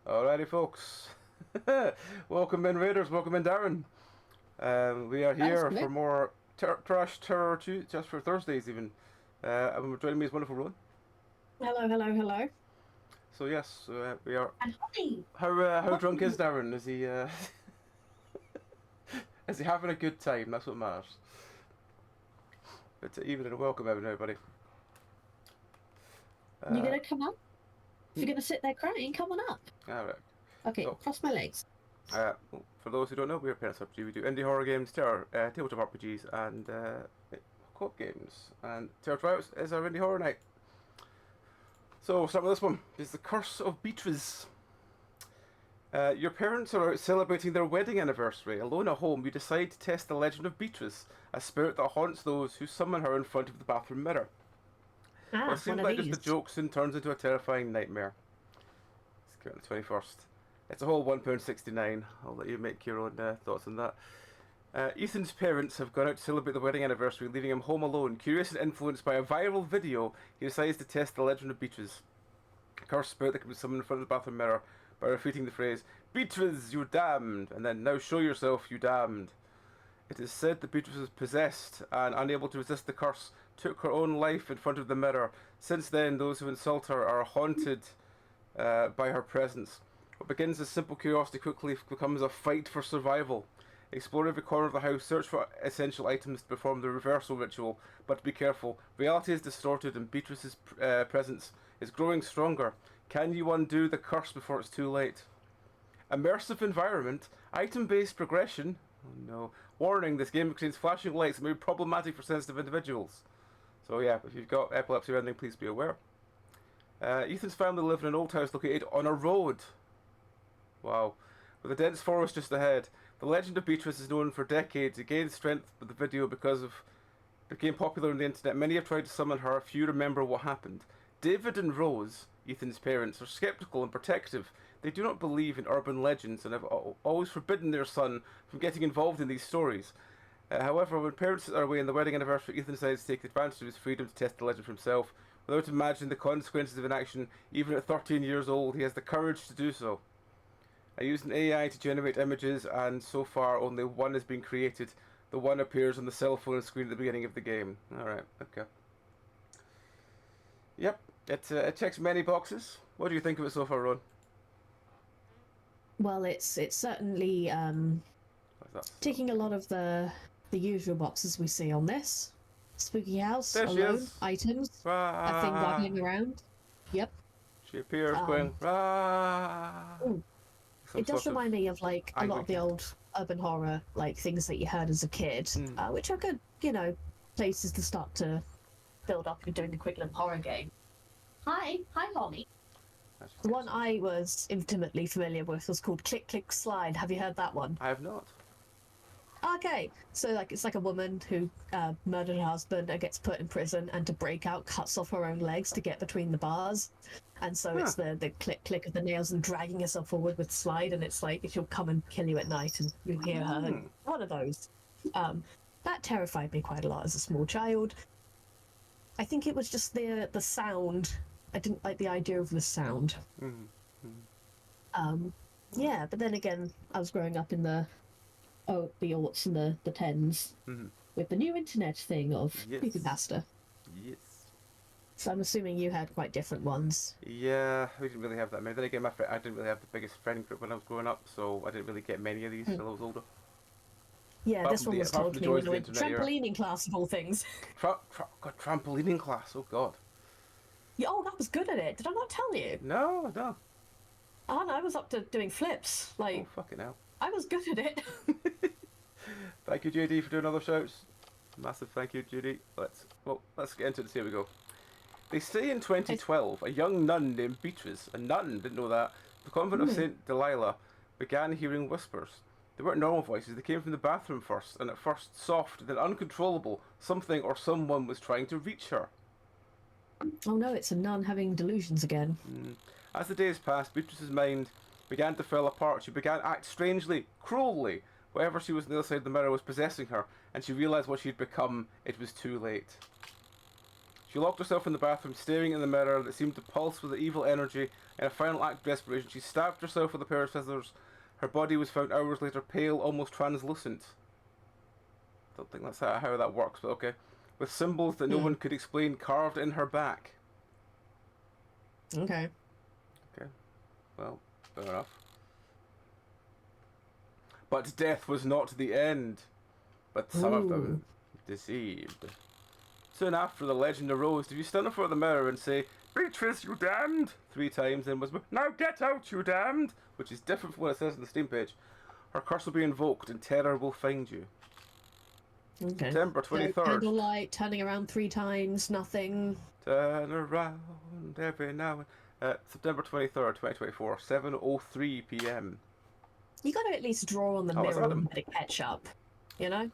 Alrighty, folks. Welcome in, Raiders. Welcome in, Darren. We are That's here for great. more Trash Terror just for Thursdays, even. And joining me is wonderful Ron. Hello, hello, hello. So yes, we are. And hi. How Welcome. drunk is Darren? Is he is he having a good time? That's what matters. But evening and welcome everybody. You gonna come up? If you're gonna sit there crying, come on up. All right. Okay, So, cross my legs. well, for those who don't know, we are Penancerpg. We do indie horror games, tabletop RPGs, and co-op games. And Terror Tryouts is our indie horror night. So we'll start with this one. It's The Curse of Beatriz. Your parents are out celebrating their wedding anniversary. Alone at home, you decide to test the legend of Beatriz, a spirit that haunts those who summon her in front of the bathroom mirror. Well, it One seems of like just a these. joke soon turns into a terrifying nightmare. It's coming on the 21st. It's a whole £1.69. I'll let you make your own thoughts on that. Ethan's parents have gone out to celebrate the wedding anniversary, leaving him home alone. Curious and influenced by a viral video, he decides to test the legend of Beatriz, a cursed spirit that can be summoned in front of the bathroom mirror by repeating the phrase, "Beatriz, you damned," and then, "Now show yourself, you damned." It is said that Beatriz was possessed and, unable to resist the curse, took her own life in front of the mirror. Since then, those who insult her are haunted by her presence. What begins as simple curiosity quickly becomes a fight for survival. Explore every corner of the house, search for essential items to perform the reversal ritual, but be careful. Reality is distorted and Beatrice's presence is growing stronger. Can you undo the curse before it's too late? Immersive environment, item-based progression. Oh no. Warning, this game contains flashing lights that may be problematic for sensitive individuals. So yeah, if you've got epilepsy or anything, please be aware. Ethan's family live in an old house located on a road. Wow. With a dense forest just ahead. The legend of Beatrice is known for decades. It gained strength with the video because of became popular on the internet. Many have tried to summon her. Few remember what happened. David and Rose, Ethan's parents, are skeptical and protective. They do not believe in urban legends and have always forbidden their son from getting involved in these stories. However, when parents are away on the wedding anniversary, Ethan decides to take advantage of his freedom to test the legend for himself. Without imagining the consequences of inaction, even at 13 years old, he has the courage to do so. I used an AI to generate images, and so far only one has been created. The one appears on the cell phone screen at the beginning of the game. Alright, okay. Yep, it checks many boxes. What do you think of it so far, Ron? Well, it's certainly ticking a lot of the usual boxes we see on this. Spooky house, There she alone, is! items, a thing Rah! waggling around. Yep. She appears Um, going, Rah! ooh, Some it does sort remind of me of like a lot angry of the cat. old urban horror, like things that you heard as a kid, Hmm. which are good, places to start to build up if you're doing a quick little horror game. Hi, Holly. The one I was intimately familiar with was called Click Click Slide. Have you heard that one? I have not. Okay, so like it's like a woman who murdered her husband and gets put in prison, and to break out, cuts off her own legs to get between the bars, and so Huh. it's the click click of the nails and dragging herself forward with slide, and it's like she'll come and kill you at night, and you hear her. And one of those. That terrified me quite a lot as a small child. I think it was just the sound. I didn't like the idea of the sound. Yeah, but then again, I was growing up in the aughts and the tens with the new internet thing of Yes. creepypasta. Yes. So I'm assuming you had quite different ones. Yeah, we didn't really have that many. Then again, I didn't really have the biggest friend group when I was growing up, so I didn't really get many of these until I was older. Yeah, this one was Apart told from to the me joys when I of the went to internet era. trampolining class of all things. God, trampolining class, oh god. Yeah, oh, that was good at it. Did I not tell you? No. Oh, no, I was up to doing flips. Oh, Like, fucking hell. I was good at it. Thank you, JD, for doing other shouts. Massive thank you, JD. Let's get into it and see how we go. They say in 2012, a young nun named Beatriz, a nun, didn't know that, the convent of St. Delilah, began hearing whispers. They weren't normal voices, they came from the bathroom first, and at first soft, then uncontrollable. Something or someone was trying to reach her. Oh no, it's a nun having delusions again. As the days passed, Beatrice's mind began to fall apart. She began to act strangely, cruelly. Whatever she was on the other side of the mirror was possessing her, and she realised what she had become. It was too late. She locked herself in the bathroom, staring in the mirror that seemed to pulse with evil energy. In a final act of desperation, she stabbed herself with a pair of scissors. Her body was found hours later, pale, almost translucent. Don't think that's how that works, but okay. With symbols that no one could explain carved in her back. Okay. Okay. Well, fair enough. But death was not the end. But some of them deceived. Soon after, the legend arose. Did you stand in front of the mirror and say, "Beatriz, you damned!" 3 times, and whisper, "Now get out, you damned!" Which is different from what it says on the Steam page. Her curse will be invoked, and terror will find you. Okay. September 23rd. Candlelight, turning around 3 times, nothing. Turn around every now and... September 23rd, 2024, 7:03 p.m. You got to at least draw on the mirror and bit of ketchup, you know?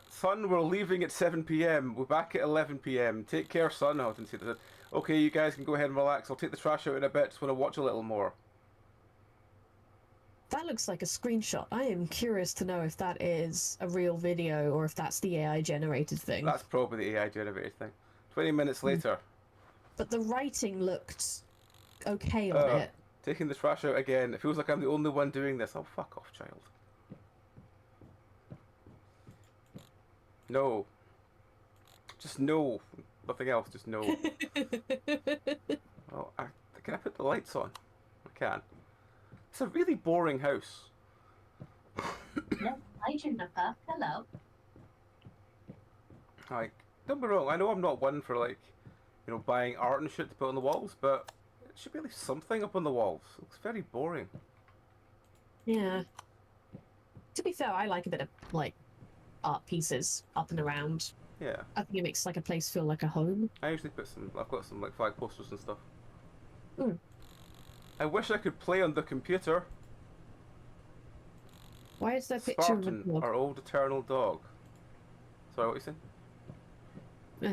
Son, we're leaving at 7 p.m. We're back at 11 p.m. Take care, son. Oh, I didn't see that. Okay, you guys can go ahead and relax. I'll take the trash out in a bit. Just want to watch a little more. That looks like a screenshot. I am curious to know if that is a real video or if that's the AI generated thing. That's probably the AI generated thing. 20 minutes later. But the writing looked okay on it. Taking the trash out again. It feels like I'm the only one doing this. Oh, fuck off, child. No. Just no. Nothing else, just no. Well, can I put the lights on? I can. It's a really boring house. No, hi Juniper. Hello. Like, don't be wrong, I know I'm not one for, like, you know, buying art and shit to put on the walls, but it should be at least something up on the walls. It looks very boring. Yeah. To be fair, I like a bit of, like, art pieces up and around. Yeah. I think it makes, like, a place feel like a home. I usually put some, I've got some, like, flag posters and stuff. Hmm. I wish I could play on the computer. Why is there a picture Spartan, of a dog? our old eternal dog. Sorry, what are you saying?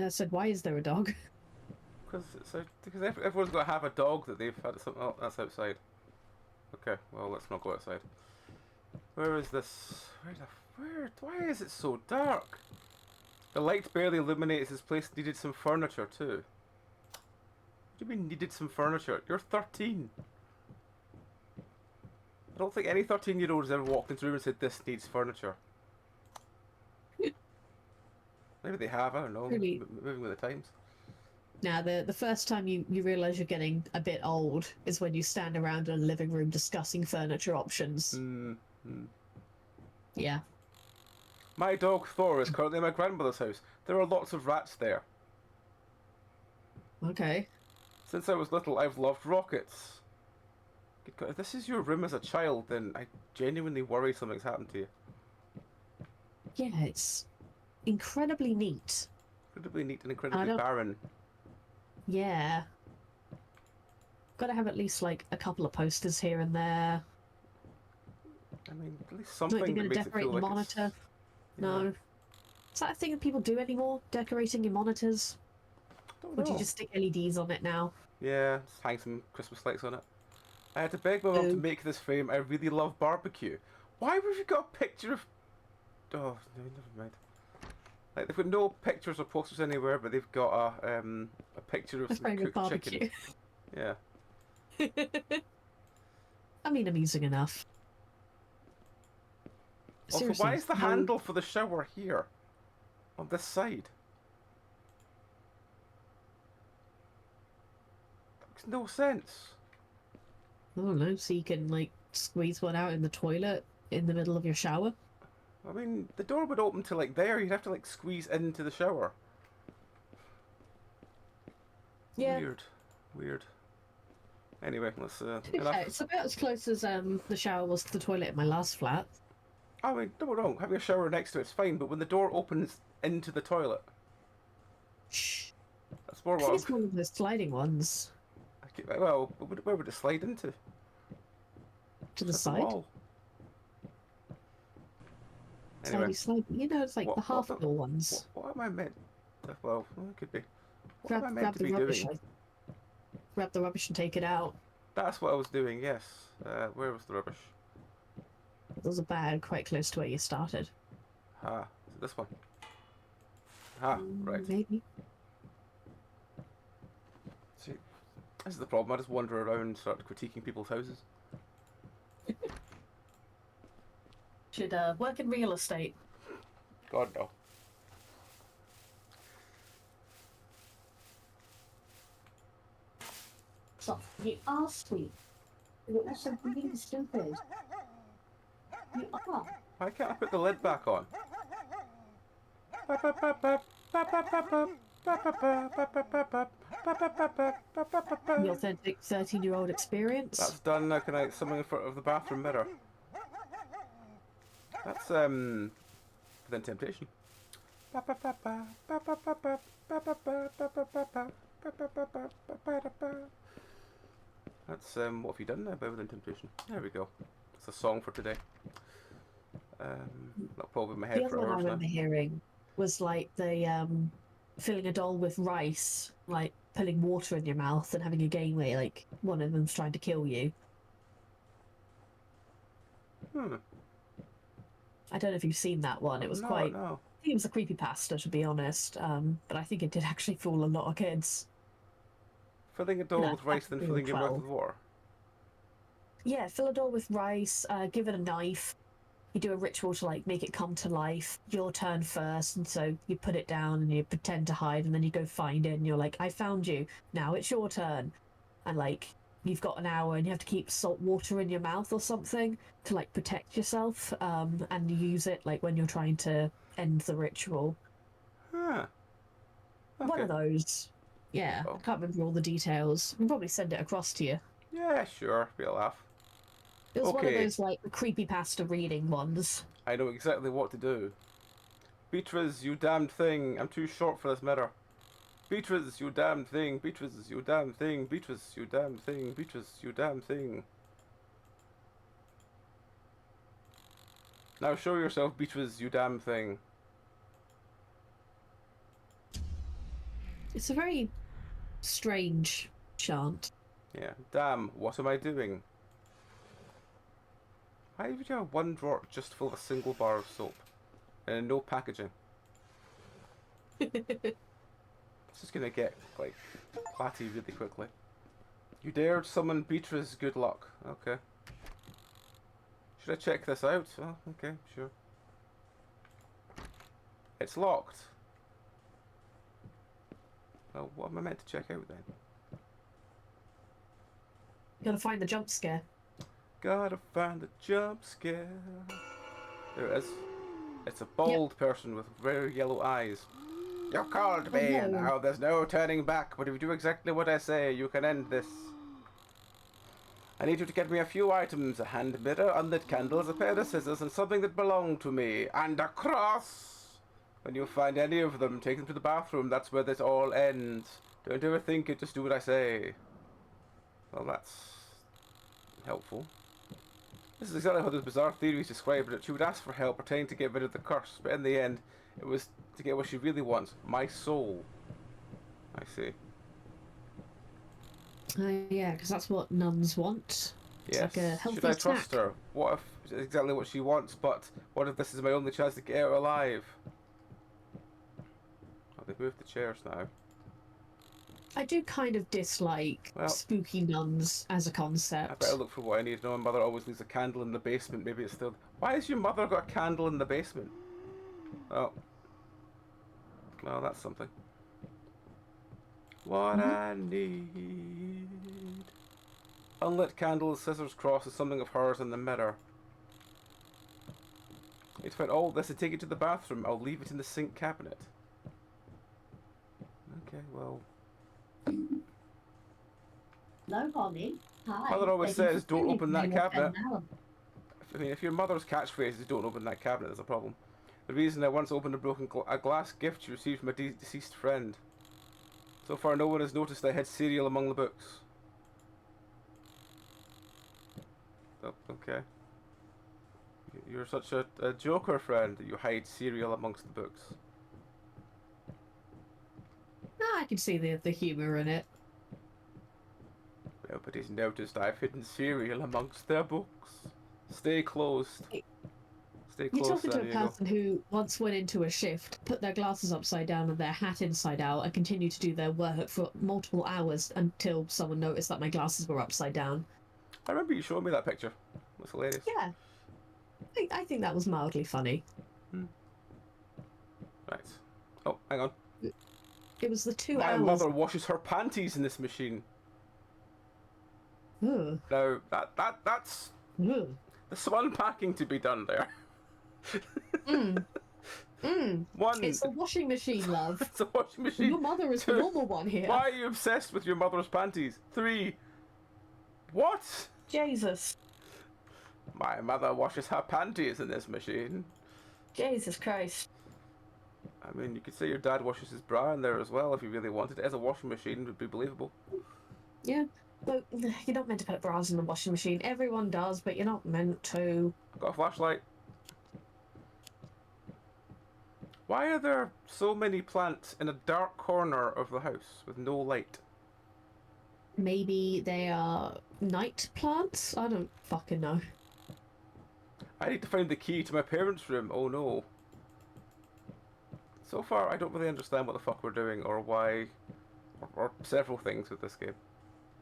I said, why is there a dog? Because everyone's got to have a dog that they've had. Oh, that's outside. Okay, well, let's not go outside. Where is this? Why is it so dark? The light barely illuminates this place. Needed some furniture too. What do you mean needed some furniture? You're 13. I don't think any 13-year-old has ever walked into a room and said, "This needs furniture." Maybe they have, I don't know. Really? Moving with the times. Now, the first time you realise you're getting a bit old is when you stand around in a living room discussing furniture options. Yeah. My dog Thor is currently in my grandmother's house. There are lots of rats there. Okay. Since I was little, I've loved rockets. Good God, if this is your room as a child, then I genuinely worry something's happened to you. Yeah, it's incredibly neat. Incredibly neat and incredibly barren. Yeah. Gotta have at least, like, a couple of posters here and there. I mean, at least something Not that even makes decorate it feel the like monitor. it's... No. Yeah. Is that a thing that people do anymore? Decorating your monitors? Don't Or do you know. just stick LEDs on it now? Yeah, just hang some Christmas lights on it. I had to beg my mum to make this frame. I really love barbecue. Why have you got a picture of... Oh, no, never mind. Like, they've got no pictures or posters anywhere, but they've got a picture of That's some very good cooked barbecue. chicken. Yeah. I mean, amusing enough. Also, Seriously, why is the no- handle for the shower here? On this side? Makes no sense. I don't know, so you can, like, squeeze one out in the toilet in the middle of your shower? I mean, the door would open to, like, there. You'd have to, like, squeeze into the shower. Yeah. Weird. Anyway, let's, To be enough. fair, it's about as close as the shower was to the toilet in my last flat. I mean, don't get me wrong, having a shower next to it's fine, but when the door opens into the toilet, Shh. that's more I think what it's one of those sliding ones. well, where would it slide into? To the Just side? wall. Anyway, Slidey. You know, it's like the half what- fill ones. what am I meant? Well, it could be. What am I meant Grab to the be rubbish. doing? Grab the rubbish and take it out. That's what I was doing, yes. Where was the rubbish? There's a bag quite close to where you started. Ah, is it this one? Ah, right. Maybe. See, this is the problem. I just wander around and start critiquing people's houses. Should work in real estate. God, no. So, you are sweet. You're also really stupid. You are. Why can't I put the lid back on? The authentic 13-year-old experience. That's done. Now can I something in front of the bathroom mirror? That's within temptation. That's what have you done now by within temptation? There we go. It's a song for today. That'll probably be in my head The for other one I hours now. remember hearing was like the filling a doll with rice, like putting water in your mouth and having a game where like one of them's trying to kill you. I don't know if you've seen that one. It was No, quite. no. I think it was a creepypasta, to be honest. But I think it did actually fool a lot of kids. Filling a doll No, with rice, then that's filling your mouth 12. with water. Yeah, fill a doll with rice. Give it a knife. You do a ritual to like make it come to life. Your turn first, and so you put it down and you pretend to hide, and then you go find it, and you're like, "I found you. Now it's your turn," and like you've got an hour, and you have to keep salt water in your mouth or something to like protect yourself, and you use it like when you're trying to end the ritual. Huh. One Okay. of those. Yeah, Oh. I can't remember all the details. I can probably send it across to you. Yeah, sure. Be a laugh. It was one of Okay. those like creepypasta reading ones. I know exactly what to do. Beatriz, you damned thing. I'm too short for this mirror. Beatriz, you damned thing. Beatriz, you damned thing. Beatriz, you damned thing. Beatriz, you damned thing. Now show yourself, Beatriz, you damn thing. It's a very strange chant. Yeah. Damn, what am I doing? Why would you have one drawer just full of a single bar of soap? And no packaging? It's just gonna get, like, platty really quickly. You dared summon Beatriz, good luck. Okay. Should I check this out? Oh, okay, sure. It's locked. Well, what am I meant to check out then? Gotta find the jump scare. Gotta find the jump scare. There it is. It's a bald person with very yellow eyes. You called me, and no. now there's no turning back. But if you do exactly what I say, you can end this. I need you to get me a few items: a hand mirror, unlit candles, a pair of scissors, and something that belonged to me, and a cross. When you find any of them, take them to the bathroom. That's where this all ends. Don't overthink it. Just do what I say. Well, that's helpful. This is exactly how those bizarre theories described it. She would ask for help, pretending to get rid of the curse, but in the end, it was to get what she really wants: my soul. I see. Yeah, because that's what nuns want. It's Yes. like a healthy Should I trust snack. her? What if it's exactly what she wants, but what if this is my only chance to get her alive? Oh, they've moved the chairs now. I do kind of dislike Well- spooky nuns as a I concept. better look for what I need. No, my mother always leaves a candle in the basement. Maybe it's still... Why has your mother got a candle in the basement? Oh. Well, that's something. What I need... Unlit candles, scissors, crosses, something of hers in the mirror. Need to find all this and take it to the bathroom. I'll leave it in the sink cabinet. Okay, well... No, Bonnie. Hi. Mother always Thank you says, for "Don't bringing open me that your cabinet." pen. I mean, if your mother's catchphrase is "don't open that cabinet," there's a problem. The reason I once opened a glass gift she received from a deceased friend. So far, no one has noticed I had cereal among the books. Oh, okay. You're such a joker, friend, that you hide cereal amongst the books. No, I can see the humour in it. Nobody's noticed I've hidden cereal amongst their books. Stay closed. Stay You're close, talking to San a Diego. person who once went into a shift, put their glasses upside down and their hat inside out, and continued to do their work for multiple hours until someone noticed that my glasses were upside down. I remember you showing me that picture. That's hilarious. Yeah, I think that was mildly funny. Right. Oh, hang on. It was the 2 My hours. mother washes her panties in this machine. Ugh. Now, that's... Ugh. There's some unpacking to be done there. One... It's a washing machine, love. It's a washing machine. Your mother is the Two, normal one here. Why are you obsessed with your mother's panties? 3... What? Jesus. My mother washes her panties in this machine. Jesus Christ. I mean, you could say your dad washes his bra in there as well if you really wanted it. As a washing machine, it would be believable. Yeah. But you're not meant to put bras in the washing machine. Everyone does, but you're not meant to. I've got a flashlight. Why are there so many plants in a dark corner of the house with no light? Maybe they are night plants? I don't fucking know. I need to find the key to my parents' room. Oh no. So far, I don't really understand what the fuck we're doing or why, or several things with this game.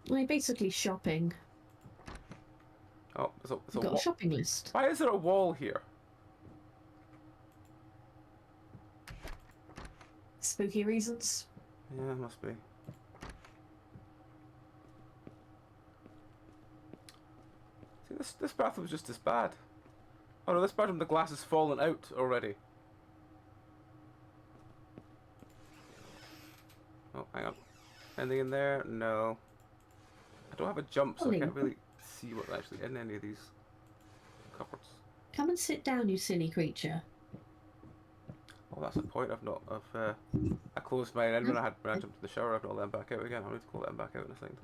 Like, basically shopping. Oh, there's You've got a shopping list. Why is there a wall here? Spooky reasons? Yeah, it must be. See, this bathroom's just as bad. Oh no, this bathroom, the glass has fallen out already. Oh, hang on. Anything in there? No. I don't have a jump, so I can't really see what's actually in any of these cupboards. Come and sit down, you silly creature. Oh, that's the point. I closed mine in when I jumped in the shower. I've not let them back out again. I need to go let them back out in a second.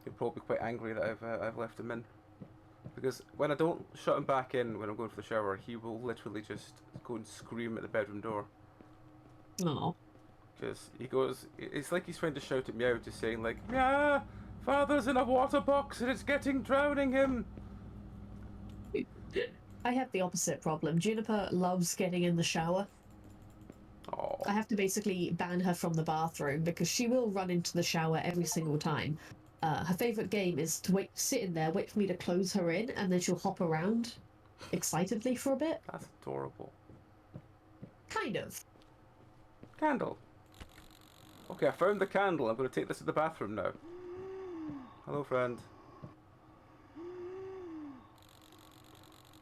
You're probably quite angry that I've left him in, because when I don't shut him back in when I'm going for the shower, he will literally just go and scream at the bedroom door. Oh. Because he goes, it's like he's trying to shout at me out, just saying like, "Yeah, father's in a water box and it's drowning him." I have the opposite problem. Juniper loves getting in the shower. Oh. I have to basically ban her from the bathroom because she will run into the shower every single time. Her favourite game is to sit in there, wait for me to close her in, and then she'll hop around excitedly for a bit. That's adorable. Kind of. Candle. Okay, I found the candle. I'm going to take this to the bathroom now. Hello, friend.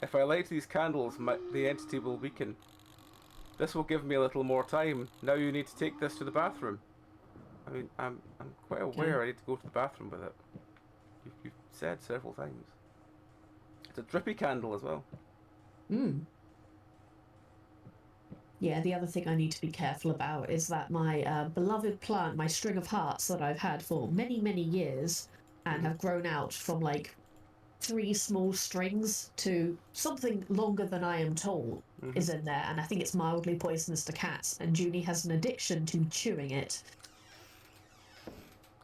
If I light these candles, the entity will weaken. This will give me a little more time. Now you need to take this to the bathroom. I mean, I'm quite aware I need to go to the bathroom with it. You've said several times. It's a drippy candle as well. Yeah, the other thing I need to be careful about is that my beloved plant, my string of hearts that I've had for many, many years and have grown out from like 3 small strings to something longer than I am tall is in there, and I think it's mildly poisonous to cats, and Junie has an addiction to chewing it.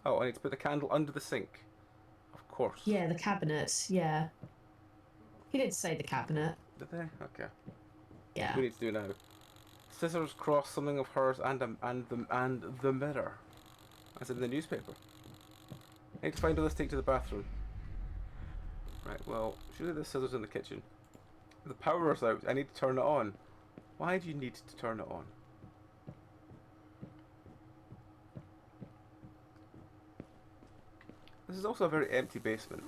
Oh, I need to put the candle under the sink. Of course. Yeah, the cabinet, yeah. He did say the cabinet. Did they? Okay. Yeah. What do we need to do now? Scissors cross something of hers and the mirror. As in the newspaper. I need to find a let's take to the bathroom. Right, well, surely the scissors in the kitchen. The power's out. I need to turn it on. Why do you need to turn it on? This is also a very empty basement.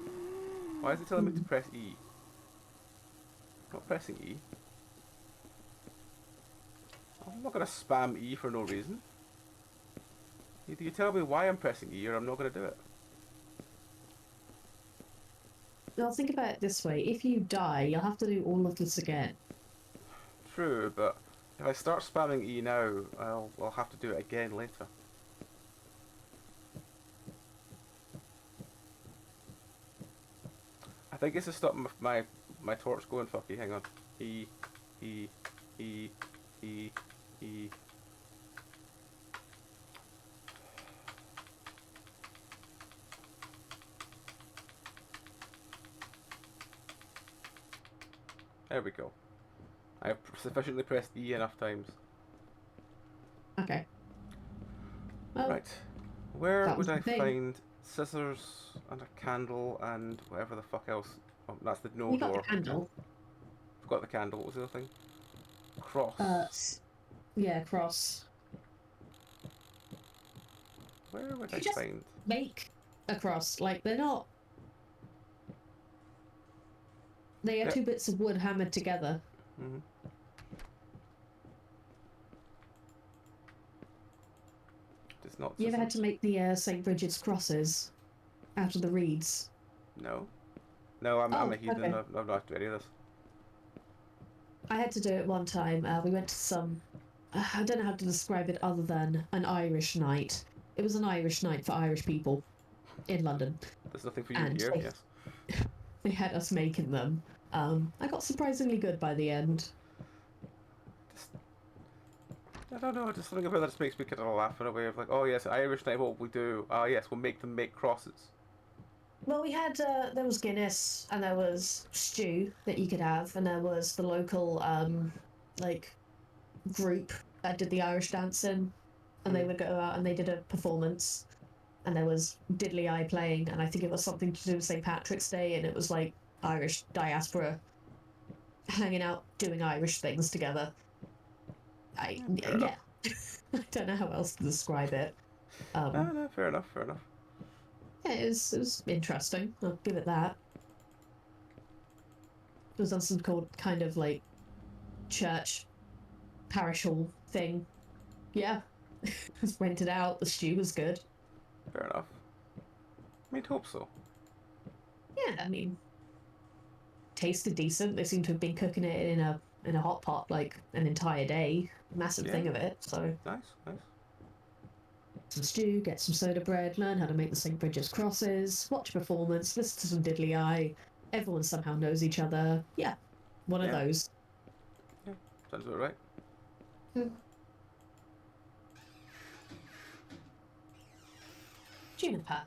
Why is it telling me to press E? I'm not pressing E. I'm not going to spam E for no reason. Either you tell me why I'm pressing E or I'm not going to do it. Now think about it this way. If you die, you'll have to do all of this again. True, but if I start spamming E now, I'll have to do it again later. I think it's to stop my torch going fucky. Hang on. E, E, E, E, E. There we go. I have sufficiently pressed E enough times. Okay. Well, Right. Where that would was I the thing. find scissors and a candle and whatever the fuck else? Oh, that's the no We got door. the candle. Forgot the candle. What was the other thing? Cross. Yeah, cross. Where would You I just find? make a cross. Like, they're not... They are Yep. 2 bits of wood hammered together. Mm-hmm. It's not. You ever had to scissors. make the St. Bridget's crosses out of the reeds? No. No, I'm Oh, a heathen. okay. I've not to do any of this. I had to do it one time. We went to some... I don't know how to describe it other than an Irish night. It was an Irish night for Irish people in London. There's nothing for you And here. they- Yes. They had us making them. I got surprisingly good by the end. Just, I don't know. Just something about that just makes me kind of laugh in a way of like, oh yes, Irish night. What will we do? Ah yes, we'll make them make crosses. Well, we had, there was Guinness, and there was stew that you could have, and there was the local, like, group that did the Irish dancing, and they would go out and they did a performance, and there was Diddley Eye playing, and I think it was something to do with St. Patrick's Day, and it was like Irish diaspora hanging out doing Irish things together. Fair Yeah. enough. I don't know how else to describe it. No, fair enough. Fair enough. Yeah, it was interesting. I'll give it that. It was on some kind of like church parish hall thing. Yeah. It was rented out. The stew was good. Fair enough. I mean, hope so. Yeah, I mean, tasted decent. They seem to have been cooking it in a hot pot like an entire day. Massive thing Yeah. of it. So Nice, nice. some stew, get some soda bread, learn how to make the St. Bridget's crosses, watch a performance, listen to some Diddley Eye. Everyone somehow knows each other. Yeah, one of Yeah. those. Sounds about right. Juniper.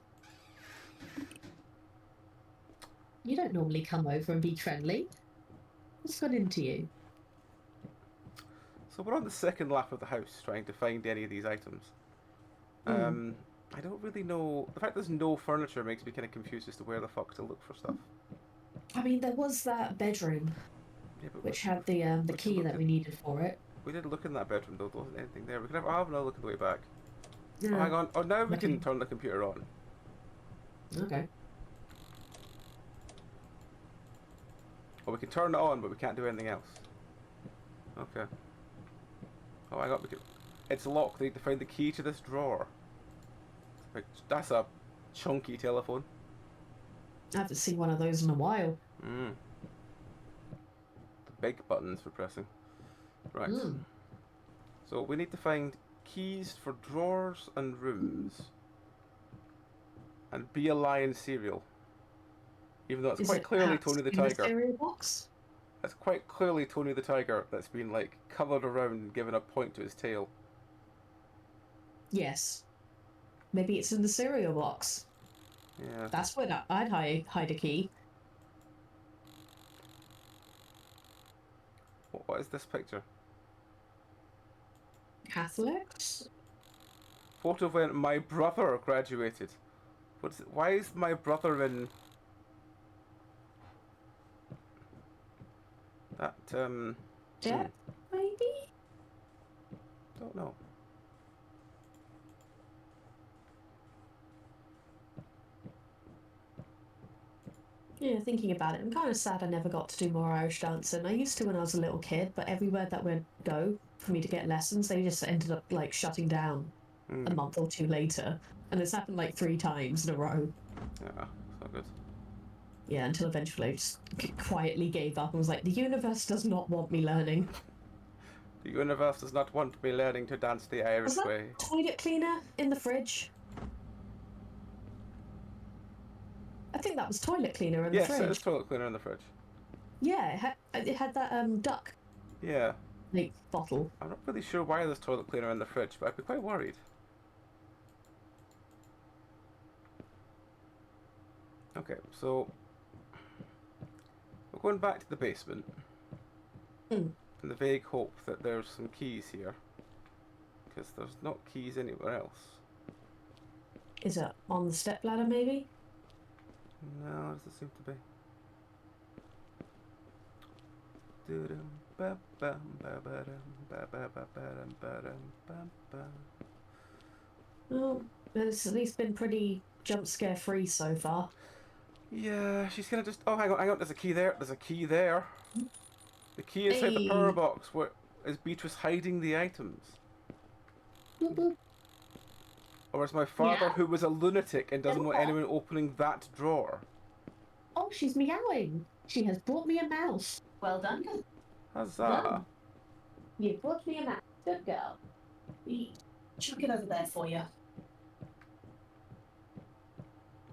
You don't normally come over and be friendly. What's got into you? So we're on the second lap of the house trying to find any of these items. I don't really know. The fact there's no furniture makes me kind of confused as to where the fuck to look for stuff. I mean, there was that bedroom Yeah, but which had the we key looked that at- we needed for it. we did look in that bedroom though. There wasn't anything there. We could have. I'll have another look on the way back. Yeah. Oh, hang on. Oh, now we Nothing. can turn the computer on. Okay. Or we can turn it on, but we can't do anything else. Okay. Oh, hang on. It's locked. We need to find the key to this drawer. Like, that's a chunky telephone. I haven't seen one of those in a while. The big buttons for pressing. Right. Mm. So we need to find keys for drawers and rooms. And be a lion cereal. Even though it's Is quite it clearly perhaps Tony the in the Tiger. cereal box? It's quite clearly Tony the Tiger that's been like covered around and given a point to his tail. Yes. Maybe it's in the cereal box. Yeah. That's where I'd hide a key. What is this picture? Catholics? Photo of when my brother graduated. What's it? Why is my brother in that? Yeah, maybe? Don't know. Yeah, thinking about it, I'm kind of sad I never got to do more Irish dancing. I used to when I was a little kid, but everywhere that would go for me to get lessons, they just ended up like shutting down a month or two later. And this happened like 3 times in a row. Yeah, it's not good. Yeah, until eventually I just quietly gave up and was like, the universe does not want me learning. The universe does not want me learning to dance the Irish Was that way. toilet cleaner in the fridge? I think that was toilet cleaner in the Yes, fridge. it is toilet cleaner in the fridge. Yeah, it had that duck Yeah. like bottle. I'm not really sure why there's toilet cleaner in the fridge, but I'd be quite worried. Okay, so we're going back to the basement. Mm. in the vague hope that there's some keys here. Because there's not keys anywhere else. Is it on the step ladder, maybe? No, it doesn't seem to be. Well, it's at least been pretty jump scare free so far. Yeah, she's gonna just. Oh, hang on. There's a key there. There's a key there. The key inside the power Hey. box. Where is Beatriz hiding the items? Boop, boop. Or is my father, Yeah. who was a lunatic and doesn't want Yeah. anyone opening that drawer? Oh, she's meowing. She has brought me a mouse. Well done, good. Huzzah! Done. You brought me a mouse. Good girl. Chuck it over there for you.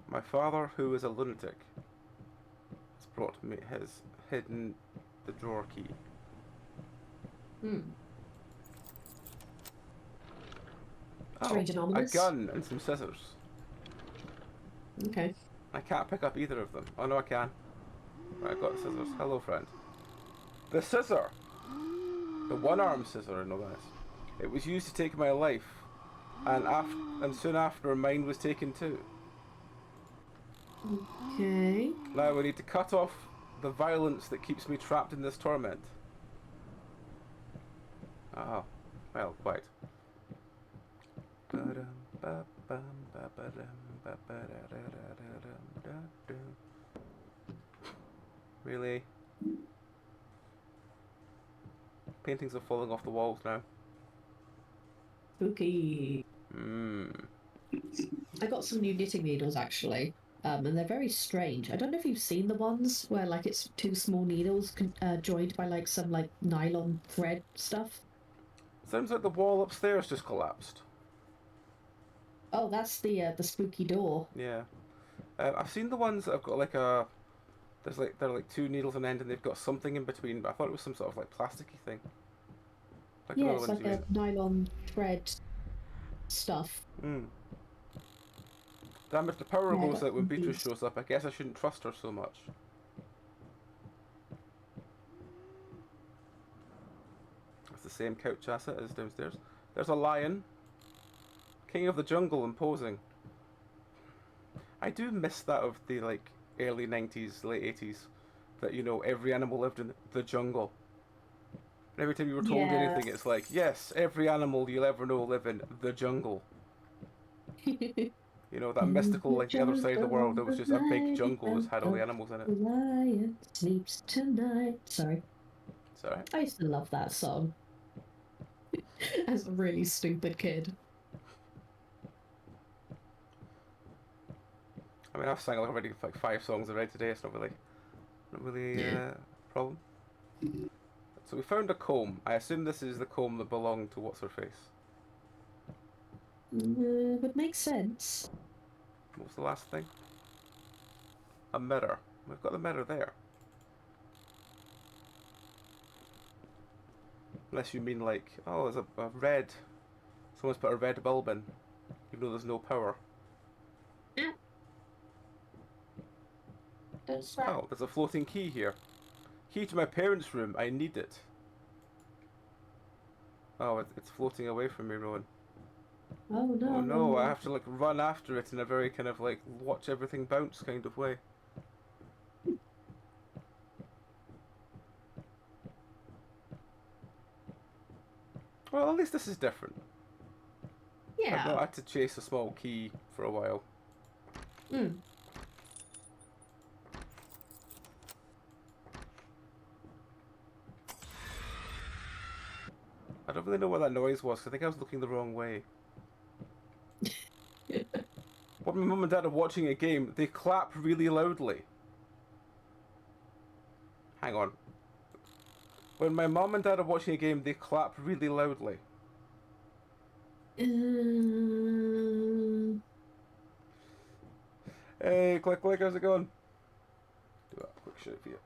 My father, who is a lunatic, has hidden the drawer key. Hmm. Strange a anomalous. gun and some scissors. Okay. I can't pick up either of them. Oh no, I can. Right, I got the scissors. Hello, friend. The scissor! The one-armed scissor, no less. It was used to take my life, and soon after mine was taken too. Okay. Now we need to cut off the violence that keeps me trapped in this torment. Oh, well, quite. Really? Paintings are falling off the walls now. Spooky. I got some new knitting needles actually, and they're very strange. I don't know if you've seen the ones where like it's two small needles joined by like some like nylon thread stuff. Sounds like the wall upstairs just collapsed. Oh, that's the spooky door. Yeah. I've seen the ones that have got like a... they're like two needles on end and they've got something in between, but I thought it was some sort of like plasticky thing. Like Yeah, the it's other ones like you a nylon thread stuff. mean. Damn, if the power Yeah, I goes got out when Beatriz confused. shows up, I guess I shouldn't trust her so much. It's the same couch asset as downstairs. There's a lion. King of the jungle imposing. I do miss that of the like early 90s, late 80s. That, you know, every animal lived in the jungle. And every time you were told Yeah. anything, it's like, yes, every animal you'll ever know live in the jungle. You know, that mystical, like the other side of the world, there was just a big jungle that had all the animals in it. The lion sleeps tonight. Sorry. Sorry. I used to love that song. As a really stupid kid. I mean, I've sang already like 5 songs already today. It's not really a problem. So we found a comb. I assume this is the comb that belonged to what's her face. Would make sense. What was the last thing? A mirror. We've got the mirror there. Unless you mean like, oh, there's a red. Someone's put a red bulb in, even though there's no power. Don't swear. Oh, there's a floating key here. Key to my parents' room. I need it. Oh, it's floating away from me, Rowan. Oh no. Oh no, I have to like run after it in a very kind of like watch everything bounce kind of way. Well, at least this is different. I've not Yeah. had to chase a small key for a while. Mm. I don't really know what that noise was, 'cause I think I was looking the wrong way. When my mum and dad are watching a game, they clap really loudly. Hang on. When my mum and dad are watching a game, they clap really loudly. Hey, click, how's it going? Do a quick shout for you.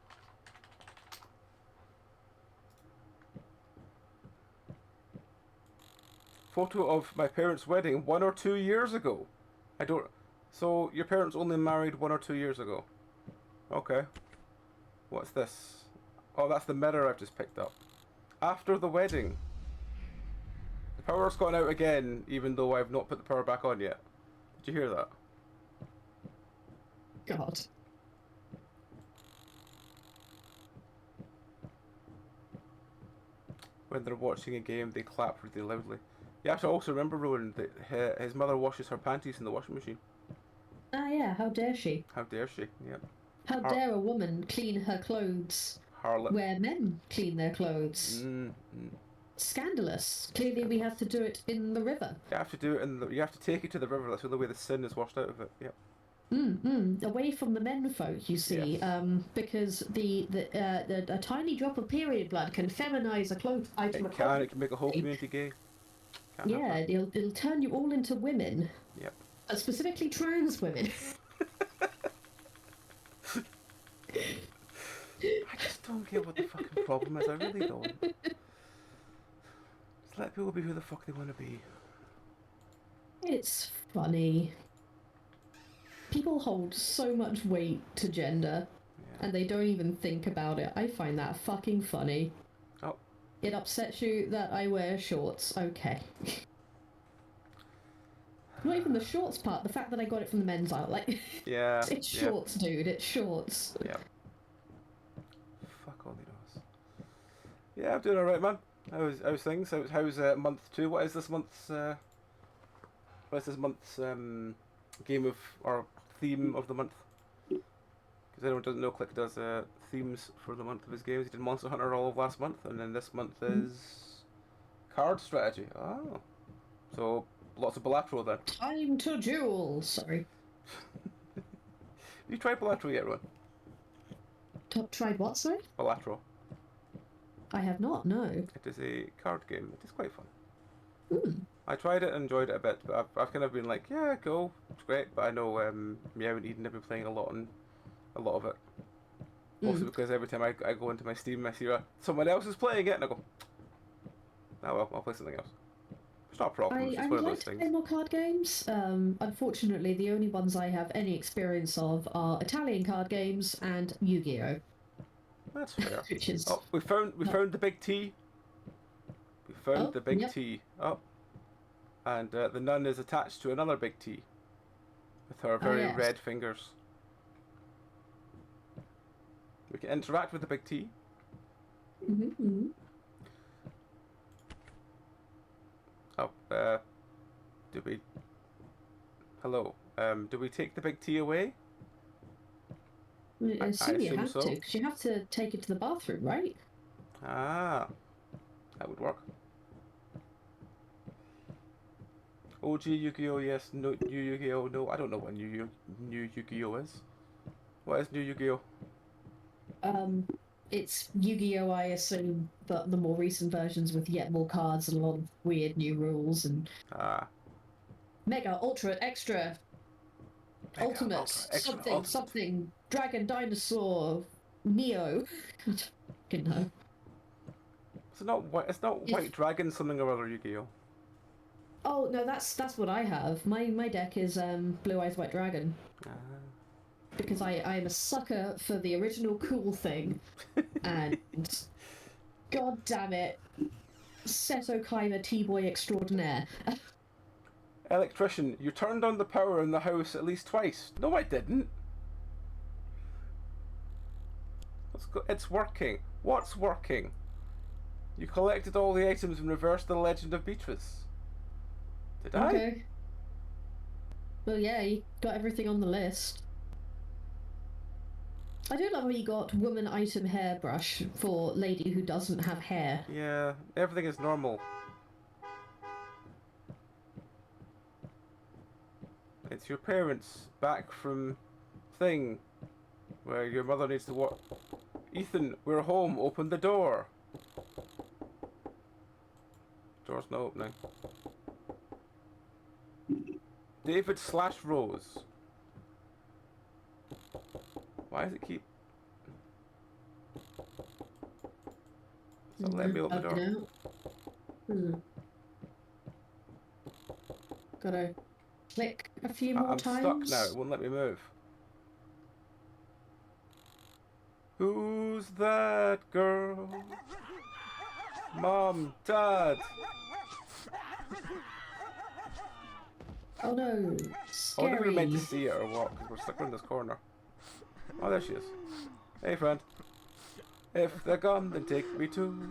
Photo of my parents' wedding 1 or 2 years ago. I don't... So, your parents only married 1 or 2 years ago? Okay. What's this? Oh, that's the mirror I've just picked up. After the wedding. The power's gone out again, even though I've not put the power back on yet. Did you hear that? God. When they're watching a game, they clap really loudly. You have to also remember, Rowan, that his mother washes her panties in the washing machine. Ah, yeah, how dare she? How dare she? Yep. How dare a woman clean her clothes Harlot. where men clean their clothes? Scandalous. Clearly we have to do it in the river. You have to do it in the... You have to take it to the river. That's the only way the sin is washed out of it. Yep. Away from the men folk, you see, Yes. because a tiny drop of period blood can feminize a item of clothing. It can make a whole community gay. Can't have Yeah, that. it'll turn you all into women. Yep. Specifically trans women. I just don't get what the fucking problem is. I really don't. Just let people be who the fuck they want to be. It's funny. People hold so much weight to gender, and they don't even think about it. I find that fucking funny. Oh. It upsets you that I wear shorts. Okay. Not even the shorts part, the fact that I got it from the men's aisle. Like, Yeah. it's shorts, dude. It's shorts. Yeah. Fuck all he knows. Yeah, I'm doing alright, man. How's things? How's month 2? What is this month's game of, or theme of the month? Because anyone doesn't know, Click does themes for the month of his games. He did Monster Hunter all of last month, and then this month is card strategy. Oh. So, lots of Balatro then. Time to duel. Sorry. Have you tried Balatro yet, Ron? Tried what, sorry? Balatro. I have not, no. It is a card game. It is quite fun. Hmm. I tried it and enjoyed it a bit, but I've kind of been like, yeah, cool, it's great. But I know Meow and Eden have been playing a lot of it. Mostly because every time I go into my Steam, I see someone else is playing it, and I go, oh well, I'll play something else. It's not a problem. It's I just would one of like those to things. play more card games. Unfortunately, the only ones I have any experience of are Italian card games and Yu-Gi-Oh! That's fair. Which is... Oh, we found the big T. We found the big yep. T. Oh, and the nun is attached to another big T with her very yes. red fingers. We can interact with the big T. Oh, do we... Hello. Do we take the big T away? I assume you assume have so. to, because you have to take it to the bathroom, right? Ah, that would work. OG Yu-Gi-Oh! Yes, no, new Yu-Gi-Oh! No, I don't know what new Yu-Gi-Oh! Is. What is new Yu-Gi-Oh! It's Yu-Gi-Oh! I assume, but the more recent versions with yet more cards and a lot of weird new rules and Ah. Mega, Ultra, Extra, Ultimate, Ultra, Extra, something, Ultimate. something, Dragon, Dinosaur, Neo. I don't fucking know. It's not White Dragon something or other Yu-Gi-Oh! Oh no, that's what I have. My deck is Blue Eyes White Dragon. Ah. Because I am a sucker for the original cool thing, and god damn it, Seto Kaima T-Boy extraordinaire. Electrician, you turned on the power in the house at least twice. No, I didn't. It's working. What's working? You collected all the items and reversed the legend of Beatriz. Did I? Okay. Well, yeah, you got everything on the list. I do love how you got woman item hairbrush for lady who doesn't have hair. Yeah, everything is normal. It's your parents back from thing where your mother needs to walk. Ethan, we're home. Open the door. Door's not opening. David / Rose. Why does it keep... It's not letting me open the door. Gotta click a few more I'm times. stuck now. It won't let me move. Who's Who's that girl? Mom, Dad. Oh no, I wonder scary. if we were meant to see it or what, because we're stuck in this corner. Oh, there she is. Hey, friend. If they're gone, then take me too.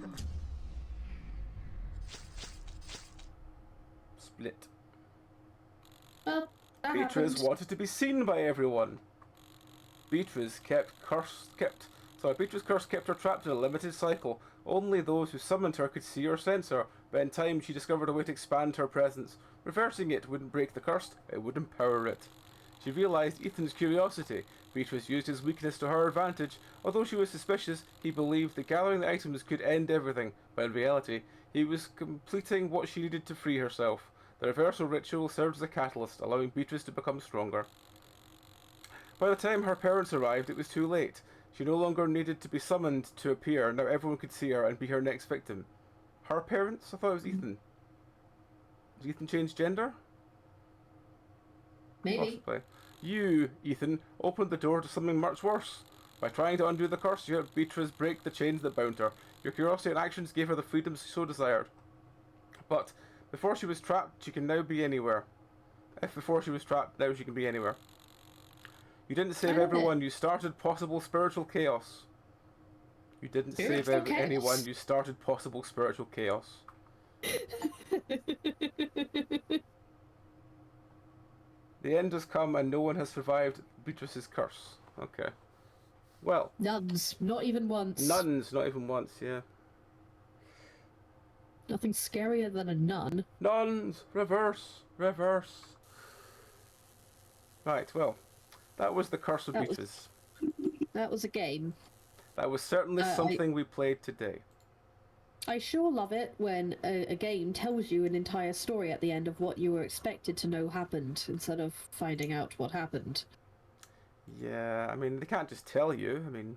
Split. Well, that Beatriz happened. wanted to be seen by everyone. Beatriz curse kept her trapped in a limited cycle. Only those who summoned her could see or sense her, but in time she discovered a way to expand her presence. Reversing it wouldn't break the curse, it would empower it. She realized Ethan's curiosity. Beatriz used his weakness to her advantage. Although she was suspicious, he believed that gathering the items could end everything, but in reality, he was completing what she needed to free herself. The reversal ritual served as a catalyst, allowing Beatriz to become stronger. By the time her parents arrived, it was too late. She no longer needed to be summoned to appear. Now everyone could see her and be her next victim. Her parents? I thought it was Ethan. Has Ethan changed gender? Maybe. Possibly. You, Ethan, opened the door to something much worse. By trying to undo the curse, you helped Beatriz break the chains that bound her. Your curiosity and actions gave her the freedom she so desired. But before she was trapped, she can now be anywhere. If before she was trapped, now she can be anywhere. You didn't save everyone, you started possible spiritual chaos. You didn't save anyone, you started possible spiritual chaos. The end has come and no one has survived Beatrice's curse. Okay. Well. Nuns, not even once. Nuns, not even once, yeah. Nothing scarier than a nun. Nuns! Reverse! Reverse! Right, well. That was the Curse of Beatriz. That was a game. That was certainly something we played today. I sure love it when a game tells you an entire story at the end of what you were expected to know happened, instead of finding out what happened. Yeah, I mean, they can't just tell you. I mean,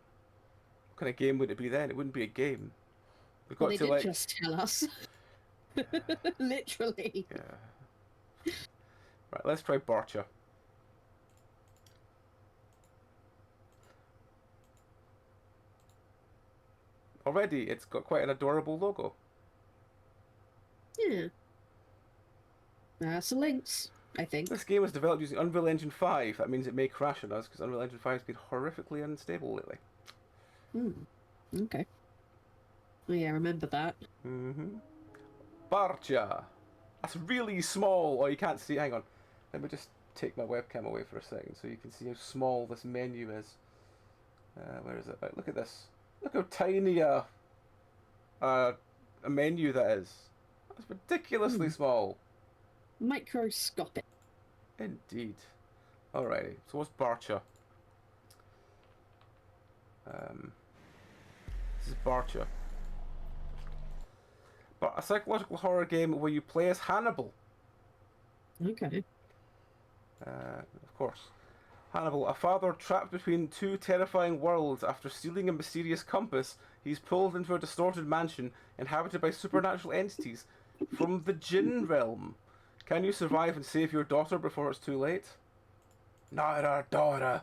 what kind of game would it be then? It wouldn't be a game. We've got Well, they to, did like... just tell us. Literally. Yeah. Right, let's try Barcha. Already, it's got quite an adorable logo. Yeah. That's a links, I think. This game was developed using Unreal Engine 5. That means it may crash on us, because Unreal Engine 5 has been horrifically unstable lately. Okay. Oh yeah, remember that. Barcha. That's really small. Oh, you can't see. Hang on. Let me just take my webcam away for a second so you can see how small this menu is. Where is it? Right, look at this. Look how tiny a menu that is. That's ridiculously small. Microscopic. Indeed. Alrighty. So what's Barcha? This is Barcha. But a psychological horror game where you play as Hannibal. Okay. Of course. Hannibal, a father trapped between two terrifying worlds after stealing a mysterious compass, he's pulled into a distorted mansion inhabited by supernatural entities from the Jinn realm. Can you survive and save your daughter before it's too late? Not our daughter.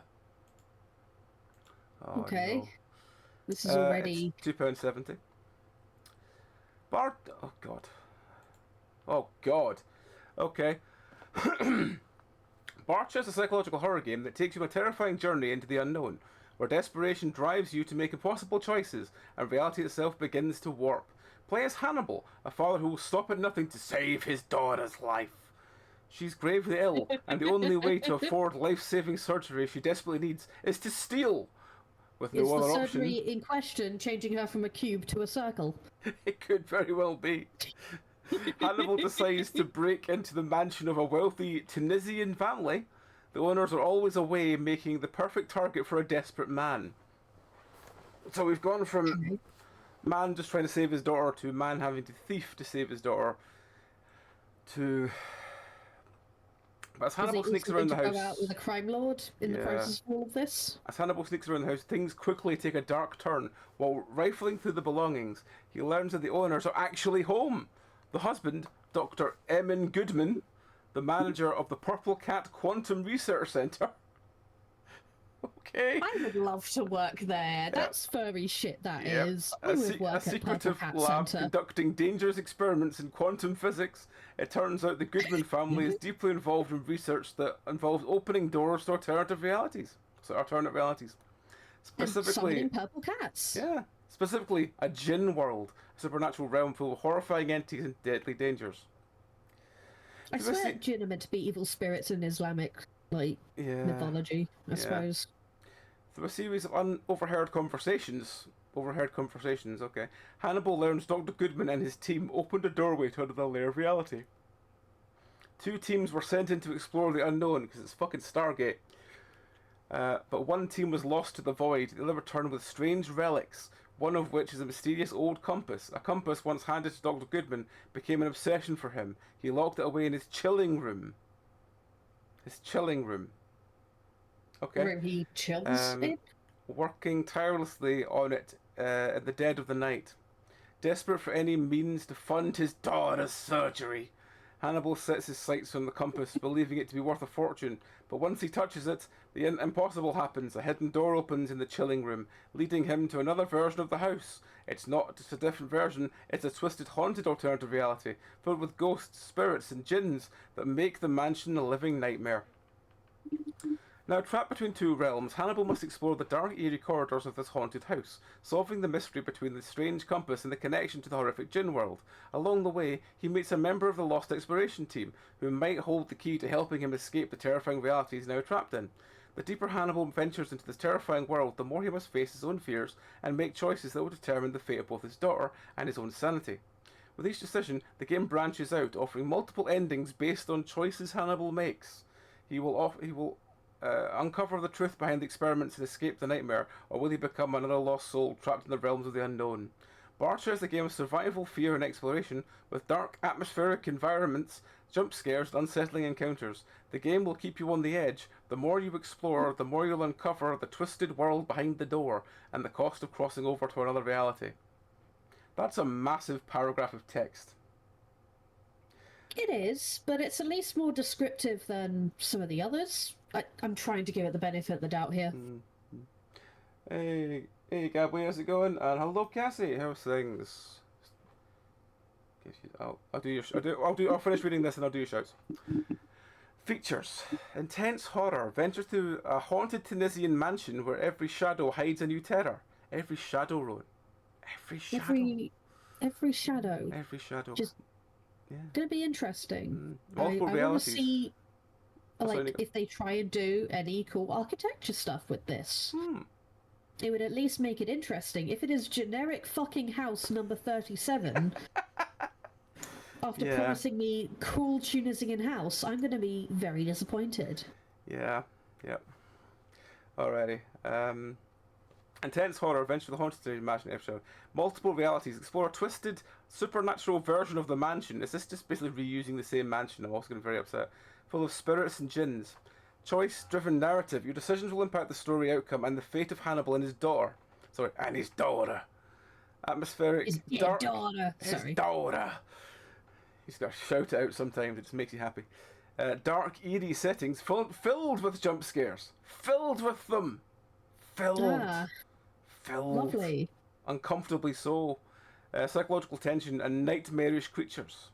Oh, Okay. no. This is already... It's £2.70. Oh, God. Oh, God. Okay. Barcha is a psychological horror game that takes you on a terrifying journey into the unknown, where desperation drives you to make impossible choices, and reality itself begins to warp. Play as Hannibal, a father who will stop at nothing to save his daughter's life. She's gravely ill, and the only way to afford life-saving surgery she desperately needs is to steal. With no other option. Is the surgery in question changing her from a cube to a circle? It could very well be. Hannibal decides to break into the mansion of a wealthy Tunisian family. The owners are always away, making the perfect target for a desperate man. So we've gone from man just trying to save his daughter to man having to thief to save his daughter to... But as Hannibal sneaks around the house... Go out with a crime lord in the process of all of this? As Hannibal sneaks around the house, things quickly take a dark turn. While rifling through the belongings, he learns that the owners are actually home. The husband, Dr. Emin Goodman, the manager of the Purple Cat Quantum Research Center. Okay. I would love to work there. That's furry shit, that Yep. is. I would work A at Purple secretive Cat lab Center. conducting dangerous experiments in quantum physics. It turns out the Goodman family is deeply involved in research that involves opening doors to alternative realities. So alternate realities. And Specifically, summoning purple cats. yeah, specifically a djinn world, a supernatural realm full of horrifying entities and deadly dangers. I Did I swear see- jinn are meant to be evil spirits in Islamic, mythology, I suppose. Through a series of overheard conversations, okay, Hannibal learns Dr. Goodman and his team opened a doorway to another layer of reality. 2 teams were sent in to explore the unknown, because it's fucking Stargate. But one team was lost to the void. The other returned with strange relics, one of which is a mysterious old compass. A compass once handed to Dr. Goodman became an obsession for him. He locked it away in his chilling room. Okay. Where he chills in. Working tirelessly on it at the dead of the night. Desperate for any means to fund his daughter's surgery, Hannibal sets his sights on the compass, believing it to be worth a fortune. But once he touches it, the impossible happens. A hidden door opens in the chilling room, leading him to another version of the house. It's not just a different version, it's a twisted, haunted alternative reality, filled with ghosts, spirits, and jinns that make the mansion a living nightmare. Now, trapped between 2 realms, Hannibal must explore the dark, eerie corridors of this haunted house, solving the mystery between the strange compass and the connection to the horrific djinn world. Along the way, he meets a member of the Lost Exploration team, who might hold the key to helping him escape the terrifying reality he's now trapped in. The deeper Hannibal ventures into this terrifying world, the more he must face his own fears and make choices that will determine the fate of both his daughter and his own sanity. With each decision, the game branches out, offering multiple endings based on choices Hannibal makes. He will uncover the truth behind the experiments and escape the nightmare, or will he become another lost soul trapped in the realms of the unknown? Barcha is a game of survival, fear, and exploration, with dark, atmospheric environments, jump scares, and unsettling encounters. The game will keep you on the edge. The more you explore, the more you'll uncover the twisted world behind the door, and the cost of crossing over to another reality. That's a massive paragraph of text. It is, but it's at least more descriptive than some of the others. I'm trying to give it the benefit of the doubt here. Hey, Gabby, how's it going? And hello, Cassie. How's things? I'll finish reading this and I'll do your shouts. Features: intense horror. Venture through a haunted Tunisian mansion where every shadow hides a new terror. Every shadow, Rowan. Every shadow. Every shadow. Every shadow. Just yeah. Gonna be interesting. Multiple I want to realities. see, That's like, only- if they try and do any cool architecture stuff with this. It would at least make it interesting. If it is generic fucking house number 37, after Yeah. promising me cool Tunisian house, I'm going to be very disappointed. Yeah, yep. Alrighty. Intense horror, Adventure of the Haunted Tunisian Mansion episode. Multiple realities. Explore a twisted, supernatural version of the mansion. Is this just basically reusing the same mansion? I'm also getting very upset. Full of spirits and jinns. Choice-driven narrative. Your decisions will impact the story outcome and the fate of Hannibal and his daughter. Sorry, and his daughter. Atmospheric, His dead dark... daughter. His Sorry. daughter. He's got to shout it out sometimes. It just makes you happy. Dark, eerie settings filled with jump scares. Filled with them. Filled. Filled. Lovely. Uncomfortably so. Psychological tension and nightmarish creatures.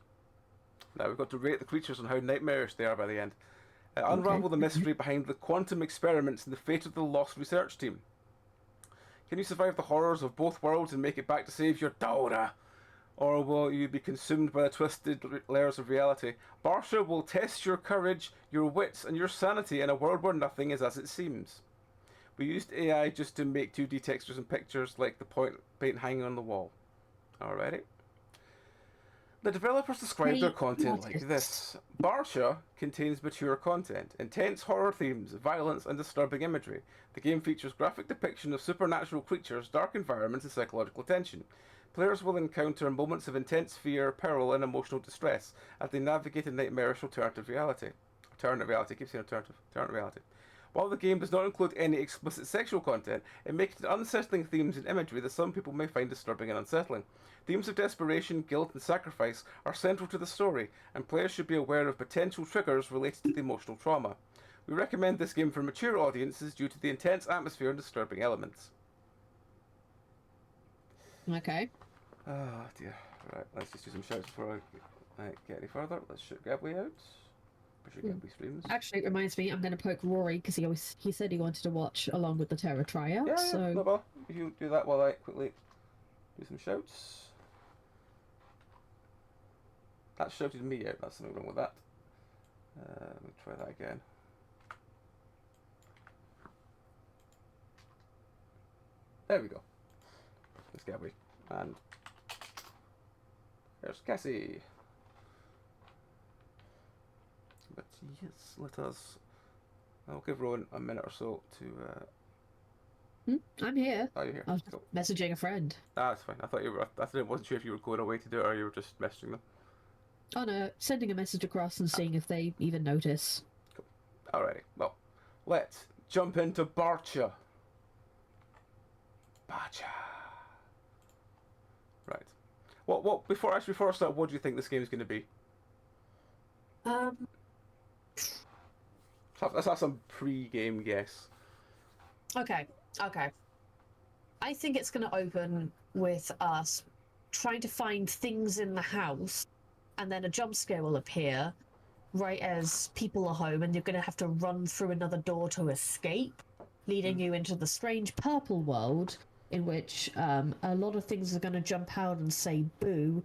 Now we've got to rate the creatures on how nightmarish they are by the end. Unravel the mystery behind the quantum experiments and the fate of the lost research team. Can you survive the horrors of both worlds and make it back to save your daughter? Or will you be consumed by the twisted layers of reality? Barcha will test your courage, your wits, and your sanity in a world where nothing is as it seems. We used AI just to make 2D textures and pictures like the paint hanging on the wall. Alrighty. The developers described their content like this. Barcha contains mature content, intense horror themes, violence, and disturbing imagery. The game features graphic depiction of supernatural creatures, dark environments, and psychological tension. Players will encounter moments of intense fear, peril, and emotional distress as they navigate a nightmarish alternative reality. Alternate reality, I keep saying alternate reality. While the game does not include any explicit sexual content, it makes unsettling themes and imagery that some people may find disturbing and unsettling. Themes of desperation, guilt, and sacrifice are central to the story, and players should be aware of potential triggers related to the emotional trauma. We recommend this game for mature audiences due to the intense atmosphere and disturbing elements. Okay. Oh dear. Right, let's just do some shouts before I get any further. Let's shoot Gabby out. Push Gabby streams. Actually, it reminds me, I'm going to poke Rory because he said he wanted to watch along with the Terror tryout. Yeah, so no bother. If you do that while I quickly do some shouts. That shouted me out. That's something wrong with that. Let me try that again. There we go. There's Gabby. And there's Cassie. But yes, let us... I'll give Rowan a minute or so to... I'm here. Oh, you're here. I was Cool. messaging a friend. Ah, that's fine. I thought you were... I wasn't sure if you were going away to do it or you were just messaging them. Oh no, sending a message across and seeing if they even notice. Cool. Alrighty. Well, let's jump into Barcha. Barcha. Right. What? Before I start, what do you think this game is going to be? Let's have some pre-game guess. Okay. I think it's going to open with us trying to find things in the house, and then a jump scare will appear right as people are home, and you're going to have to run through another door to escape, leading you into the strange Purple world in which a lot of things are going to jump out and say boo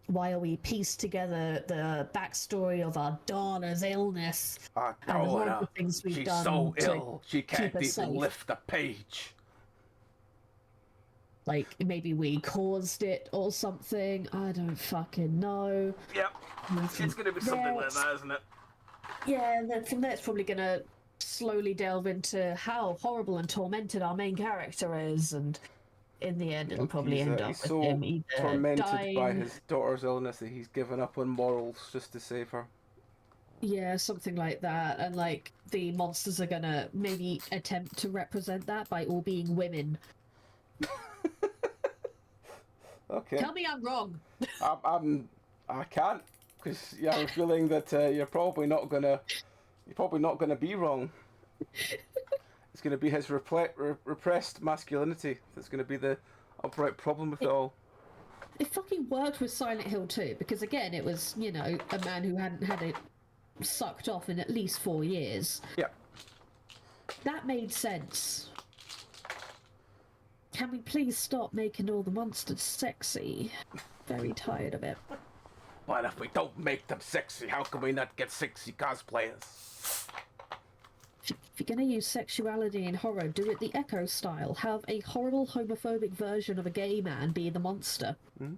while we piece together the backstory of our daughter's illness Our and all daughter, the things we've she's done so to ill, she can't keep us even safe. lift a page. Like, maybe we caused it or something. I don't fucking know. Yep. It's going to be something like that, isn't it? Yeah, and then from there it's probably going to slowly delve into how horrible and tormented our main character is, and in the end it'll probably end up He's with so him either tormented dying. by his daughter's illness that he's given up on morals just to save her. Yeah, something like that. And like the monsters are gonna maybe attempt to represent that by all being women. Okay. Tell me I'm wrong. I can't, because I have a feeling that you're probably not gonna be wrong. It's gonna be his repressed masculinity that's gonna be the upright problem with it all. It fucking worked with Silent Hill 2 because again it was, you know, a man who hadn't had it sucked off in at least 4 years. Yeah. That made sense. Can we please stop making all the monsters sexy? Very tired of it. But if we don't make them sexy, how can we not get sexy cosplayers? If you're gonna use sexuality in horror, do it the Echo style. Have a horrible homophobic version of a gay man be the monster. Mm-hmm.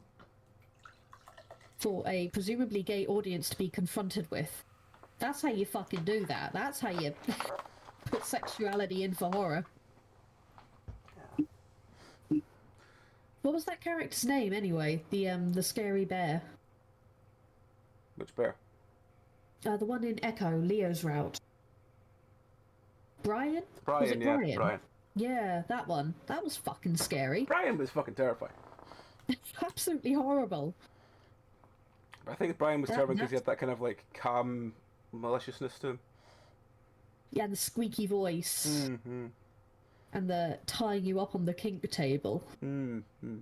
For a presumably gay audience to be confronted with. That's how you fucking do that. That's how you put sexuality in for horror. What was that character's name anyway? The scary bear. Which bear? The one in Echo, Leo's route. Brian? Brian, Was it yeah, Brian? Brian. Yeah, that one. That was fucking scary. Brian was fucking terrifying. Absolutely horrible. But I think Brian was terrifying because he had that kind of like calm maliciousness to him. Yeah, and the squeaky voice. Mm-hmm. And the tying you up on the kink table. Mm-hmm.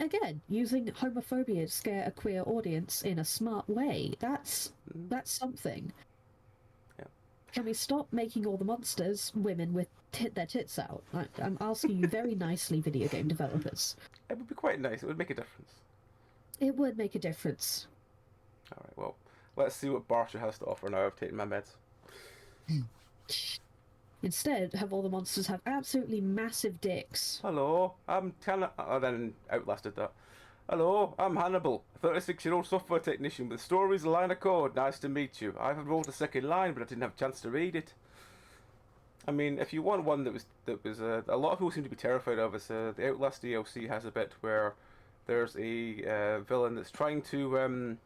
Again, using homophobia to scare a queer audience in a smart way. That's something. Yeah. Can we stop making all the monsters women with their tits out? I'm asking you very nicely, video game developers. It would be quite nice. It would make a difference. It would make a difference. Alright, well, let's see what Barcha has to offer now I've taken my meds. Instead, have all the monsters have absolutely massive dicks. Hello, I'm I then outlasted that. Hello, I'm Hannibal, a 36-year-old software technician with stories, a line of code. Nice to meet you. I haven't wrote a second line, but I didn't have a chance to read it. I mean, if you want one that was a lot of people seem to be terrified of, it's the Outlast DLC has a bit where there's a villain that's trying to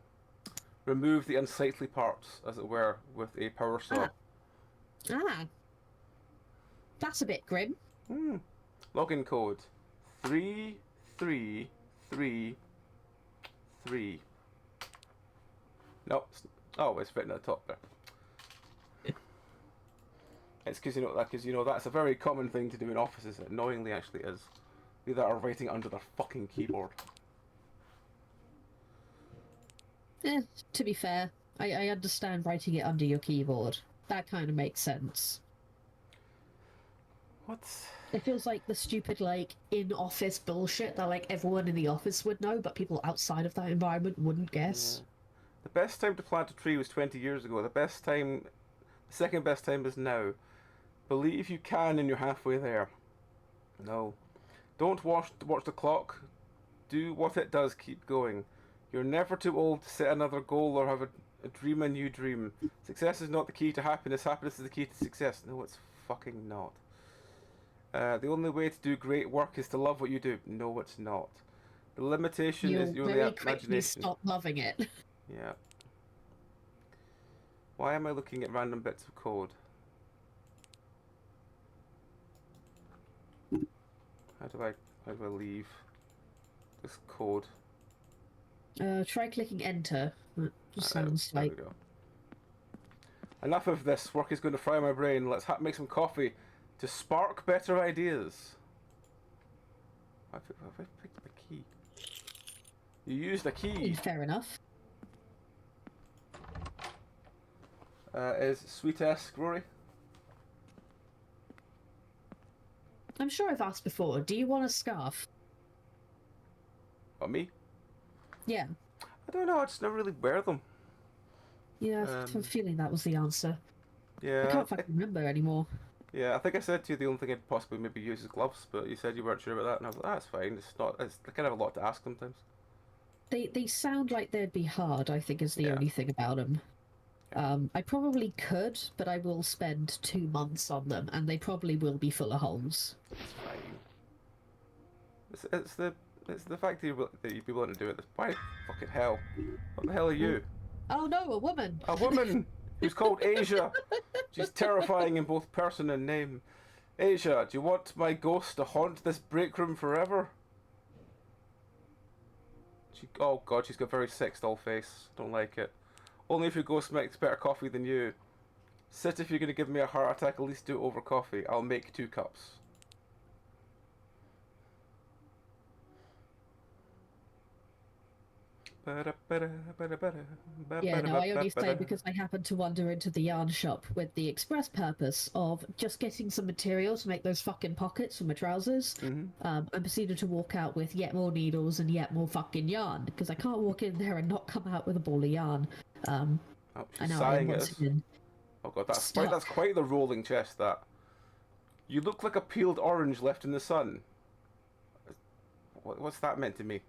remove the unsightly parts, as it were, with a power saw. Ah. That's a bit grim. Login code 3333. Nope. Oh, it's written at the top there. It's because that's a very common thing to do in offices. It annoyingly actually is. They that are writing under their fucking keyboard. To be fair, I understand writing it under your keyboard. That kind of makes sense. What's... It feels like the stupid, like, in-office bullshit that, like, everyone in the office would know, but people outside of that environment wouldn't guess. Yeah. The best time to plant a tree was 20 years ago. The second best time is now. Believe you can and you're halfway there. No. Don't watch the clock. Do what it does. Keep going. You're never too old to set another goal or have a dream a new dream. Success is not the key to happiness. Happiness is the key to success. No, it's fucking not. The only way to do great work is to love what you do. No, it's not. The limitation is your very quickly imagination. stop loving it. Yeah. Why am I looking at random bits of code? How do I leave this code? Try clicking enter. That just sounds There we like... go. Enough of this. Work is going to fry my brain. Let's make some coffee to spark better ideas. I picked the key. You used a key. Fair enough. Is sweet-esque, Rory? I'm sure I've asked before, do you want a scarf? What, me? Yeah. I don't know, I just never really wear them. Yeah, I have a feeling that was the answer. Yeah. I can't fucking remember anymore. Yeah, I think I said to you the only thing I'd possibly maybe use is gloves, but you said you weren't sure about that, and I was like, that's fine. It's I kind of have a lot to ask sometimes. They sound like they'd be hard, I think, is the only thing about them. I probably could, but I will spend 2 months on them, and they probably will be full of holes. It's fine. It's the fact that you'd be willing to do it. Why fucking hell? What the hell are you? Oh no, a woman! A woman who's called Asia. She's terrifying in both person and name. Asia, do you want my ghost to haunt this break room forever? Oh god, she's got a very sick doll face. Don't like it. Only if your ghost makes better coffee than you. Sit if you're going to give me a heart attack, at least do it over coffee. I'll make 2 cups. Yeah, no, I only say because I happened to wander into the yarn shop with the express purpose of just getting some material to make those fucking pockets for my trousers. And proceeded to walk out with yet more needles and yet more fucking yarn, because I can't walk in there and not come out with a ball of yarn. Oh, I know, sighing once it. again. Oh god, that's quite the rolling chest, that. You look like a peeled orange left in the sun. What's that meant to me?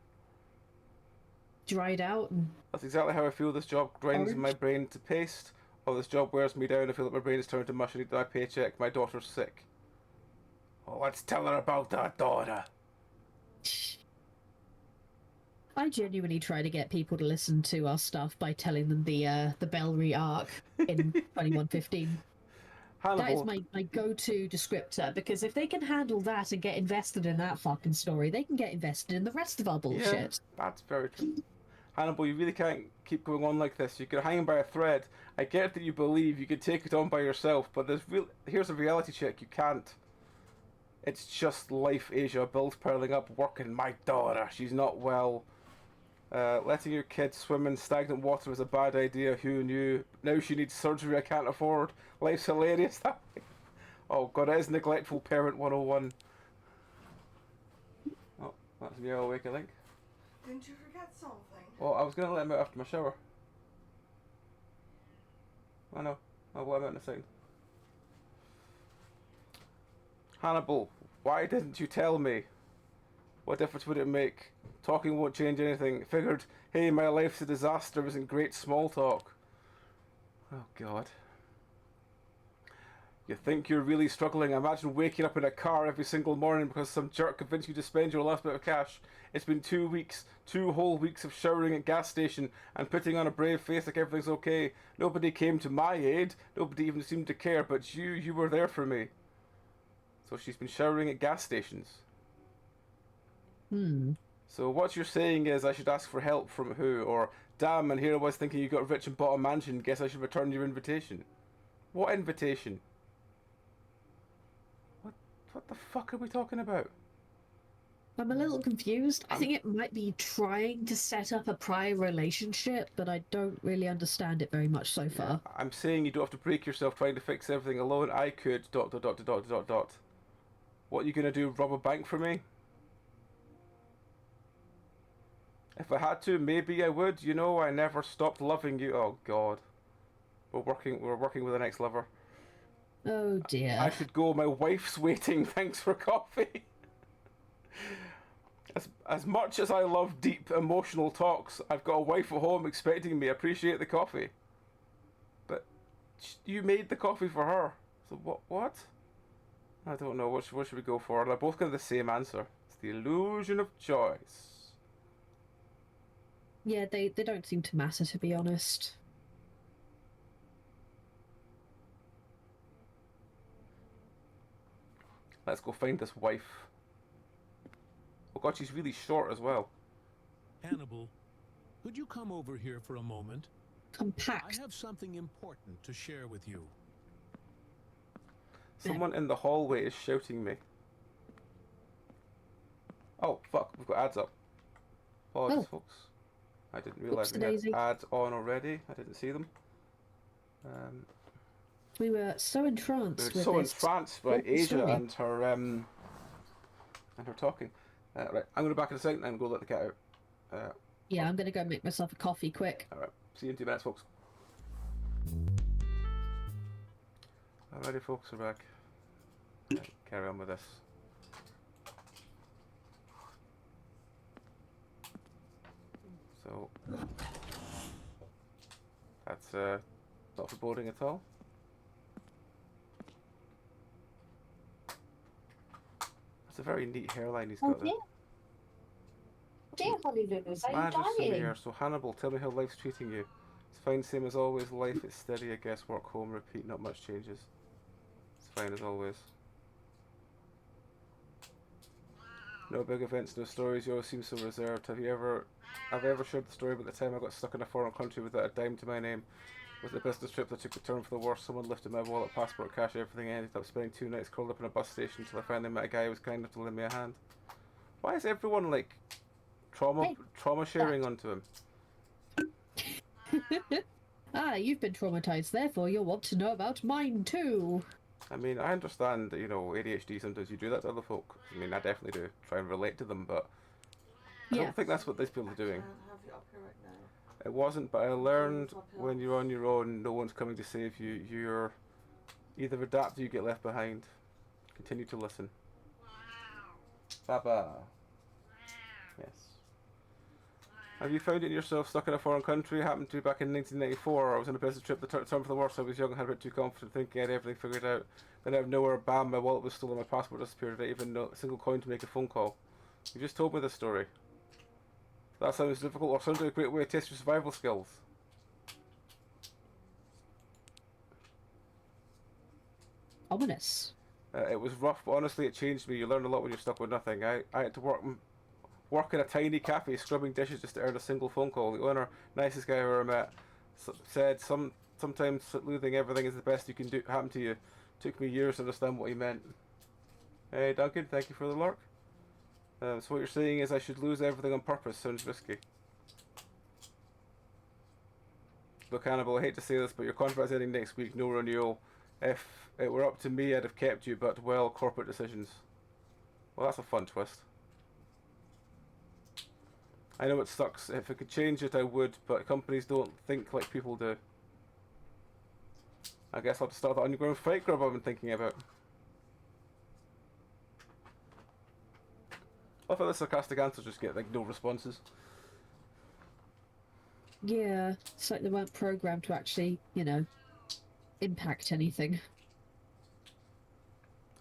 Dried out and... That's exactly how I feel. This job grinds Orange? my brain to paste. Oh, this job wears me down. I feel like my brain is turned to mush. I need my paycheck. My daughter's sick. Oh, let's tell her about our daughter. I genuinely try to get people to listen to our stuff by telling them the Bellry arc in 2115. That is my go-to descriptor, because if they can handle that and get invested in that fucking story, they can get invested in the rest of our bullshit. Yeah, that's very true. Hannibal, you really can't keep going on like this. You're hanging by a thread. I get that you believe you could take it on by yourself, but here's a reality check. You can't. It's just life, Asia. Bills piling up, working. My daughter, she's not well. Letting your kid swim in stagnant water was a bad idea. Who knew? Now she needs surgery I can't afford. Life's hilarious. Oh god, it is neglectful parent 101. Oh, that's me all awake, I think. Didn't you forget something? Well, I was going to let him out after my shower. I know. I'll let him out in a second. Hannibal, why didn't you tell me? What difference would it make? Talking won't change anything. Figured, hey, my life's a disaster isn't great small talk. Oh, God. You think you're really struggling? Imagine waking up in a car every single morning because some jerk convinced you to spend your last bit of cash. It's been 2 weeks, 2 whole weeks of showering at gas station and putting on a brave face like everything's okay. Nobody came to my aid. Nobody even seemed to care, but you were there for me. So she's been showering at gas stations. So what you're saying is I should ask for help from who? Or, damn, and here I was thinking you got rich and bought a mansion. Guess I should return your invitation. What invitation? What the fuck are we talking about? I'm a little confused. I think it might be trying to set up a prior relationship, but I don't really understand it very much so far. I'm saying you don't have to break yourself trying to fix everything alone. I could... ... What are you gonna do, rob a bank for me? If I had to, maybe I would. You know, I never stopped loving you. Oh, God. We're working with an ex-lover. Oh, dear. I should go. My wife's waiting. Thanks for coffee. As much as I love deep emotional talks, I've got a wife at home expecting me. I appreciate the coffee. But you made the coffee for her. So what? I don't know. What should we go for? They're both got the same answer. It's the illusion of choice. Yeah, they don't seem to matter, to be honest. Let's go find this wife. Oh God, she's really short as well. Hannibal, could you come over here for a moment? Compact. I have something important to share with you. Someone in the hallway is shouting me. Oh, fuck, we've got ads up. Apologies, folks. I didn't realise we had ads on already. I didn't see them. We were so entranced with entranced by Asia and her talking. Right, I'm going to back in a second and go let the cat out. Yeah, I'm going to go make myself a coffee quick. Alright, see you in 2 minutes, folks. Alrighty, folks, we're back. Right, carry on with this. So, that's not foreboding at all. It's a very neat hairline he's got there. Dear Hollylulus, are you dying? Here. So Hannibal, tell me how life's treating you. It's fine, same as always. Life is steady, I guess. Work, home, repeat. Not much changes. It's fine as always. No big events, no stories. You always seem so reserved. Have I ever shared the story about the time I got stuck in a foreign country without a dime to my name? With the business trip that took a turn for the worse, someone lifted my wallet, passport, cash, everything. I ended up spending 2 nights curled up in a bus station until I finally met a guy who was kind enough to lend me a hand. Why is everyone like trauma sharing onto him? You've been traumatized, therefore you'll want to know about mine too. I mean, I understand that, you know, ADHD, sometimes you do that to other folk. I mean, I definitely do, try and relate to them, but I don't think that's what these people are doing. It wasn't, but I learned when you're on your own, no one's coming to save you. You're either adapt or you get left behind. Continue to listen. Baba. Yes. Have you found it yourself stuck in a foreign country? It happened to me back in 1994. I was on a business trip, the turn for the worst. I was young and had a bit too confident, thinking I had everything figured out. Then out of nowhere, bam, my wallet was stolen, my passport disappeared. I didn't even know a single coin to make a phone call. You just told me this story. That sounds difficult, or sounds like a great way to test your survival skills. Ominous. It was rough, but honestly it changed me. You learn a lot when you're stuck with nothing. I had to work in a tiny cafe scrubbing dishes just to earn a single phone call. The owner, nicest guy I ever met, said sometimes losing everything is the best you can do happen to you. Took me years to understand what he meant. Hey Duncan, thank you for the lurk. So what you're saying is I should lose everything on purpose. Sounds risky. Look, Hannibal, I hate to say this, but your contract's ending next week, no renewal. If it were up to me, I'd have kept you, but, well, corporate decisions. Well, that's a fun twist. I know it sucks. If I could change it, I would, but companies don't think like people do. I guess I'll have to start the underground fight club I've been thinking about. I thought the sarcastic answers just get like no responses. Yeah, it's like they weren't programmed to actually, you know, impact anything.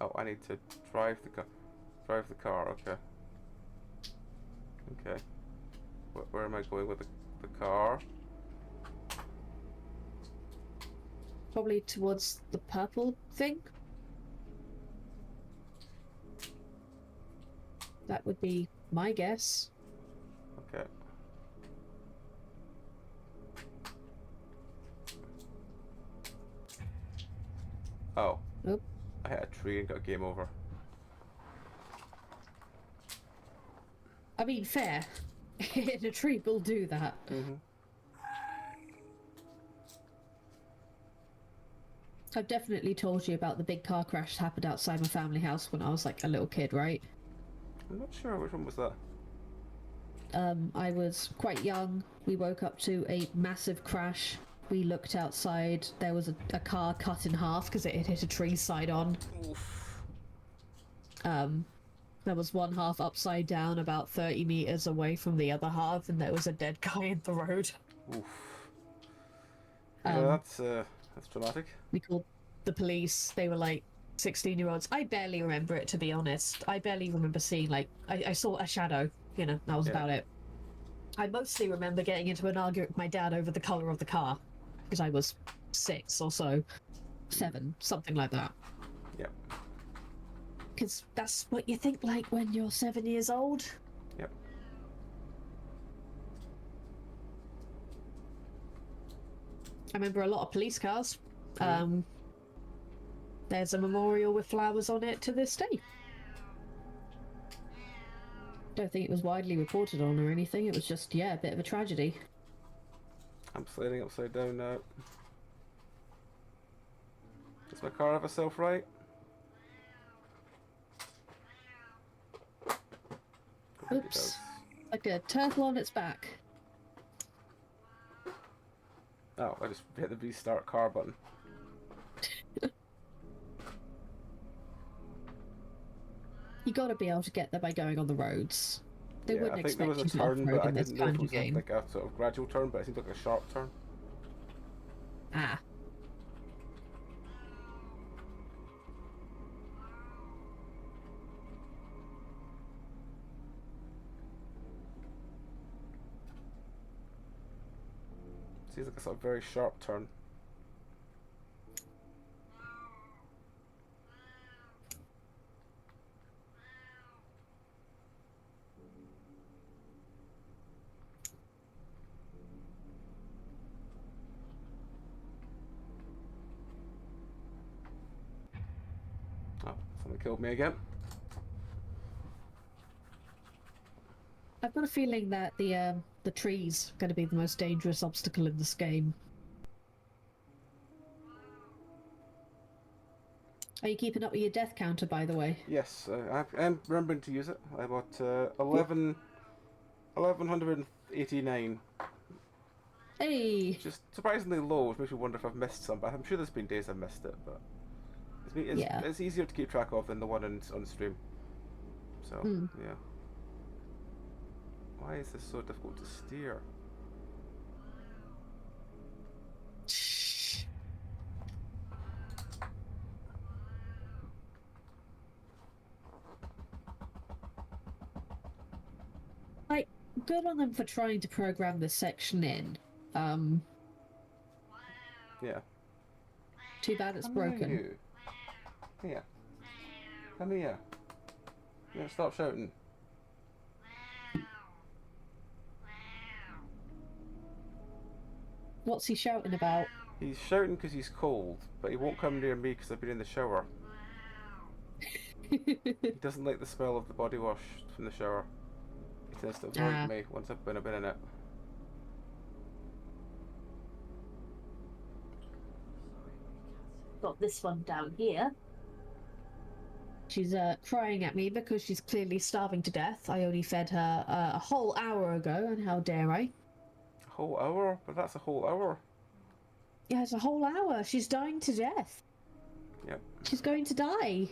Oh, I need to drive the car. Drive the car. Okay. Okay. Where am I going with the car? Probably towards the purple thing. That would be my guess. Okay. Oh. Oop. I hit a tree and got game over. I mean, fair. In a tree will do that. Mm-hmm. I've definitely told you about the big car crash that happened outside my family house when I was like a little kid, right? I'm not sure which one was that. I was quite young. We woke up to a massive crash. We looked outside. There was a car cut in half because it had hit a tree side on. Oof. There was one half upside down about 30 meters away from the other half, and there was a dead guy in the road. Oof. Yeah, that's dramatic. We called the police. They were like 16-year-olds. I barely remember it, to be honest. I barely remember seeing, like, I saw a shadow, you know, that was about it. I mostly remember getting into an argument with my dad over the colour of the car, because I was 6 or so, 7, something like that. Yep. Because that's what you think like when you're 7 years old. Yep. I remember a lot of police cars. There's a memorial with flowers on it to this day. Don't think it was widely reported on or anything. It was just, yeah, a bit of a tragedy. I'm sliding upside down now. Does my car have a self-right? Oops. Like a turtle on its back. Oh, I just hit the restart car button. You gotta be able to get there by going on the roads. They Yeah, wouldn't I think there expect was you a to turn, but off-road I in this didn't know if kind it of was game. like a sort of gradual turn, but it seemed like a sharp turn. Ah. Seems like a sort of very sharp turn. Oh, someone killed me again. I've got a feeling that the tree's going to be the most dangerous obstacle in this game. Are you keeping up with your death counter, by the way? Yes, I'm remembering to use it. I bought 1189. Hey! Just surprisingly low, which makes me wonder if I've missed some, but I'm sure there's been days I've missed it, but it's easier to keep track of than the one on stream. So, yeah. Why is this so difficult to steer? Like, good on them for trying to program this section in. Yeah. Too bad it's Come broken. Here, you. Here. Come here. Yeah, stop shouting. What's he shouting about? He's shouting because he's cold, but he won't come near me because I've been in the shower. He doesn't like the smell of the body wash from the shower. He tends to avoid me once I've been in it. Got this one down here. She's crying at me because she's clearly starving to death. I only fed her a whole hour ago, and how dare I? A whole hour? But that's a whole hour. Yeah, it's a whole hour. She's dying to death. Yep. She's going to die.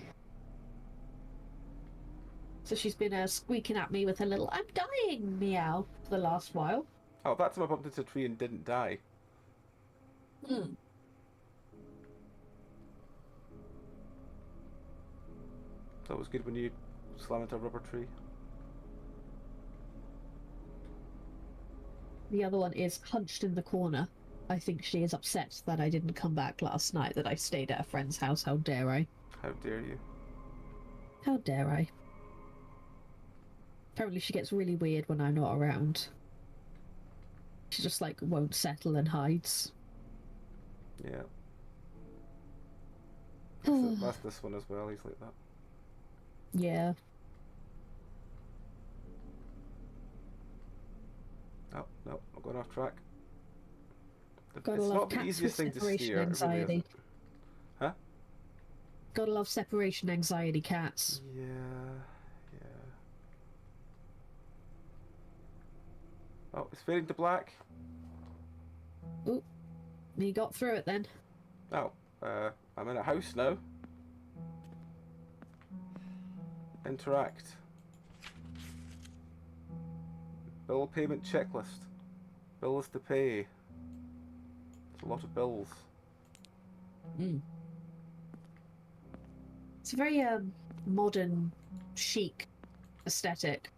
So she's been squeaking at me with her little "I'm dying" meow for the last while. Oh, that time I bumped into a tree and didn't die. That was good when you slam into a rubber tree. The other one is hunched in the corner. I think she is upset that I didn't come back last night, that I stayed at a friend's house. How dare I? How dare you? How dare I? Apparently she gets really weird when I'm not around. She just, like, won't settle and hides. Yeah. That's this one as well, he's like that. Yeah. Oh, no, I'm going off track. Gotta It's love not the cats easiest with thing to separation steer. It really anxiety. isn't. Huh? Gotta love separation anxiety cats. Yeah, yeah. Oh, it's fading to black. Ooh, you got through it then. Oh, I'm in a house now. Interact. Bill payment checklist. Bills to pay. It's a lot of bills. It's a very modern, chic aesthetic.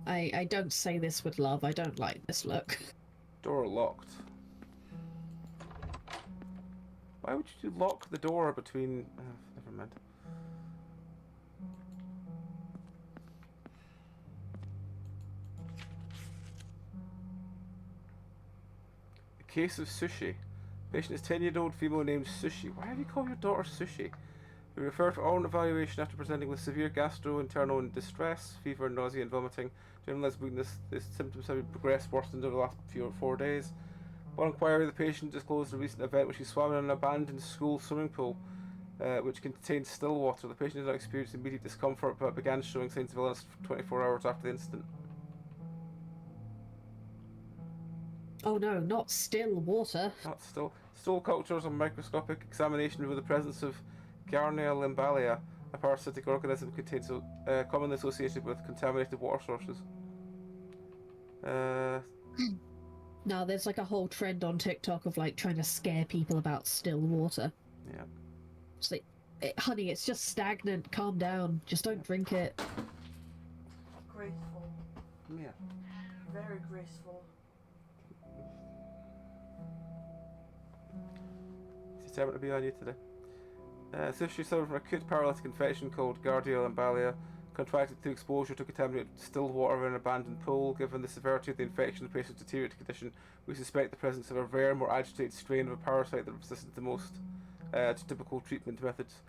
I don't say this with love. I don't like this look. Door locked. Why would you lock the door between... never mind. A case of sushi. Patient is 10-year-old female named Sushi. Why have you called your daughter Sushi? We refer to oral evaluation after presenting with severe gastrointestinal distress, fever, nausea and vomiting. Generalized weakness. The symptoms have progressed, worsened over the last 4 days. Upon inquiry, the patient disclosed a recent event which he swam in an abandoned school swimming pool, which contained still water. The patient did not experience immediate discomfort, but began showing signs of illness 24 hours after the incident. Oh no, not still water. Not still. Stool cultures and microscopic examination reveal the presence of Garnia limbalia, a parasitic organism contains commonly associated with contaminated water sources. Now there's like a whole trend on TikTok of like trying to scare people about still water. Yeah. It's like, honey, it's just stagnant. Calm down. Just don't drink it. Graceful. Yeah. Very graceful. It's determined to be on you today. Sushi suffered from acute paralytic infection called Gardia limbalia, contracted through exposure to contaminated distilled water in an abandoned pool. Given the severity of the infection and the patient's deteriorated condition, we suspect the presence of a rare, more agitated strain of a parasite that resistant to most typical treatment methods.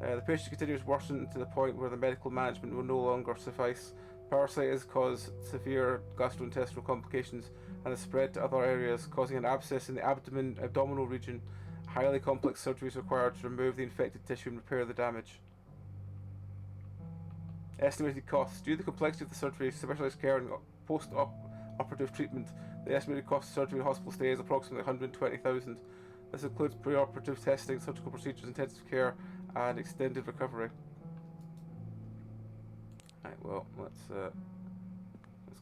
The patient continues worsening to the point where the medical management will no longer suffice. Parasite has caused severe gastrointestinal complications and has spread to other areas, causing an abscess in the abdominal region. Highly complex surgery is required to remove the infected tissue and repair the damage. Estimated costs. Due to the complexity of the surgery, specialized care and post-operative treatment, the estimated cost of surgery and hospital stay is approximately $120,000. This includes pre-operative testing, surgical procedures, intensive care, and extended recovery. Right, well, let's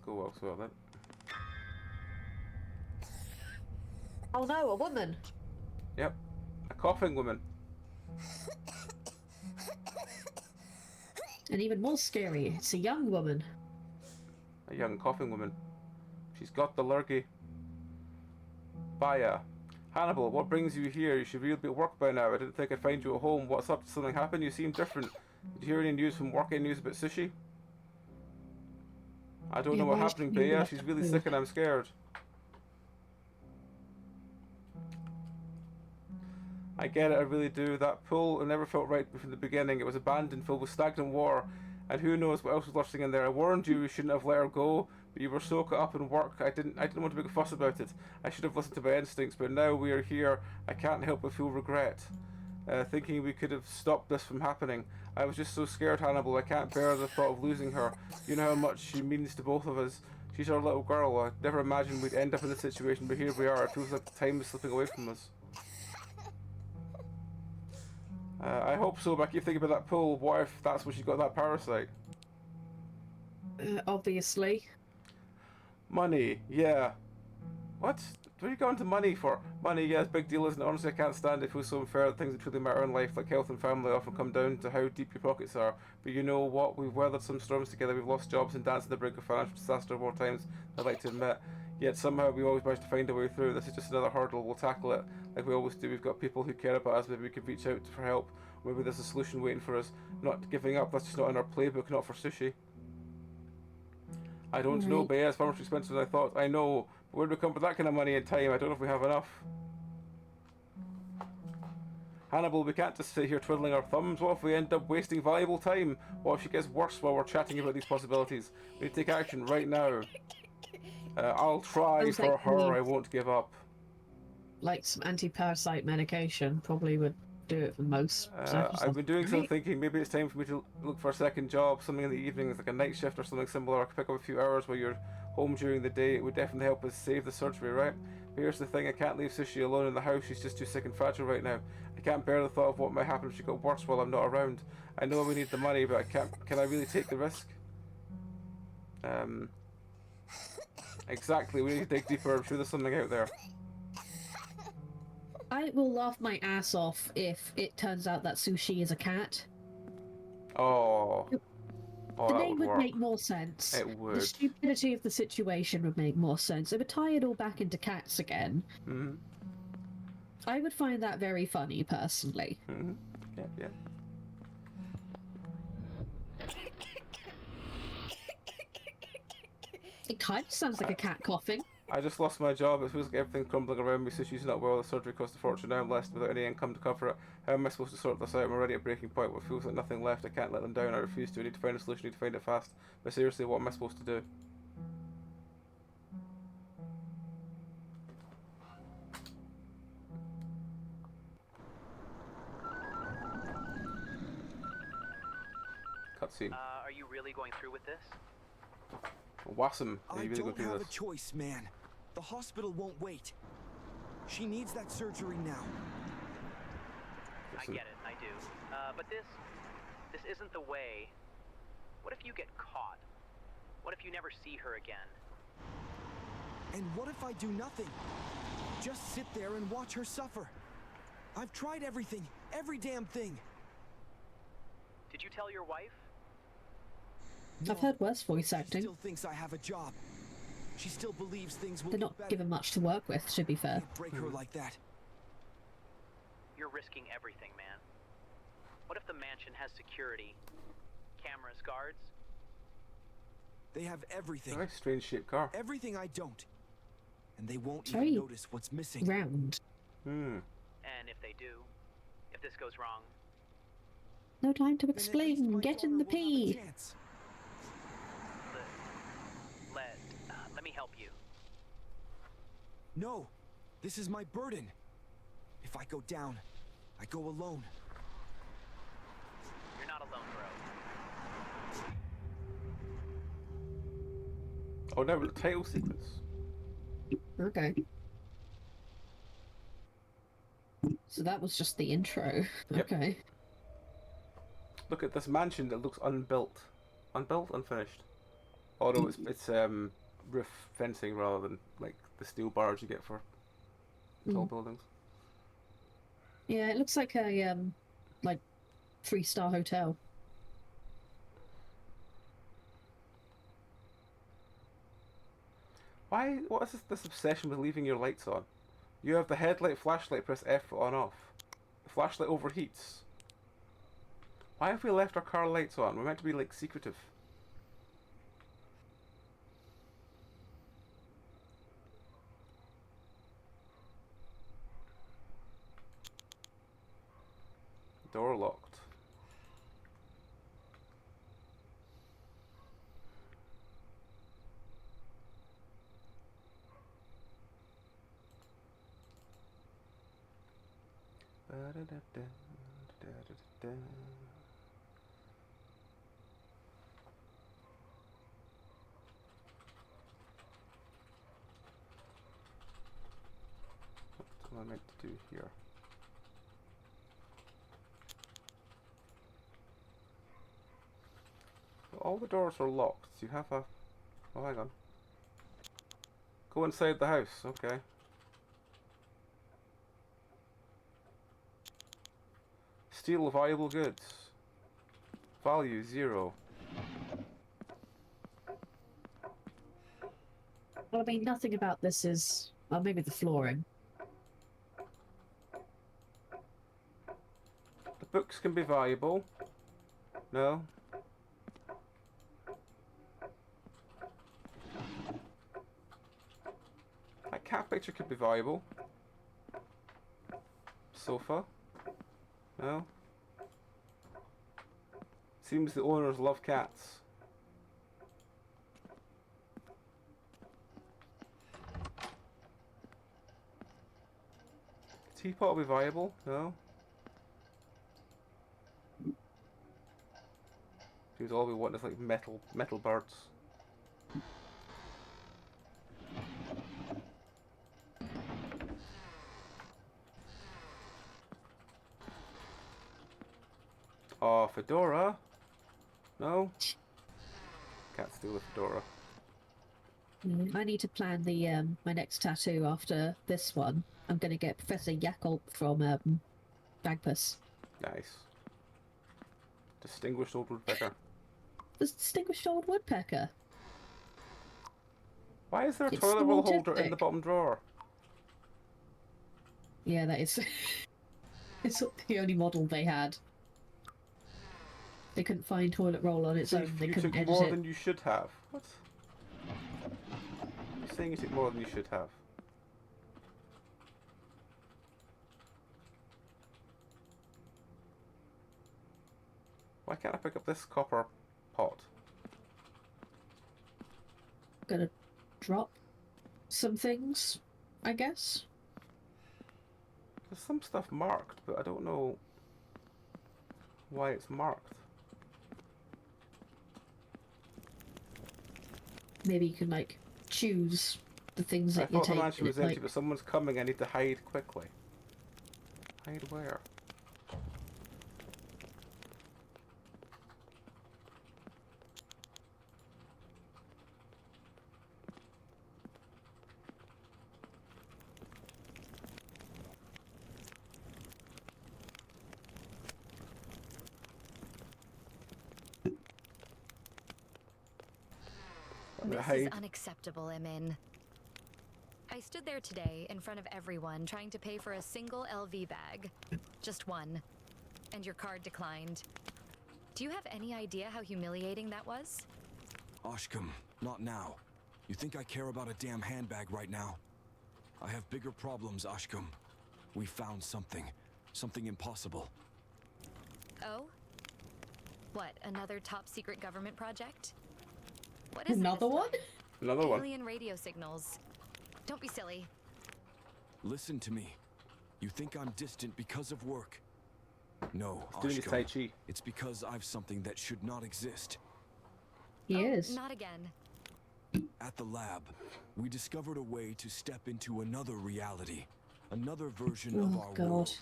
go elsewhere then. Oh no, a woman. Yep, a coughing woman. And even more scary, it's a young woman. A young coughing woman. She's got the lurgy. Baya. Hannibal, what brings you here? You should really be at work by now. I didn't think I'd find you at home. What's up? Did something happen? You seem different. Did you hear any news from work? Any news about Sushi? I don't know what's happening, Baya. She's really sick and I'm scared. I get it, I really do. That pool, it never felt right from the beginning. It was abandoned, filled with stagnant water, and who knows what else was lurking in there. I warned you shouldn't have let her go, but you were so caught up in work. I didn't want to make a fuss about it. I should have listened to my instincts, but now we are here. I can't help but feel regret. Thinking we could have stopped this from happening. I was just so scared, Hannibal. I can't bear the thought of losing her. You know how much she means to both of us. She's our little girl. I never imagined we'd end up in this situation, but here we are. It feels like the time is slipping away from us. I hope so, but I keep thinking about that pool. What if that's where she got that parasite? Obviously. Money, yeah. What? What are you going to money for? Money, yeah, it's a big deal, isn't it? Honestly, I can't stand it. It feels so unfair that things that truly matter in life, like health and family, often come down to how deep your pockets are. But you know what? We've weathered some storms together. We've lost jobs and danced on the brink of financial disaster more times than I'd like to admit. Yet somehow we always manage to find a way through. This is just another hurdle. We'll tackle it like we always do. We've got people who care about us. Maybe we can reach out for help. Maybe there's a solution waiting for us. Not giving up. That's just not in our playbook. Not for Sushi. I don't know, but yeah, it's far more expensive than I thought. I know. But where do we come for that kind of money and time? I don't know if we have enough. Hannibal, we can't just sit here twiddling our thumbs. What if we end up wasting valuable time? What if she gets worse while we're chatting about these possibilities? We need to take action right now. I'll try Sounds for like her. me. I won't give up. Like some anti-parasite medication probably would do it for most circumstances. I've been doing some Right? thinking. Maybe it's time for me to look for a second job, something in the evenings, like a night shift or something similar. I could pick up a few hours while you're home during the day. It would definitely help us save the surgery, right? But here's the thing, I can't leave Sushi alone in the house. She's just too sick and fragile right now. I can't bear the thought of what might happen if she got worse while I'm not around. I know we need the money, but I can't. Can I really take the risk? Exactly. We need to dig deeper. I'm sure there's something out there. I will laugh my ass off if it turns out that Sushi is a cat. Oh. Oh, The that name would work. make more sense. It would. The stupidity of the situation would make more sense. It would tie it all back into cats again. Mm-hmm. I would find that very funny, personally. Mm-hmm. Yeah, yeah. It kind of sounds like a cat coughing. I just lost my job. It feels like everything's crumbling around me. Sushi's not well. The surgery cost a fortune. Now I'm left without any income to cover it. How am I supposed to sort this out? I'm already at breaking point. It feels like nothing left. I can't let them down. I refuse to. I need to find a solution. I need to find it fast. But seriously, what am I supposed to do? Cutscene. Are you really going through with this? Wassam, are I you really going don't to do have this? a choice, man. The hospital won't wait. She needs that surgery now. I Listen. get it, I do. But this isn't the way. What if you get caught? What if you never see her again? And what if I do nothing? Just sit there and watch her suffer. I've tried everything, every damn thing. Did you tell your wife? No, I've heard worse voice she acting. still thinks I have a job. She still believes things will They're get not better. given much to work with, to be fair. Can't break her like that. You're risking everything, man. What if the mansion has security? Cameras, guards? They have everything. Very strange shaped car. Everything I don't. And they won't Very even notice what's missing. Round. Hmm. And if they do, if this goes wrong, No time to Then at least explain. my Get in daughter the will have a pee. chance. let me help you. No, this is my burden. If I go down, I go alone. You're not alone, bro. Oh, no, the title sequence. Okay. So that was just the intro. Yep. Okay. Look at this mansion that looks unbuilt. Unbuilt? Unfinished. Oh no, it's roof fencing rather than like the steel bars you get for tall buildings. Yeah, it looks like a like 3-star hotel. Why? What is this obsession with leaving your lights on? You have the headlight, flashlight, press F on off. The flashlight overheats. Why have we left our car lights on? We're meant to be like secretive. Door locked. Da-da-da-da, da-da-da-da. What am I meant to do here? All the doors are locked. You have a... Oh, hang on. Go inside the house. Okay. Steal valuable goods. Value 0. Well, I mean, nothing about this is... Well, maybe the flooring. The books can be valuable. No. That cat picture could be valuable. Sofa. No? Seems the owners love cats. Teapot will be viable? No? Seems all we want is like metal birds. Oh, fedora? No? Can't steal the fedora. I need to plan the my next tattoo after this one. I'm going to get Professor Yakult from Bagpuss. Nice. Distinguished old woodpecker. The distinguished old woodpecker. Why is there a It's toilet roll holder in autistic. the bottom drawer? Yeah, that is. It's the only model they had. They couldn't find toilet roll on its So own. They you couldn't took edit more it. than you should have. What? You're saying you took more than you should have. Why can't I pick up this copper pot? Gonna drop some things, I guess. There's some stuff marked, but I don't know why it's marked. Maybe you can like choose the things I that you thought the take. mansion and was it, empty, like, but someone's coming. I need to hide quickly. Hide where? I'm gonna This is hide. unacceptable, Emin. I stood there today in front of everyone trying to pay for a single LV bag. Just one. And your card declined. Do you have any idea how humiliating that was? Oshkom, not now. You think I care about a damn handbag right now? I have bigger problems, Oshkom. We found something. Something impossible. Oh? What, another top secret government project? What is Another this? one? Another one. Alien radio signals. Don't be silly. Listen to me. You think I'm distant because of work? No, Doing his Tai Oshkom. Chi. It's because I've something that should not exist. He Oh, is. not again. At the lab, we discovered a way to step into another reality. Another version of Oh, our God. world.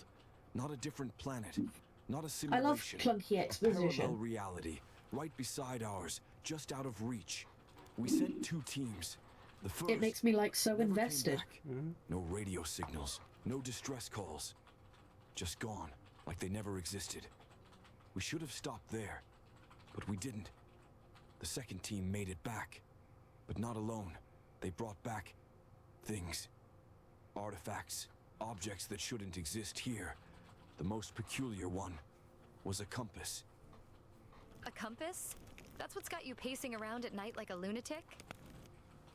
Not a different planet. Not a I simulation. love clunky A exposition. parallel reality, right beside ours, just out of reach. We sent 2 teams. The first It makes me like so never came invested. back. No radio signals, no distress calls. Just gone, like they never existed. We should have stopped there, but we didn't. The second team made it back, but not alone. They brought back things. Artifacts, objects that shouldn't exist here. The most peculiar one was a compass. A compass? That's what's got you pacing around at night like a lunatic?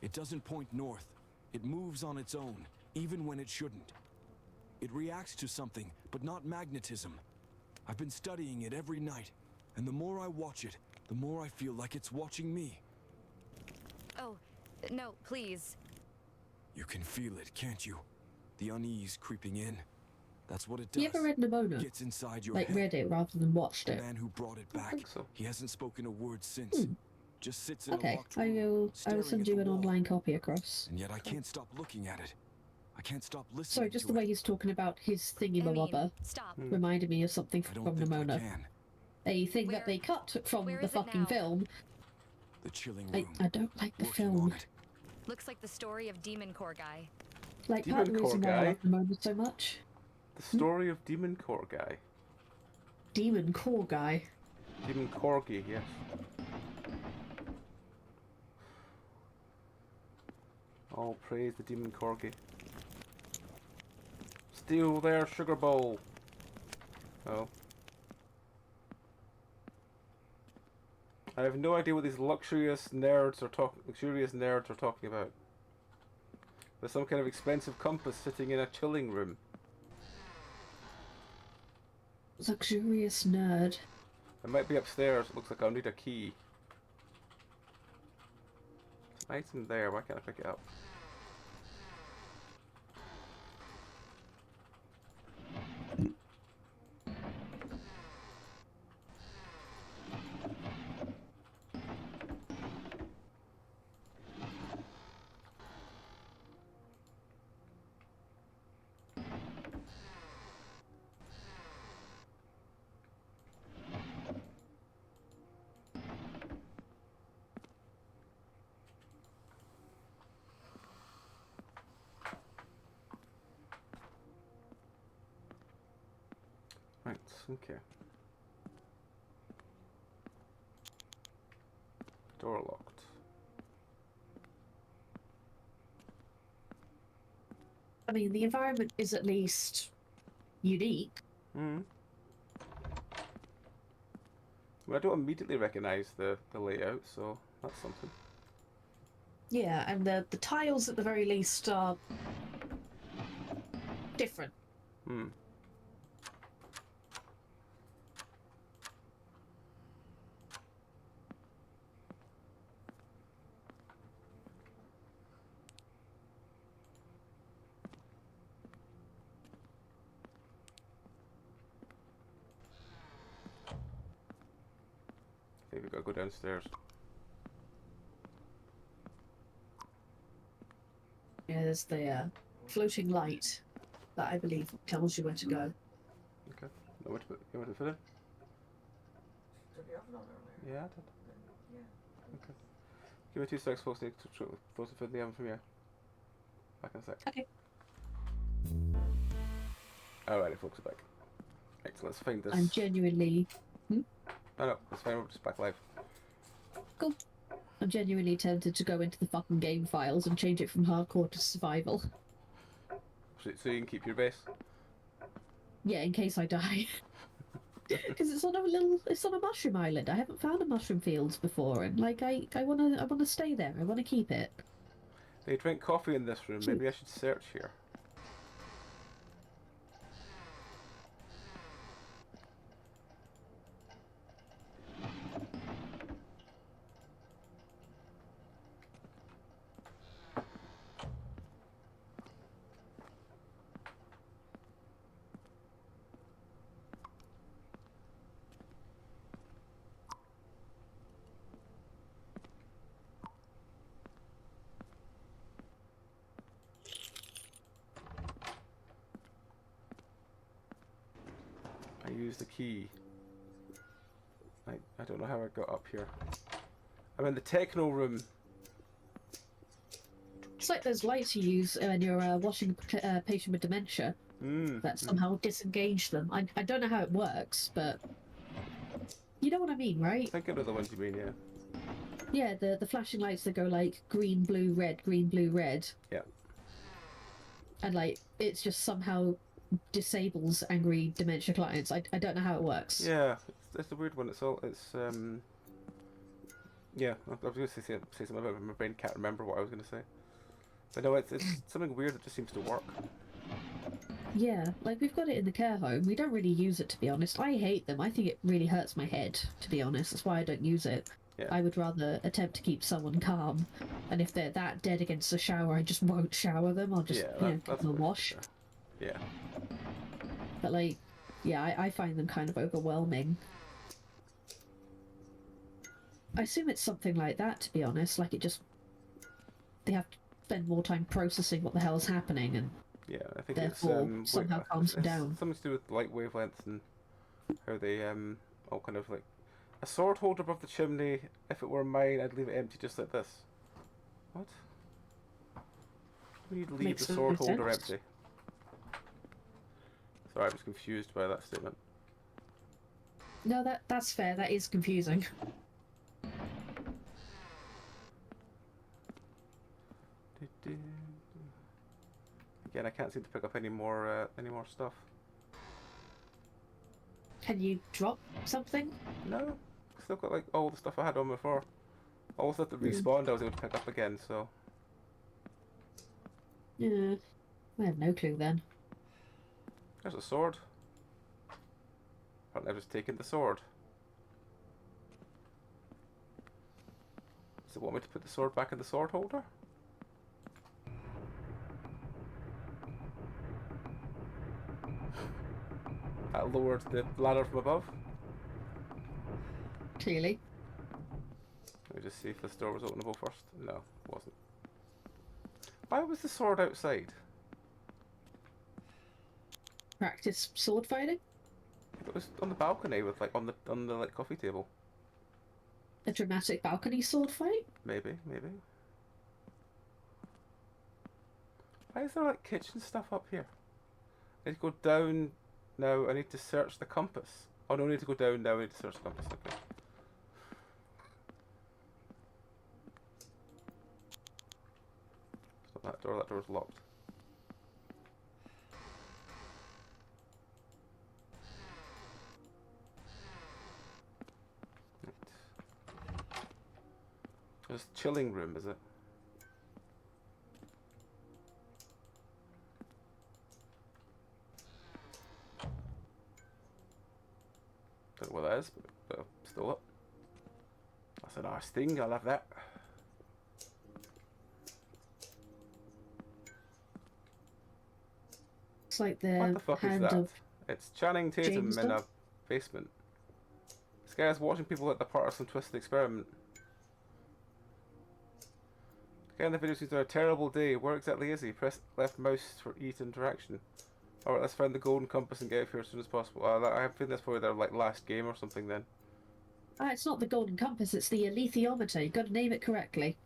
It doesn't point north. It moves on its own, even when it shouldn't. It reacts to something, but not magnetism. I've been studying it every night, and the more I watch it, the more I feel like it's watching me. Oh, no, please. You can feel it, can't you? The unease creeping in. That's what it does. You ever read Nimona? Gets inside your Like head. read it rather than watched The it? man who brought it back. think so. He hasn't spoken a word since. Just sits in a Okay, locked I room, will staring send at you the an wall. online copy across. And yet I can't stop looking at it. I can't stop listening. Sorry, just to the way it. he's talking about his I mean, thingy-mabobber stop. reminded me of something I don't from think I Nimona. can. A thing Where- that they cut from where the is it fucking now? film. The chilling I, room. I don't like the Working on film. it. Looks like the story of Demon Core Guy. Like part of the Demon reason Core why I guy? love Nimona so much. The story of Demon Core guy. Demon Core Guy. Demon Corgi, yes. All praise the Demon Corgi. Steal their sugar bowl. Oh. I have no idea what these luxurious nerds are talking about. There's some kind of expensive compass sitting in a chilling room. Luxurious nerd. It might be upstairs. It looks like I'll need a key. There's an item there. Why can't I pick it up? Right, okay. Door locked. I mean, the environment is at least unique. Hmm. Well, I don't immediately recognise the layout, so that's something. Yeah, and the tiles at the very least are different. Hmm. I think we've got to go downstairs. Yeah, there's the floating light that I believe tells you where to go. Okay. Know where to put, you want to fit in? Did the oven on earlier? Yeah, I did. Yeah. Okay. Give me 2 seconds, supposed to fit in the oven from here. Back in a sec. Okay. Alrighty, folks, are back. Right, so let's find this. I'm genuinely... Oh no, it's fine, we're just back live. Cool. I'm genuinely tempted to go into the fucking game files and change it from hardcore to survival. So you can keep your base? Yeah, in case I die. Because it's on a mushroom island. I haven't found a mushroom fields before, and like I wanna stay there. I wanna keep it. They drink coffee in this room. Maybe I should search here. I used the key. I don't know how I got up here. I'm in the techno room. It's like those lights you use when you're watching a patient with dementia that somehow disengage them. I don't know how it works, but you know what I mean, right? I think I know the ones you mean, yeah. Yeah, the flashing lights that go like green, blue, red, green, blue, red. Yeah. And like it's just somehow disables angry dementia clients. I don't know how it works. Yeah, it's a weird one. Yeah, I was going to say something about it, but my brain can't remember what I was going to say. But no, it's something weird that just seems to work. Yeah, like we've got it in the care home. We don't really use it, to be honest. I hate them. I think it really hurts my head, to be honest. That's why I don't use it. Yeah. I would rather attempt to keep someone calm, and if they're that dead against the shower, I just won't shower them. I'll just give them a wash. Yeah. But like, yeah, I find them kind of overwhelming. I assume it's something like that, to be honest. Like they have to spend more time processing what the hell's happening, and yeah, I think therefore it's somehow calms them down. Something to do with light wavelengths and how they all kind of like a sword holder above the chimney. If it were mine, I'd leave it empty just like this. What? We need to leave Makes the no sword holder sense. empty. Sorry, I was confused by that statement. No, that's fair. That is confusing. Again, I can't seem to pick up any more stuff. Can you drop something? No, still got like all the stuff I had on before. All the stuff that respawned, I was able to pick up again. So Yeah, I have no clue then. there's a sword. Apparently I've just taken the sword. Does it want me to put the sword back in the sword holder? That lowered the ladder from above. Clearly. Let me just see if this door was openable first. No, it wasn't. Why was the sword outside? Practice sword fighting? It was on the balcony with like on the like coffee table. A dramatic balcony sword fight? Maybe. Why is there like kitchen stuff up here? I need to go down now. I need to search the compass. Oh no, I need to go down now. I need to search the compass. Okay. It's not that door. That door's locked. It's chilling room, is it? Don't know what that is, but still up. That's a nice thing, I love that. It's like What the the fuck is hand that? of It's Channing Tatum James in a Bond? basement. This guy's watching people at the part of some twisted experiment. The guy in the video seems to have a terrible day. Where exactly is he? Press left mouse for eat interaction. Alright, let's find the golden compass and get out of here as soon as possible. I think that's probably their like last game or something then. it's not the golden compass, it's the alethiometer. You've got to name it correctly.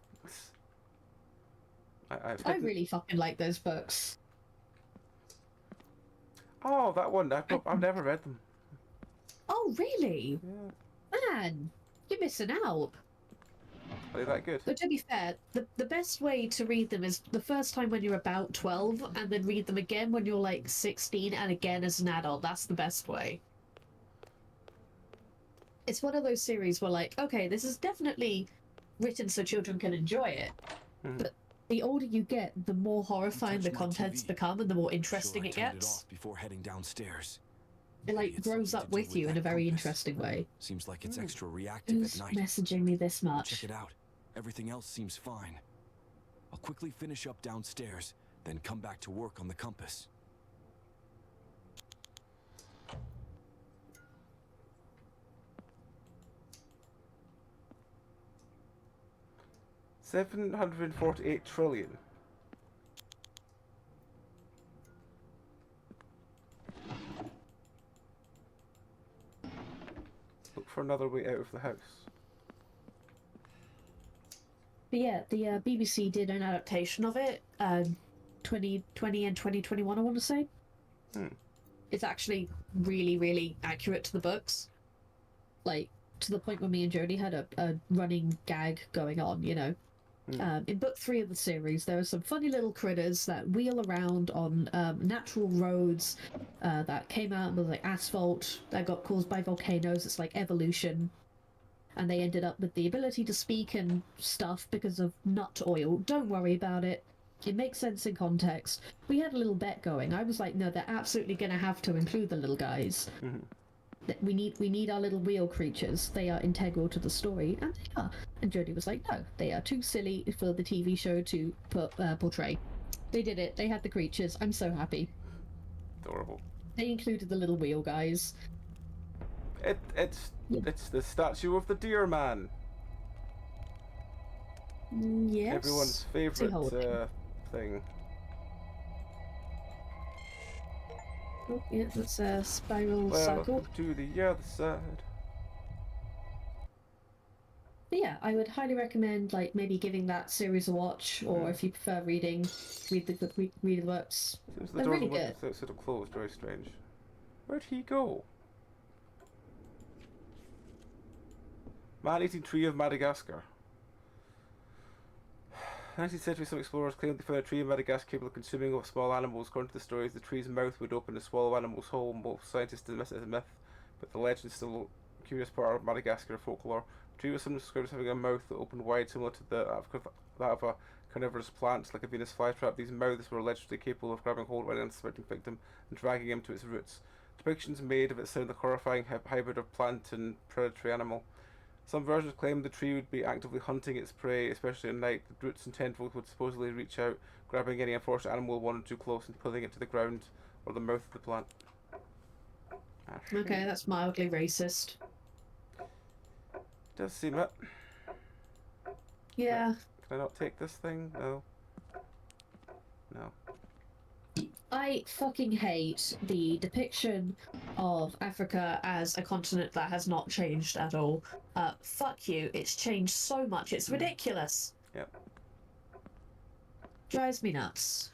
I really fucking like those books. Oh, that one. I've never read them. Oh, really? Yeah. Man, you're missing out. Are they that good? But to be fair, the best way to read them is the first time when you're about 12, and then read them again when you're like 16, and again as an adult. That's the best way. It's one of those series where, like, okay, this is definitely written so children can enjoy it, but the older you get, the more horrifying the contents become, and the more interesting it gets. Before heading downstairs. It like grows up with you in a very interesting way. Seems like it's extra reactive Who's at night. messaging me this much? Check it out. Everything else seems fine. I'll quickly finish up downstairs, then come back to work on the compass. $748 trillion. Look for another way out of the house. But yeah, the BBC did an adaptation of it, 2020 and 2021, I want to say. It's actually really, really accurate to the books. Like, to the point where me and Jodie had a running gag going on, you know. In book 3 of the series, there are some funny little critters that wheel around on natural roads that came out with like asphalt that got caused by volcanoes. It's like evolution. And they ended up with the ability to speak and stuff because of nut oil. Don't worry about it. It makes sense in context. We had a little bet going. I was like, no, they're absolutely going to have to include the little guys. We need our little wheel creatures. They are integral to the story, and they are. And Jodie was like, no, they are too silly for the TV show to portray. They did it. They had the creatures. I'm so happy. Adorable. They included the little wheel guys. It's the statue of the deer man. Yes. Everyone's favourite thing. Oh, yeah, that's a spiral Well, circle. to the other side. But yeah, I would highly recommend like maybe giving that series a watch, or if you prefer reading, read the books. Seems the They're door really good. sort of closed. Very strange. Where'd he go? Man-eating tree of Madagascar. 19th century, some explorers claimed they found a tree in Madagascar capable of consuming of small animals. According to the stories, the tree's mouth would open to swallow animals whole. Most scientists dismiss it as a myth, but the legend is still a curious part of Madagascar folklore. The tree was sometimes described as having a mouth that opened wide, similar to that of a carnivorous plant, like a Venus flytrap. These mouths were allegedly capable of grabbing hold of an unsuspecting victim and dragging him to its roots. Depictions made of it sound like a horrifying hybrid of plant and predatory animal. Some versions claim the tree would be actively hunting its prey, especially at night. The roots and tentacles would supposedly reach out, grabbing any unfortunate animal wanted too close and pulling it to the ground or the mouth of the plant. Okay, that's mildly racist. Does seem it. Yeah. Can I not take this thing? No. No. I fucking hate the depiction of Africa as a continent that has not changed at all. Fuck you, it's changed so much, it's ridiculous. Yep. Drives me nuts.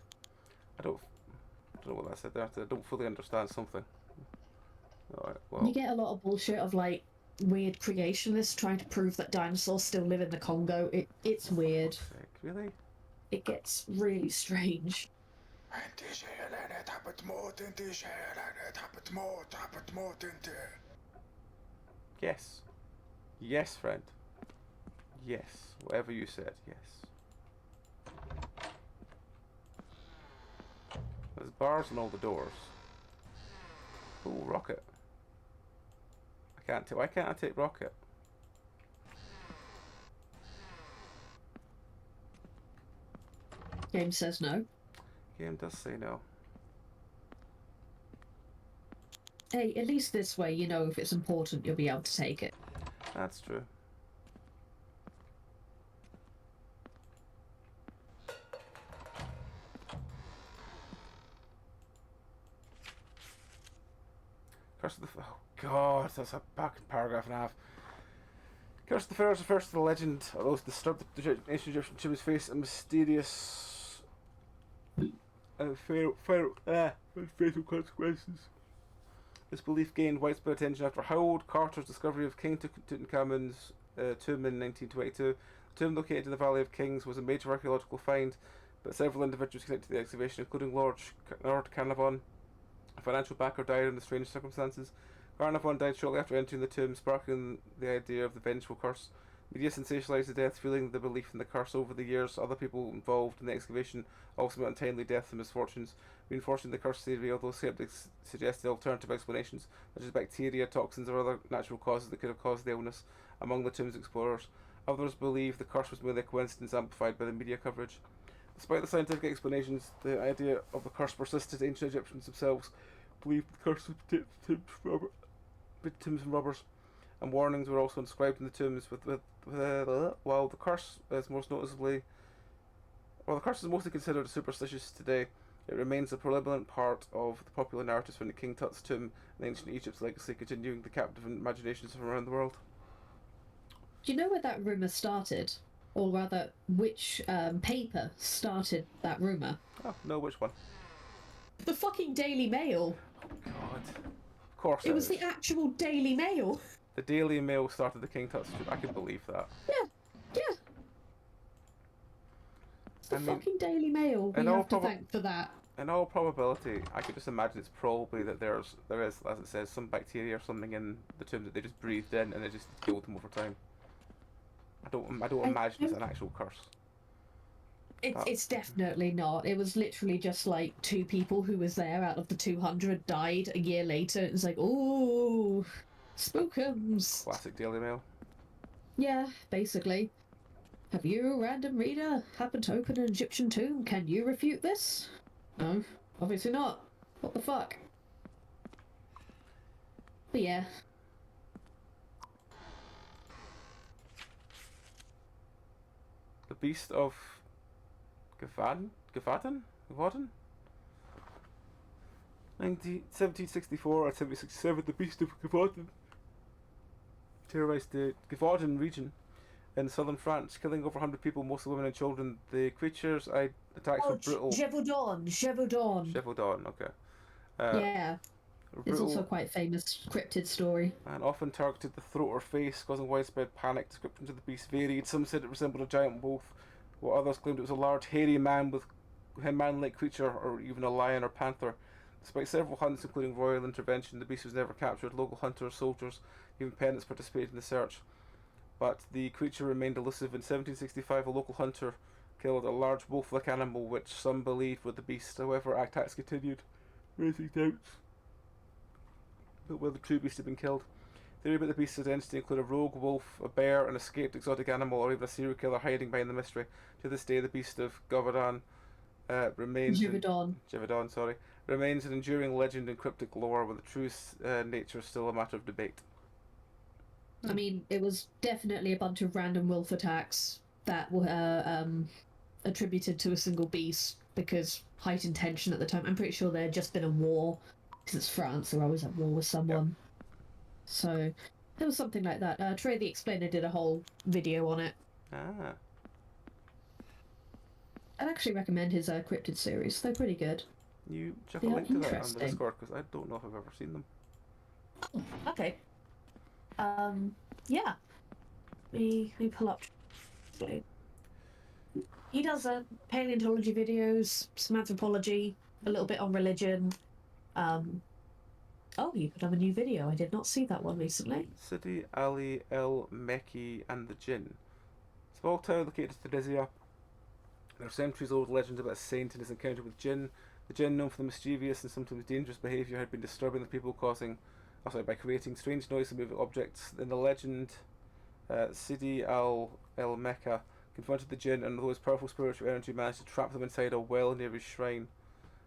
I don't know what I said there. I don't fully understand something. Alright, well. You get a lot of bullshit of like weird creationists trying to prove that dinosaurs still live in the Congo. It's weird. Really? It gets really strange. Yes. Yes, friend. Yes. Whatever you said, yes. There's bars on all the doors. Ooh, rocket. Why can't I take rocket? Game says no. Game does say no. Hey, at least this way, you know, if it's important, you'll be able to take it. That's true. Curse of the... Oh god, that's a back paragraph and a half. Curse of the Pharaohs refers to the legend of those disturbed the ancient Egyptian children's face a mysterious... with fatal consequences. This belief gained widespread attention after Howard Carter's discovery of King Tutankhamun's tomb in 1922. The tomb located in the Valley of Kings was a major archaeological find, but several individuals connected to the excavation, including Lord Carnarvon, a financial backer, died under strange circumstances. Carnarvon died shortly after entering the tomb, sparking the idea of the vengeful curse. Media sensationalized the death, fueling the belief in the curse over the years. Other people involved in the excavation also met untimely deaths and misfortunes, reinforcing the curse theory, although skeptics suggested alternative explanations, such as bacteria, toxins, or other natural causes that could have caused the illness among the tomb's explorers. Others believe the curse was merely a coincidence amplified by the media coverage. Despite the scientific explanations, the idea of the curse persisted. Ancient Egyptians themselves believed the curse was tombs from robbers, and warnings were also inscribed in the tombs while the curse is mostly considered superstitious today, it remains a prevalent part of the popular narratives from the King Tut's tomb and ancient Egypt's legacy, continuing the captive imaginations from around the world. Do you know where that rumour started? Or rather, which paper started that rumour? Oh, no, which one? The fucking Daily Mail. Oh, God. Of course it was the actual Daily Mail. The Daily Mail started the King Tut's tomb. I can believe that. Yeah. It's the fucking Daily Mail. We have to thank for that. In all probability, I could just imagine it's probably that there is, as it says, some bacteria or something in the tomb that they just breathed in and it just killed them over time. I don't imagine it's an actual curse. It's definitely not. It was literally just like 2 people who was there out of the 200 died a year later. It was like, ooh, spookums. Classic Daily Mail. Yeah, basically. Have you, random reader, happened to open an Egyptian tomb? Can you refute this? No, obviously not. What the fuck? But yeah. The Beast of Gavaden? 1764 or 1767, the Beast of Gavaden terrorized the Gavaden region in southern France, killing over 100 people, mostly women and children. The creatures attacks were brutal. Gévaudan, okay. Yeah. It's also a quite famous cryptid story. And often targeted the throat or face, causing widespread panic. Descriptions of the beast varied. Some said it resembled a giant wolf, while others claimed it was a large, hairy man-like creature, or even a lion or panther. Despite several hunts, including royal intervention, the beast was never captured. Local hunters, soldiers, even peasants participated in the search. But the creature remained elusive. In 1765, a local hunter killed a large wolf-like animal, which some believed was the beast. However, attacks continued, raising doubts. where the true beast had been killed. Theory about the beast's identity include a rogue wolf, a bear, an escaped exotic animal, or even a serial killer hiding behind the mystery. To this day, the beast of Govardhan remains Givaudan, sorry, remains an enduring legend in cryptic lore, with the true nature still a matter of debate. I mean, it was definitely a bunch of random wolf attacks that were attributed to a single beast because heightened tension at the time. I'm pretty sure there had just been a war, because it's France, they're always at war with someone. Yep. So there was something like that. Trey the Explainer did a whole video on it. Ah. I'd actually recommend his cryptid series. They're pretty good. You chuck a link to that on the Discord, because I don't know if I've ever seen them. Okay. Yeah. We pull up. He does paleontology videos, some anthropology, a little bit on religion. Oh, he put up a new video. I did not see that one recently. Sidi Ali El Mekki and the Jinn. Small town located in Tunisia. There are centuries-old legends about a saint and his encounter with Jinn. The Jinn, known for their mischievous and sometimes dangerous behaviour, had been disturbing the people, by creating strange noise and moving objects. In the legend, Sidi El Mekka confronted the Jinn, and those powerful spiritual energy managed to trap them inside a well near his shrine.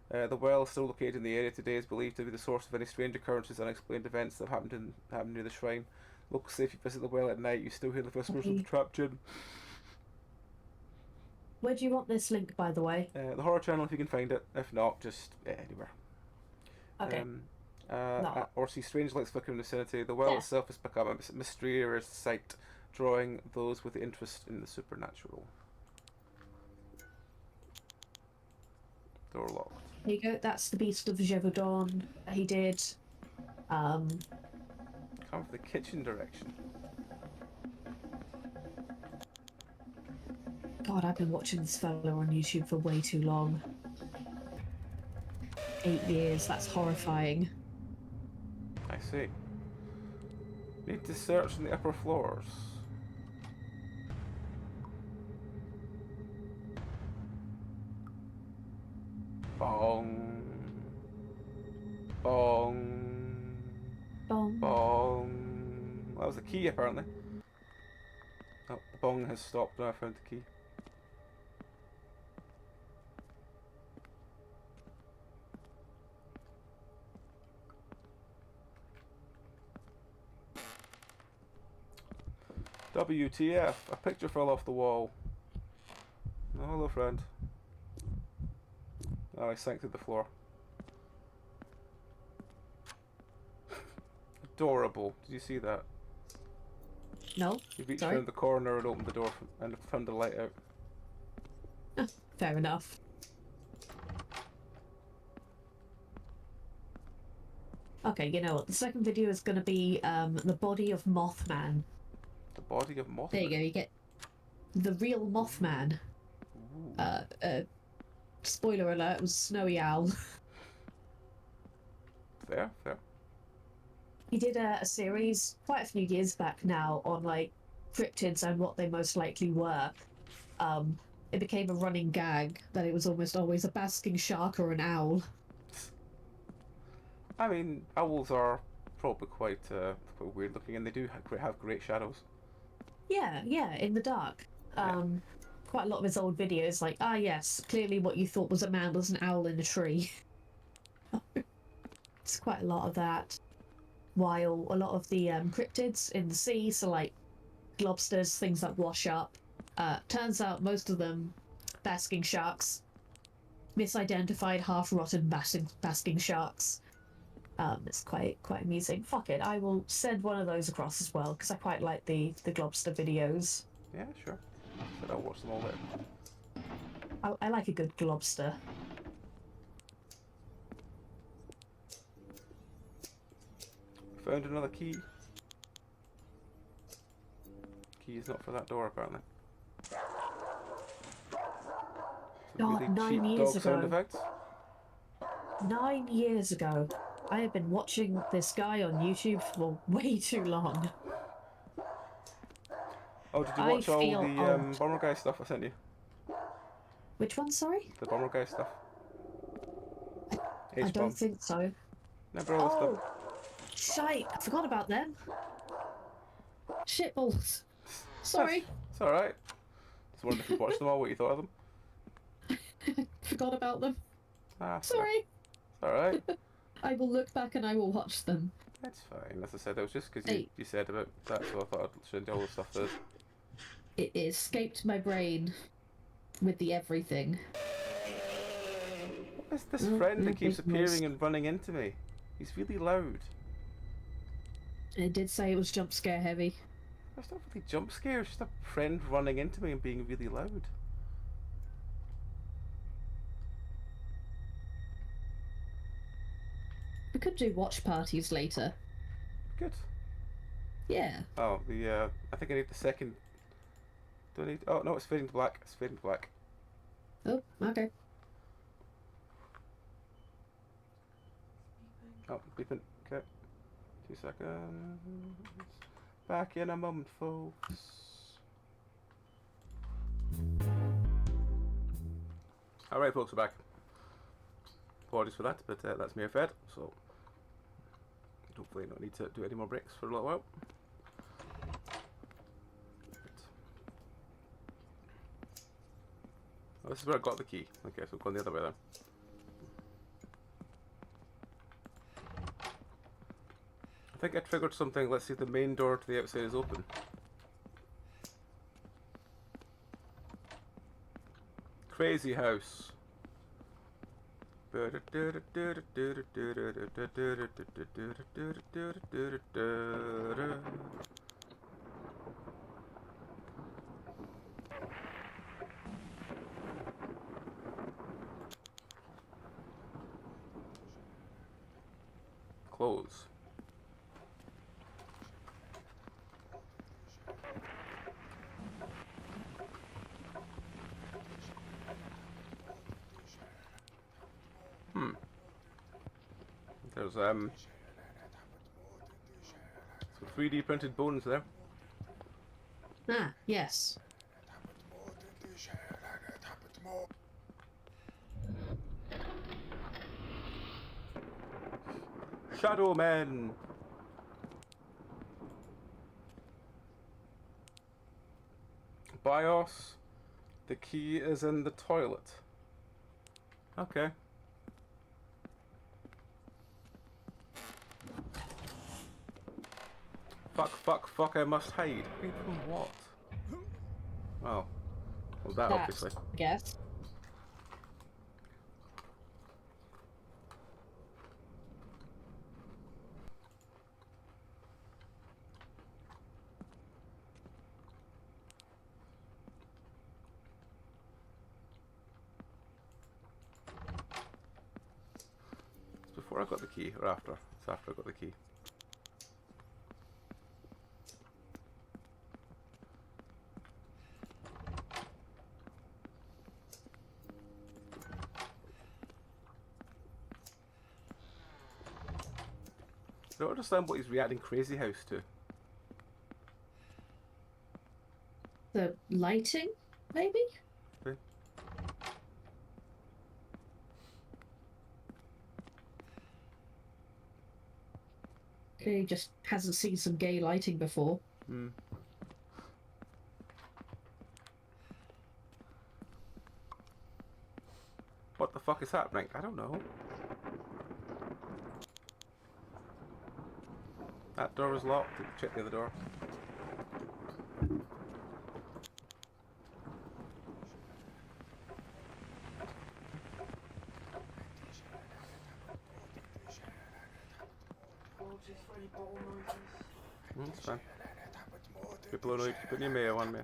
The well, still located in the area today, is believed to be the source of any strange occurrences and unexplained events that have happened near the shrine. Locals say if you visit the well at night, you still hear the whispers of the trapped Jinn. Where do you want this link, by the way? The horror channel, if you can find it. If not, just anywhere. Okay. Or see strange lights flickering in the vicinity. The well itself has become a mysterious sight, drawing those with interest in the supernatural. Door locked. There you go. That's the Beast of Gévaudan. He did. Come from the kitchen direction. God, I've been watching this fella on YouTube for way too long. 8 years. That's horrifying. I see. Need to search in the upper floors. Bong. Bong. Bong. Bong. Well, that was the key, apparently. Oh, the bong has stopped now. I found the key. WTF, a picture fell off the wall. Oh, hello, friend. Oh, I sank to the floor. Adorable. Did you see that? No. You reached around the corner and opened the door and found the light out. Fair enough. Okay, you know what? The second video is going to be the body of Mothman. The body of Mothman? There you go, you get the real Mothman. Spoiler alert, it was Snowy Owl. Fair, fair. He did a series quite a few years back now on like cryptids and what they most likely were. It became a running gag that it was almost always a basking shark or an owl. I mean, owls are probably quite weird looking, and they do have great shadows. Yeah, in the dark. Quite a lot of his old videos, like, yes, clearly what you thought was a man was an owl in a tree. It's quite a lot of that. While a lot of the cryptids in the sea, so like lobsters, things that wash up, turns out most of them basking sharks, misidentified half-rotten basking sharks. It's quite amusing. Fuck it, I will send one of those across as well, because I quite like the globster videos. Yeah, sure. But I'll watch them all later. I like a good globster. Found another key. Key is not for that door, apparently. God, really 9 cheap years dog sound ago. effects. 9 years ago. I have been watching this guy on YouTube for way too long. Oh, did you watch all the Bomber Guy stuff I sent you? Which one, sorry? The Bomber Guy stuff. I don't think so. Never all the stuff. Shite, I forgot about them. Shitballs. Sorry. It's alright. Just wondered if you watched them all, what you thought of them. Forgot about them. Ah, Sorry. It's alright. I will look back and I will watch them. That's fine. As I said, it was just because Hey. you said about that, so I thought I'd show you all the stuff there is. It escaped my brain with the everything. What is this Oh, friend that no, keeps big noise. appearing and running into me? He's really loud. It did say it was jump scare heavy. That's not really jump scare, it's just a friend running into me and being really loud. We could do watch parties later. Good. Yeah. Oh, I think I need the second. Do I need? Oh no, it's fading to black. It's fading to black. Oh, okay. Oh, beeping. Okay. 2 seconds. Back in a moment, folks. Alright, folks, we're back. Apologies for that, but that's me fed, so hopefully not need to do any more breaks for a little while. Oh, this is where I got the key. Okay, so we're going the other way then. I think I triggered something. Let's see if the main door to the outside is open. Crazy house. Close. There's some 3D printed bones there. Ah, yes. Shadow Men. BIOS. The key is in the toilet. Okay. Fuck, fuck, fuck, I must hide. Hide from what? Oh. Well, that obviously. I guess. It's before I got the key, or after? It's after I got the key. I don't understand what he's reacting Crazy House to. The lighting, maybe? Okay. He just hasn't seen some gay lighting before. Hmm. What the fuck is happening? I don't know. That door is locked. Check the other door. Gorgeous funny ball noises. That's fine. People are like, put your mayo on me.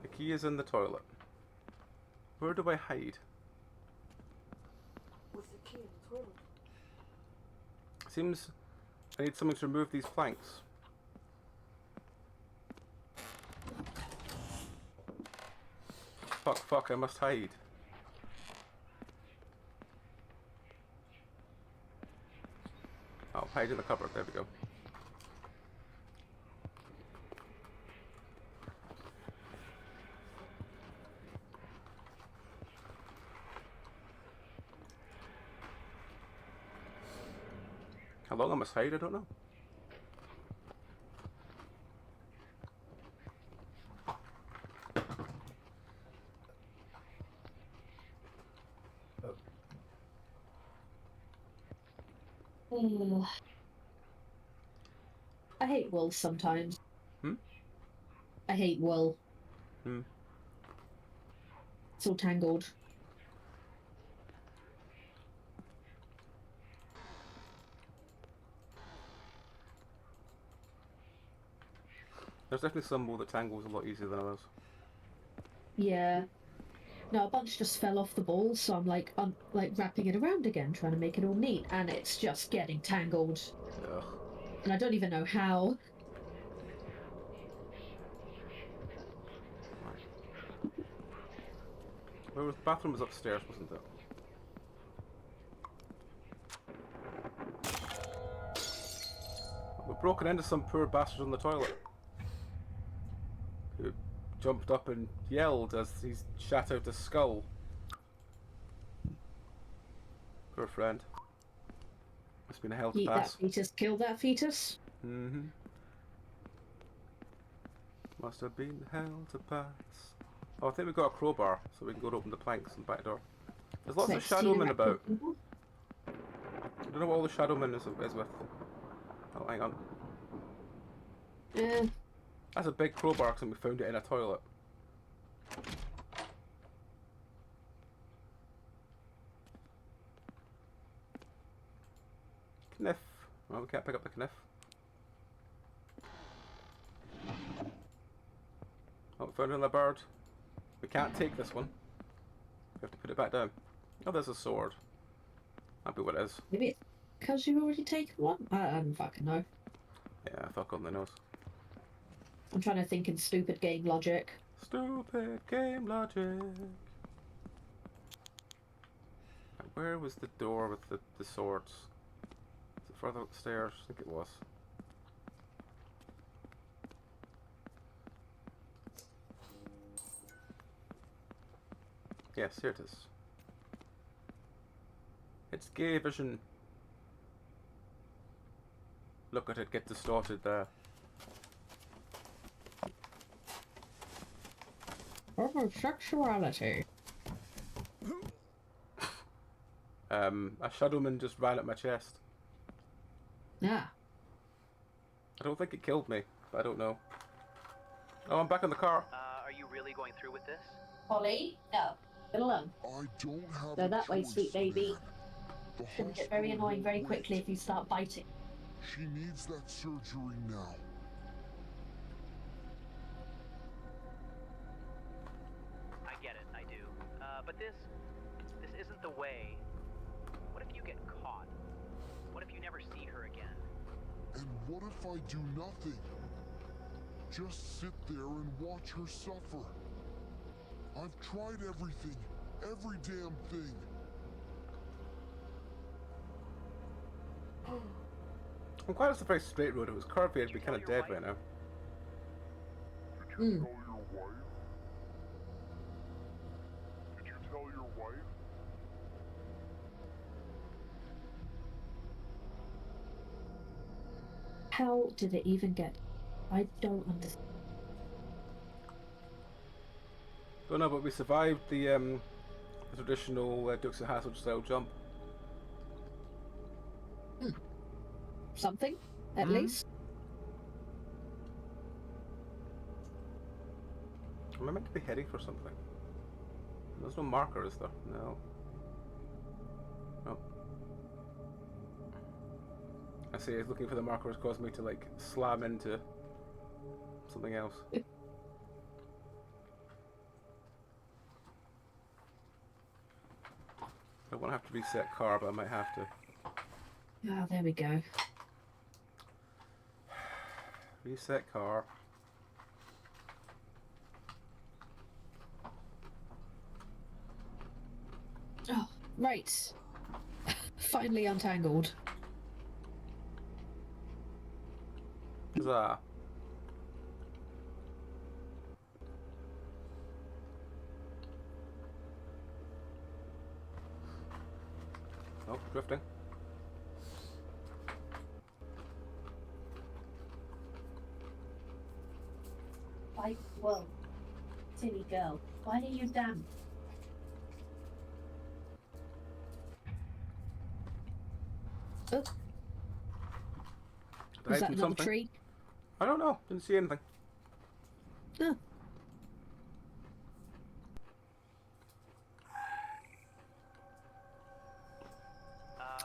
The key is in the toilet. Where do I hide? With the key in the toilet. Seems I need something to remove these planks. Fuck, fuck, I must hide. Oh, hide in the cupboard, there we go. How long I must hide, I don't know. I hate wool sometimes. Hmm? I hate wool. Hmm. It's all tangled. There's definitely some wool that tangles a lot easier than others. Yeah. No, a bunch just fell off the ball, so I'm like wrapping it around again, trying to make it all neat, and it's just getting tangled. Ugh. And I don't even know how. Where was the bathroom? Was upstairs, wasn't it? We've broken into some poor bastard on the toilet who jumped up and yelled as he's shat out his skull. Poor friend. It's been a hell to Eat pass. that fetus, kill that fetus. Mm-hmm. Must have been hell to pass. Oh, I think we've got a crowbar, so we can go to open the planks and back door. There's lots of shadowmen about. I don't know what all the shadowmen is with. Oh, hang on. Yeah. That's a big crowbar because we found it in a toilet. Kniff. Well, we can't pick up the kniff. Oh, we found another bird. We can't take this one. We have to put it back down. Oh, there's a sword. That'd be what it is. Maybe it's because you've already taken one? I don't fucking know. Yeah, I thought on the nose. I'm trying to think in stupid game logic. Stupid game logic. Where was the door with the swords? Is it further upstairs? I think it was. Yes, here it is. It's gay vision. Look at it get distorted there. Homosexuality. A shadowman just ran at my chest. Ah. I don't think it killed me, but I don't know. Oh, I'm back in the car. Are you really going through with this? Polly? No. Get alone. I don't have Go that way, choice, sweet baby. The It's gonna get very hospital annoying very will quickly wait. if you start biting. She needs that surgery now. I get it, I do. But this isn't the way. What if you get caught? What if you never see her again? And what if I do nothing? Just sit there and watch her suffer. I've tried everything, every damn thing. I'm glad it's a very straight road. If it was curvy, I'd be kind of dead right now. Did you tell your wife? Did you tell your wife? How did it even get? I don't understand. Don't know, but we survived the traditional Dukes of Hazzard style jump. Something, at least. Am I meant to be heading for something? There's no marker, is there? No. Oh. I see, looking for the marker has caused me to, like, slam into something else. I don't want to have to reset car, but I might have to. Oh, there we go. Reset car. Oh, right. Finally untangled. Huzzah. Oh, drifting. Like, whoa. Silly girl. Why are you damp? Oh. Was that another tree? I don't know. Didn't see anything. No.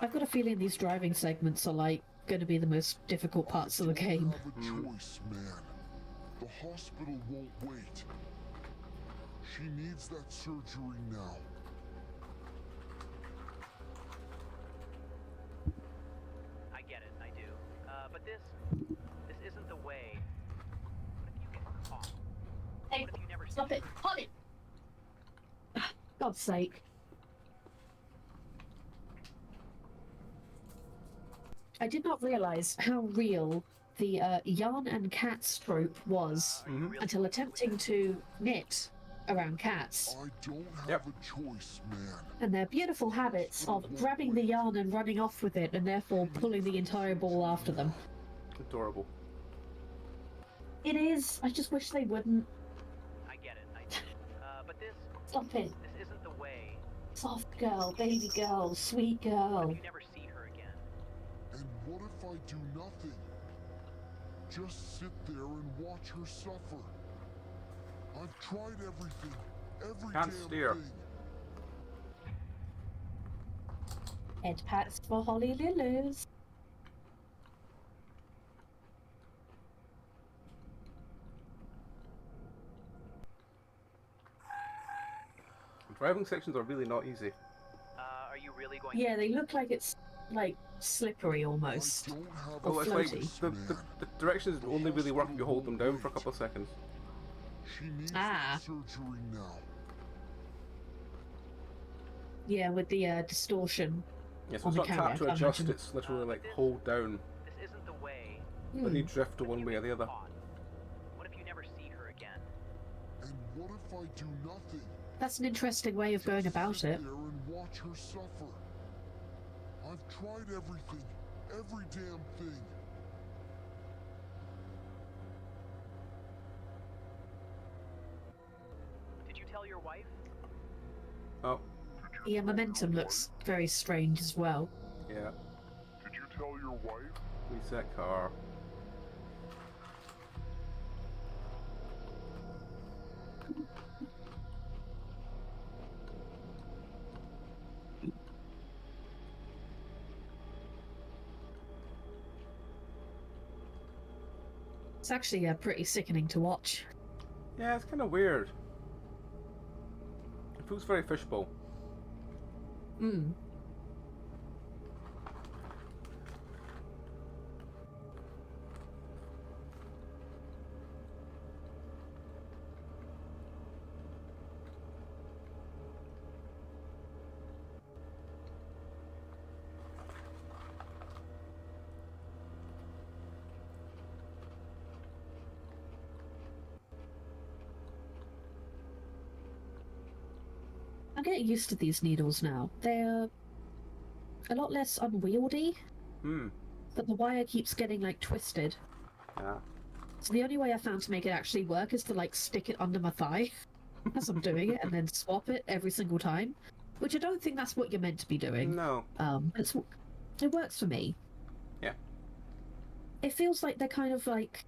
I've got a feeling these driving segments are like going to be the most difficult parts of the game. You don't have a choice, man. The hospital won't wait. She needs that surgery now. I get it, I do. But this isn't the way. What if you get caught? Hey, What if you never stop see it! her? Hold it! God's sake. I did not realize how real the yarn and cat trope was until attempting to knit around cats. I don't have a choice, man. And their beautiful habits of grabbing the yarn and running off with it and therefore pulling the entire ball after them. Adorable. It is. I just wish they wouldn't. I get it, I do. But this Stop it. isn't the way. Soft girl, baby girl, sweet girl. You never see her again. And what if I do nothing? Just sit there and watch her suffer. I've tried everything. Every Can't damn steer. thing. Head pats for Holly Lillers. Driving sections are really not easy. Are you really going Yeah, they look like it's like slippery almost. I don't have Well, a it's like choice, the man. directions only really work if you hold them down for a couple of seconds. She needs Ah. that surgery now. Yeah, with the distortion. Yeah, so On it's the not camera, tap to I adjust, imagine. it's literally like hold down. This isn't the way. Then you drift to What if one you way or the get other. caught? What if you never see her again? And what if I do nothing? That's an interesting way of going about Sit it. there and watch her suffer. I've tried everything. Every damn thing. Did you tell your wife? Oh, Yeah, momentum looks very strange as well. yeah. Did you tell your wife? Reset car. It's actually pretty sickening to watch. Yeah, it's kind of weird. It feels very fishbowl. Hmm. I'm getting used to these needles now. They're a lot less unwieldy, Hmm. but the wire keeps getting like twisted. Yeah. So the only way I found to make it actually work is to like stick it under my thigh as I'm doing it and then swap it every single time, which I don't think that's what you're meant to be doing. No. It works for me. Yeah. It feels like they're kind of like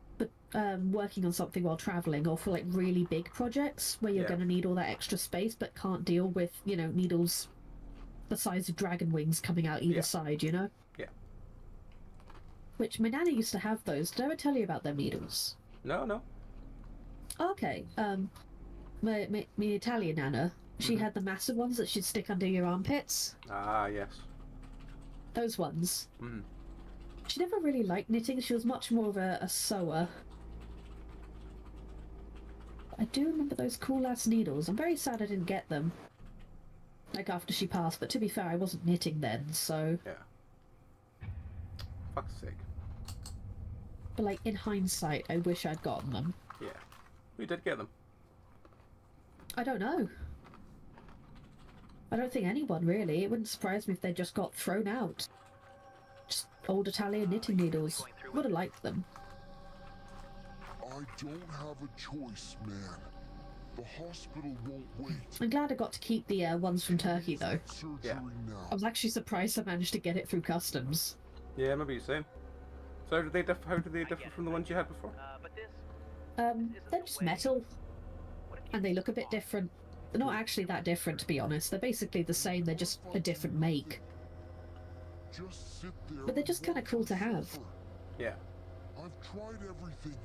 working on something while traveling, or for like really big projects where you're Yeah. going to need all that extra space but can't deal with, you know, needles the size of dragon wings coming out either Yeah. side, you know? Yeah. Which my nana used to have those. Did I ever tell you about them needles? No. Okay. My Italian nana, she Mhm. had the massive ones that she'd stick under your armpits. Ah, yes. Those ones. Hmm. She never really liked knitting. She was much more of a sewer. I do remember those cool-ass needles. I'm very sad I didn't get them. Like, after she passed, but to be fair, I wasn't knitting then, so... Yeah. Fuck's sake. But, like, in hindsight, I wish I'd gotten them. Yeah. We did get them. I don't know. I don't think anyone, really. It wouldn't surprise me if they just got thrown out. Just old Italian knitting needles. Would have liked them. I don't have a choice, man. The hospital won't wait. I'm glad I got to keep the ones from Turkey, though. Surgery Yeah. now. I was actually surprised I managed to get it through customs. Yeah, maybe you same. So how do they differ from the ones you had before? But this They're just metal, and they look a bit different. They're not actually that different, to be honest. They're basically the same, they're just a different make. Just sit there. But they're just kind of cool to have. Yeah. I've tried everything.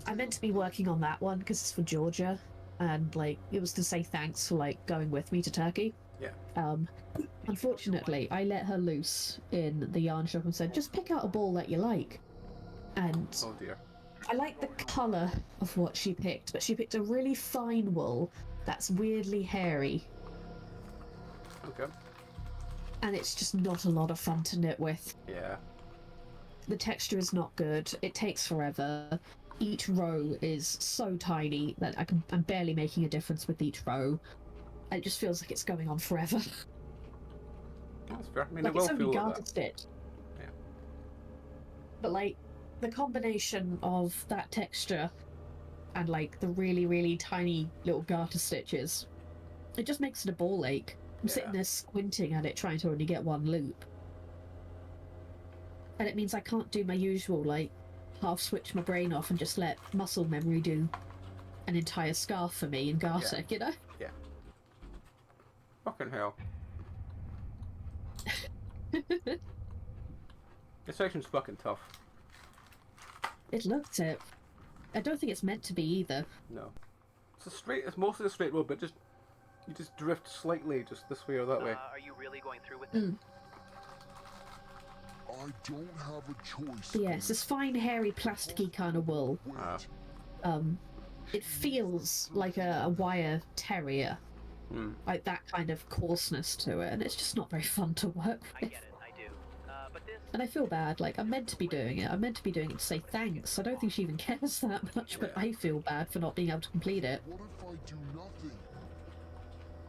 I meant to be working on that one because it's for Georgia, and like it was to say thanks for like going with me to Turkey. Yeah. Unfortunately, I let her loose in the yarn shop and said, just pick out a ball that you like. And Oh dear. I like the colour of what she picked, but she picked a really fine wool that's weirdly hairy, Okay. and it's just not a lot of fun to knit with. Yeah. The texture is not good. It takes forever. Each row is so tiny that I'm barely making a difference with each row. It just feels like it's going on forever. That's fair. I mean, Like it will it's only feel like garter that. stitch. Yeah. But like the combination of that texture and like the really, really tiny little garter stitches, it just makes it a ball ache. I'm sitting there squinting at it trying to only get one loop. And it means I can't do my usual like half switch my brain off and just let muscle memory do an entire scarf for me in garter, you know? Yeah. Fucking hell. This section's fucking tough. It looked it. I don't think it's meant to be either. No. It's mostly a straight road, but you just drift slightly just this way or that way. Are you really going through with this? I don't have a choice. But yeah, it's this fine, hairy, plasticky kind of wool. It feels like a wire terrier. Like that kind of coarseness to it, and it's just not very fun to work with. I get it, I do. But this And I feel bad, like I'm meant to be doing it. I'm meant to be doing it to say thanks. I don't think she even cares that much, but I feel bad for not being able to complete it. What if I do nothing?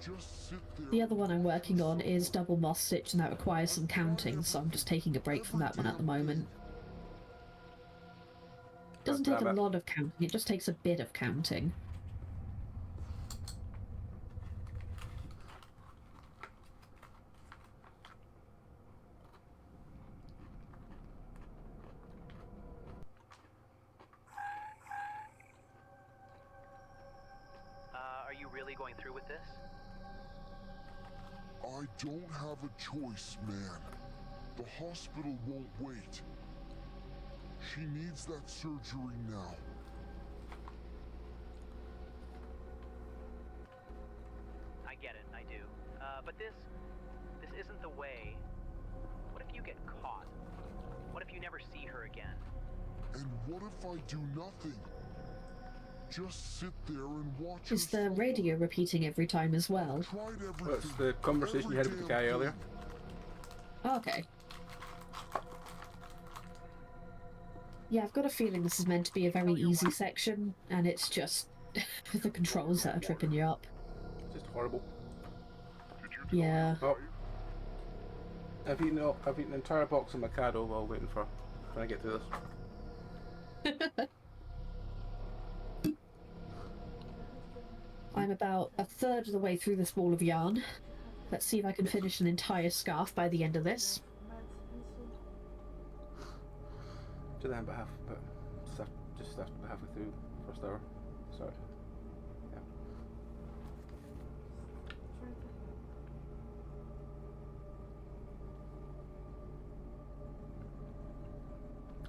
Just sit there. The other one I'm working on is double moss stitch, and that requires some counting, so I'm just taking a break from that one at the moment. Doesn't take a lot of counting, it just takes a bit of counting. are you really going through with this? I don't have a choice, man. The hospital won't wait. She needs that surgery now. I get it, I do. But this isn't the way. What if you get caught? What if you never see her again? And what if I do nothing? Just sit there and watch. Is the radio repeating every time as well? That's the conversation you had with the guy earlier. Okay. Yeah, I've got a feeling this is meant to be a very easy section, and it's just the controls that are tripping you up. Just horrible. Yeah. Oh. I've eaten an entire box of Mikado while waiting for trying to get through this. I'm about a third of the way through this ball of yarn. Let's see if I can finish an entire scarf by the end of this. To the end, but just after halfway through the first hour. Sorry. Yeah.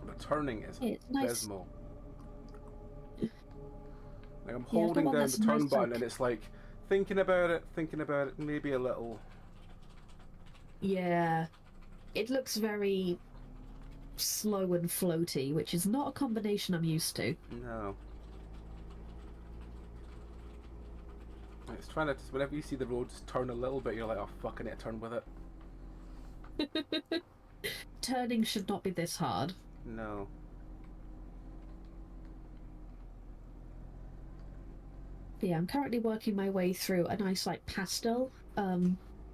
The turning is abysmal. Like I'm holding down the turn button and it's like thinking about it, maybe a little. Yeah, it looks very slow and floaty, which is not a combination I'm used to. No. It's trying to just, whenever you see the road just turn a little bit, you're like, oh fucking it, turn with it. Turning should not be this hard. No. But yeah, I'm currently working my way through a nice like pastel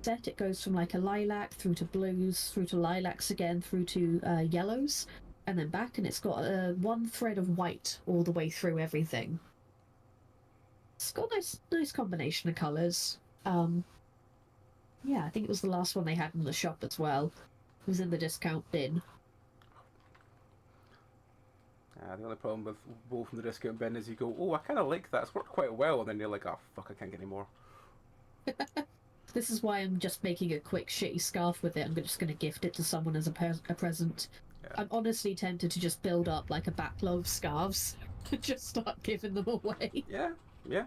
set. It goes from like a lilac through to blues, through to lilacs again, through to yellows. and then back, and it's got one thread of white all the way through everything. It's got a nice combination of colours. Yeah, I think it was the last one they had in the shop as well. It was in the discount bin. The only problem with both from the discount bin is you go, oh, I kind of like that. It's worked quite well, and then you're like, oh, fuck, I can't get any more. This is why I'm just making a quick shitty scarf with it. I'm just going to gift it to someone as a present. Yeah. I'm honestly tempted to just build up like a backlog of scarves and just start giving them away. Yeah, yeah.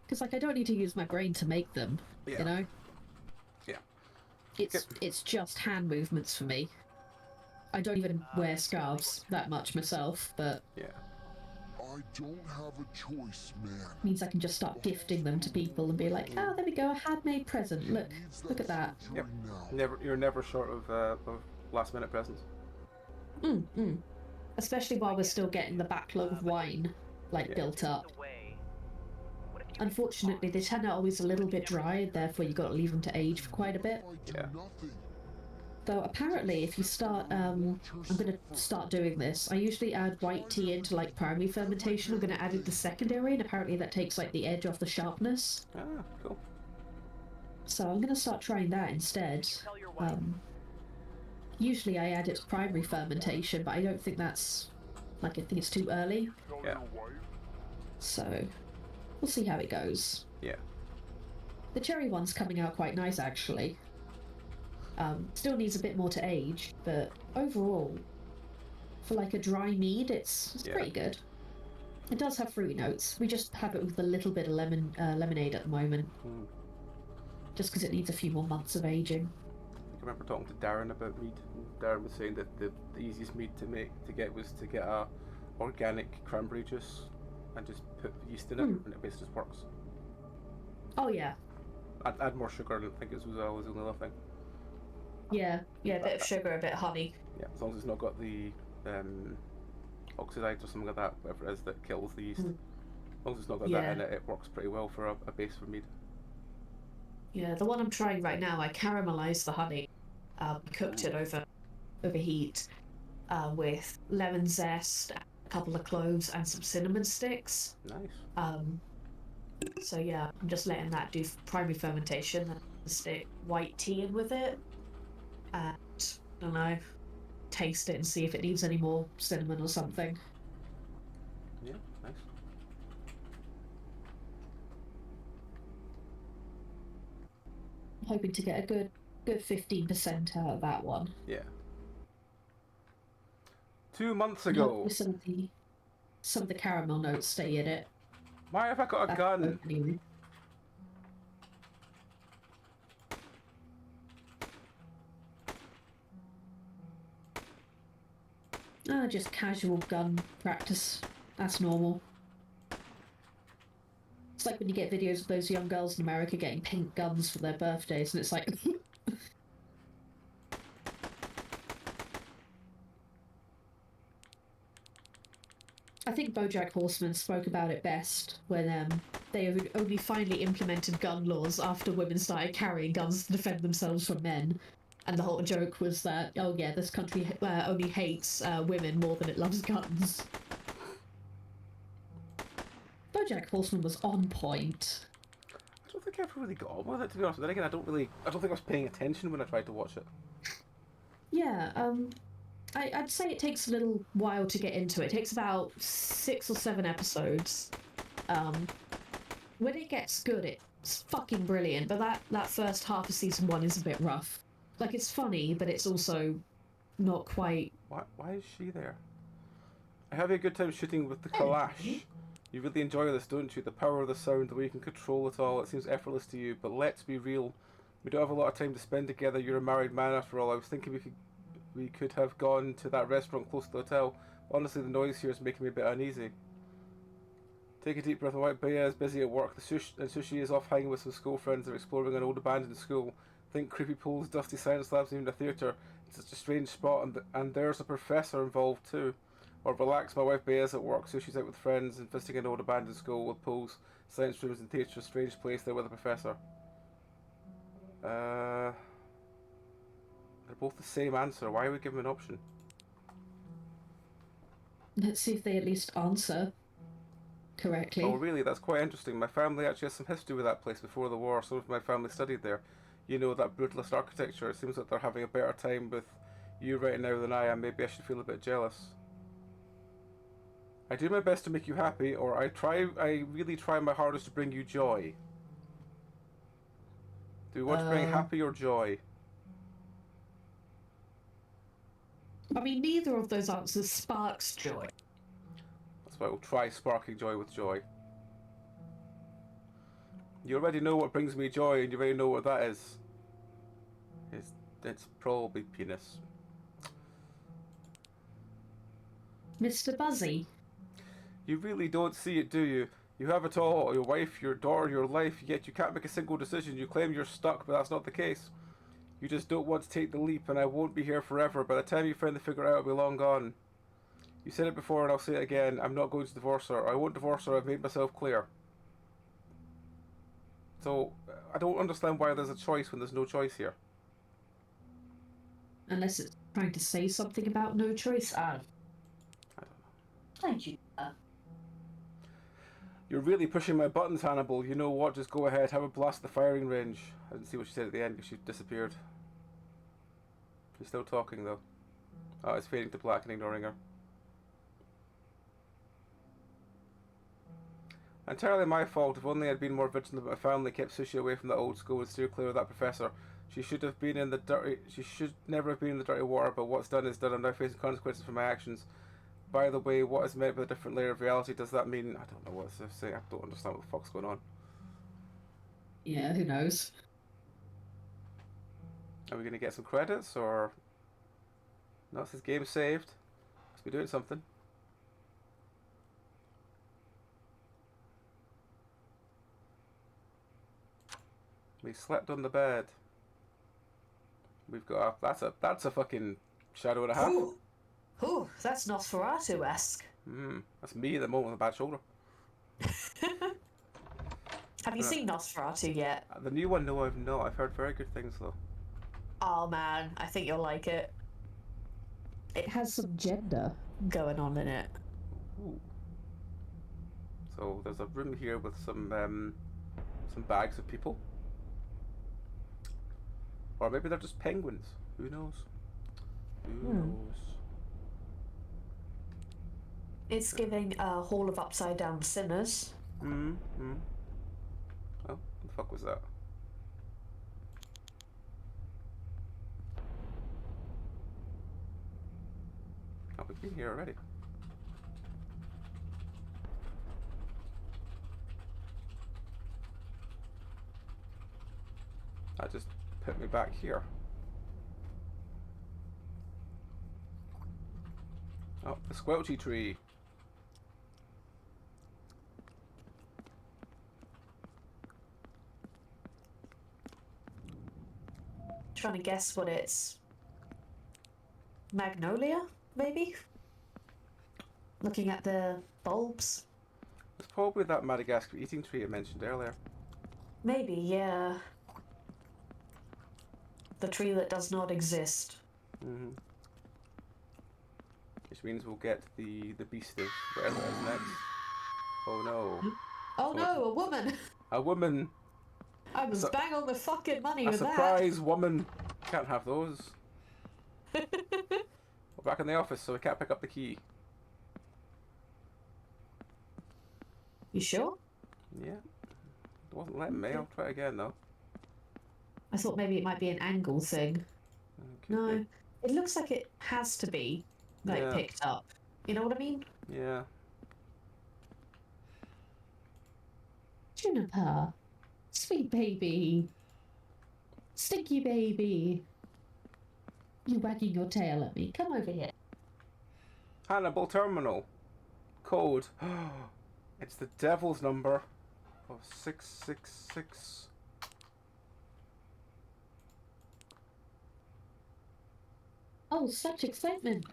Because like I don't need to use my brain to make them, you know? Yeah. It's just hand movements for me. I don't even wear scarves that much myself, but yeah. I don't have a choice, man. Means I can just start gifting them to people and be like, oh, there we go, a handmade present. Look at that. Yep. You're never short of last minute presents. Especially while we're still getting the backlog of wine built up. Unfortunately, they tend out always a little bit dry, therefore you've got to leave them to age for quite a bit. Yeah. Though apparently, if you start, I'm going to start doing this. I usually add white tea into like primary fermentation. I'm going to add it to secondary, and apparently that takes like the edge off the sharpness. Ah, cool. So I'm going to start trying that instead. Usually I add it to primary fermentation, but I don't think that's I think it's too early. Yeah. So we'll see how it goes. Yeah. The cherry one's coming out quite nice actually. Still needs a bit more to age, but overall, for like a dry mead, it's pretty good. It does have fruity notes. We just have it with a little bit of lemonade at the moment, just because it needs a few more months of aging. I remember talking to Darren about mead. Darren was saying that the easiest mead to get was to get a organic cranberry juice and just put yeast in it, and it basically just works. Oh yeah. Add more sugar, and I think it was always the only other thing. Yeah, a bit of sugar, a bit of honey. Yeah, as long as it's not got the oxidized or something like that, whatever it is that kills the yeast. As long as it's not got that in it, it works pretty well for a base for mead. Yeah, the one I'm trying right now, I caramelized the honey, cooked it over heat with lemon zest, a couple of cloves, and some cinnamon sticks. Nice. So yeah, I'm just letting that do primary fermentation and stick white tea in with it. And I don't know, taste it and see if it needs any more cinnamon or something. Yeah, nice. I'm hoping to get a good 15% out of that one. Yeah. 2 months ago. Some of the caramel notes stay in it. Why have I got a gun? Anyway. Just casual gun practice. That's normal. It's like when you get videos of those young girls in America getting pink guns for their birthdays, and it's like... I think BoJack Horseman spoke about it best when they only finally implemented gun laws after women started carrying guns to defend themselves from men. And the whole joke was that, oh yeah, this country only hates women more than it loves guns. BoJack Horseman was on point. I don't think I ever really got on with it, to be honest. But then again, I don't think I was paying attention when I tried to watch it. Yeah, I'd say it takes a little while to get into it. It takes about 6 or 7 episodes. When it gets good, it's fucking brilliant. But that first half of season 1 is a bit rough. Like, it's funny, but it's also not quite... Why is she there? I have a good time shooting with the Kalash. You really enjoy this, don't you? The power of the sound, the way you can control it all. It seems effortless to you, but let's be real. We don't have a lot of time to spend together. You're a married man after all. I was thinking we could have gone to that restaurant close to the hotel. Honestly, the noise here is making me a bit uneasy. Take a deep breath. My wife Bea is busy at work. Sushi is off hanging with some school friends. They're exploring an old abandoned school. Think creepy pools, dusty science labs, and even a theatre. It's such a strange spot, and there's a professor involved too. Or relax, my wife Bea is at work, so she's out with friends and visiting an old abandoned school with pools, science rooms, and theatre. Strange place there with a professor. They're both the same answer. Why are we giving an option? Let's see if they at least answer correctly. Oh, really? That's quite interesting. My family actually has some history with that place before the war. Some of my family studied there. You know, that brutalist architecture. It seems like they're having a better time with you right now than I am. Maybe I should feel a bit jealous. I do my best to make you happy, or I really try my hardest to bring you joy. Do we want to bring happy or joy? I mean, neither of those answers sparks joy. That's why we'll try sparking joy with joy. You already know what brings me joy, and you already know what that is. It's probably penis. Mr. Buzzy. You really don't see it, do you? You have it all, your wife, your daughter, your life, yet you can't make a single decision. You claim you're stuck, but that's not the case. You just don't want to take the leap, and I won't be here forever. By the time you finally figure it out, I'll be long gone. You said it before, and I'll say it again. I'm not going to divorce her. I won't divorce her. I've made myself clear. So, I don't understand why there's a choice when there's no choice here. Unless it's trying to say something about no choice. I don't know. Thank you. You're really pushing my buttons, Hannibal. You know what? Just go ahead. Have a blast at the firing range. I didn't see what she said at the end because she disappeared. She's still talking, though. Oh, it's fading to black and ignoring her. Entirely my fault. If only I'd been more vigilant, but my family kept Sushi away from the old school and steer clear of that professor. She should have been in the dirty. She should never have been in the dirty water. But what's done is done. I'm now facing consequences for my actions. By the way, what is meant by a different layer of reality? Does that mean I don't know what it's saying? I don't understand what the fuck's going on. Yeah, who knows? Are we gonna get some credits or? No, it says game saved. Must be doing something. We slept on the bed. We've got that's a fucking shadow and a half. Ooh, that's Nosferatu-esque. That's me at the moment with a bad shoulder. Have you seen Nosferatu yet? The new one, no, I've not. I've heard very good things though. Oh man, I think you'll like it. It has some gender going on in it. Ooh. So there's a room here with some bags of people. Or maybe they're just penguins. Who knows? Who knows? It's giving a Hall of Upside Down Sinners. Oh, what the fuck was that? Oh, we've been here already. That just put me back here. Oh, the squelchy tree. Trying to guess what it's. Magnolia, maybe? Looking at the bulbs. It's probably that Madagascar eating tree I mentioned earlier. Maybe, yeah. The tree that does not exist. Which means we'll get the beast of whatever it is next. Oh no. Oh no, a woman! A woman! I was bang on the fucking money A with surprise woman! Can't have those. that. We're back in the office, so we can't pick up the key. You sure? Yeah. It wasn't letting me. I'll try again though. I thought maybe it might be an angle thing. Could No. be. It looks like it has to be, like, Yeah. picked up. You know what I mean? Yeah. Juniper. Sweet baby. Stinky baby. You wagging your tail at me. Come over here. Hannibal Terminal. Code. It's the devil's number of 666. Oh, such excitement.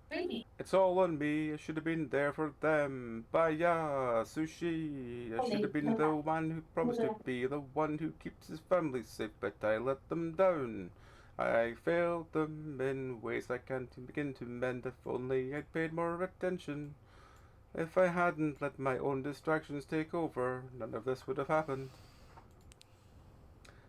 Baby. It's all on me. I should have been there for them. Baya sushi. I should have been the one who promised to be the one who keeps his family safe, but I let them down. I failed them in ways I can't begin to mend. If only I'd paid more attention. If I hadn't let my own distractions take over, none of this would have happened.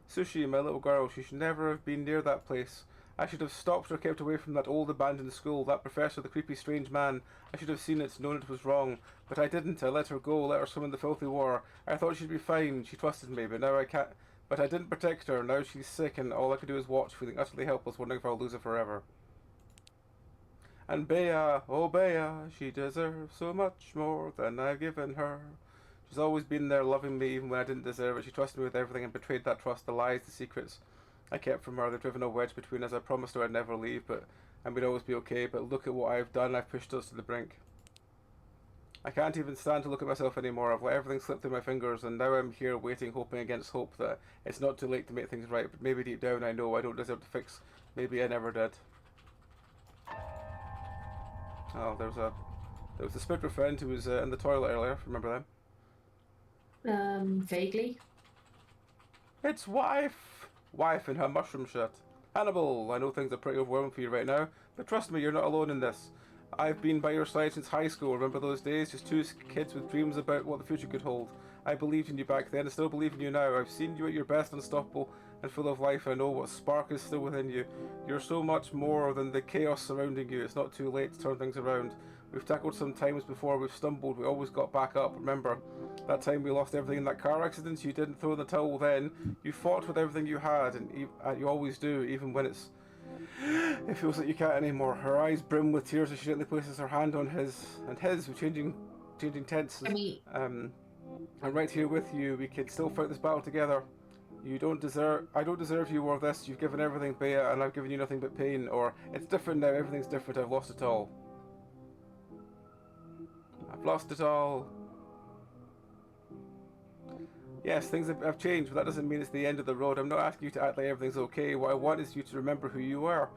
Sushi, my little girl, she should never have been near that place. I should have stopped her, kept away from that old abandoned school, that professor, the creepy strange man. I should have seen it, known it was wrong. But I didn't. I let her go, let her swim in the filthy water. I thought she'd be fine. She trusted me, but now I can't. But I didn't protect her. Now she's sick, and all I could do is watch, feeling utterly helpless, wondering if I'll lose her forever. And Bea, oh Bea, she deserves so much more than I've given her. She's always been there loving me even when I didn't deserve it. She trusted me with everything and betrayed that trust, the lies, the secrets I kept from her. They've driven a wedge between us. I promised her I'd never leave, and we'd always be okay, but look at what I've done. I've pushed us to the brink. I can't even stand to look at myself anymore. I've let everything slip through my fingers, and now I'm here waiting, hoping against hope that it's not too late to make things right, but maybe deep down I know I don't deserve to fix. Maybe I never did. Oh, there was a spectre friend who was in the toilet earlier. Remember them? Vaguely. It's wife! Wife in her mushroom shirt. Hannibal, I know things are pretty overwhelming for you right now, but trust me, you're not alone in this. I've been by your side since high school. Remember those days? Just two kids with dreams about what the future could hold. I believed in you back then and still believe in you now. I've seen you at your best, unstoppable and full of life. I know what spark is still within you. You're so much more than the chaos surrounding you. It's not too late to turn things around. We've tackled some times before, we've stumbled, we always got back up. Remember, that time we lost everything in that car accident? You didn't throw in the towel then. You fought with everything you had, and you always do, even when it feels like you can't anymore. Her eyes brim with tears as she gently places her hand on his, and his, with changing tenses. I'm right here with you. We can still fight this battle together. I don't deserve you or this. You've given everything, Bea, and I've given you nothing but pain. Or, it's different now, everything's different, I've lost it all. I've lost it all. Yes, things have changed, but that doesn't mean it's the end of the road. I'm not asking you to act like everything's okay. What I want is you to remember who you were.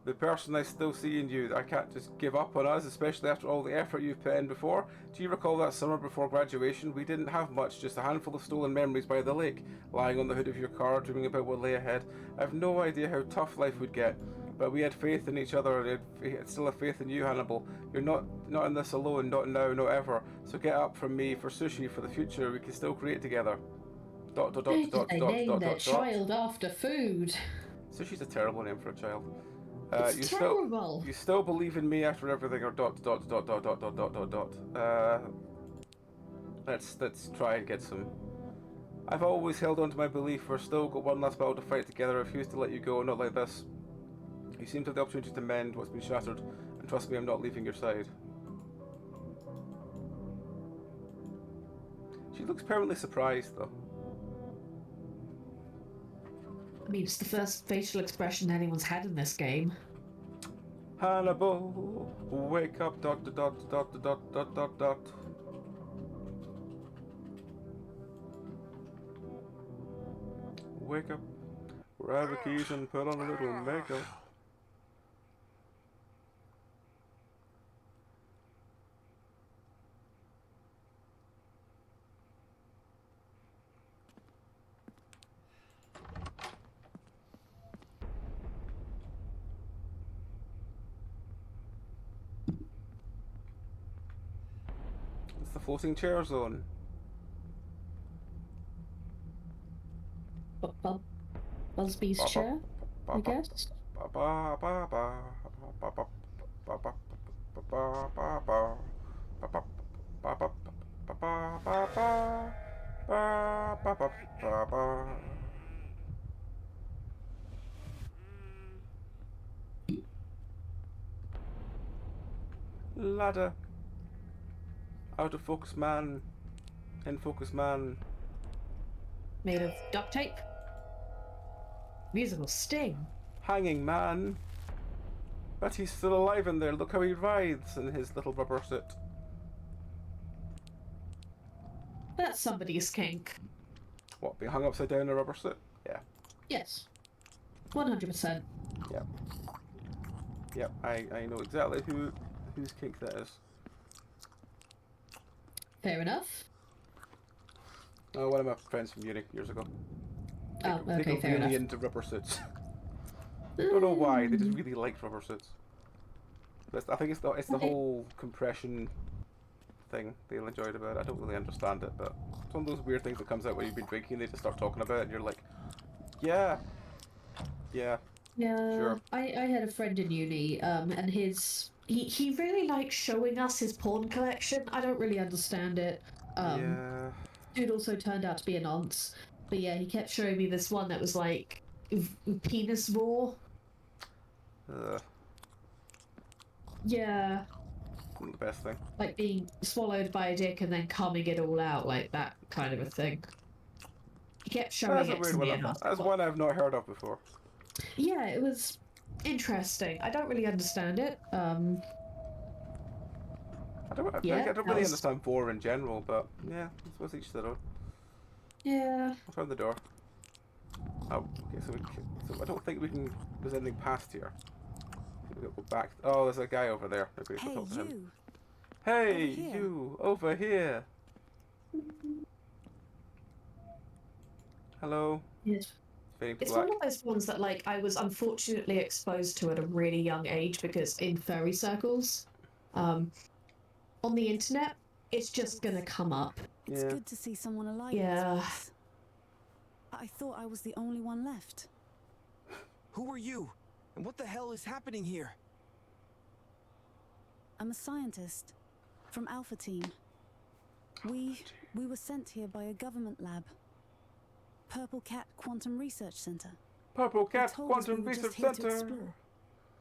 The person I still see in you. I can't just give up on us, especially after all the effort you've put in before. Do you recall that summer before graduation? We didn't have much, just a handful of stolen memories by the lake, lying on the hood of your car, dreaming about what lay ahead. I have no idea how tough life would get, but we had faith in each other, and I still have faith in you, Hannibal. You're not in this alone, not now, not ever. So get up from me for Sushi, for the future. We can still create together. They named their child after food. Sushi's a terrible name for a child. It's terrible. You still believe in me after everything, or ... Let's try and get some. I've always held on to my belief. We're still got one last battle to fight together. I refuse to let you go, not like this. You seem to have the opportunity to mend what's been shattered, and trust me, I'm not leaving your side. She looks permanently surprised, though. I mean, it's the first facial expression anyone's had in this game. Hannibal, wake up, ... Wake up, grab the keys and put on a little makeup. It's the floating chair zone. Busby's chair, I guess. Ladder. Out of focus man. In focus man. Made of duct tape. Musical sting. Hanging man. But he's still alive in there. Look how he writhes in his little rubber suit. That's somebody's kink. What, being hung upside down in a rubber suit? Yeah. Yes. 100%. Yep. Yep, I know exactly whose kink that is. Fair enough. Oh, one of my friends from uni years ago. Oh, They okay, go fair really enough. into rubber suits. Don't know why. They just really liked rubber suits. But I think it's the whole compression thing they enjoyed about it. I don't really understand it, but it's one of those weird things that comes out when you've been drinking. They just start talking about it, and you're like, yeah, Yeah, sure. I had a friend in uni, and he really likes showing us his porn collection. I don't really understand it. Yeah. Dude also turned out to be a nonce, but yeah, he kept showing me this one that was like penis raw. Yeah, Not the best thing. like being swallowed by a dick and then coming it all out, like that kind of a thing. He kept showing That's a it weird to me, one. and I was That's like, one I've not heard of before. yeah, it was interesting. I don't really understand it. I don't really understand vor in general, but yeah, I suppose each their own. Yeah. I found the door. Oh, okay, so I don't think we can. There's anything past here. We'll go back. Oh, there's a guy over there. Maybe we can talk to him. Hey, you over here. Hello. Yes. It's one of those ones that, like, I was unfortunately exposed to at a really young age because in furry circles, on the internet, it's just gonna come up. It's good to see someone alive. Yeah. I thought I was the only one left. Who are you? And what the hell is happening here? I'm a scientist from Alpha Team. We were sent here by a government lab. Purple Cat Quantum Research Center. Purple Cat Quantum Research Center.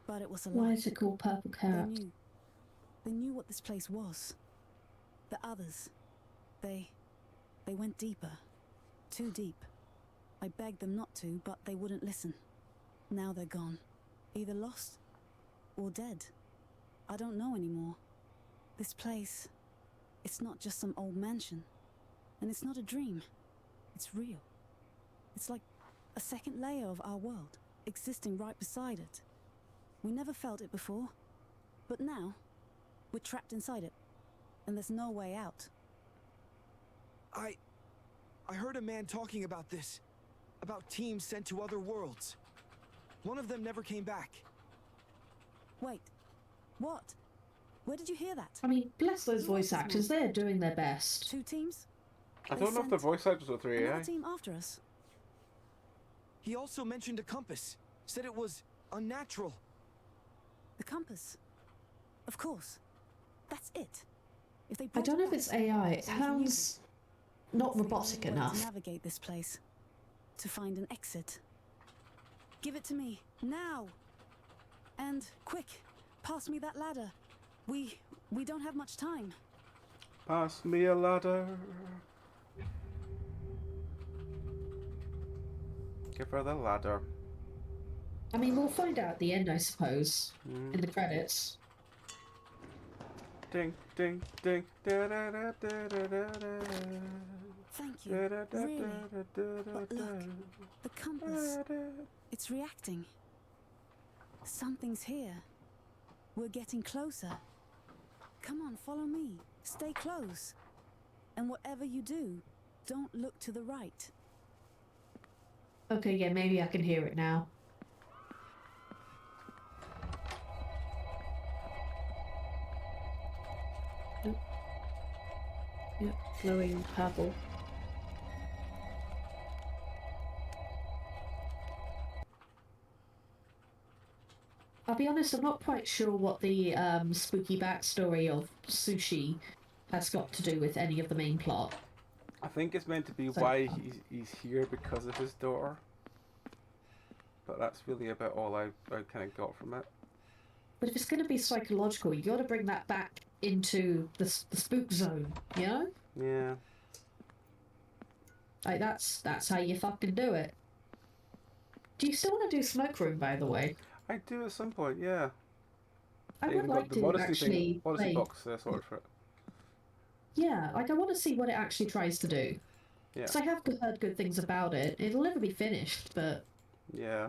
But it was a lie. Why is it called Purple Cat? They knew what this place was. The others, they went deeper. Too deep. I begged them not to, but they wouldn't listen. Now they're gone. Either lost or dead. I don't know anymore. This place, it's not just some old mansion. And it's not a dream. It's real. It's like a second layer of our world, existing right beside it. We never felt it before. But now, we're trapped inside it. And there's no way out. I heard a man talking about this. About teams sent to other worlds. One of them never came back. Wait, what? Where did you hear that? I mean, bless those voice actors, they're doing their best. 2 teams? I don't know if the voice actors are 3 AI. Another team after us. He also mentioned a compass. Said it was unnatural. The compass? Of course. That's it. If they I don't know if it's AI. It sounds not robotic To enough. navigate this place. To find an exit. Give it to me, now! And, quick, pass me that ladder. We don't have much time. Pass me a ladder. Give her the ladder. I mean, we'll find out at the end, I suppose, in the credits. Ding, ding, ding. Da, da, da, da, da, da, da. Thank you, really. But look, the compass, it's reacting. Something's here. We're getting closer. Come on, follow me. Stay close. And whatever you do, don't look to the right. Okay, yeah, maybe I can hear it now. Yep, glowing purple. I'll be honest, I'm not quite sure what the spooky backstory of Sushi has got to do with any of the main plot. I think it's meant to be why he's here because of his daughter. But that's really about all I kind of got from it. But if it's going to be psychological, you got to bring that back into the spook zone, you know? Yeah. Like that's how you fucking do it. Do you still want to do Smoke Room, by the way? I do at some point, yeah. I would like to actually Modesty play. box sorted for it. Yeah, like I want to see what it actually tries to do. Yeah. Because I have heard good things about it. It'll never be finished, but yeah,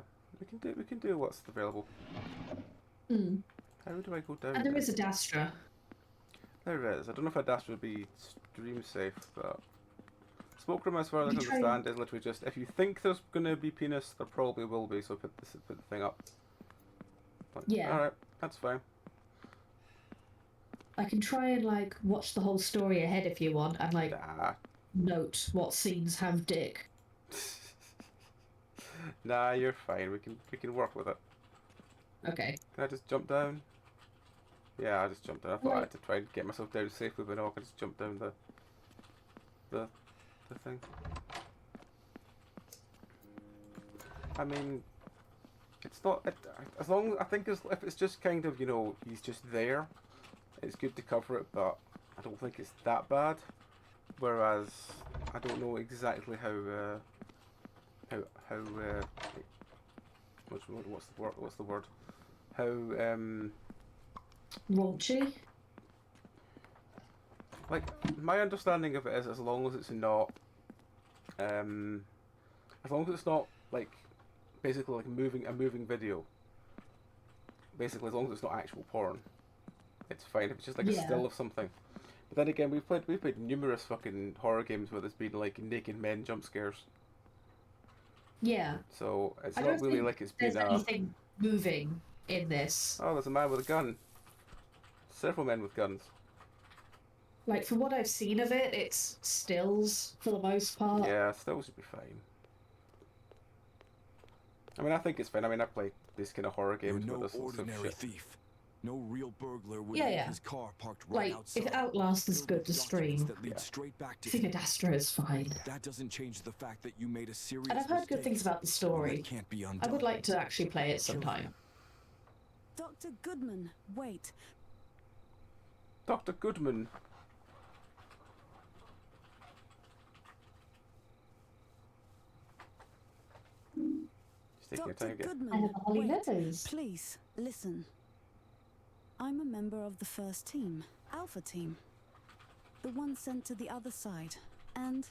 we can do what's available. Hmm. How do I go down? And there is a Dastra. There is. I don't know if a Dastra would be stream safe, but Smoke room, as far as I can understand, is literally just if you think there's going to be penis, there probably will be. So put the thing up. But, Yeah. All right, that's fine. I can try and like watch the whole story ahead if you want, and like note what scenes have dick. Nah, you're fine. We can work with it. Okay. Can I just jump down? Yeah, I just jumped down. I thought I had to try and get myself down safely, but no, I can just jump down the thing. I mean, it's not as long I think if it's just kind of, you know, he's just there, it's good to cover it, but I don't think it's that bad. Whereas I don't know exactly how what's the word? How raunchy. Like, my understanding of it is as long as it's not like basically like a moving video. Basically, as long as it's not actual porn, it's fine. If it's just like a still of something. But then again, we've played numerous fucking horror games where there's been like naked men jump scares. Yeah. So it's not really like it's been anything moving in this. Oh, there's a man with a gun. Several men with guns. Like, from what I've seen of it, it's stills for the most part. Yeah, stills would be fine. I mean, I think it's fine. I mean, I play these kind of horror games. You're no with this ordinary shit. thief. No real burglar would Yeah, leave yeah. his car parked right Like, outside. if Outlast is good to stream, That lead straight back I to think Adastra is fine. That doesn't change the fact that you made a serious And I've heard good things about the story. That can't be I undone. would like to actually play it sometime. Dr. Goodman, wait. Dr. Goodman. Dr. Goodman, wait. Please, listen. I'm a member of the first team, Alpha Team. The one sent to the other side. And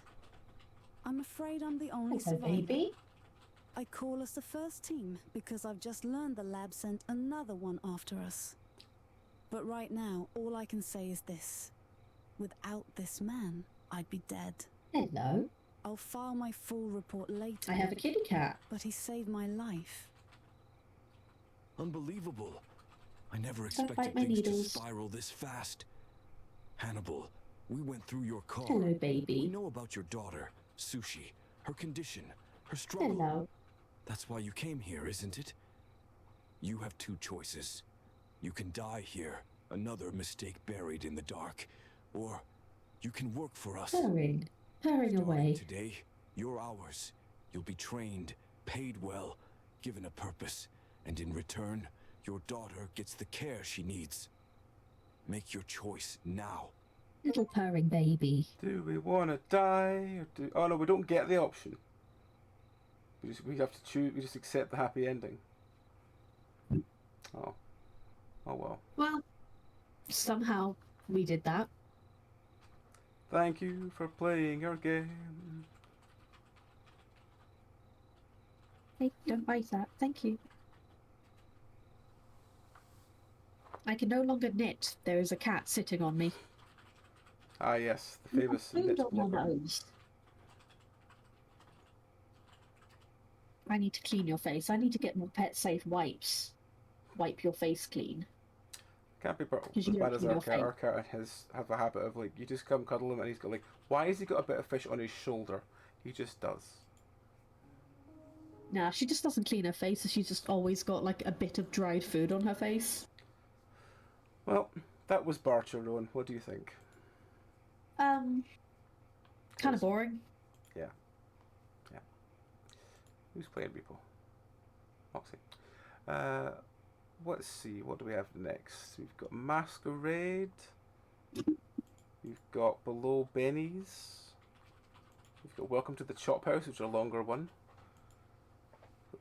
I'm afraid I'm the only survivor. Baby? I call us the first team because I've just learned the lab sent another one after us. But right now, all I can say is this. Without this man, I'd be dead. Hello. I'll file my full report later. I have a kitty cat. But he saved my life. Unbelievable. I never Don't expected bite my things to needles. spiral this fast. Hannibal, we went through your car. Hello, baby. We know about your daughter, Sushi, her condition, her struggle. Hello. That's why you came here, isn't it? You have two choices. You can die here, another mistake buried in the dark, or you can work for us. Purring Starting away. Today, you're ours. You'll be trained, paid well, given a purpose, and in return, your daughter gets the care she needs. Make your choice now. Little purring baby. Do we want to die? Or do... Oh no, we don't get the option. We have to choose. We just accept the happy ending. Oh. Oh well. Well, somehow we did that. Thank you for playing our game. Hey, don't bite that. Thank you. I can no longer knit. There is a cat sitting on me. Ah yes, the famous Food knit on my blubber. nose. I need to clean your face. I need to get more pet safe wipes. Wipe your face clean. Can't be as you bad don't as clean our your cat. face. Our cat have a habit of like, you just come cuddle him and he's got like, why has he got a bit of fish on his shoulder? He just does. Nah, she just doesn't clean her face, so she's just always got like a bit of dried food on her face. Well, that was Barcha, Rowan. What do you think? Kind of boring. Yeah. Yeah. Who's playing people? Moxie. Let's see, what do we have next? We've got Masquerade. We've got Below Benny's. We've got Welcome to the Chop House, which is a longer one.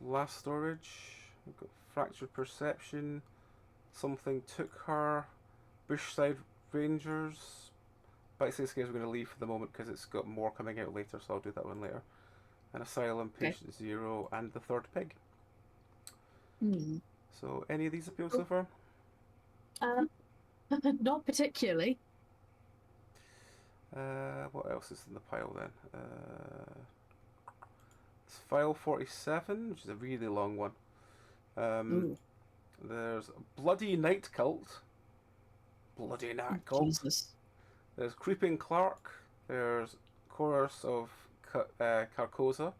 Last Storage. We've got Fractured Perception. Something Took Her. Bushside Rangers. Bite-sized Scares we're going to leave for the moment because it's got more coming out later, so I'll do that one later. And Asylum, Patient Zero, and The Third Pig. So, any of these appeal so far? Not particularly. What else is in the pile then? It's file 47, which is a really long one. There's Bloody Night Cult. Bloody Night Cult. Jesus. There's Creeping Clark. There's Chorus of Carcosa.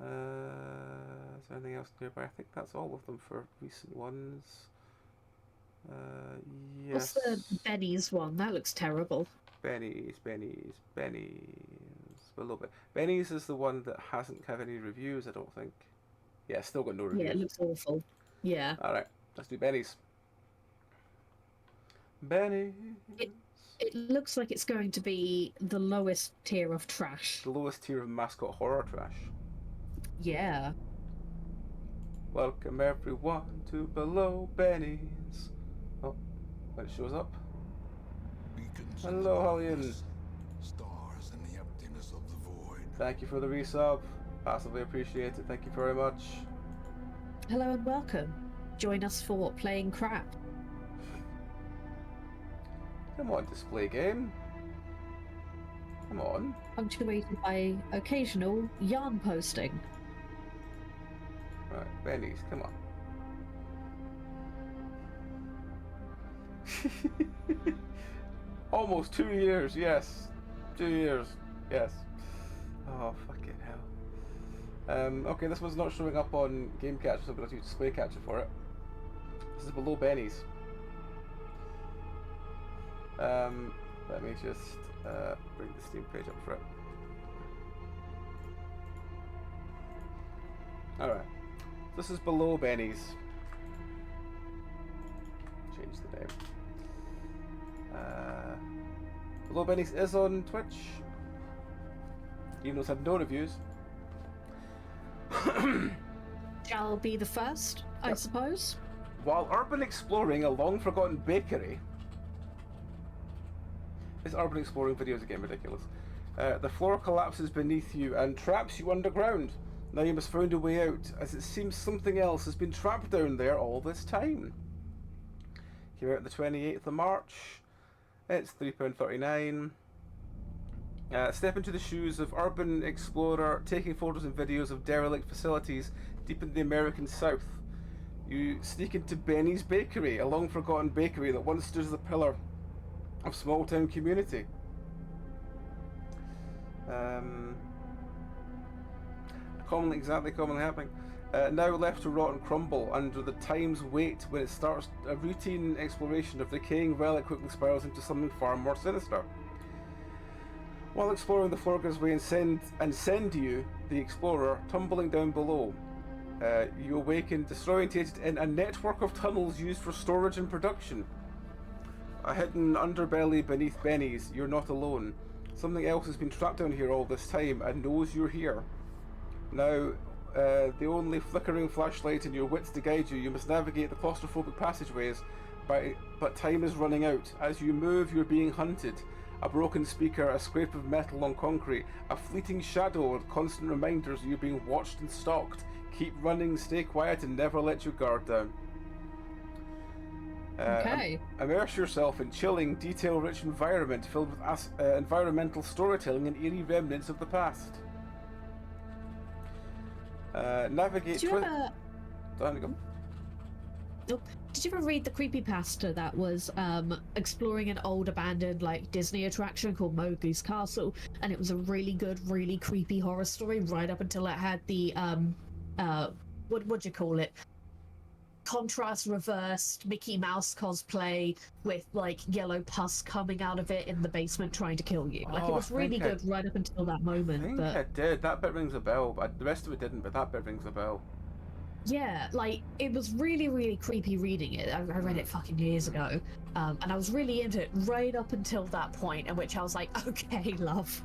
Is there anything else nearby? I think that's all of them for recent ones. Yes. What's the Benny's one? That looks terrible. Benny's. A little bit. Benny's is the one that hasn't had any reviews, I don't think. Yeah, still got no reviews. Yeah, it looks awful. Yeah. Alright, let's do Benny's. Benny. It looks like it's going to be the lowest tier of trash. The lowest tier of mascot horror trash. Yeah. Welcome everyone to Below Benny's. Oh, when it shows up. Hello, Hallian. Stars in the emptiness of the void. Thank you for the resub. Massively appreciate it. Thank you very much. Hello and welcome. Join us for playing crap. Come on, display game. Come on. Punctuated by occasional yarn posting. Right, Benny's, come on. Almost 2 years, yes. 2 years, yes. Oh, fucking hell. Okay, this one's not showing up on Game Catcher, so I'm going to use Display Catcher for it. This is Below Benny's. Let me just bring the Steam page up for it. Alright. This is Below Benny's. Change the name. Below Benny's is on Twitch. Even though it's had no reviews. Shall be the first, I suppose. While urban exploring a long-forgotten bakery... This urban exploring video is getting ridiculous. The floor collapses beneath you and traps you underground. Now you must find a way out, as it seems something else has been trapped down there all this time. Came out the 28th of March. It's £3.39. Step into the shoes of urban explorer, taking photos and videos of derelict facilities deep in the American South. You sneak into Benny's Bakery, a long-forgotten bakery that once stood as a pillar of small-town community. Commonly happening. Now left to rot and crumble under the time's weight, when it starts a routine exploration of the decaying relic quickly spirals into something far more sinister. While exploring, the floor gives way and send you, the explorer, tumbling down below. You awaken disorientated in a network of tunnels used for storage and production. A hidden underbelly beneath Benny's. You're not alone. Something else has been trapped down here all this time and knows you're here. Now, the only flickering flashlight in your wits to guide you, you must navigate the claustrophobic passageways, but time is running out. As you move, you're being hunted. A broken speaker, a scrape of metal on concrete, a fleeting shadow with constant reminders you're being watched and stalked. Keep running, stay quiet, and never let your guard down. Okay. Immerse yourself in chilling, detail-rich environment filled with environmental storytelling and eerie remnants of the past. Navigate. Did you ever... Nope. Did you ever read the creepypasta that was exploring an old abandoned Disney attraction called Mowgli's Castle, and it was a really good, really creepy horror story right up until it had the what do you call it? Contrast reversed Mickey Mouse cosplay with yellow pus coming out of it in the basement trying to kill you. It was really good right up until that moment. I think it did. That bit rings a bell, but the rest of it didn't. But that bit rings a bell. Yeah, it was really, really creepy reading it. I read it fucking years ago, and I was really into it right up until that point, in which I was like, okay, love.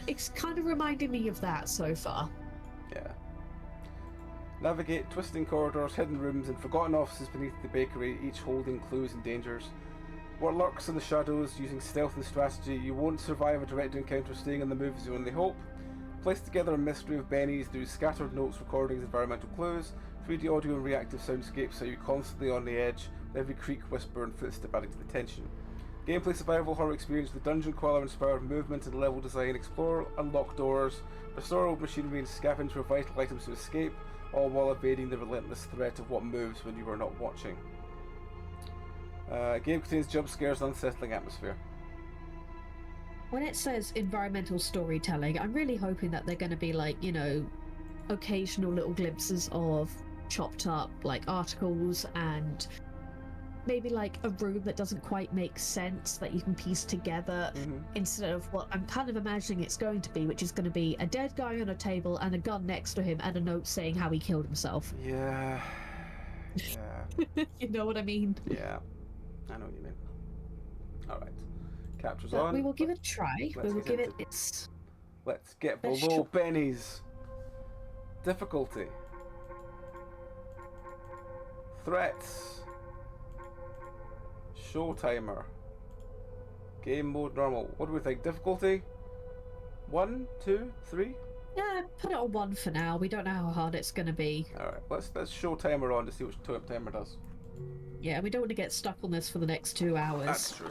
It's kind of reminding me of that so far. Yeah. Navigate twisting corridors, hidden rooms, and forgotten offices beneath the bakery, each holding clues and dangers. What lurks in the shadows, using stealth and strategy, you won't survive a direct encounter. Staying on the move is your only hope. Place together a mystery of Benny's through scattered notes, recordings, environmental clues, 3D audio and reactive soundscapes, so you're constantly on the edge, with every creak, whisper and footstep adding to the tension. Gameplay survival horror experience with dungeon crawler inspired movement and level design. Explore unlock doors, restore old machinery and scavenge for vital items to escape, all while evading the relentless threat of what moves when you are not watching. Game contains jump scares and unsettling atmosphere. When it says environmental storytelling, I'm really hoping that they're going to be like, you know, occasional little glimpses of chopped up like articles and maybe like a room that doesn't quite make sense that you can piece together instead of what I'm kind of imagining it's going to be, which is going to be a dead guy on a table and a gun next to him and a note saying how he killed himself. Yeah. Yeah. You know what I mean? Yeah. I know what you mean. Alright. Captures But on. we will give it a try. We will give it into- its... Let's get Let's below Benny's difficulty. Threats. Show timer. Game mode normal. What do we think? Difficulty? 1, 2, 3? Yeah, put it on 1 for now. We don't know how hard it's going to be. Alright, let's show timer on to see what timer does. Yeah, we don't want to get stuck on this for the next 2 hours. That's true.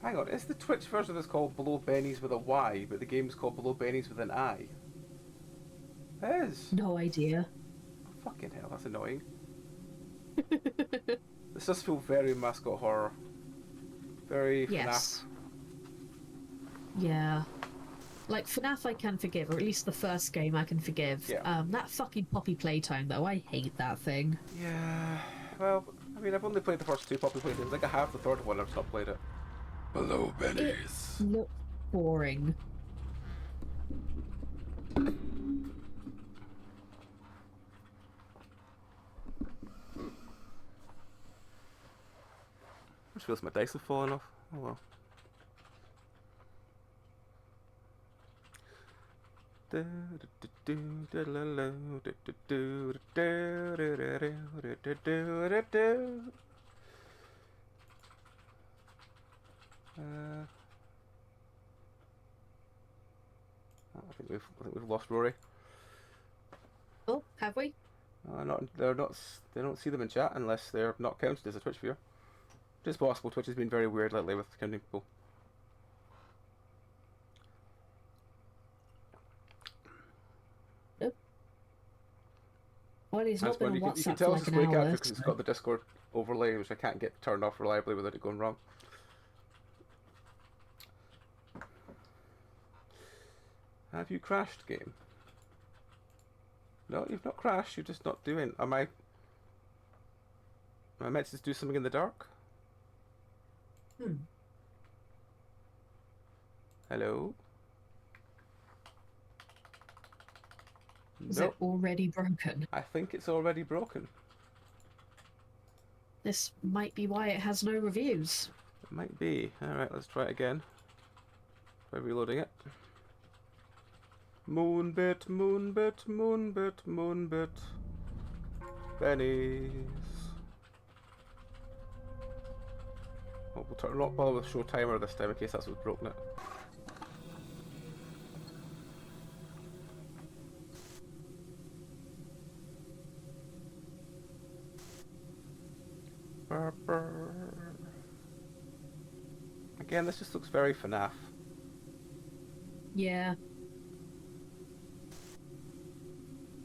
Hang on, is the Twitch version of this called Below Benny's with a Y, but the game is called Below Benny's with an I? It is. No idea. Fucking hell, that's annoying. This does feel very mascot horror. Very Yes. FNAF. Yeah. Like, FNAF I can forgive, or at least the first game I can forgive. Yeah. That fucking Poppy Playtime, though, I hate that thing. Yeah, well, I mean, I've only played the first 2 Poppy Playtimes. I think I have the third one, I've not played it. Below Benny's. It looked boring. I just feels my dice have fallen off. Oh well. I think we've lost Rory. Oh, have we? They don't see them in chat unless they're not counted as a Twitch viewer. It is possible. Twitch has been very weird lately with counting people. Nope. Well, he's That's not been funny. on You can WhatsApp tell for it's like a an Wake hour. Actor because it's got the Discord overlay, which I can't get turned off reliably without it going wrong. Have you crashed, game? No, you've not crashed. You're just not doing. Am I meant to just do something in the dark? Hello? Is Nope. it already broken? I think it's already broken. This might be why it has no reviews. It might be. Alright, let's try it again. Try reloading it. Moonbit, moonbit, moonbit, moonbit. Benny's. Oh, we'll not bother with show timer this time in case that's what's broken it. Again, this just looks very FNAF. Yeah.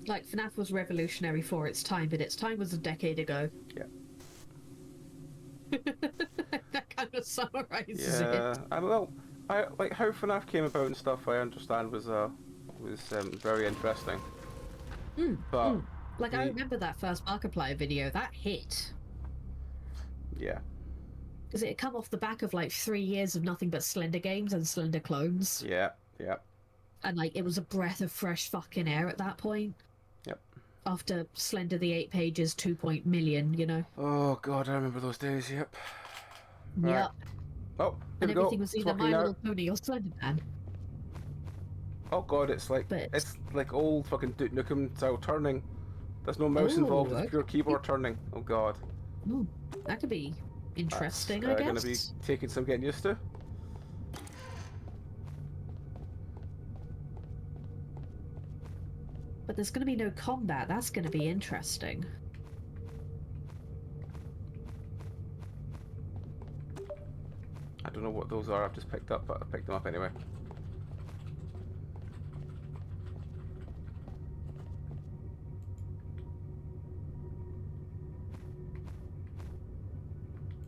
Like, FNAF was revolutionary for its time, but its time was a decade ago. Yeah. That kind of summarizes it. Yeah. I like how FNAF came about and stuff. I understand was very interesting. But Like, I remember that first Markiplier video. That hit. yeah. Because it had come off the back of like 3 years of nothing but Slender games and Slender clones. Yeah. Yeah. And like, it was a breath of fresh fucking air at that point. Yep. After Slender the 8 pages 2 million, you know? Oh god, I remember those days. Yep. Right. Yep. Oh, here And we go. everything was It's either My working now. Little Pony or Slender Man. Oh god, it's like But- it's like old fucking Duke Nukem style turning. There's no mouse involved. It's okay. pure keyboard turning. Oh god. Ooh, that could be interesting, That's, I gonna be guess. taking some getting used to. But there's going to be no combat. That's going to be interesting. I don't know what those are. I've just picked up, but I picked them up anyway.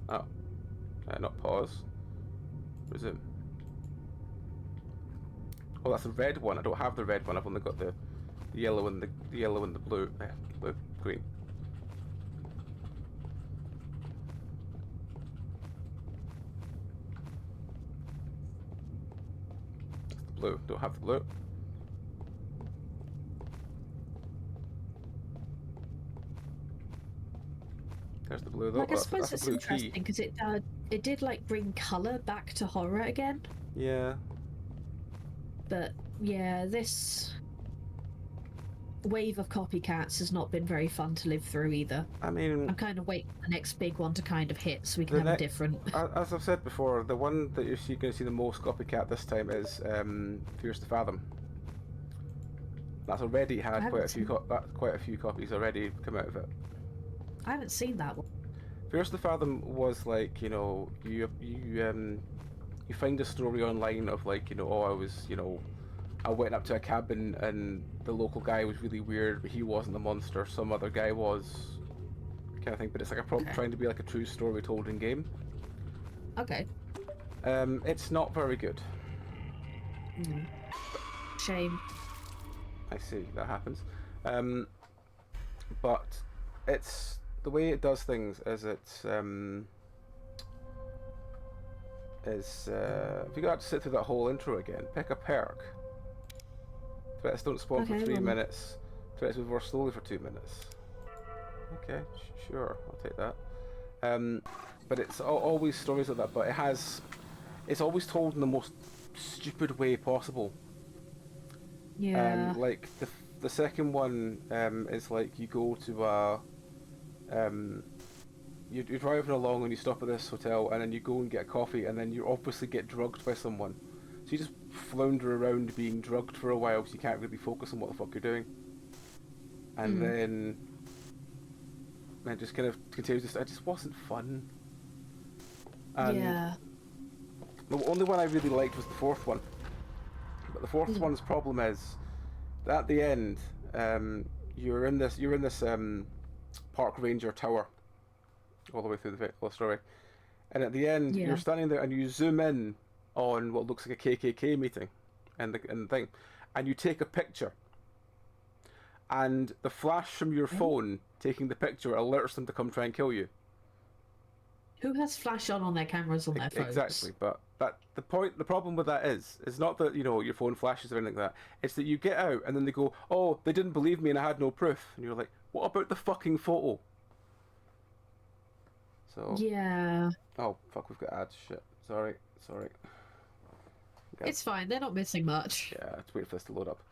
Oh, not pause. Resume. Oh, that's the red one. I don't have the red one. I've only got the yellow and the yellow and the blue. Blue, green. That's the blue. Don't have the blue. There's the blue though. Like, I Oh, suppose that's it's a blue interesting key. because it did like bring colour back to horror again. Yeah. But yeah, this wave of copycats has not been very fun to live through either. I mean, I'm kind of waiting for the next big one to kind of hit so we can have a different. As I've said before, the one that you're going to see the most copycat this time is Fears to Fathom. That's already had quite a few copies already come out of it. I haven't seen that one. Fears to Fathom was like, you know, you find a story online of like, you know, oh, I went up to a cabin and the local guy was really weird, but he wasn't the monster. Some other guy was, kind of thing. But it's like trying to be like a true story told in game. Okay. It's not very good. Shame. I see, that happens. But it's the way it does things is if you got to sit through that whole intro again, pick a perk. Threats don't spawn for 3 minutes. Threats move more slowly for 2 minutes. Okay, sure, I'll take that. But it's always stories like that. But it's always told in the most stupid way possible. Yeah. Like the second one is like you go to you're driving along and you stop at this hotel and then you go and get coffee and then you obviously get drugged by someone. So you just flounder around being drugged for a while because you can't really focus on what the fuck you're doing. And then it just kind of continues. It just wasn't fun. And yeah. the only one I really liked was the fourth one. But the fourth one's problem is that at the end, you're in this park ranger tower all the way through the whole story, and at the end you're standing there and you zoom in on what looks like a KKK meeting, and the thing, and you take a picture, and the flash from your phone taking the picture alerts them to come try and kill you. Who has flash on their cameras on their phones? Exactly, but the problem with that is not that, you know, your phone flashes or anything like that. It's that you get out and then they go, oh, they didn't believe me and I had no proof, and you're like, what about the fucking photo? So yeah. Oh fuck, we've got ads. Shit. Sorry. It's fine. They're not missing much. Yeah, let's wait for this to load up.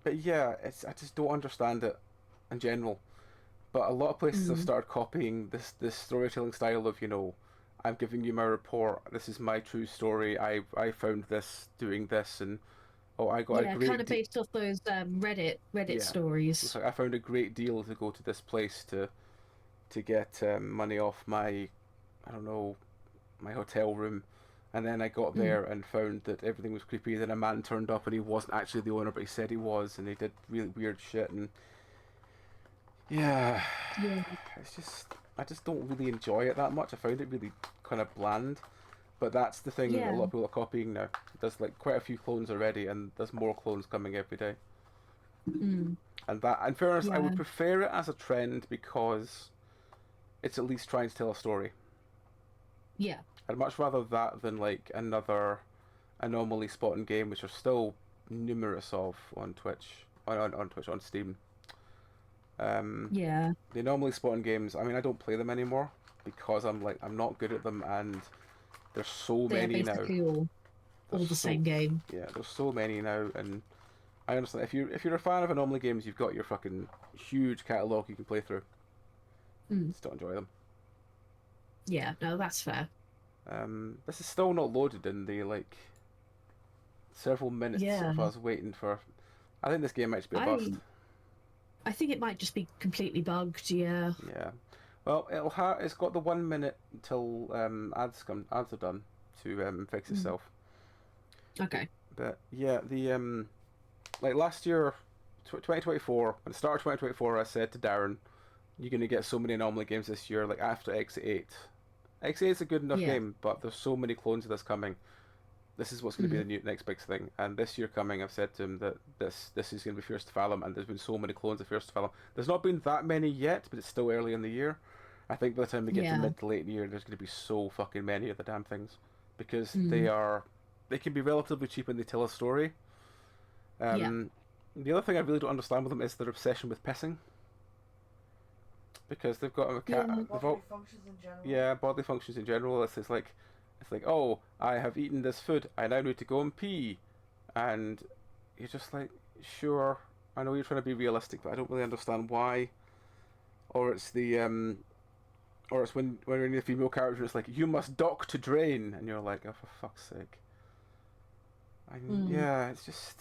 But yeah, I just don't understand it in general. But a lot of places have started copying this storytelling style of, you know, I'm giving you my report. This is my true story. I found this doing this, and I got a great kind of based off those Reddit stories. It's like, I found a great deal to go to this place to get money off my hotel room, and then I got there and found that everything was creepy. Then a man turned up and he wasn't actually the owner, but he said he was, and he did really weird shit. And it's just, I just don't really enjoy it that much. I found it really kind of bland. But that's the thing a lot of people are copying now. There's like quite a few clones already, and there's more clones coming every day. And that, in fairness, I would prefer it as a trend because it's at least trying to tell a story. Yeah. I'd much rather that than like another anomaly spotting game, which are still numerous of on Twitch, on Steam. The anomaly spotting games, I mean, I don't play them anymore because I'm not good at them, and there's so many now. All the same game. Yeah, there's so many now, and I understand if you're a fan of anomaly games, you've got your fucking huge catalogue you can play through. Just don't enjoy them. Yeah, no, that's fair. This is still not loaded in the like several minutes of us waiting for. I think this game might just be a bust. I think it might just be completely bugged. Yeah. Yeah. Well, it's got the 1 minute until ads are done to fix itself. Okay. But yeah, the like last year, 2024, when it started 2024, I said to Darren, "You're gonna get so many anomaly games this year, like after Exit 8. Exit 8 is a good enough game, but there's so many clones of this coming. This is what's going to be the next big thing. And this year coming, I've said to him that this is going to be First Fathom, and there's been so many clones of First Fathom. There's not been that many yet, but it's still early in the year. I think by the time we get to mid to late in the year, there's going to be so fucking many of the damn things, because they can be relatively cheap and they tell a story. The other thing I really don't understand with them is their obsession with pissing. Because they've got a cat. Bodily functions in general. Yeah, bodily functions in general. It's like, oh, I have eaten this food. I now need to go and pee, and you're just like, sure, I know you're trying to be realistic, but I don't really understand why. Or it's the or it's when you're in the female character, it's like, you must dock to drain, and you're like, oh, for fuck's sake. Yeah, it's just,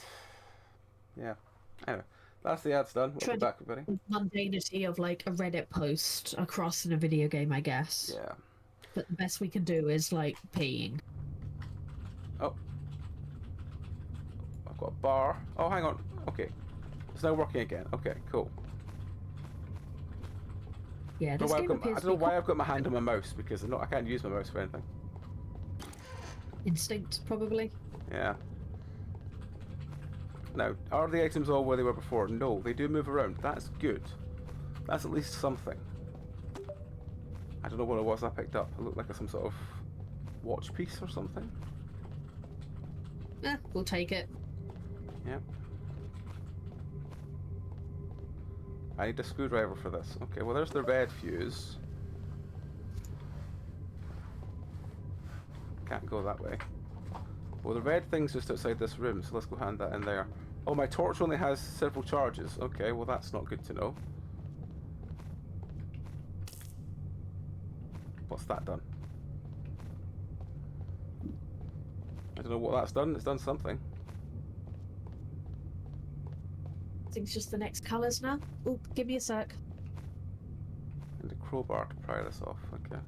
yeah. Anyway, that's the ads done. Welcome back, everybody. Mundanity of like a Reddit post across in a video game, I guess. Yeah. But the best we can do is like peeing. Oh. I've got a bar. Oh, hang on. Okay. It's now working again. Okay, cool. Yeah, I don't know why I've got my hand on my mouse, because I can't use my mouse for anything. Instinct, probably. Yeah. Now, are the items all where they were before? No, they do move around. That's good. That's at least something. I don't know what it was I picked up. It looked like some sort of watch piece or something. We'll take it. Yeah. I need a screwdriver for this. Okay, well there's the red fuse. Can't go that way. Well, the red thing's just outside this room, so let's go hand that in there. Oh, my torch only has several charges. Okay, well that's not good to know. What's that done? I don't know what that's done. It's done something. I think it's just the next colours now. Oh, give me a sec. And a crowbar to pry this off. Okay.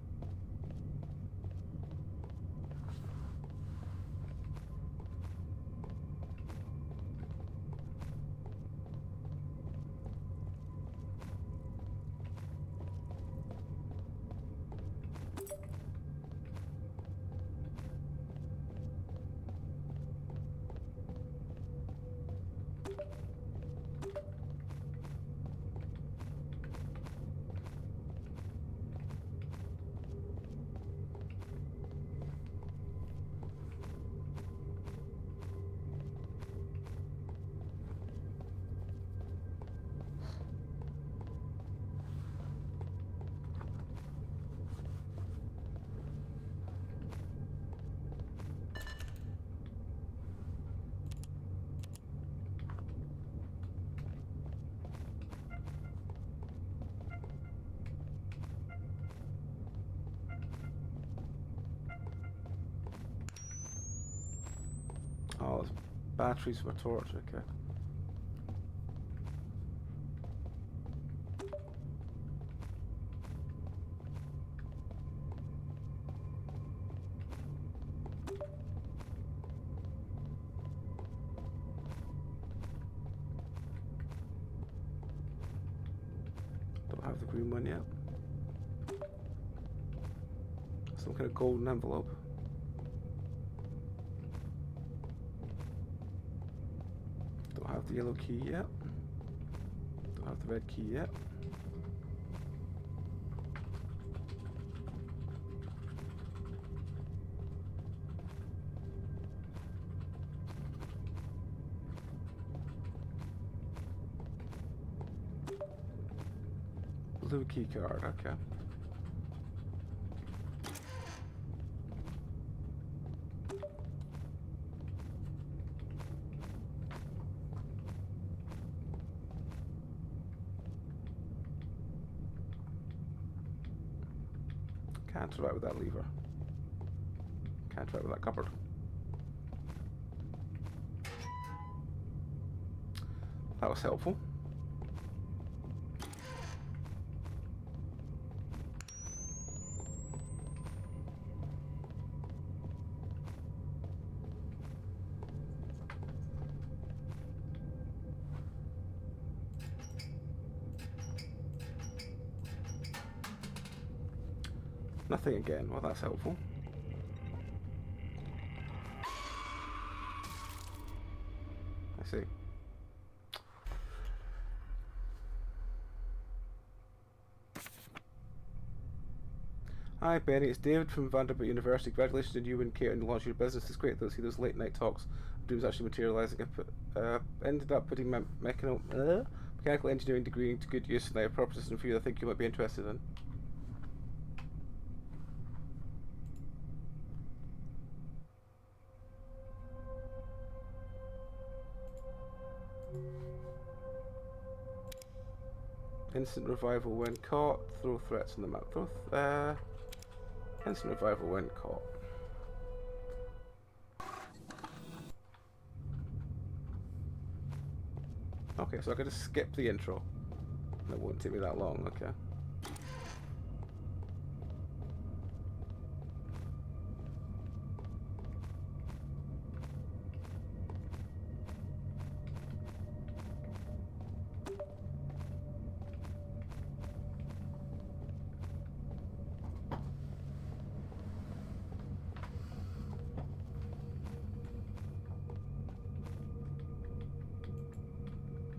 Oh, it's batteries for a torch, okay. Don't have the green one yet. Some kind of golden envelope. Don't have the yellow key yet. Don't have the red key yet. Blue key card, okay. Can't interact with that lever. Can't interact with that cupboard. That was helpful. Nothing again. Well, that's helpful. I see. Hi Benny, it's David from Vanderbilt University. Congratulations on you and Kate on the launch of your business. It's great to see those late night talks. Dreams actually materialising. I ended up putting my mechanical engineering degree into good use, and I have purposes in field I think you might be interested in. Instant revival when caught. Throw threats on the map. Instant revival when caught. Okay, so I gotta skip the intro. That won't take me that long, okay.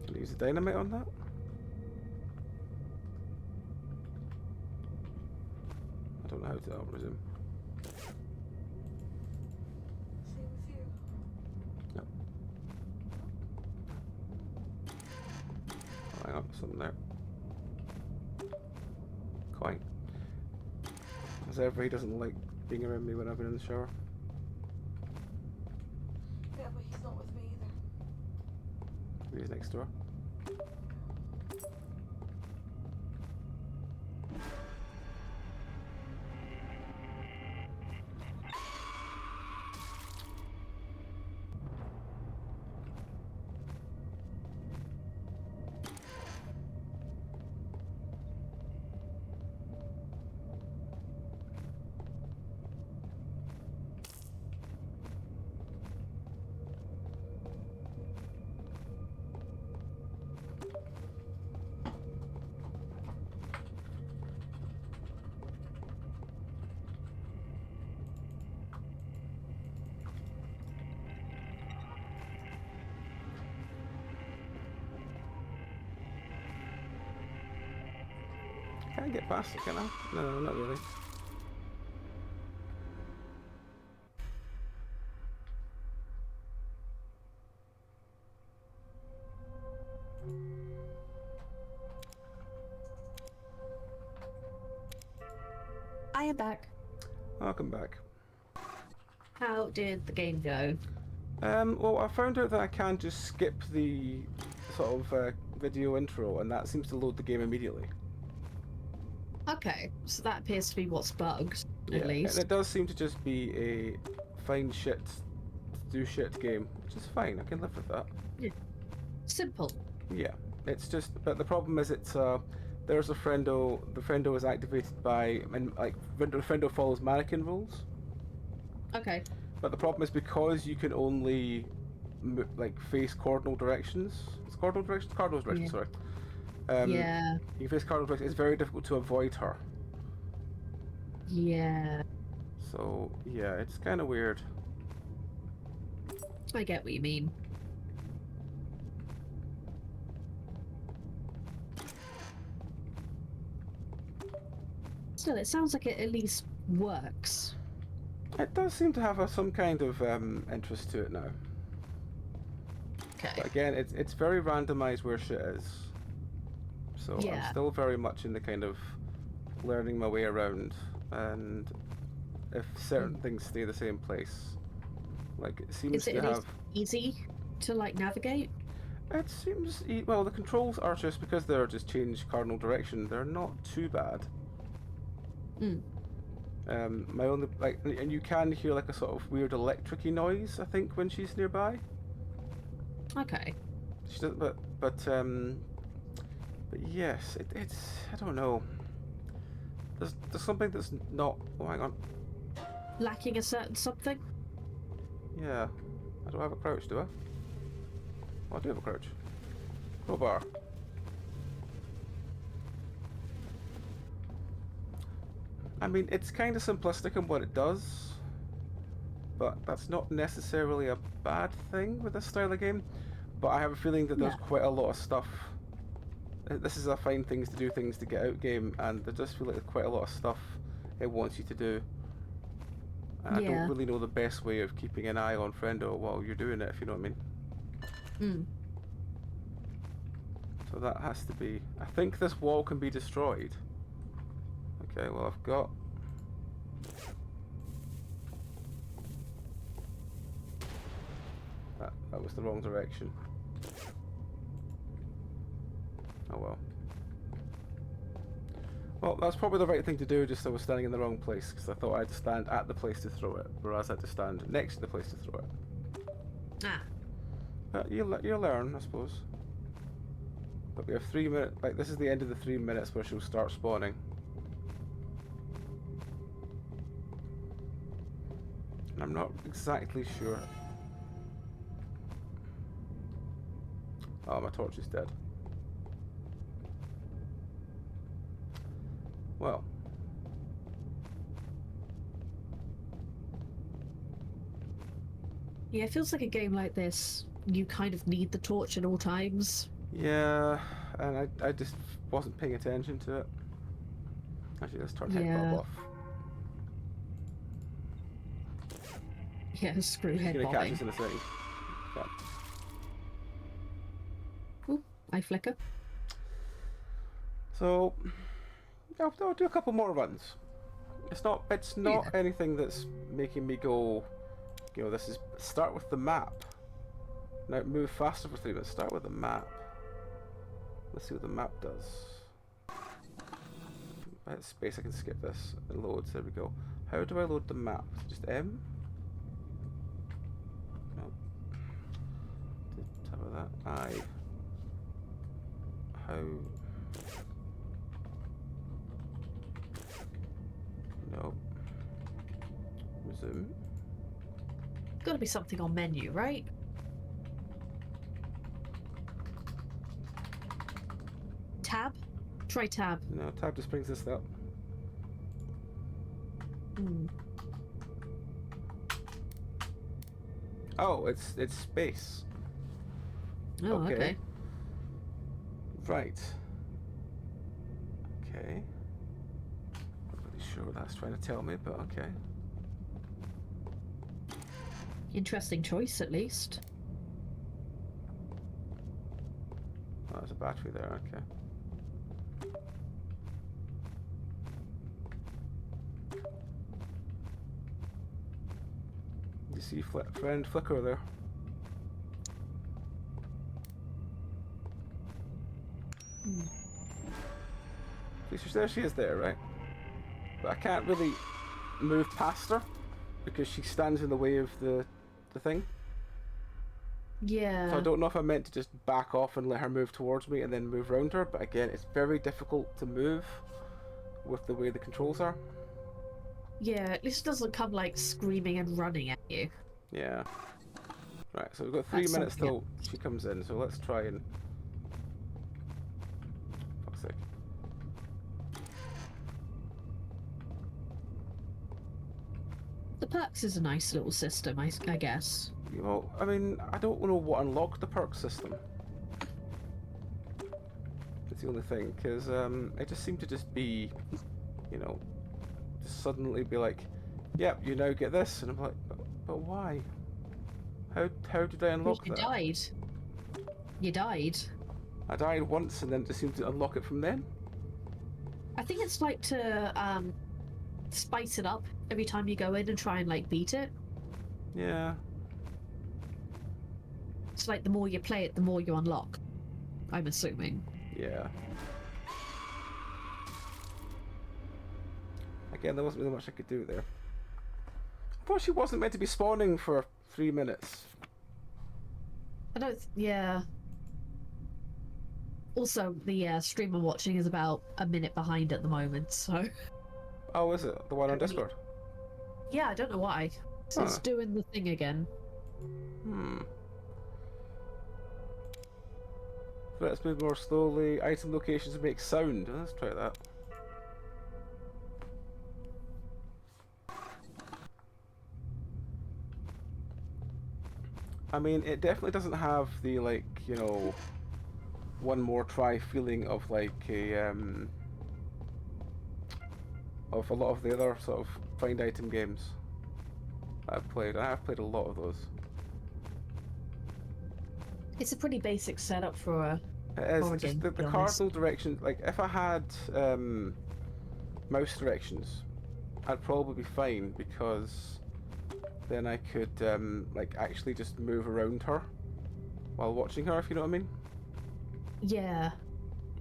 Can I use the dynamite on that? I don't know how to, I'll resume. Same with you. Yep. Hang on, something there. Coin. As ever, he doesn't like being around me when I've been in the shower. Yeah, but he's not with me either. He's next door. Can I get past it, can I? No, not really. I am back. Welcome back. How did the game go? Well, I found out that I can just skip the sort of video intro, and that seems to load the game immediately. Okay, so that appears to be what's bugged, Yeah, at least. and it does seem to just be a find shit, do shit game, which is fine. I can live with that. Yeah. Simple. Yeah, it's just, but the problem is it's there's a friendo. The friendo is activated by, and like the friendo follows mannequin rules. Okay. But the problem is because you can only like face cardinal directions. It's cardinal directions. Cardinal directions. Yeah. Sorry. Yeah. You face cardinal directions. It's very difficult to avoid her. Yeah. So yeah, it's kind of weird. I get what you mean. Still, it sounds like it at least works. It does seem to have some kind of interest to it now. Okay. But again, it's very randomized where shit is. So Yeah. I'm still very much in the kind of learning my way around, and if certain things stay the same place, like it seems Is it to at have. least easy to like navigate? It seems well. The controls are just because they're just changed cardinal direction. They're not too bad. Mm. My only and you can hear like a sort of weird electric-y noise, I think, when she's nearby. Okay. She doesn't, but yes, it's I don't know. There's something that's not. Oh, hang on. Lacking a certain something? Yeah, I don't have a crouch, do I? Oh, I do have a crouch. Crowbar. I mean, it's kind of simplistic in what it does, but that's not necessarily a bad thing with this style of game. But I have a feeling that there's quite a lot of stuff. This is a find things to do, things to get out game, and I just feel like there's quite a lot of stuff it wants you to do. And I don't really know the best way of keeping an eye on Friendo while you're doing it, if you know what I mean. So that has to be... I think this wall can be destroyed. Okay, well I've got... That was the wrong direction. Oh well. Well, that's probably the right thing to do, just I was standing in the wrong place, because I thought I had to stand at the place to throw it, whereas I had to stand next to the place to throw it. Ah. But you'll learn, I suppose. But we have 3 minutes, like this is the end of the 3 minutes where she'll start spawning. And I'm not exactly sure. Oh, my torch is dead. Well. Yeah, it feels like a game like this, you kind of need the torch at all times. Yeah, and I just wasn't paying attention to it. Actually, let's turn head bob off. Yeah, screw head bobbing. Gonna catch us in a second. Yeah. Ooh, I flicker. So, I'll do a couple more runs. It's not anything that's making me go, you know, this is... Start with the map. Now move faster for 3 minutes. Start with the map. Let's see what the map does. Space, I can skip this. It loads, there we go. How do I load the map? Just M? No. Top of that. I. How? No. Resume. Gotta be something on menu, right? Tab? Try tab. No, tab just brings this up. Oh, it's space. Oh, okay. Right. Okay. Not really sure what that's trying to tell me, but okay. Interesting choice, at least. Oh, there's a battery there, okay. You see friend flicker there. There she is there, right? But I can't really move past her because she stands in the way of the thing. Yeah. So I don't know if I meant to just back off and let her move towards me and then move around her, but again, it's very difficult to move with the way the controls are. Yeah, at least it doesn't come like screaming and running at you. Yeah. Right, so we've got 3 minutes till she comes in, so let's try and... Fuck's sake. The perks is a nice little system, I guess. Well, I mean, I don't know what unlocked the perk system. That's the only thing, because it just seemed to just be, you know, just suddenly be like, yep, you now get this, and I'm like, but why? How did I unlock that? You died. You died. I died once, and then it just seemed to unlock it from then? I think it's like to spice it up every time you go in and try and like beat it. Yeah. It's like the more you play it, the more you unlock. I'm assuming. Yeah. Again, there wasn't really much I could do there. I thought she wasn't meant to be spawning for 3 minutes. I don't. Yeah. Also, the stream I'm watching is about a minute behind at the moment, so. Oh, is it? The one on Discord? Yeah, I don't know why. So it's doing the thing again. Let's move more slowly. Item locations make sound. Let's try that. I mean, it definitely doesn't have the, like, you know, one more try feeling of, like, of a lot of the other sort of find item games I've played. I have played a lot of those. It's a pretty basic setup for a It is horror just game, the to be honest. cardinal direction. Like, if I had mouse directions, I'd probably be fine, because then I could like actually just move around her while watching her, if you know what I mean. Yeah.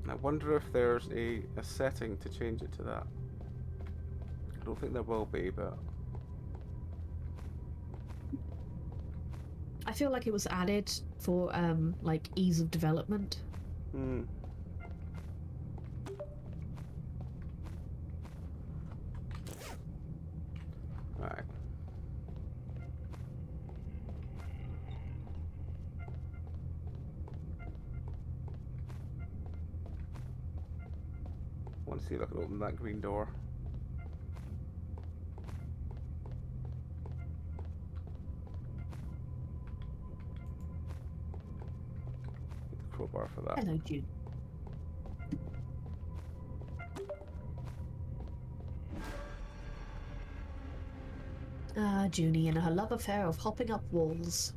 I wonder if there's a setting to change it to that. I don't think there will be, but I feel like it was added for like ease of development. hmm. Right. Want to see if I can open that green door. Need the crowbar for that. Hello, Jude. Ah, Junie and her love affair of hopping up walls.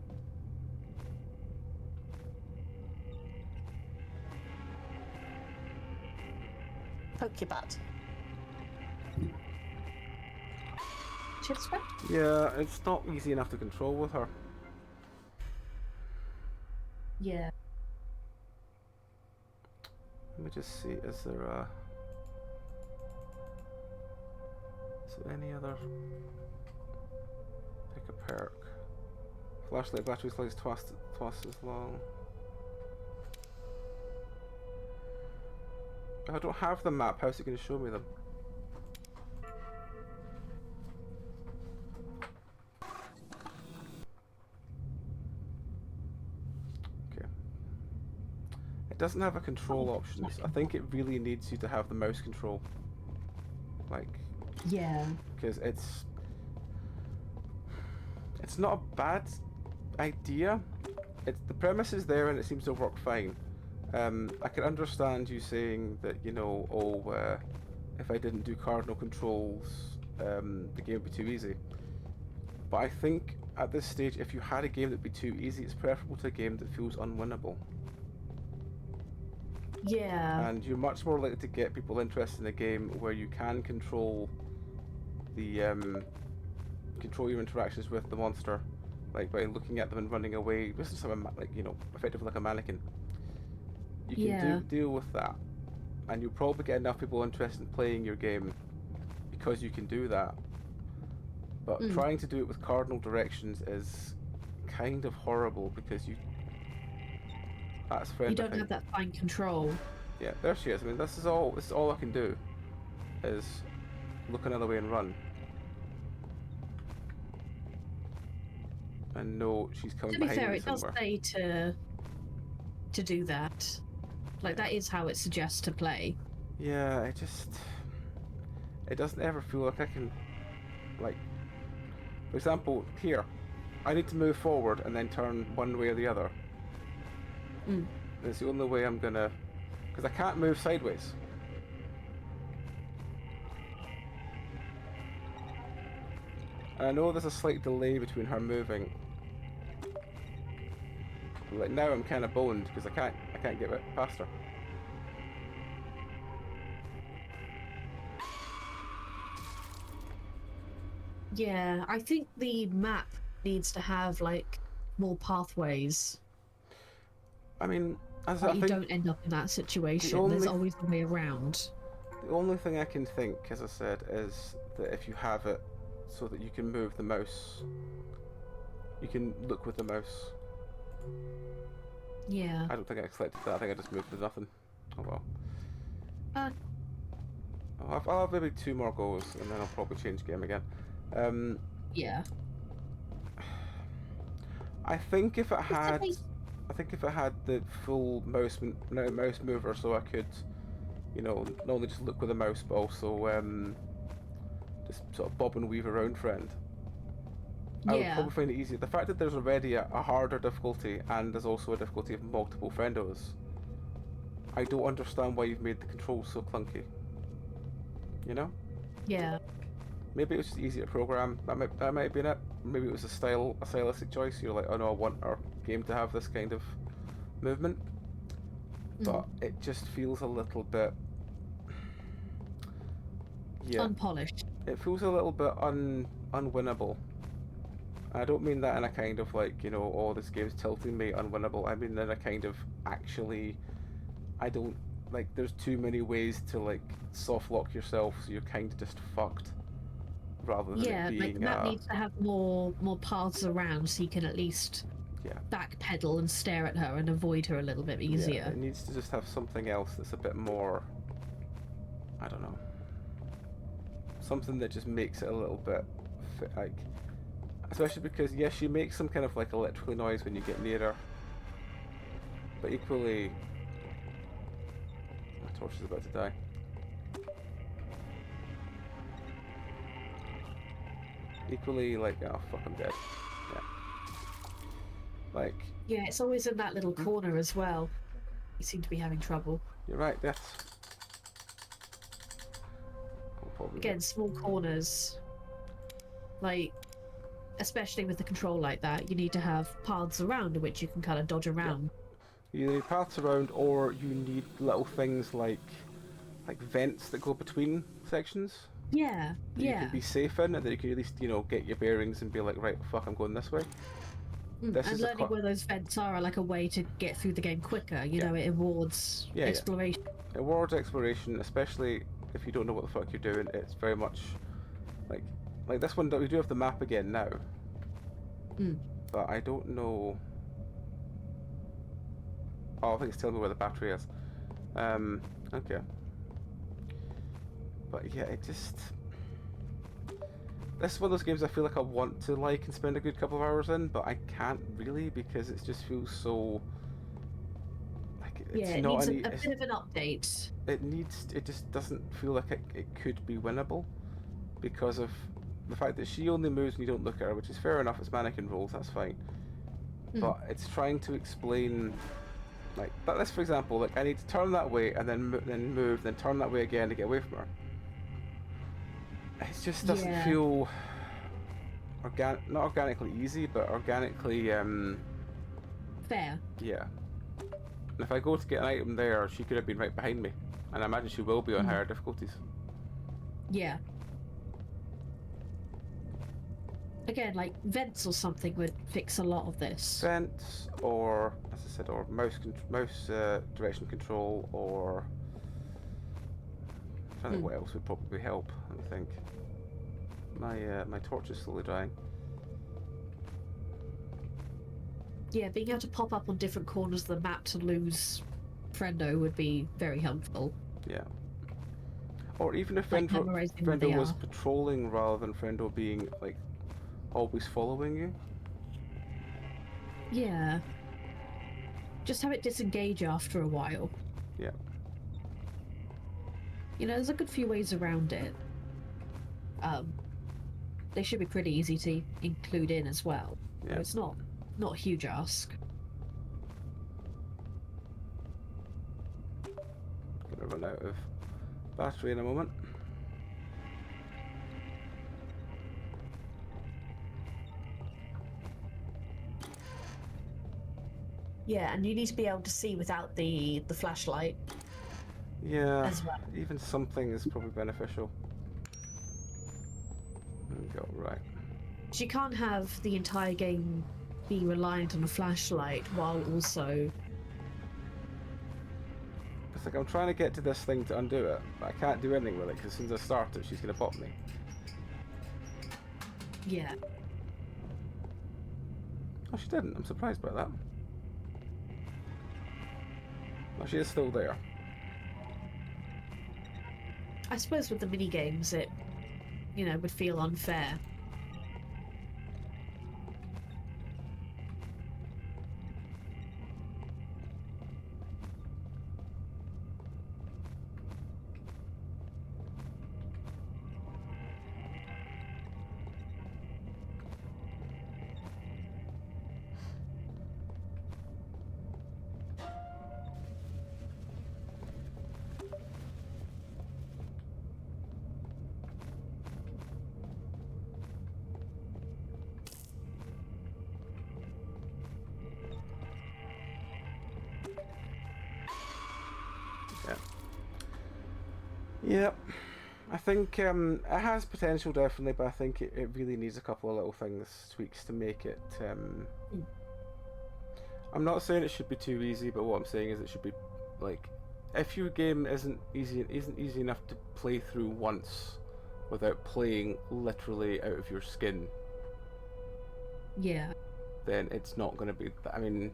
Poke your butt. Chips back? Yeah, it's not easy enough to control with her. Yeah. Let me just see, is there any other... Pick a perk. Flashlight battery lasts twice as long. If I don't have the map, how's it going to show me them? Okay. It doesn't have a control options. I think it really needs you to have the mouse control. Like... Yeah. Because it's not a bad idea. The premise is there and it seems to work fine. I can understand you saying that, you know, if I didn't do cardinal controls, the game would be too easy. But I think at this stage, if you had a game that would be too easy, it's preferable to a game that feels unwinnable. Yeah. And you're much more likely to get people interested in a game where you can control the control your interactions with the monster, like by looking at them and running away. This is like, you know, effectively like a mannequin. You can deal with that, and you'll probably get enough people interested in playing your game because you can do that. But trying to do it with cardinal directions is kind of horrible, because that's friend. You don't have that fine control. Yeah, there she is. I mean, this is all I can do, is look another way and run. And know she's coming To be behind fair, me it does somewhere. say to do that. Like, that is how it suggests to play. Yeah, it doesn't ever feel like I can, like, for example, here, I need to move forward and then turn one way or the other. It's the only way I'm gonna, because I can't move sideways. And I know there's a slight delay between her moving. Like, now I'm kind of boned because I can't get past her. Yeah, I think the map needs to have, like, more pathways. I mean, as But I you think don't end up in that situation. There's always a way around. the only thing I can think, as I said, is that if you have it so that you can move the mouse, you can look with the mouse. Yeah. I don't think I selected that. I think I just moved to nothing. Oh well. I'll have maybe 2 more goes, and then I'll probably change game again. Yeah. I think if it had the full mouse mover, so I could, you know, not only just look with the mouse, but also just sort of bob and weave around friend. I would probably find it easier. The fact that there's already a harder difficulty and there's also a difficulty of multiple friendos, I don't understand why you've made the controls so clunky. You know? Yeah. Maybe it was just easy to program. That might have been it. Maybe it was a stylistic choice. You're like, oh no, I want our game to have this kind of movement. But it just feels a little bit... Yeah. Unpolished. It feels a little bit unwinnable. I don't mean that in a kind of like, you know, oh, this game's tilting me, unwinnable. I mean in a kind of actually, I don't, like, there's too many ways to, like, soft lock yourself, so you're kind of just fucked. Rather than it being... like, the map needs to have more paths around so you can at least backpedal and stare at her and avoid her a little bit easier. Yeah, it needs to just have something else that's a bit more, I don't know. Something that just makes it a little bit, like, especially because, yes, she makes some kind of, like, electrical noise when you get near her. But equally... My torch is about to die. Equally, like, oh, fuck, I'm dead. Yeah. Like... Yeah, it's always in that little corner as well. You seem to be having trouble. You're right, yes. Again, small corners. Like, especially with the control like that, you need to have paths around in which you can kind of dodge around. Yeah. You need paths around, or you need little things like vents that go between sections. Yeah, that you can be safe in, and then you can at least, you know, get your bearings and be like, right, fuck, I'm going this way. And learning where those vents are like a way to get through the game quicker. You know, it awards exploration. It awards exploration, especially if you don't know what the fuck you're doing. It's very much like this one. We do have the map again now, but I don't know. Oh, I think it's telling me where the battery is. Okay. But yeah, it just... This is one of those games I feel like I want to like and spend a good couple of hours in, but I can't really because it just feels so... Like, it's it not needs a bit of an update. It just doesn't feel like it could be winnable because of the fact that she only moves when you don't look at her, which is fair enough. It's mannequin rules, that's fine. But it's trying to explain... Like, but this, for example, like, I need to turn that way and then move, then turn that way again to get away from her. It just doesn't feel not organically easy, but organically fair. Yeah. And if I go to get an item there, she could have been right behind me, and I imagine she will be on higher difficulties. Yeah. Again, like vents or something would fix a lot of this. Vents, or as I said, or mouse direction control, or I don't know what else would probably help. Let me think. My torch is slowly dying. Yeah, being able to pop up on different corners of the map to lose friendo would be very helpful. Yeah. Or even if friendo was patrolling rather than friendo being like always following you. Yeah. Just have it disengage after a while. Yeah. You know, there's a good few ways around it. They should be pretty easy to include in as well. Yeah. It's not a huge ask. Gonna run out of battery in a moment. Yeah, and you need to be able to see without the flashlight. Yeah, as well. Even something is probably beneficial. There we go, right. You can't have the entire game be reliant on a flashlight while also... It's like I'm trying to get to this thing to undo it, but I can't do anything with it because as soon as I start it, she's going to bop me. Yeah. Oh, she didn't. I'm surprised by that. No, she is still there. I suppose with the mini games, it, you know, would feel unfair. Yep. I think it has potential, definitely, but I think it really needs a couple of little tweaks to make it. I'm not saying it should be too easy, but what I'm saying is it should be like, if your game isn't easy enough to play through once without playing literally out of your skin, yeah, then it's not going to be. I mean,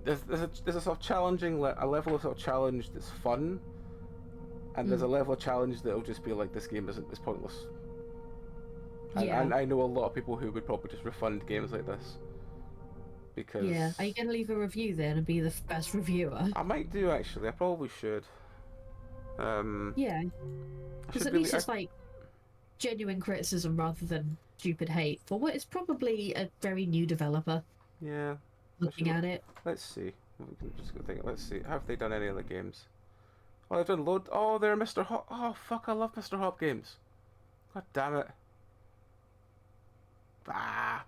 there's a sort of challenging a level of sort of challenge that's fun, and there's a level of challenge that'll just be like, this game is pointless. And I know a lot of people who would probably just refund games like this. Because yeah, are you going to leave a review then and be the best reviewer? I might do, actually. I probably should. Yeah, because at least it's like genuine criticism rather than stupid hate for what is probably a very new developer. Yeah. Looking at it. Let's see. We can just go think. Let's see. Have they done any other games? Oh, they've done load. Oh, they're Mr. Hop. Oh, fuck! I love Mr. Hop games. God damn it. Ah.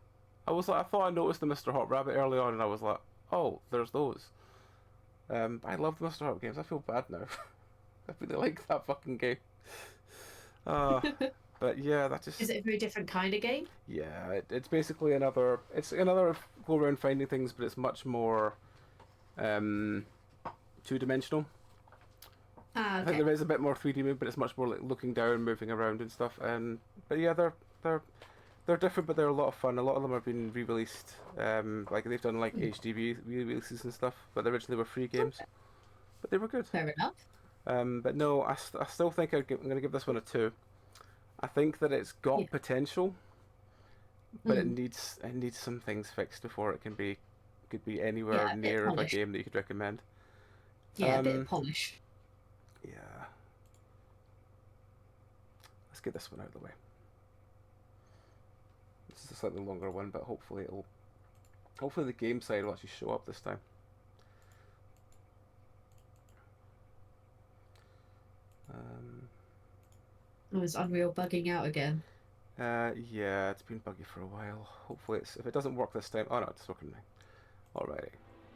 I thought I noticed the Mr. Hop Rabbit early on, and I was like, oh, there's those. I love the Mr. Hop games. I feel bad now. I really like that fucking game. But yeah, that just... Is it a very different kind of game? Yeah, it's basically another... It's another go around finding things, but it's much more two-dimensional. Okay. I think there is a bit more 3D move, but it's much more like looking down, moving around and stuff. But yeah, they're different, but they're a lot of fun. A lot of them have been re-released. Like they've done like HD re-releases and stuff, but they originally were free games. Okay. But they were good. Fair enough. But no, I still think I'm going to give this one a 2. I think that it's got potential, but it needs some things fixed before it could be anywhere near a game that you could recommend. Yeah, a bit of polish. Yeah. Let's get this one out of the way. This is a slightly longer one, but hopefully the game side will actually show up this time. Is Unreal bugging out again? Yeah, it's been buggy for a while. Hopefully if it doesn't work this time... Oh no, it's working now. Alrighty.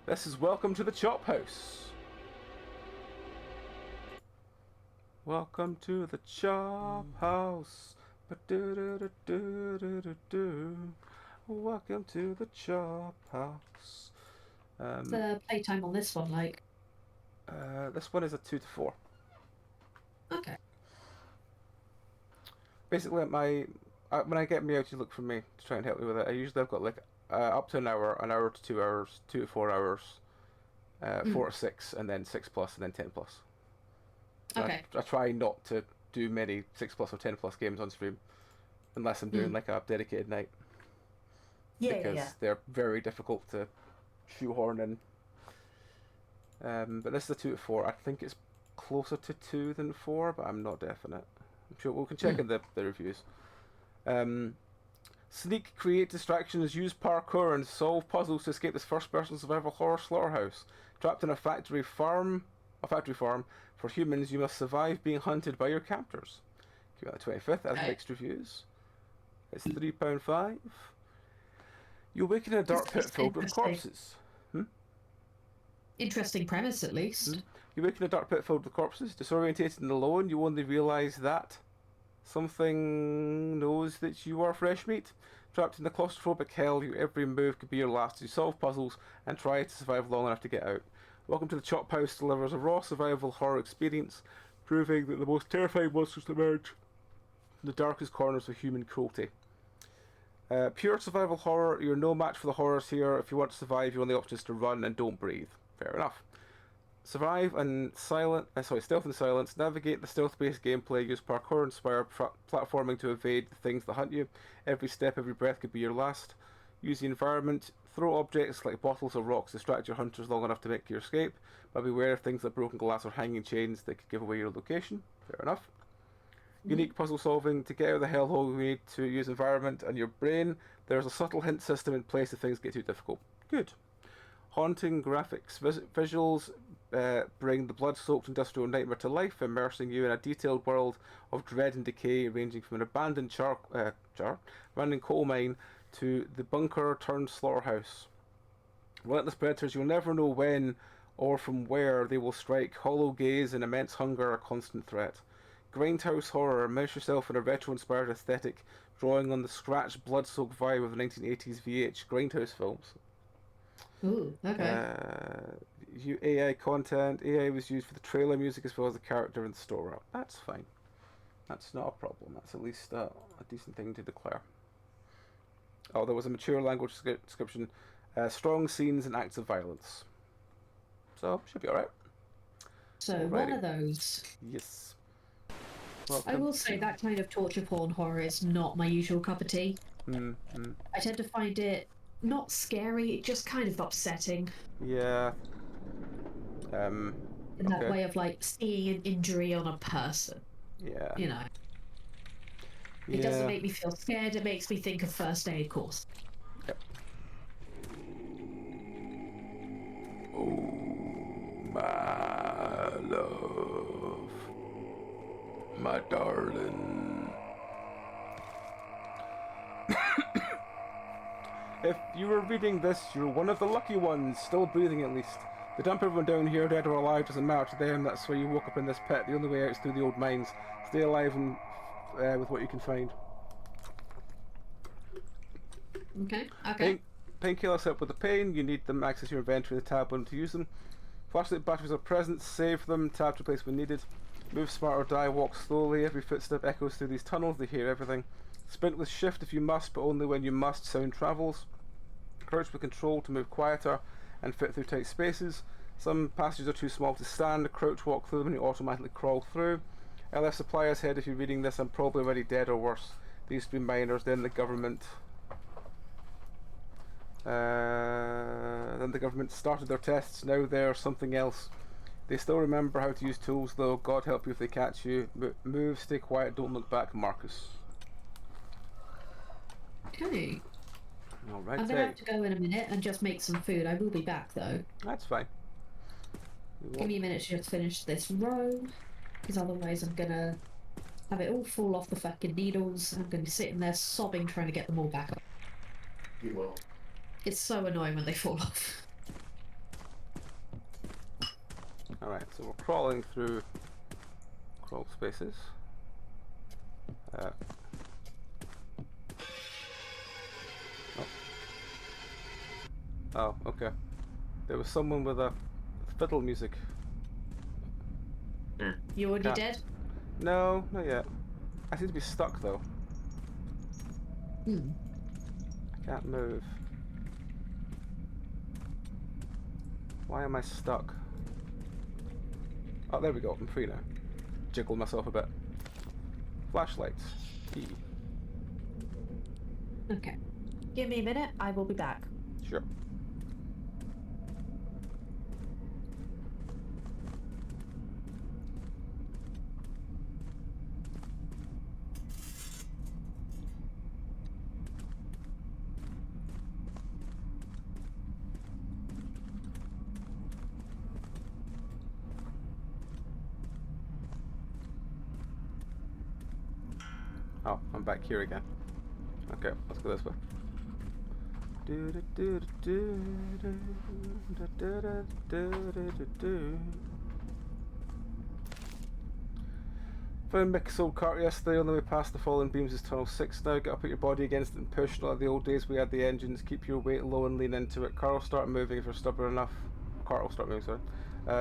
This is Welcome to the Chop House. Welcome to the Chop House. Welcome to the Chop House. The playtime on this one, like? This one is a 2 to 4. Okay. Basically, when I get Meow to look for me to try and help me with it, I usually have got like up to an hour to 2 hours, 2 to 4 hours, 4 to 6, and then 6 plus, and then 10 plus. Okay. I try not to do many 6 plus or 10 plus games on stream, unless I'm doing like a dedicated night. Yeah, because they're very difficult to shoehorn in. But this is a 2 to 4. I think it's closer to 2 than 4, but I'm not definite. I'm sure we can check in the reviews. Sneak, create distractions, use parkour, and solve puzzles to escape this first-person survival horror slaughterhouse. Trapped in a factory farm for humans, you must survive being hunted by your captors. Came out the 25th, has mixed reviews. It's £3.5. You awaken in a dark pit filled with corpses. Interesting premise, at least. You wake in a dark pit filled with corpses. Disorientated and alone, you only realise that something knows that you are fresh meat. Trapped in the claustrophobic hell, your every move could be your last. You solve puzzles and try to survive long enough to get out. Welcome to the Chop House delivers a raw survival horror experience, proving that the most terrifying monsters emerge from the darkest corners of human cruelty. Pure survival horror, you're no match for the horrors here. If you want to survive, your only option is to run and don't breathe. Fair enough. Survive and stealth and silence. Navigate the stealth-based gameplay. Use parkour-inspired platforming to evade the things that hunt you. Every step, every breath could be your last. Use the environment. Throw objects like bottles or rocks to distract your hunters long enough to make your escape. But beware of things like broken glass or hanging chains that could give away your location. Fair enough. Unique puzzle solving. To get out of the hellhole, you need to use environment and your brain. There's a subtle hint system in place if things get too difficult. Good. Haunting graphics. Visuals bring the blood-soaked industrial nightmare to life, immersing you in a detailed world of dread and decay, ranging from an abandoned abandoned coal mine to the bunker-turned-slaughterhouse. Relentless predators, you'll never know when or from where they will strike. Hollow gaze and immense hunger are a constant threat. grindhouse horror. Immerse yourself in a retro-inspired aesthetic, drawing on the scratch, blood-soaked vibe of the 1980s VH grindhouse films. Ooh, okay. AI content. AI was used for the trailer music as well as the character and the story. That's fine. That's not a problem. That's at least a decent thing to declare. Oh, there was a mature language description. Strong scenes and acts of violence. So, should be alright. So, one of those. Yes. I will say that kind of torture porn horror is not my usual cup of tea. I tend to find it not scary, just kind of upsetting. Yeah. In that way of like seeing an injury on a person. Yeah. You know. It doesn't make me feel scared, it makes me think of first aid course. Yep. Oh, my love. My darling. If you were reading this, you're one of the lucky ones, still breathing at least. They dump everyone down here, dead or alive, doesn't matter to them. That's why you woke up in this pit. The only way out is through the old mines. Stay alive and with what you can find. Okay. Painkillers help with the pain. You need them. Access your inventory and the tab button to use them. Flashlight batteries are present. Save them. Tab to place when needed. Move smart or die. Walk slowly. Every footstep echoes through these tunnels. They hear everything. Sprint with shift if you must, but only when you must. Sound travels. Crouch with control to move quieter and fit through tight spaces. Some passages are too small to stand. Crouch, walk through them, and you automatically crawl through. LF suppliers head. If you're reading this, I'm probably already dead or worse. They used to be miners, then the government. Then the government started their tests. Now they're something else. They still remember how to use tools, though. God help you if they catch you. Move, stay quiet, don't look back, Marcus. Okay. Alright. I'm gonna have to go in a minute and just make some food. I will be back though. That's fine. Give me a minute to just finish this row, because otherwise I'm gonna have it all fall off the fucking needles. I'm gonna be sitting there sobbing trying to get them all back up. You will. It's so annoying when they fall off. Alright, so we're crawling through crawl spaces. Oh, okay. There was someone with a fiddle music. You already dead? No, not yet. I seem to be stuck though. I can't move. Why am I stuck? Oh, there we go. I'm free now. Jiggle myself a bit. Flashlights. Key. Okay. Give me a minute. I will be back. Sure. Oh, I'm back here again. Okay, let's go this way. Found Mick's old cart yesterday on the way past the fallen beams is Tunnel 6 now. Get up at your body against it and push. Not like the old days we had the engines. Keep your weight low and lean into it. Car will start moving if you're stubborn enough. Cart will start moving, sorry.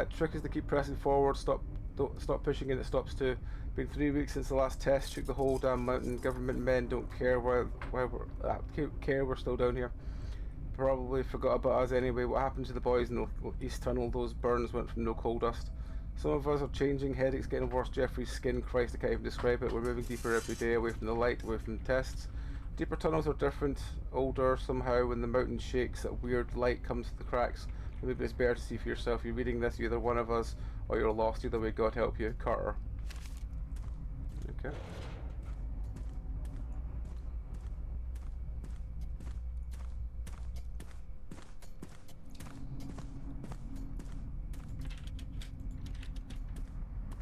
Trick is to keep pressing forward. Stop pushing and it stops too. Been 3 weeks since the last test. Shook the whole damn mountain. Government men don't care why we're still down here. Probably forgot about us anyway. What happened to the boys in the East Tunnel? Those burns went from no coal dust. Some of us are changing. Headaches getting worse. Jeffrey's skin. Christ, I can't even describe it. We're moving deeper every day, away from the light, away from tests. Deeper tunnels are different, older somehow. When the mountain shakes, that weird light comes through the cracks. Maybe it's better to see for yourself. You're reading this, you're either one of us or you're lost. Either way, God help you. Carter. Okay.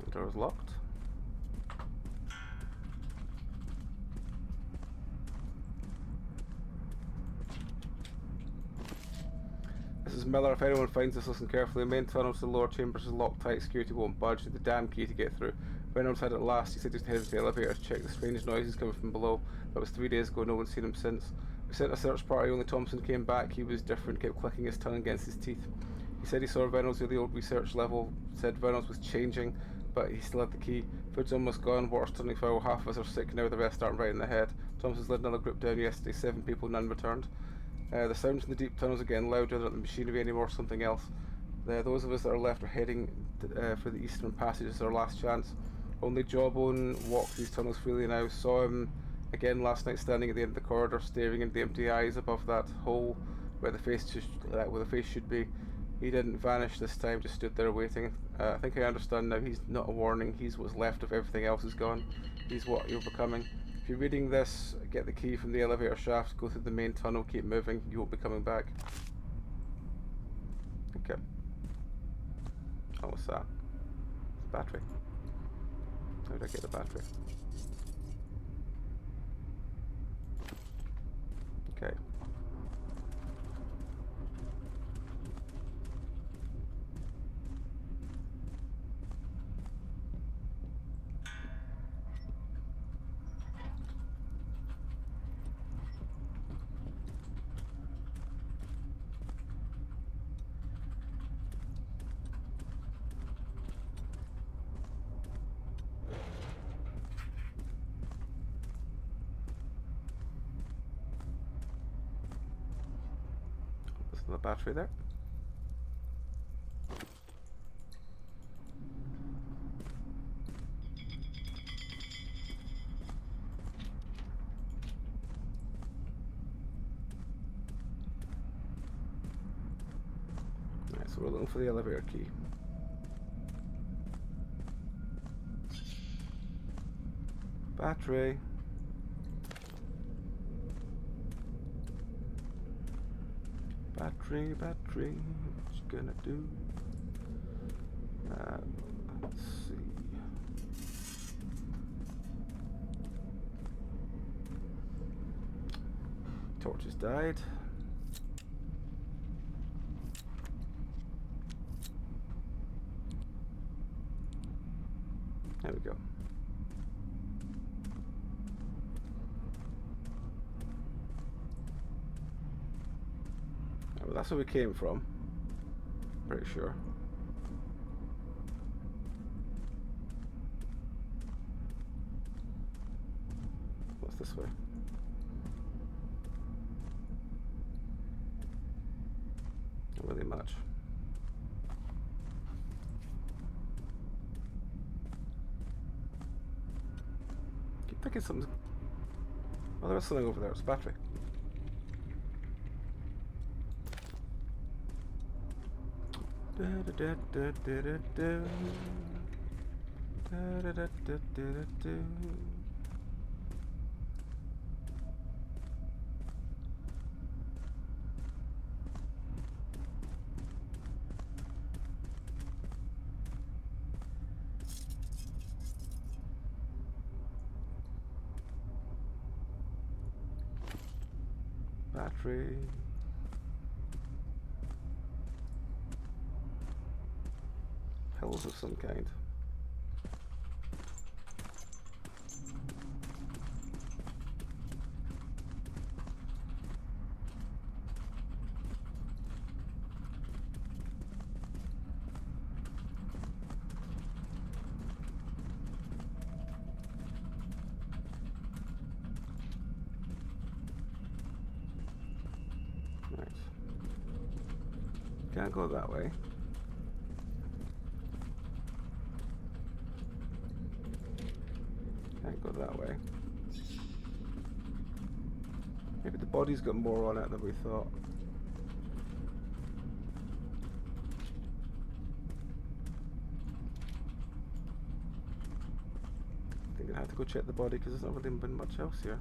The door is locked. This is Miller. If anyone finds this, listen carefully. The main tunnel to the lower chambers is locked tight. Security won't budge. The damn key to get through. Reynolds had it last. He said he's headed to the elevator to check the strange noises coming from below. That was 3 days ago. No one's seen him since. We sent a search party. Only Thompson came back. He was different. Kept clicking his tongue against his teeth. He said he saw Reynolds at the old research level. Said Reynolds was changing, but he still had the key. Food's almost gone. Water's turning foul. Half of us are sick now. The rest aren't right in the head. Thompson's led another group down yesterday. 7 people. None returned. The sounds in the deep tunnels are getting louder. Not the machinery anymore. Something else. Those of us that are left are heading for the eastern passage. It's our last chance. Only Jawbone walks these tunnels freely now. Saw him again last night standing at the end of the corridor, staring into the empty eyes above that hole where the face should be. He didn't vanish this time, just stood there waiting. I think I understand now. He's not a warning. He's what's left of everything else is gone. He's what you're becoming. If you're reading this, get the key from the elevator shaft, go through the main tunnel, keep moving. You won't be coming back. Okay. Oh, what's that? Battery. How did I get the battery? Okay. The battery there. Alright, so we're looking for the elevator key. Battery. Battery, what you gonna do? Let's see. Torches died. There we go. Well, that's where we came from. Pretty sure. What's this way? Not really much. Keep thinking something's... Oh, there was something over there. It's a battery. Battery. Pills of some kind. Right. Can't go that way. Can't go that way. Maybe the body's got more on it than we thought. I think I have to go check the body because there's not really been much else here.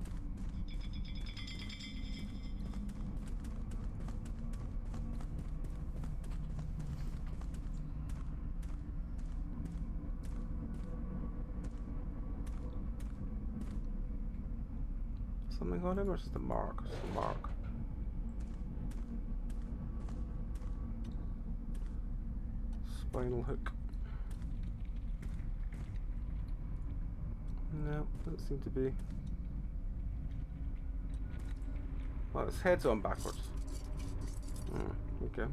Something on him, or just a mark? Just a mark. Spinal hook. No, doesn't seem to be. Well, its head's on backwards. Okay.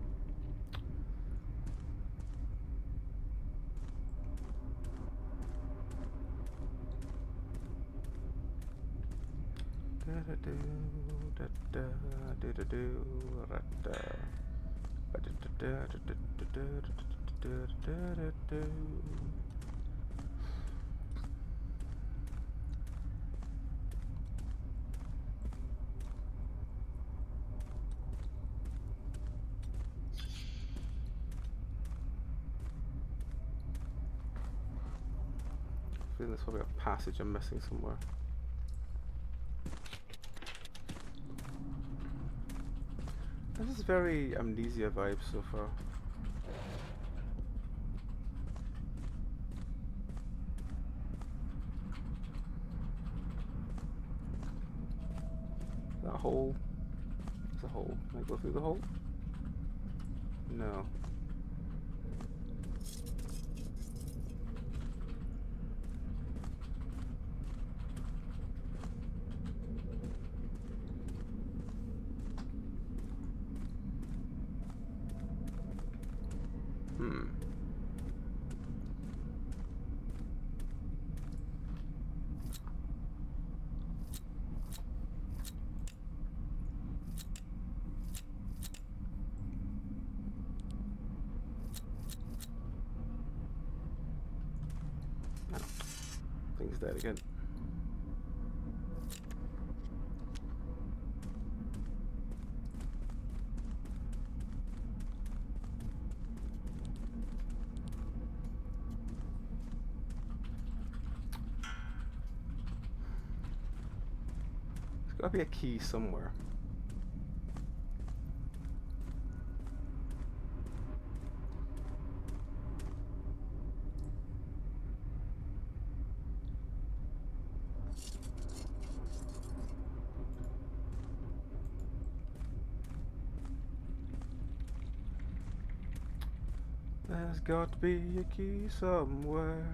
I feel there's probably a passage I'm missing somewhere. This is very Amnesia vibes so far. That hole. There's a hole. Can I go through the hole? No. Thing's dead again. There's gotta be a key somewhere. There's got to be a key somewhere.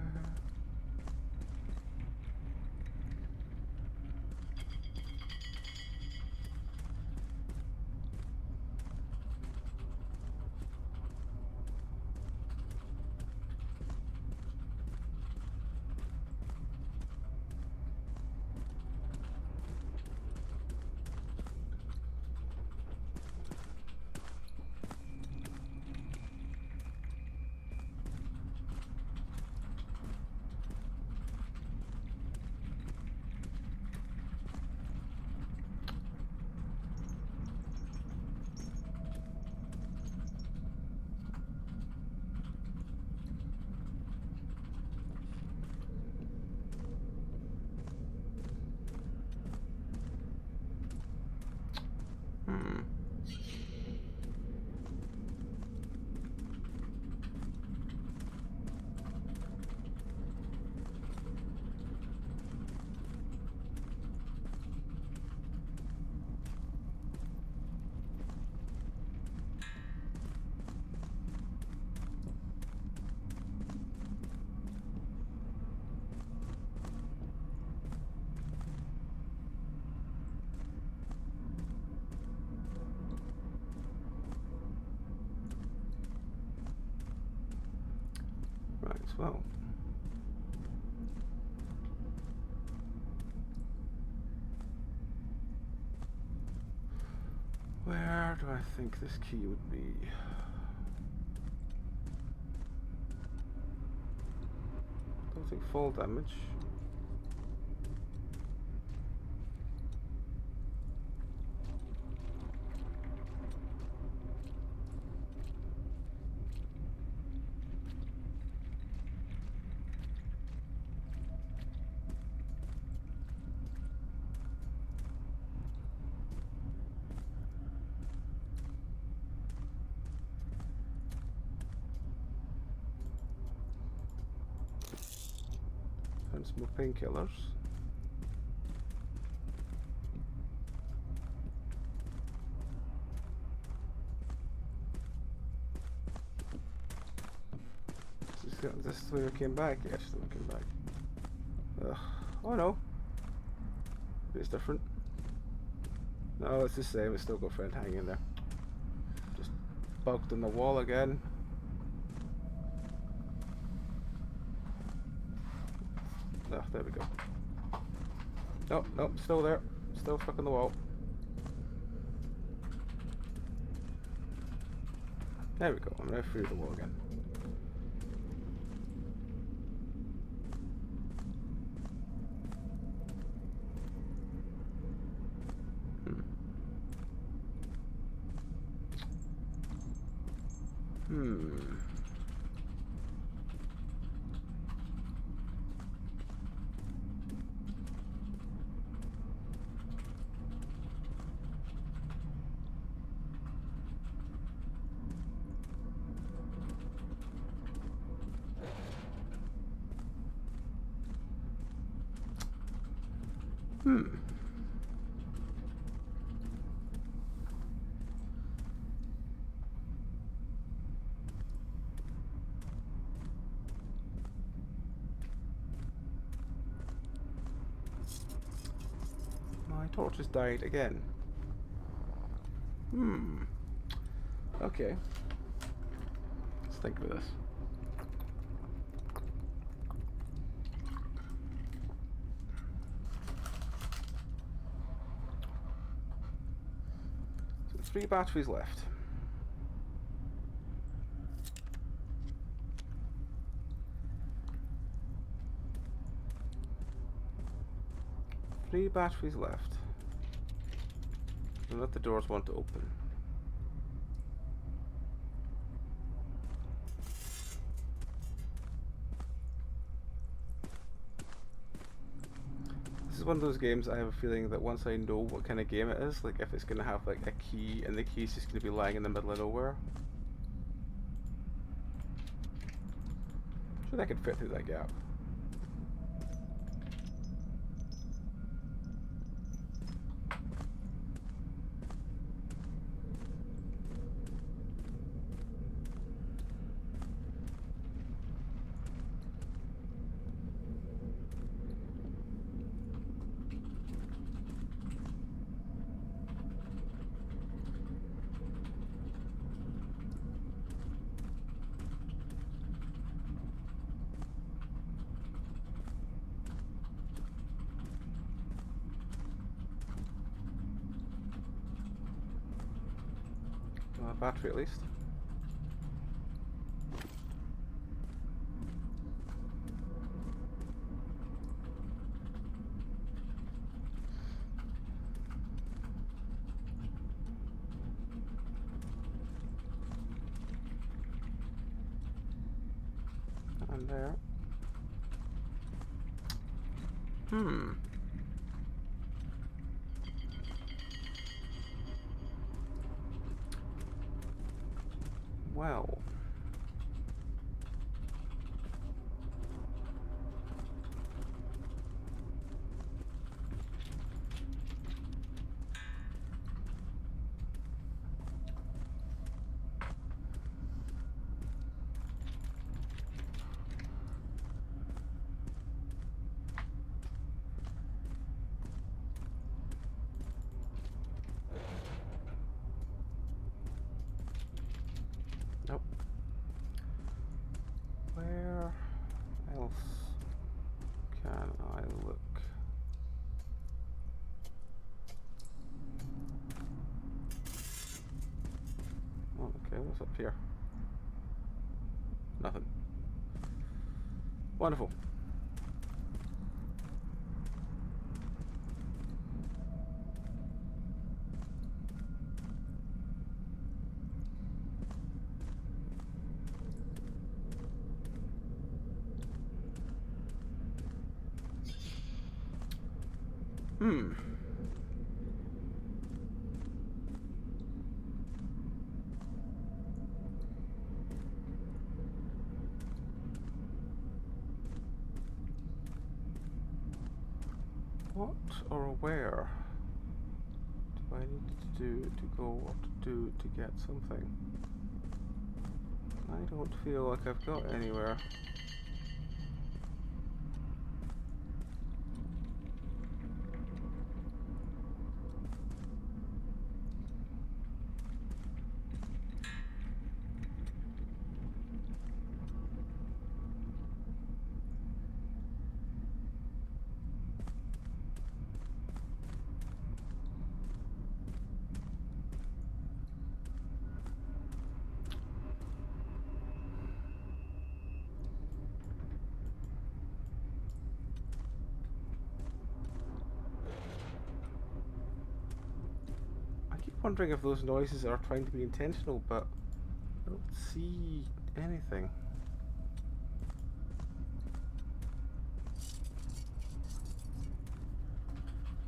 Right, well. Where do I think this key would be? Don't think fall damage. And some more painkillers. This is where I came back. Yes, I came back. Ugh, Oh no. It's different. No, it's the same. It's still got a friend hanging in there. Just bugged on the wall again. Oh, there we go. Nope, nope, still there. Still stuck in the wall. There we go. I'm now through the wall again. My torch has died again. Okay. Let's think of this. So 3 batteries left. Three batteries left. And let the doors want to open. This is one of those games I have a feeling that once I know what kind of game it is, like if it's going to have like a key and the key's just going to be lying in the middle of nowhere. I'm sure I could fit through that gap. Battery at least. And there. Well. Nope. Where else can I look? Oh, okay, what's up here? Nothing. Wonderful. What or where do I need to do to go or to do to get something? I don't feel like I've got anywhere. wondering if those noises are trying to be intentional, but I don't see anything.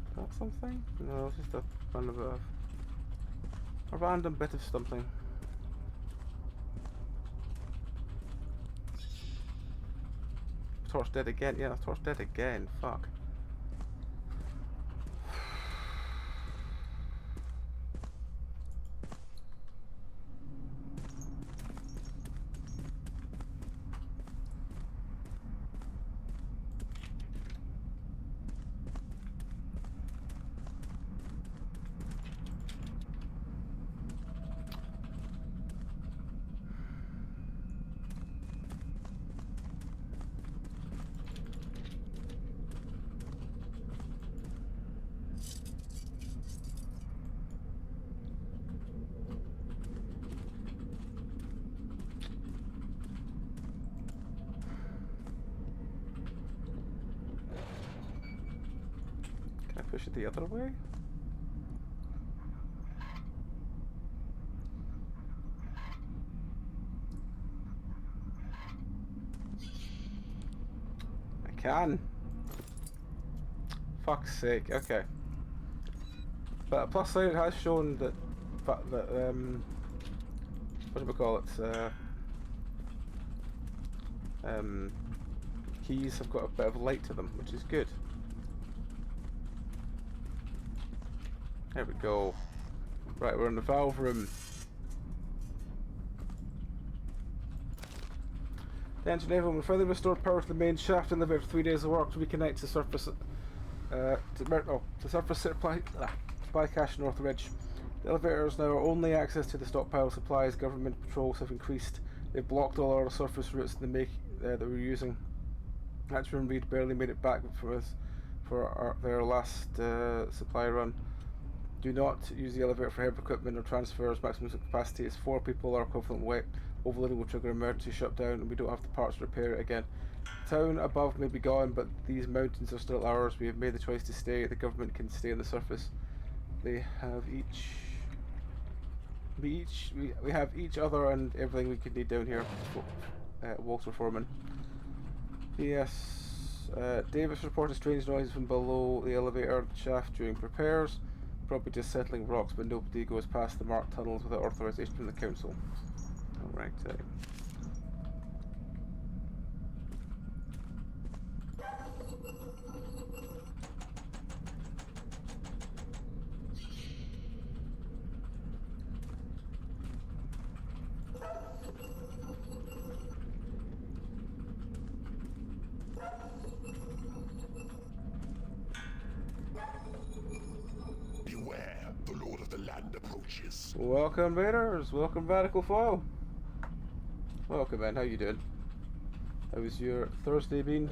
Is that something? No, it's just a random bit of something. Torch dead again. Yeah, torch dead again. Fuck. Can I push it the other way? I can. Fuck's sake. Okay. But plus side, it has shown that what do we call it? Keys have got a bit of light to them, which is good. There we go. Right, we're in the valve room. The engine level will further restore power to the main shaft and elevator for 3 days of work to reconnect to surface to surface supply cache North Ridge. The elevators now are only access to the stockpile supplies. Government patrols have increased. They've blocked all our surface routes that we're using. Hatchroom and Reed barely made it back for their last supply run. Do not use the elevator for heavy equipment or transfers. Maximum capacity is 4 people or equivalent weight. Overloading will trigger emergency shutdown and we don't have the parts to repair it again. Town above may be gone, but these mountains are still ours. We have made the choice to stay. The government can stay on the surface. They have we have each other and everything we could need down here. Walter Foreman. Yes. Davis reported strange noises from below the elevator shaft during repairs. Probably just settling rocks, but nobody goes past the marked tunnels without authorization from the council. Alright. Beware, the Lord of the Land approaches. Welcome, Raiders. Welcome, Radical Foe. Welcome, man. How you doing? How was your Thursday been?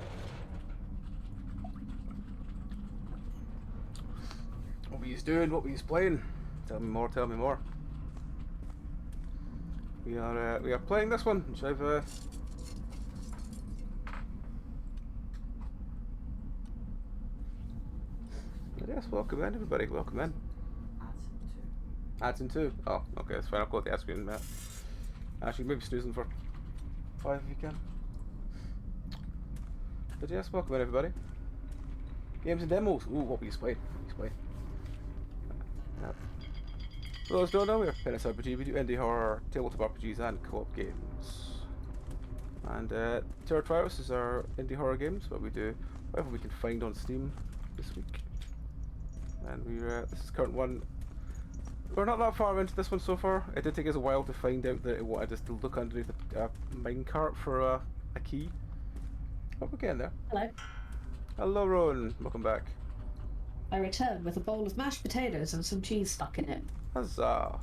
What were you doing? What were you playing? Tell me more. Tell me more. We are playing this one, which I've yes, welcome in, everybody. Welcome in. Adds in 2. Oh, okay, that's fine. I'll go with the screen. Actually, maybe snoozing for 5 if you can. But yes, welcome in, everybody. Games and demos. Ooh, what were you playing? For those who don't know, we're Penancerpg. We do indie horror, tabletop RPGs, and co-op games. And Terror Trials is our indie horror games, what we do, whatever we can find on Steam this week. And this is current one. We're not that far into this one so far. It did take us a while to find out that it wanted us to look underneath a minecart for a key. Oh, we're getting there. Hello. Hello, Rowan. Welcome back. I return with a bowl of mashed potatoes and some cheese stuck in it. Huzzah.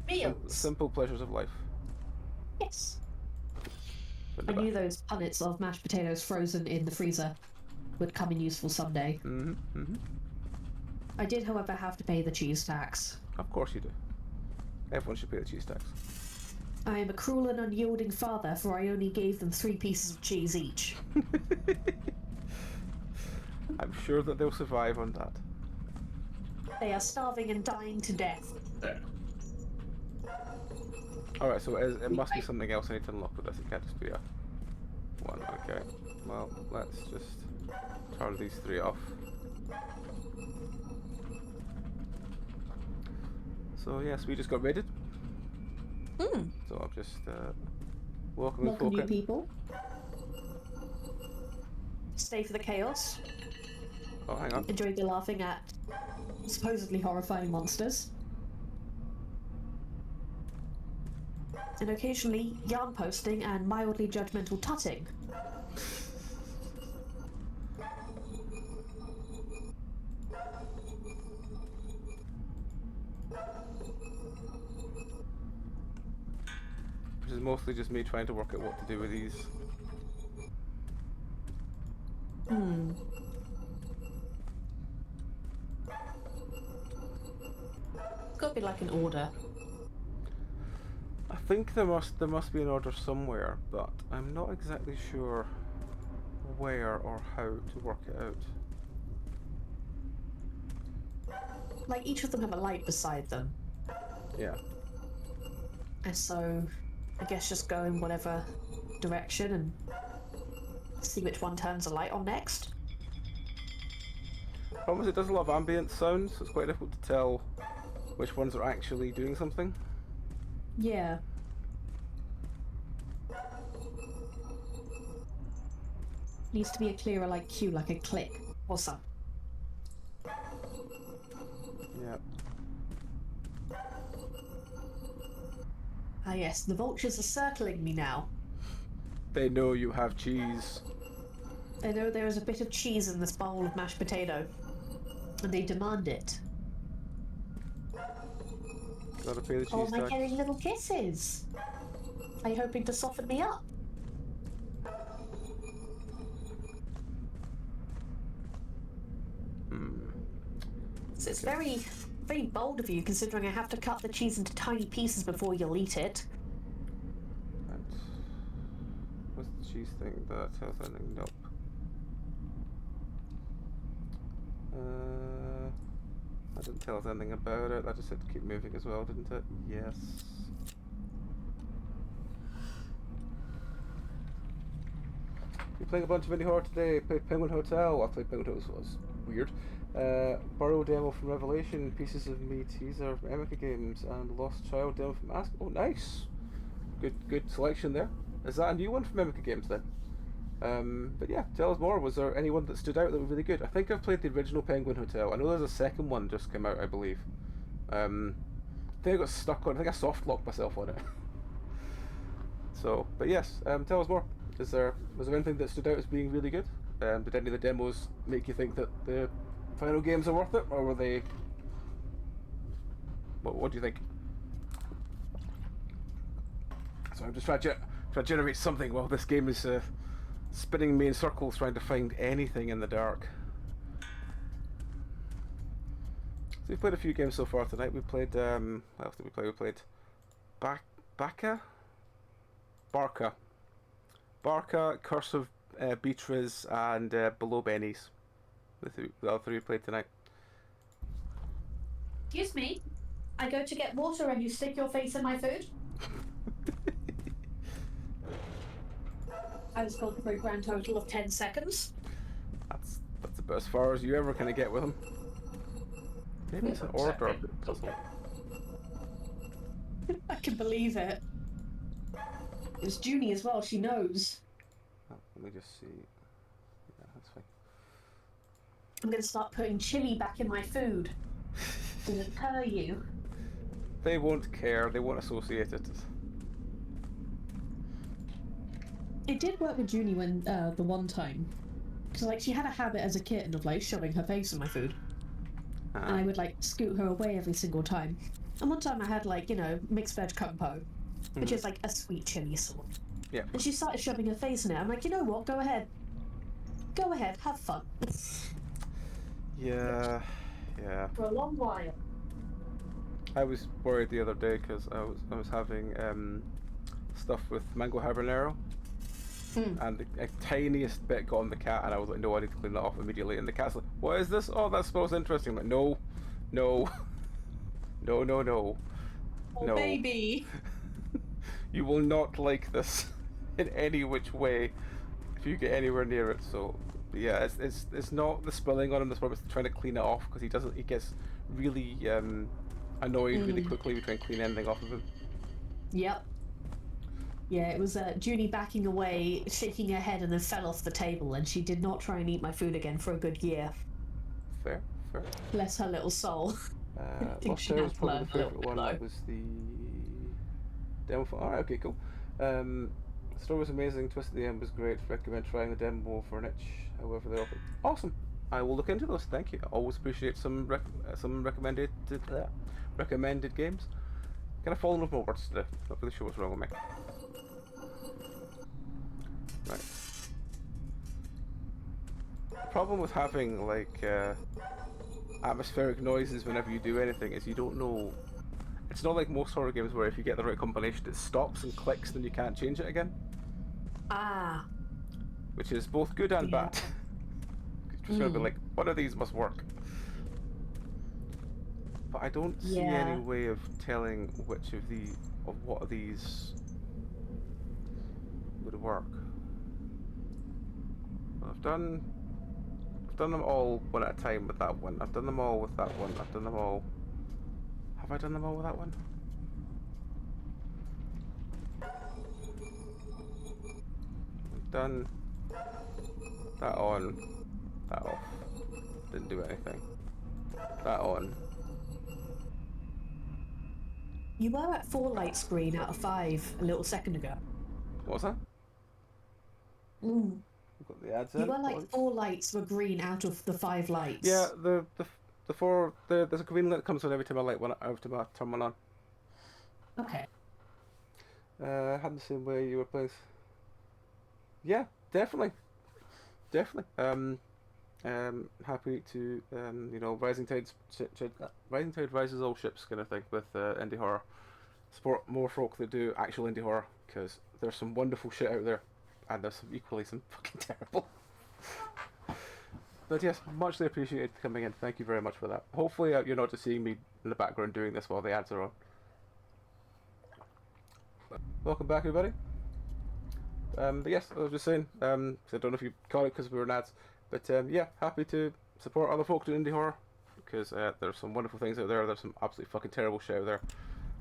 Meals. Simple pleasures of life. Yes. I knew those punnets of mashed potatoes frozen in the freezer would come in useful someday. I did, however, have to pay the cheese tax. Of course you do. Everyone should pay the cheese tax. I am a cruel and unyielding father, for I only gave them 3 pieces of cheese each. I'm sure that they'll survive on that. They are starving and dying to death. Alright, so it must be something else I need to unlock with this. It can't just be a one. Okay. Well, let's just turn these 3 off. So yes, we just got raided. So I'm just welcoming folk new in. people. Stay for the chaos. Oh, hang on. Enjoy the laughing at supposedly horrifying monsters. And occasionally yarn posting and mildly judgmental tutting. Which is mostly just me trying to work out what to do with these. It's got to be like an order. I think there must be an order somewhere, but I'm not exactly sure where or how to work it out. Like each of them have a light beside them. Yeah. And so I guess just go in whatever direction and see which one turns a light on next. Problem is it does a lot of ambient sounds, so it's quite difficult to tell which ones are actually doing something. Yeah. Needs to be a clearer like cue, like a click. Awesome. Yeah. Ah yes, the vultures are circling me now. They know you have cheese. They know there is a bit of cheese in this bowl of mashed potato. And they demand it. Gotta pay the cheese Oh, am I tax. getting little kisses? Are you hoping to soften me up? So it's very, very bold of you, considering I have to cut the cheese into tiny pieces before you'll eat it. What's the cheese thing? That tells anything? Nope. That didn't tell us anything about it. That just said to keep moving as well, didn't it? Yes. We're playing a bunch of indie horror today. Played Penguin Hotel. I played Penguin Hotel, so it was weird. Burrow demo from Revelation, Pieces of Me teaser from Emeka Games, and Lost Child demo from Ask. Oh, nice. Good selection there. Is that a new one from Emeka Games then? But yeah, tell us more. Was there anyone that stood out that was really good? I think I've played the original Penguin Hotel. I know there's a second one just come out, I believe. I think I got stuck on. I think I soft locked myself on it. So, but yes, tell us more. Was there anything that stood out as being really good? Did any of the demos make you think that the final games are worth it, or were they? What do you think? So I'm just trying to generate something while this game is spinning me in circles, trying to find anything in the dark. So we've played a few games so far tonight. We played what else did we play? We played Barcha, Curse of Beatriz, and Below Benni's. The other 3 we played tonight. Excuse me? I go to get water and you stick your face in my food? I was gone for a grand total of 10 seconds. That's about as far as you ever kind of get with him. Maybe it's an order puzzle. I can believe it. It's Junie as well, she knows. Oh, let me just see. Yeah, that's fine. I'm going to start putting chili back in my food. Does it occur you? They won't care, they won't associate it. It did work with Junie when the one time, because like she had a habit as a kitten of like shoving her face in my food, and I would like scoot her away every single time. And one time I had like mixed veg compo, which is like a sweet chili sort. Yeah. And she started shoving her face in it. I'm like, you know what? Go ahead, have fun. Yeah. For a long while. I was worried the other day because I was having stuff with mango habanero. And the tiniest bit got on the cat, and I was like, no, I need to clean that off immediately. And the cat's like, what is this? Oh, that smells interesting. I'm like, no, No. No, no, no. Oh, no. baby. You will not like this in any which way if you get anywhere near it. So yeah, it's not the spilling on him this problem. It's trying to clean it off because he gets really annoyed really quickly if you try and clean anything off of him. Yep. Yeah, it was Junie backing away, shaking her head, and then fell off the table, and she did not try and eat my food again for a good year. Fair. Bless her little soul. I think Lost she Tale had was to probably learn the a little favourite bit, one. though. That was the demo. Alright, okay, cool. The story was amazing. Twist at the end was great. Recommend trying the demo for an itch. However, they're awesome. I will look into those. Thank you. I always appreciate some recommended games. Kind of falling with my words today. Not really sure what's wrong with me. Right. The problem with having like atmospheric noises whenever you do anything is you don't know. It's not like most horror games where if you get the right combination it stops and clicks, then you can't change it again. Ah. Which is both good and bad. It's just gonna be like, one of these must work. But I don't see any way of telling which of what of these would work. I've done them all one at a time with that one. I've done them all with that one. I've done them all. Have I done them all with that one? I've done that on, that off. Didn't do anything. That on. You were at 4 light screen out of 5 a little second ago. What was that? Mm. I've got the ads in. You were like 4 lights were green out of the 5 lights. Yeah, the four there's a green light that comes on every time I light one. Every time I turn one on. Okay. Had the same way you were playing. Yeah, definitely. Happy to rising tide rises all ships kind of thing with indie horror. Support more folk that do actual indie horror because there's some wonderful shit out there, and there's equally some fucking terrible. But yes, muchly appreciated coming in. Thank you very much for that. Hopefully you're not just seeing me in the background doing this while the ads are on. Welcome back, everybody. But yes, I was just saying, I don't know if you caught it because we were in ads, but yeah, happy to support other folk doing indie horror because there's some wonderful things out there. There's some absolutely fucking terrible shit out there.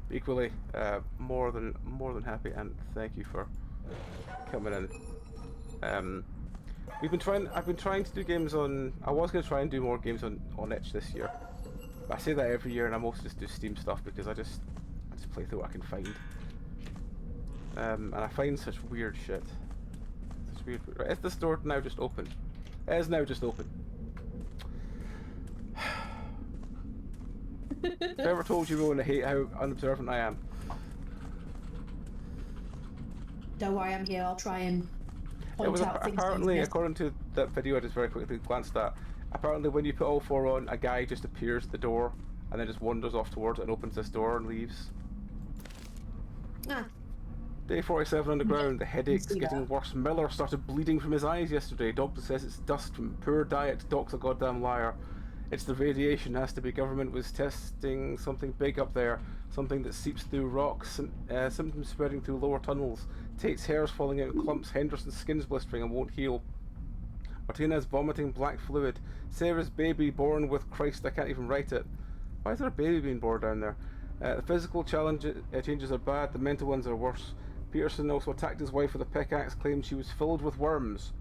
But equally, more than happy, and thank you for coming in. I've been trying to do games on. I was going to try and do more games on itch this year. But I say that every year, and I mostly just do Steam stuff because I just play through what I can find. And I find such weird shit. Right, is the store now just open? It is now just open. If I ever told you we want to hate how unobservant I am. Don't worry, I'm here. I'll try and point It was out things. apparently, according to that video I just very quickly glanced at, apparently when you put all 4 on, a guy just appears at the door and then just wanders off towards it and opens this door and leaves. Ah. Day 47 on the ground, the headache's getting worse. Miller started bleeding from his eyes yesterday. Doctor says it's dust from poor diet. Doc's a goddamn liar. It's the radiation, has to be. Government was testing something big up there. Something that seeps through rocks. Symptoms spreading through lower tunnels. Tate's hair's falling out in clumps. Henderson's skin's blistering and won't heal. Martina's vomiting black fluid. Sarah's baby born with Christ, I can't even write it. Why is there a baby being born down there? The physical changes are bad. The mental ones are worse. Peterson also attacked his wife with a pickaxe, claimed she was filled with worms.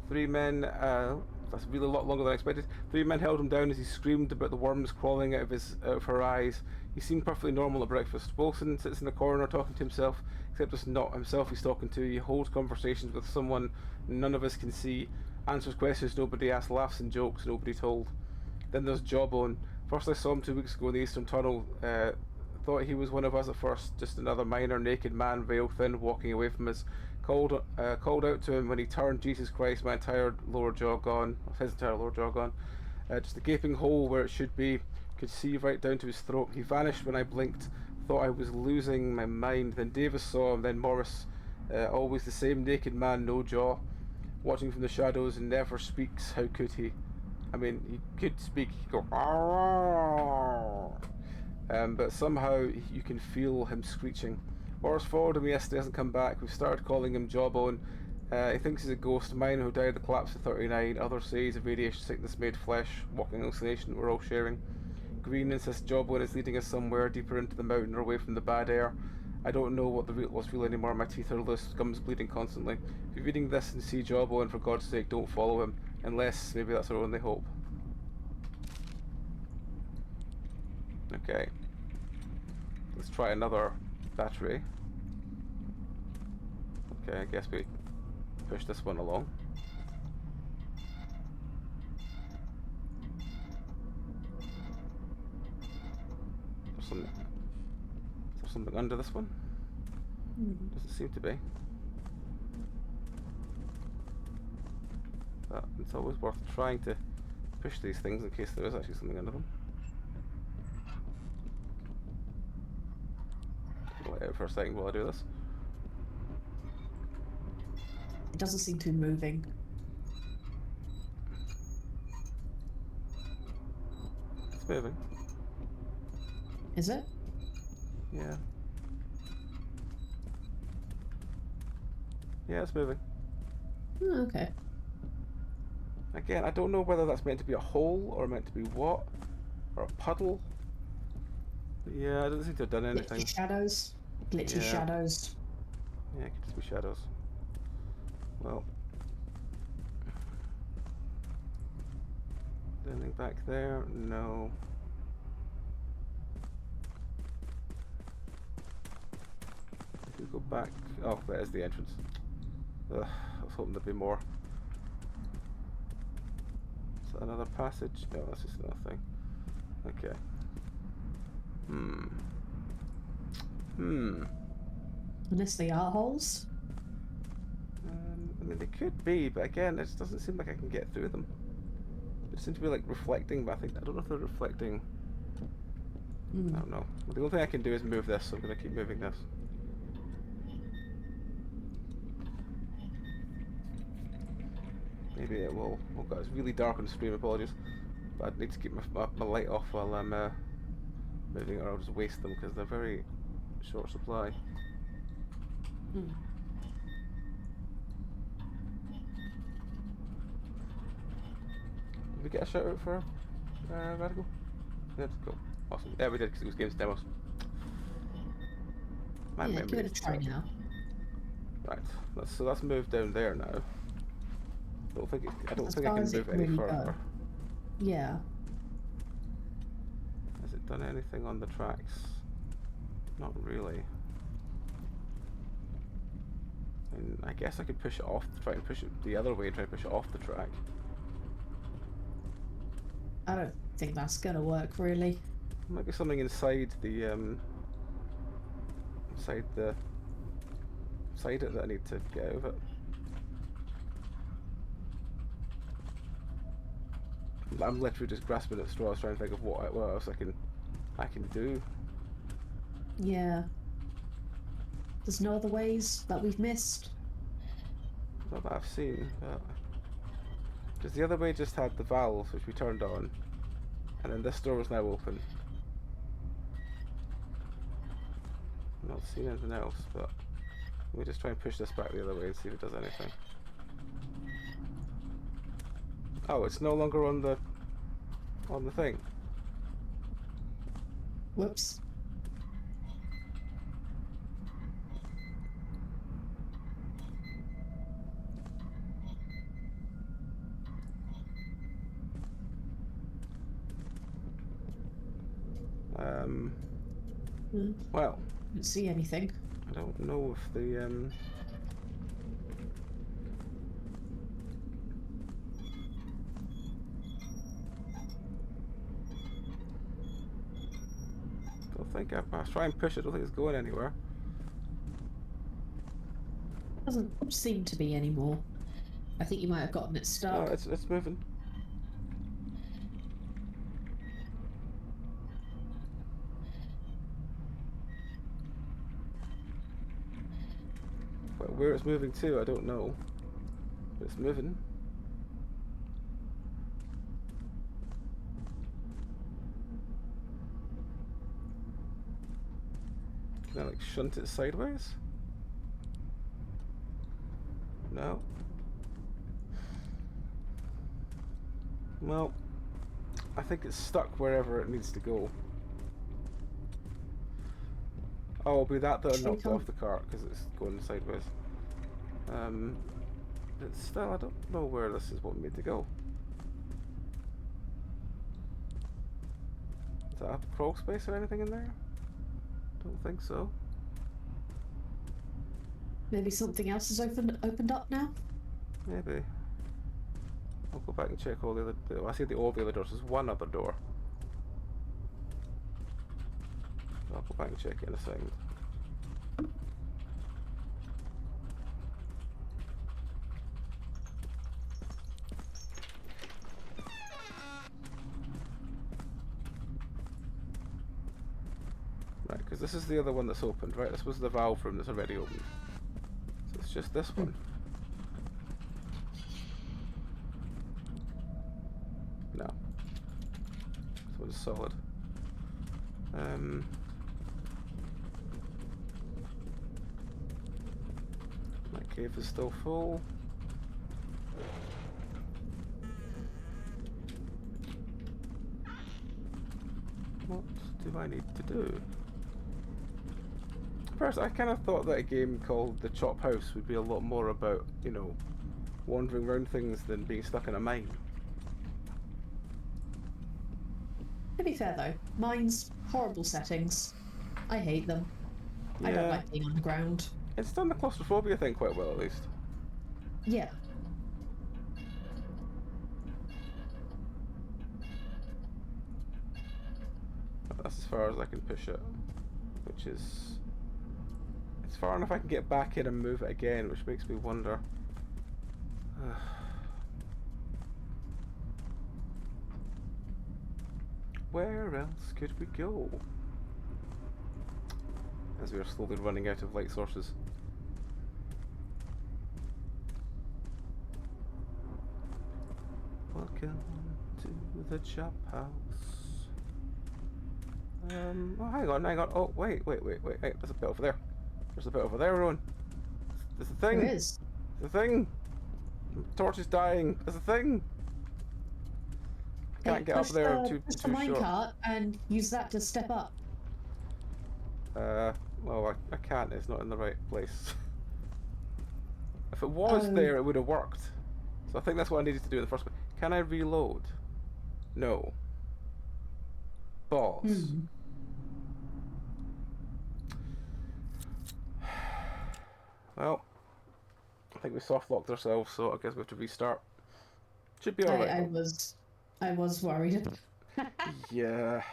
3 men, that's really a lot longer than I expected. 3 men held him down as he screamed about the worms crawling out of her eyes. He seemed perfectly normal at breakfast. Wilson sits in the corner talking to himself, except it's not himself he's talking to. He holds conversations with someone none of us can see, answers questions nobody asked, laughs and jokes nobody told. Then there's Jawbone. First I saw him 2 weeks ago in the Eastern Tunnel. Thought he was one of us at first, just another miner, naked man, veil thin, walking away from us. Called out to him when he turned. Jesus Christ, my entire lower jaw gone. His entire lower jaw gone. Just a gaping hole where it should be. Could see right down to his throat. He vanished when I blinked. Thought I was losing my mind. Then Davis saw him. Then Morris. Always the same naked man, no jaw. Watching from the shadows and never speaks. How could he? I mean, he could speak, go, "Arrgh," but somehow you can feel him screeching. Orders forward him yesterday hasn't come back. We've started calling him Jawbone. He thinks he's a ghost. Mine who died of the collapse of 39. Others say he's a radiation sickness made flesh, walking hallucination we're all sharing. Green insists Jawbone is leading us somewhere deeper into the mountain or away from the bad air. I don't know what's real anymore. My teeth are loose, gums bleeding constantly. If you're reading this and see Jawbone, for God's sake, don't follow him. Unless maybe that's our only hope. Okay. Let's try another battery. Okay, I guess we push this one along. Is there something under this one? Doesn't seem to be. But it's always worth trying to push these things in case there is actually something under them. Wait out for a second while I do this. It doesn't seem to be moving. It's moving. Is it? Yeah. Yeah, it's moving. Oh, okay. Again, I don't know whether that's meant to be a hole or meant to be what, or a puddle. Yeah, it doesn't seem to have done anything. Glitchy shadows. Glitchy shadows. Yeah, it could just be shadows. Well. Anything back there? No. If we go back... Oh, there's the entrance. Ugh, I was hoping there'd be more. Is that another passage? No, that's just another thing. Okay. Unless they are holes. I mean, they could be, but again, it just doesn't seem like I can get through them. They seem to be like reflecting, but I don't know if they're reflecting. I don't know. Well, the only thing I can do is move this, so I'm going to keep moving this. Maybe it will. Oh god, it's really dark on the stream, apologies. But I need to keep my light off while I'm moving, or I'll just waste them because they're very short supply. Did we get a shout out for Radical? Yeah, cool. Awesome. Yeah, we did because it was games demos. My Yeah, give it a try now. Right, so that's moved down there now. I don't think I can move any further. Yeah. Has it done anything on the tracks? Not really. And I guess I could push it off, try and push it the other way, try and push it off the track. I don't think that's gonna work really. There might be something inside the inside it that I need to get out of it. I'm literally just grasping at straws, trying to think of what else I can do. Yeah. There's no other ways that we've missed. Not that I've seen, but because the other way just had the valve which we turned on, and then this door is now open. I'm not seeing anything else, but let me just try and push this back the other way and see if it does anything. Oh, it's no longer on the thing. Whoops. Well, Didn't see anything. I don't know if the don't think I'll try and push it. I don't think it's going anywhere. Doesn't seem to be anymore. I think you might have gotten it stuck. No, it's moving. But where it's moving to, I don't know. But it's moving. Can I like shunt it sideways? No. Well, I think it's stuck wherever it needs to go. Oh, it'll be that I knocked off the cart because it's going sideways. But still, I don't know where this is wanting me to go. Does that have crawl space or anything in there? Don't think so. Maybe something else has opened up now? Maybe. I'll go back and check all the other... I see all the other doors. There's one other door. I'll go back and check it in a second. Right, because this is the other one that's opened, right? This was the valve room that's already opened. So it's just this one. No. This one's solid. My cave is still full. What do I need to do? First, I kind of thought that a game called The Chop House would be a lot more about, you know, wandering around things than being stuck in a mine. To be fair though, mines, horrible settings. I hate them. Yeah. I don't like being underground. It's done the claustrophobia thing quite well, at least. Yeah. That's as far as I can push it, which is... It's far enough I can get back in and move it again, which makes me wonder... Where else could we go? As we are slowly running out of light sources. Welcome to the Chop House. Oh, hang on. Oh, wait. There's a bit over there. There's a bit over there, Rowan. There's a thing. There is. There's a thing. The torch is dying. There's a thing. I can't get up there. Too push the short. minecart and use that to step up. Well, I can't. It's not in the right place. If it was there, it would have worked. So I think that's what I needed to do in the first place. Can I reload? No. Balls. Well, I think we soft locked ourselves, so I guess we have to restart. Should be alright. I was worried. Yeah.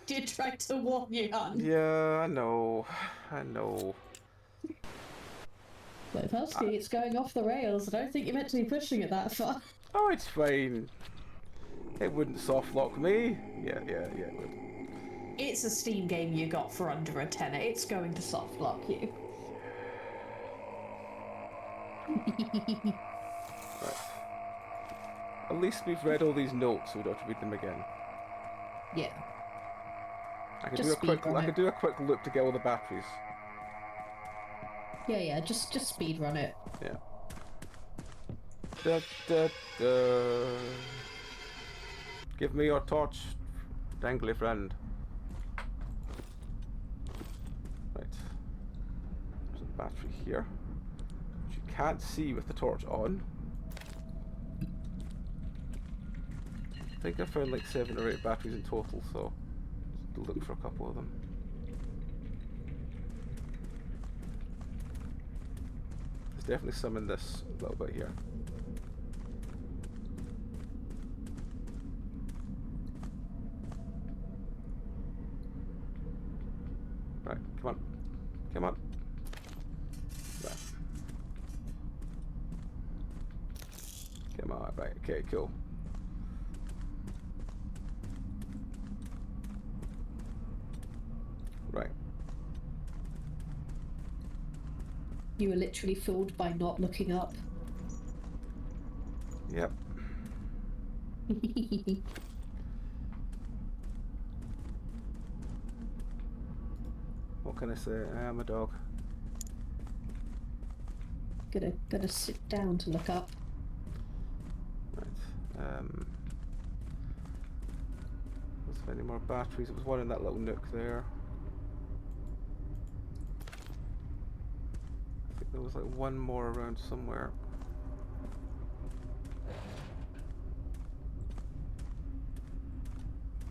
Did try to warn you, hon. Yeah, I know. But Husky, it's going off the rails. I don't think you're meant to be pushing it that far. Oh, it's fine. It wouldn't soft lock me. Yeah, it would. It's a Steam game you got for under a tenner. It's going to soft lock you. Right. At least we've read all these notes, so we don't have to read them again. Yeah. I could do a quick loop to get all the batteries. Yeah, just speed run it. Yeah. Da, da, da. Give me your torch, dangly friend. Right. There's a battery here, which you can't see with the torch on. I think I found like 7 or 8 batteries in total, so just look for a couple of them. There's definitely some in this little bit here. Right, come on. Right. Come on, right, okay, cool. Right. You were literally fooled by not looking up. Yep. What can I say? I am a dog. Gotta sit down to look up. Right. Was there any more batteries? There was one in that little nook there. I think there was like one more around somewhere.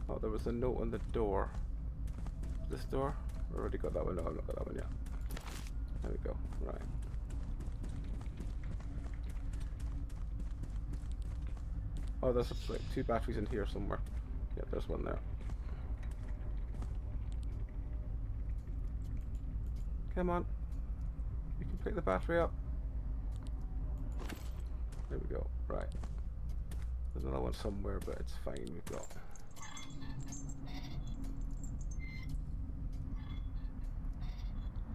Oh, there was a note on the door. This door? I already got that one. No, I've not got that one yet. There we go. Right. Oh, there's like 2 batteries in here somewhere. Yeah, there's one there. Come on. You can pick the battery up. There we go. Right. There's another one somewhere, but it's fine. We've got.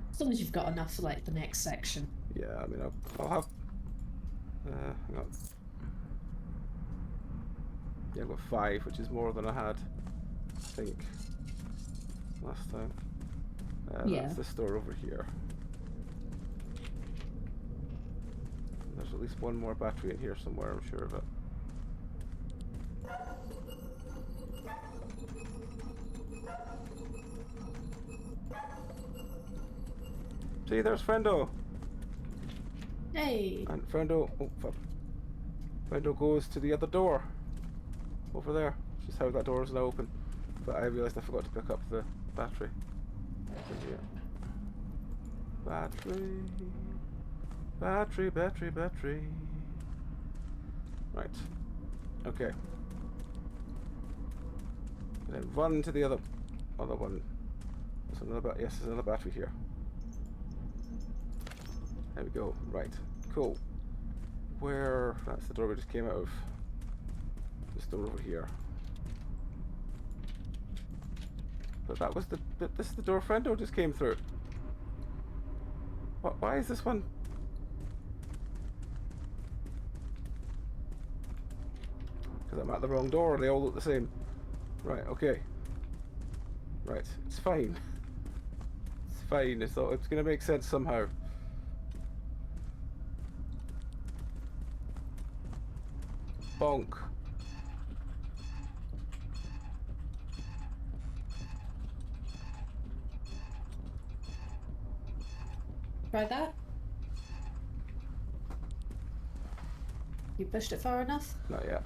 As long as you've got enough for like the next section. Yeah, I mean, I'll have. Hang on. Yeah, I've got 5, which is more than I had, I think, last time. Yeah. That's the store over here. There's at least one more battery in here somewhere, I'm sure of it. See, there's Friendo! Hey! And Friendo, oh fuck. Friendo goes to the other door. Over there. It's just how that door is now open. But I realised I forgot to pick up the battery. In here. Battery. Battery, battery, battery. Right. Okay. And then run to the other one. There's another yes, there's another battery here. There we go. Right. Cool. Where that's the door we just came out of. This door over here. But that was this is the door Friendo just came through. What? Why is this one? Because I'm at the wrong door. They all look the same. Right. Okay. Right. It's fine. It's fine. It's gonna make sense somehow. Bonk. Try that? You pushed it far enough? Not yet.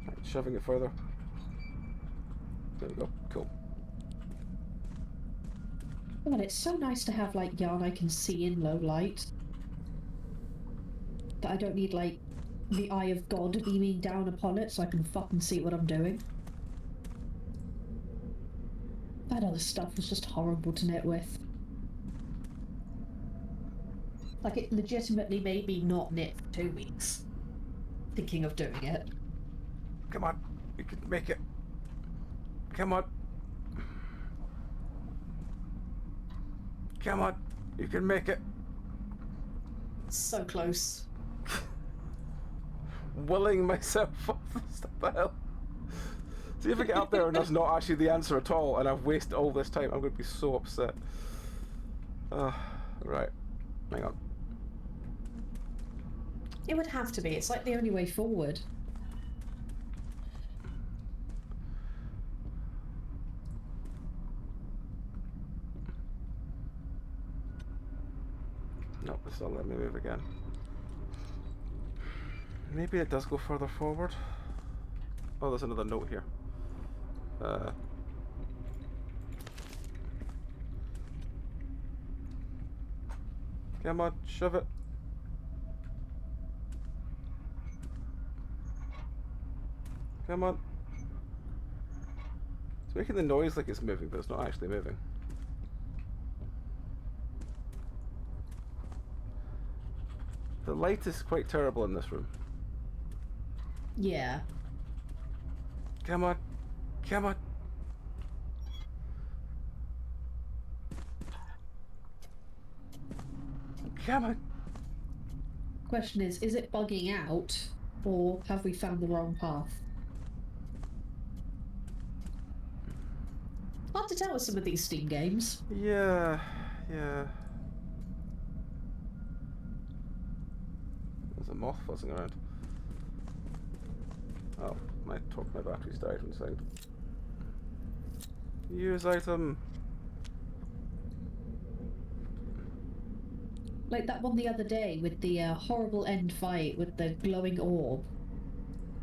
Right, shoving it further. There we go. Cool. God, it's so nice to have like yarn I can see in low light. That I don't need like the eye of God beaming down upon it so I can fucking see what I'm doing. That other stuff was just horrible to knit with. Like it legitimately made me not knit for 2 weeks. Thinking of doing it. Come on, you can make it. Come on. Come on, you can make it. So close. Willing myself off this. What the hell? See if I get up there and that's not actually the answer at all and I've wasted all this time, I'm going to be so upset. Right. Hang on. It would have to be. It's like the only way forward. Nope, it's not letting me move again. Maybe it does go further forward. Oh, there's another note here. Come on, shove it. Come on. It's making the noise like it's moving, but it's not actually moving. The light is quite terrible in this room. Yeah. Come on. Come on. Come on. Question is it bugging out, or have we found the wrong path? Hard to tell with some of these Steam games. Yeah, yeah. There's a moth fuzzing around. Oh, my battery's died from the sound. Use item. Like that one the other day with the horrible end fight with the glowing orb,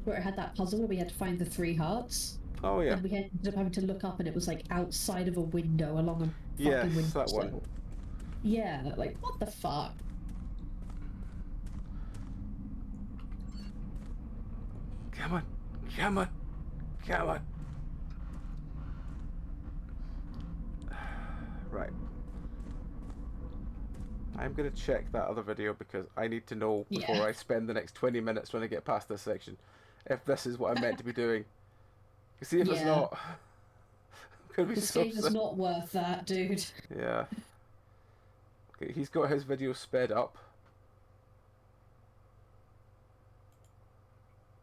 where it had that puzzle where we had to find the 3 hearts. Oh yeah. And we ended up having to look up, and it was like outside of a window along a fucking Yes, window. that one. Yeah, like what the fuck? Come on, come on, come on. Right. I'm gonna check that other video because I need to know before I spend the next 20 minutes trying to get past this section if this is what I'm meant to be doing. You see if it's not. This game is not worth that, dude. Yeah. Okay, he's got his video sped up.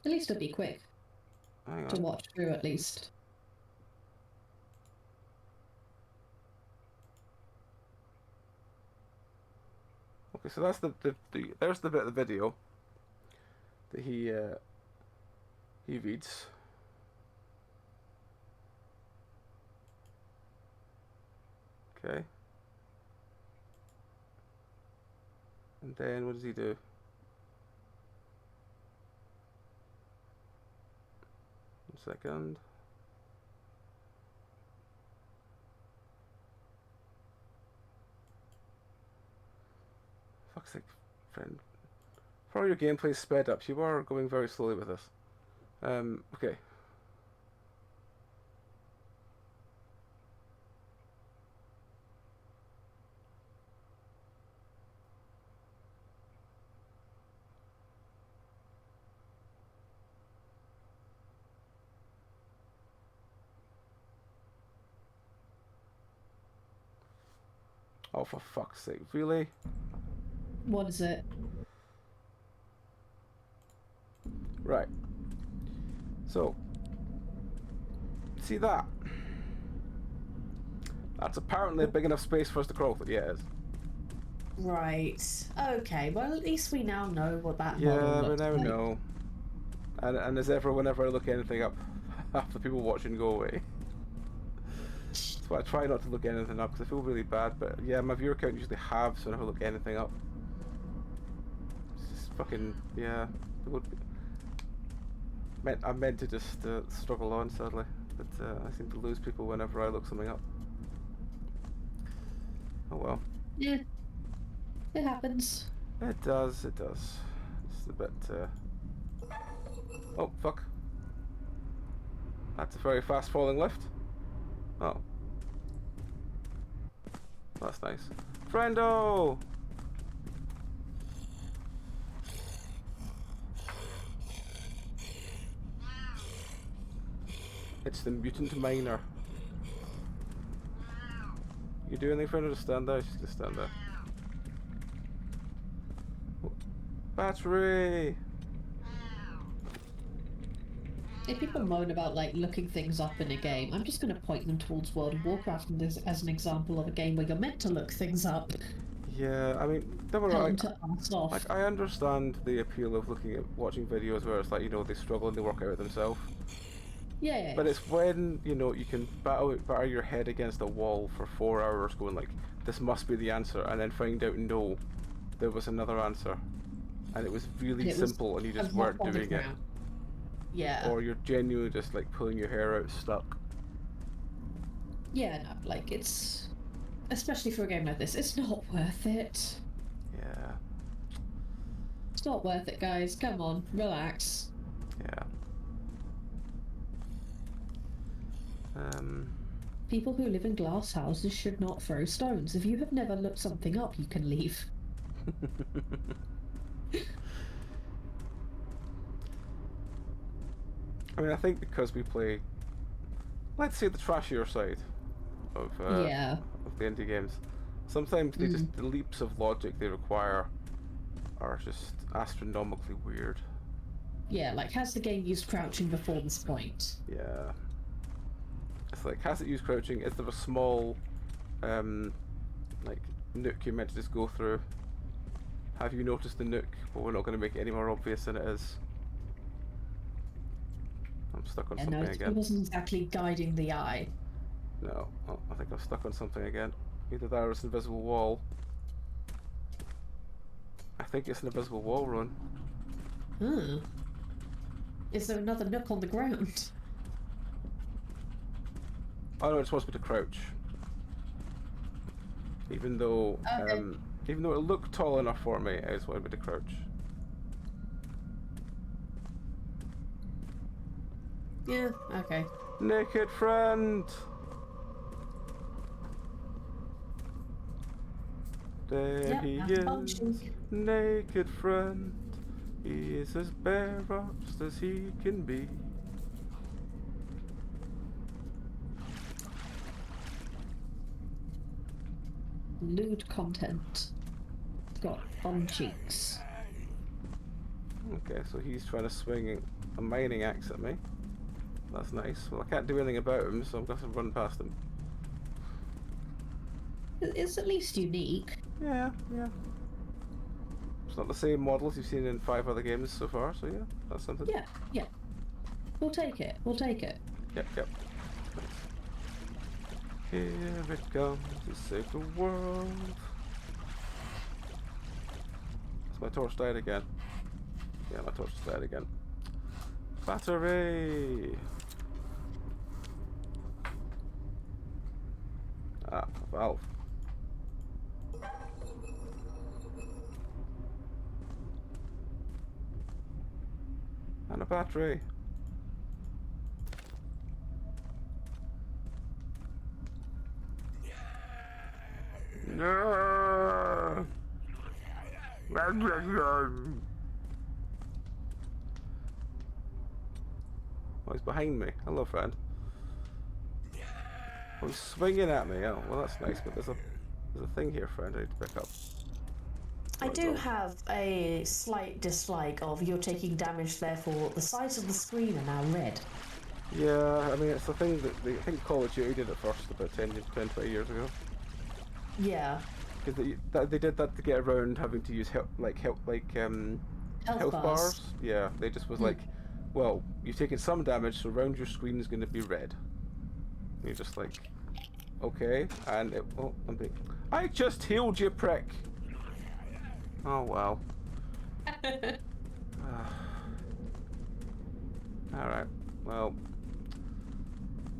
At least it'll be quick Hang on. to watch through, at least. Okay, so that's there's the bit of the video that he reads. Okay. And then what does he do? One second. Fuck's sake, friend. For all your gameplay sped up, you are going very slowly with this. Okay. Oh, for fuck's sake, really? What is it? Right. So, see that? That's apparently a big enough space for us to crawl through. Yeah, it is. Right. Okay, well at least we now know what that model Yeah, we looks now like. know. And as ever, whenever I look anything up, half the people watching go away. So I try not to look anything up because I feel really bad, but yeah, my viewer count usually halves whenever I look anything up. It's just fucking, yeah. It would be... I'm meant to just struggle on, sadly, but I seem to lose people whenever I look something up. Oh well. Yeah. It happens. It does, it does. It's a bit, Oh, fuck. That's a very fast falling lift. Oh. That's nice. Friendo! It's the mutant miner. You do anything for her to stand there? She's just stand there. Oh. Battery! If people moan about like looking things up in a game, I'm just going to point them towards World of Warcraft as an example of a game where you're meant to look things up. Yeah, I mean, don't worry, Tell them to ass off. like, I understand the appeal of watching videos where it's like, you know, they struggle and they work out themselves. Yeah. But it's when, you know, you can batter your head against a wall for 4 hours going like, this must be the answer, and then find out, no, there was another answer. And it was really simple and you just weren't doing it. Yeah. Or you're genuinely just like pulling your hair out stuck. Yeah, no, like it's... Especially for a game like this, it's not worth it. Yeah. It's not worth it, guys. Come on, relax. Yeah. People who live in glass houses should not throw stones. If you have never looked something up, you can leave. I mean, I think because we play, let's say, the trashier side of the indie games, Sometimes they just, the leaps of logic they require are just astronomically weird. Yeah, like, has the game used crouching before this point? Yeah. It's like, has it used crouching? Is there a small, like, nook you're meant to just go through? Have you noticed the nook? Well, we're not going to make it any more obvious than it is. I'm stuck on something again. It wasn't exactly guiding the eye. No, oh, I think I'm stuck on something again. Either that or it's an invisible wall. I think it's an invisible wall, Ron. Hmm. Is there another nook on the ground? Oh no, it's supposed to be to crouch. Even though, even though it looked tall enough for me, I just wanted me to crouch. Yeah, okay. Naked friend! There he is, naked friend. He is as bare-arsed as he can be. Lewd content. Got bum cheeks. Okay, so he's trying to swing a mining axe at me. That's nice. Well, I can't do anything about him, so I'm going to run past him. It's at least unique. Yeah, yeah. It's not the same models you've seen in 5 other games so far, so yeah, that's something. Yeah, yeah. We'll take it. We'll take it. Yep, yep. Here it comes to save the world. Has my torch died again? Yeah, my torch has died again. Battery! Ah, a valve. And a battery. No. Oh, he's behind me. Hello, friend. Oh, he's swinging at me. Oh, well, that's nice, but there's a thing here, friend, I need to pick up. I do have a slight dislike of you're taking damage, therefore the sides of the screen are now red. Yeah, I mean, it's the thing that I think Call of Duty did it first about 10, 20 years ago. Yeah. Because they did that to get around having to use health bars. Yeah, they just was like, well, you've taken some damage, so around your screen is going to be red. And you're just like, okay, and it. Oh, I just healed you, prick. Oh wow. All right. Well,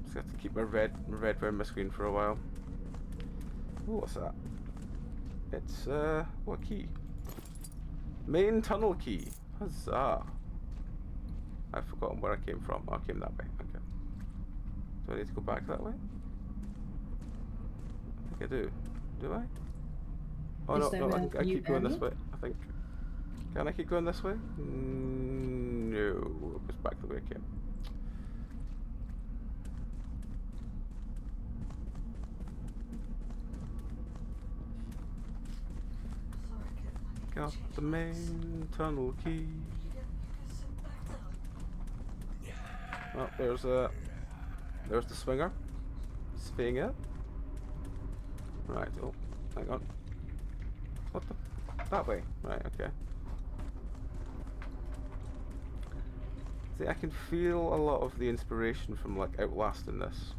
just have to keep my red around my screen for a while. Ooh, what's that? It's what key? Main tunnel key. Huzzah! I've forgotten where I came from. I came that way. Okay. Do I need to go back that way? I think I do. Do I? Oh no, I keep going this way. I think. Can I keep going this way? No, it goes back the way I came. Got the main tunnel key. Oh, there's the swinger. Swinger. Right. Oh, hang on. What the? That way. Right. Okay. See, I can feel a lot of the inspiration from like Outlast in this.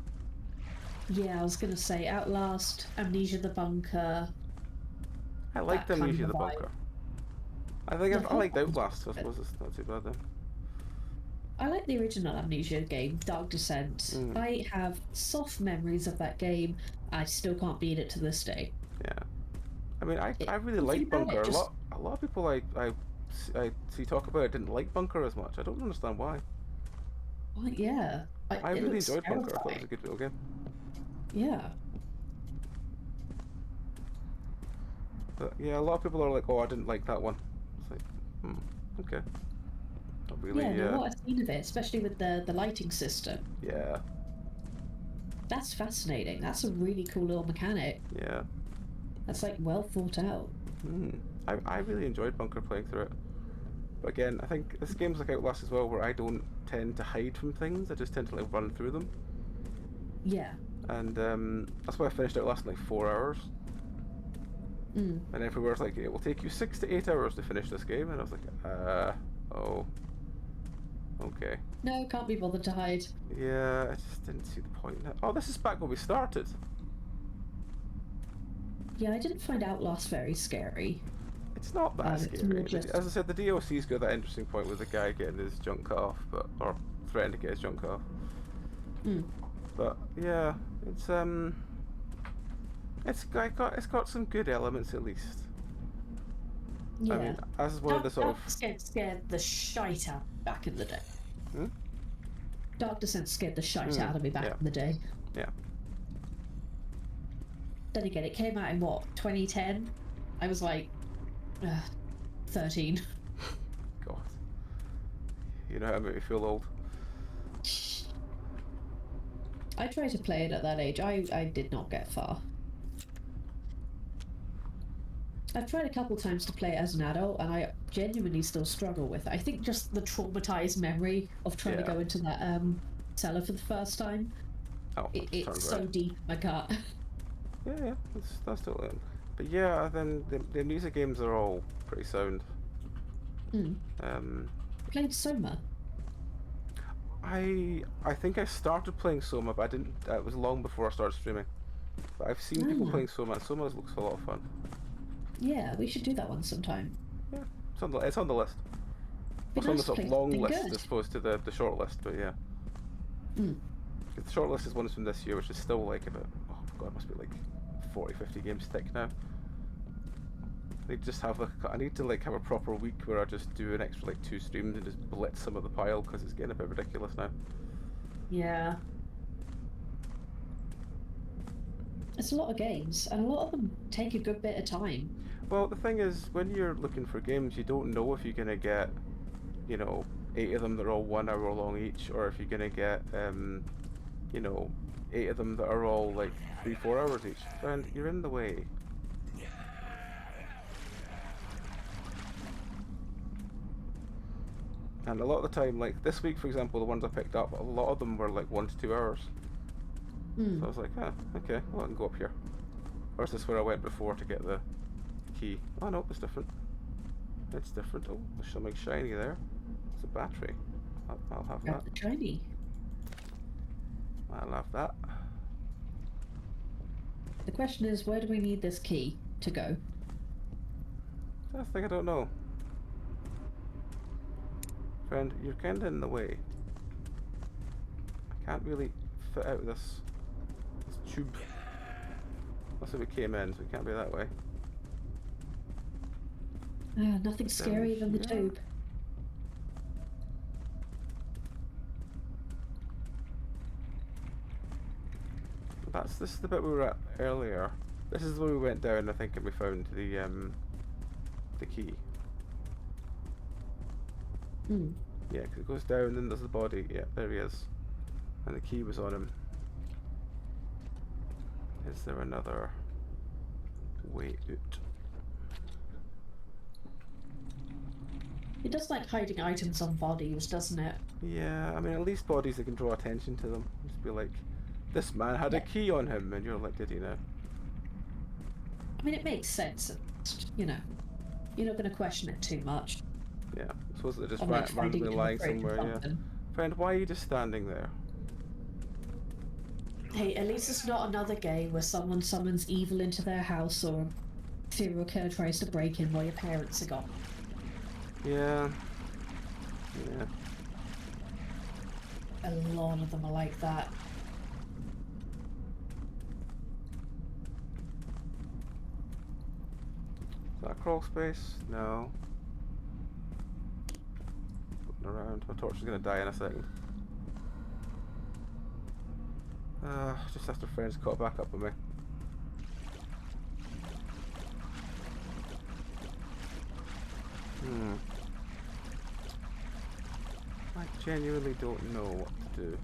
Yeah, I was gonna say Outlast, Amnesia the Bunker. I liked Amnesia the Bunker. I think I liked Outlast. I suppose it's not too bad then. I like the original Amnesia game, Dark Descent. I have soft memories of that game. I still can't beat it to this day. Yeah, I mean, I really like Bunker. A lot of people I see talk about it didn't like Bunker as much. I don't understand why. Well, yeah, I really enjoyed Bunker. I thought it was a good little game. Yeah. But yeah, a lot of people are like, oh, I didn't like that one. It's like, okay. Not really. Yeah, what I've seen of it, especially with the lighting system. Yeah. That's fascinating. That's a really cool little mechanic. Yeah. That's like well thought out. I really enjoyed Bunker playing through it. But again, I think this game's like Outlast as well, where I don't tend to hide from things. I just tend to like run through them. Yeah. And that's why I finished Outlast in like 4 hours. And everywhere's like, it will take you 6 to 8 hours to finish this game, and I was like, oh, okay. No, can't be bothered to hide. Yeah, I just didn't see the point in it. Oh, this is back where we started. Yeah, I didn't find Outlast very scary. It's not that scary. Just... As I said, the DLC's got that interesting point with the guy getting his junk cut off, or threatening to get his junk cut off. But yeah, it's got some good elements at least. Yeah. I mean, as one of the sort of scared the shite out back in the day. Dark Descent scared the shite out of me back in the day. Yeah. Then again, it came out in what, 2010? I was like 13. God. You know how to make me feel old. I tried to play it at that age. I did not get far. I've tried a couple times to play it as an adult, and I genuinely still struggle with it. I think just the traumatized memory of trying to go into that cellar for the first time. Oh, it's so deep in my gut. Yeah, that's totally it. But yeah, then the music games are all pretty sound. Played Soma. I think I started playing Soma, but I didn't. It was long before I started streaming. But I've seen people playing Soma, and Soma looks a lot of fun. Yeah, we should do that one sometime. Yeah, it's on the list. It's on the sort of long list as opposed to the short list, but yeah. The short list is one from this year, which is still like about, oh god, it must be like 40-50 games thick now. I need to just have I need to like have a proper week where I just do an extra like 2 streams and just blitz some of the pile, because it's getting a bit ridiculous now. Yeah. It's a lot of games, and a lot of them take a good bit of time. Well, the thing is, when you're looking for games, you don't know if you're going to get, 8 of them that are all 1 hour long each, or if you're going to get, 8 of them that are all like 3-4 hours each. And you're in the way. And a lot of the time, like this week, for example, the ones I picked up, a lot of them were like 1 to 2 hours. So I was like, okay, well, I can go up here. Or is this where I went before to get the key? Oh no, it's different. It's different. Oh, there's something shiny there. It's a battery. I'll have that. The shiny. I'll have that. The question is, where do we need this key to go? I think I don't know. Friend, you're kinda in the way. I can't really fit out this tube. That's where we came in, so it can't be that way. Nothing scarier than the tube. This is the bit we were at earlier. This is where we went down, I think, and we found the key. Yeah, because it goes down, then there's the body. Yeah, there he is. And the key was on him. Is there another way out? It does like hiding items on bodies, doesn't it? Yeah, I mean, at least bodies that can draw attention to them. Just be like, this man had a key on him, and you're like, did he now? I mean, it makes sense. You're not going to question it too much. Yeah, I suppose they're just randomly lying somewhere. Yeah, friend, why are you just standing there? Hey, at least it's not another game where someone summons evil into their house, or a serial killer tries to break in while your parents are gone. Yeah. A lot of them are like that. Is that a crawl space? No. Looking around. My torch is gonna die in a second. Just after friends caught back up with me. I genuinely don't know what to do.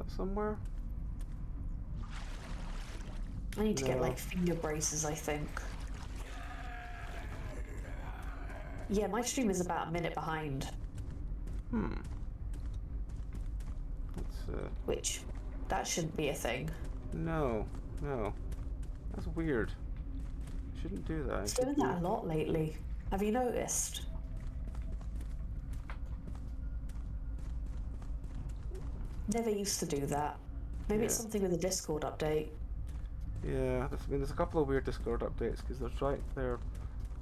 that somewhere? I need to get No. like finger braces, I think. Yeah, my stream is about a minute behind. Let's, Which, that shouldn't be a thing. no. That's weird. Shouldn't do that. It's doing that a lot lately. Have you noticed? Never used to do that. Maybe it's Yeah. something with the Discord update. Yeah, I mean, there's a couple of weird Discord updates because they're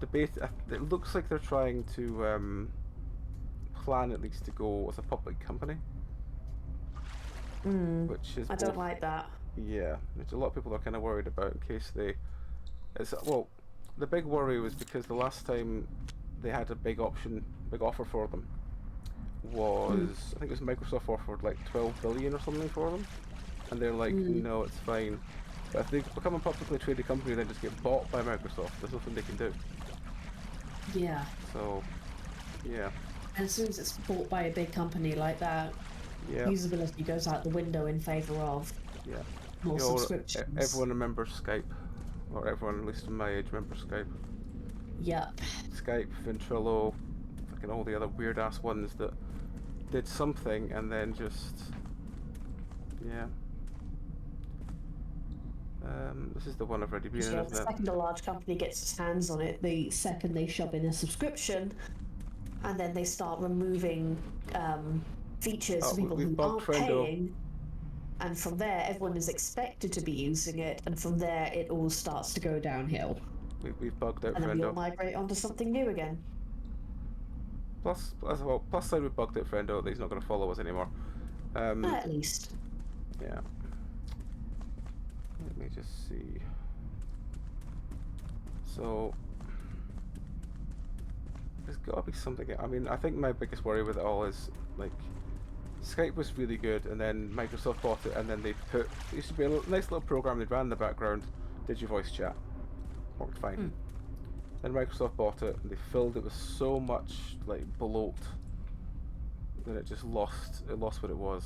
debate. It looks like they're trying to plan at least to go as a public company, which is I don't like that. Yeah, which a lot of people are kind of worried about in case they. Well, the big worry was because the last time they had a big offer for them was I think it was Microsoft offered like 12 billion or something for them, and they're like, no, it's fine. But if they become a publicly traded company, then just get bought by Microsoft. There's nothing they can do. Yeah. So, yeah. And as soon as it's bought by a big company like that, Yeah. usability goes out the window in favour of Yeah. more You know, subscriptions. everyone remembers Skype, or everyone at least in my age remembers Skype. Yep. Skype, Ventrilo, fucking all the other weird ass ones that did something and then just, yeah. This is the one I've already been in, Yeah, isn't the it? second a large company gets its hands on it, the second they shove in a subscription, and then they start removing features for people who aren't paying, and from there everyone is expected to be using it, and from there it all starts to go downhill. We've bugged out And then you'll Friendo. migrate onto something new again. Plus side we bugged out Friendo that he's not going to follow us anymore. At least. Yeah. Let me just see. So there's got to be something. I mean, I think my biggest worry with it all is like Skype was really good, and then Microsoft bought it, and then they put it used to be a nice little program they ran in the background, did your voice chat, worked fine. Then Microsoft bought it, and they filled it with so much like bloat that it just lost what it was.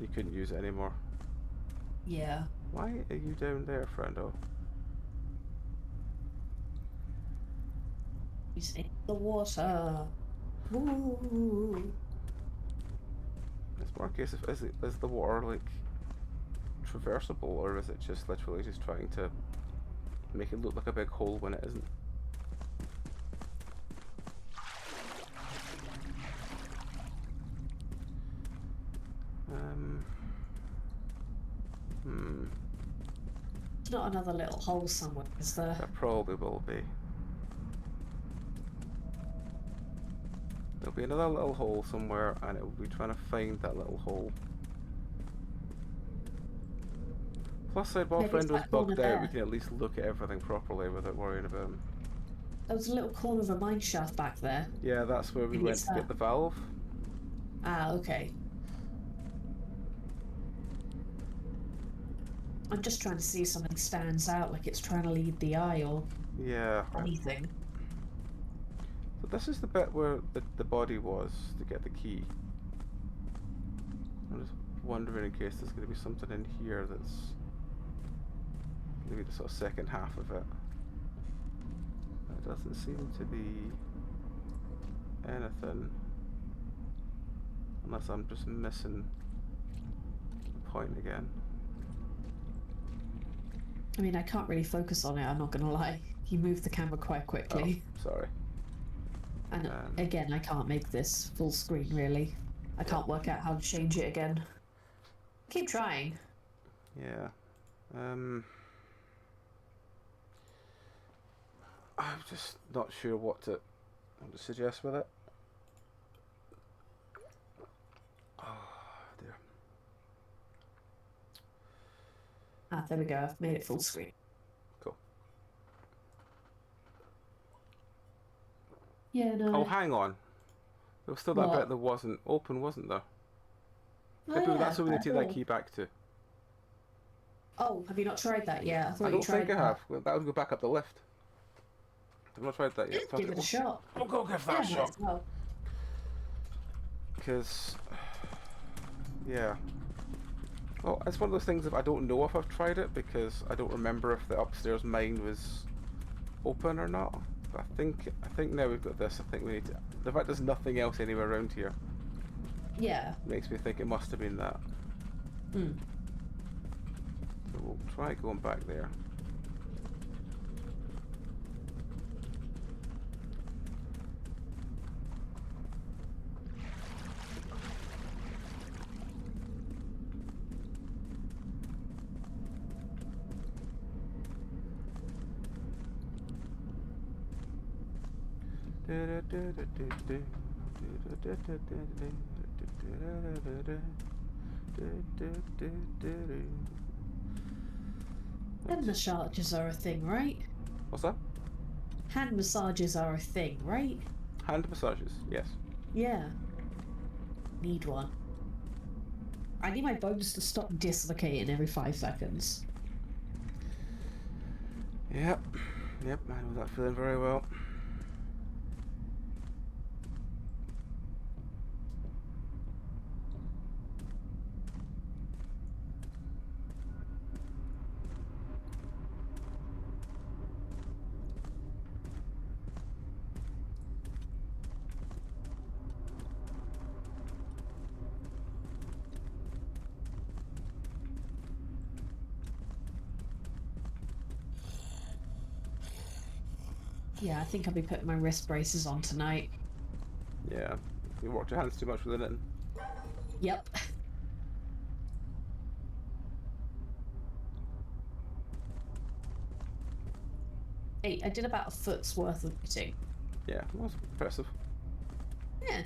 You couldn't use it anymore. Yeah. Why are you down there, friendo? He's in the water. Woo. It's more a case of is the water like traversable, or is it just literally just trying to make it look like a big hole when it isn't? There's not another little hole somewhere, is there? There probably will be. There'll be another little hole somewhere, and it will be trying to find that little hole. Plus side, while Maybe friend it's was that corner bugged out, there. we can at least look at everything properly without worrying about him. There was a little corner of a mine shaft back there. Yeah, that's where we Maybe went it's to get that. the valve. Ah, okay. I'm just trying to see if something stands out, like it's trying to lead the eye or Yeah. anything. So this is the bit where the body was to get the key. I'm just wondering in case there's going to be something in here that's maybe the sort of second half of it. There doesn't seem to be anything, unless I'm just missing the point again. I mean, I can't really focus on it, I'm not gonna lie. You move the camera quite quickly. Oh, sorry. And again, I can't make this full screen, really. I can't work out how to change it again. Keep trying. Yeah. I'm just not sure what to suggest with it. Oh dear. Ah, there we go. I've made it full screen. Cool. Yeah, no. Oh, hang on. There was still that What? bit that wasn't open, wasn't there? Oh, Maybe yeah, that's what we need to take that cool. key back to. Oh, have you not tried that yet? I thought I you don't tried think I that. have. Well, that would go back up the lift. I've not tried that yet. Give it a shot. We'll go give that a Yeah, shot. as well. Because, yeah. Oh, it's one of those things if I don't know if I've tried it because I don't remember if the upstairs mine was open or not. But I think now we've got this. I think we need to. The fact there's nothing else anywhere around here. Yeah. Makes me think it must have been that. Hmm. So we'll try going back there. Hand massages are a thing, right? What's that? Hand massages are a thing, right? Hand massages, yes. Yeah. Need one. I need my bones to stop dislocating every 5 seconds. Yep, I know that feeling very well. Yeah, I think I'll be putting my wrist braces on tonight. Yeah, you worked your hands too much with it. Yep. Hey, I did about a foot's worth of knitting. Yeah, well, that's impressive. Yeah.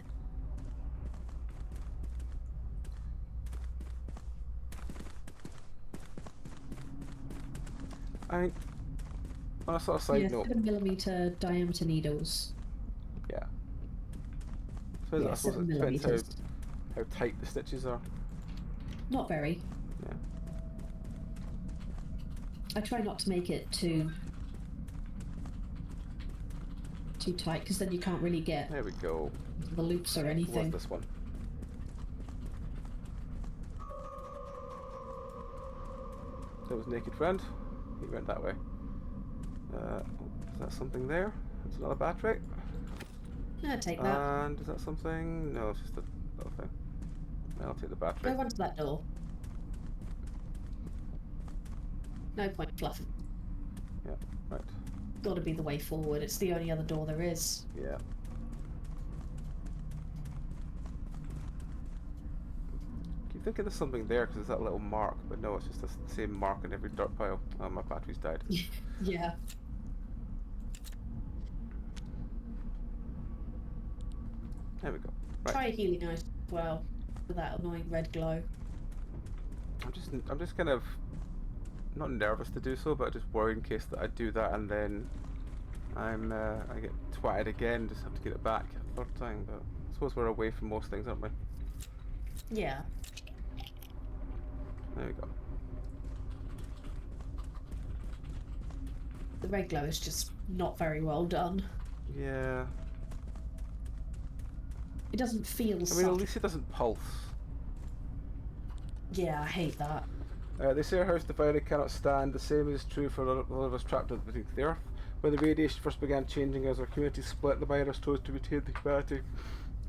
On a sort of side Yeah, note. 7mm diameter needles. Yeah. So Yeah, I suppose 7 it depends millimeters. how tight the stitches are. Not very. Yeah. I try not to make it too tight, because then you can't really get There we go. the loops or anything. What's this one? That was Naked Friend. He went that way. Is that something there? It's another battery. Yeah, take that. And is that something? No, it's just a little thing. I'll take the battery. Go run to that door. No point fluffing. Yeah, right. Gotta be the way forward. It's the only other door there is. Yeah. Keep thinking there's something there because there's that little mark, but no, it's just the same mark in every dirt pile. Oh, my battery's died. Yeah. There we go. Right. Try a healing item as well for that annoying red glow. I'm just kind of not nervous to do so, but just worried in case that I do that and then I get twatted again. Just have to get it back a third time. But I suppose we're away from most things, aren't we? Yeah. There we go. The red glow is just not very well done. Yeah. It doesn't feel I mean, subtle. at least it doesn't pulse. Yeah, I hate that. They say our house divided cannot stand. The same is true for a lot of us trapped beneath the earth. When the radiation first began changing as our community split, the miners chose to retain the humanity,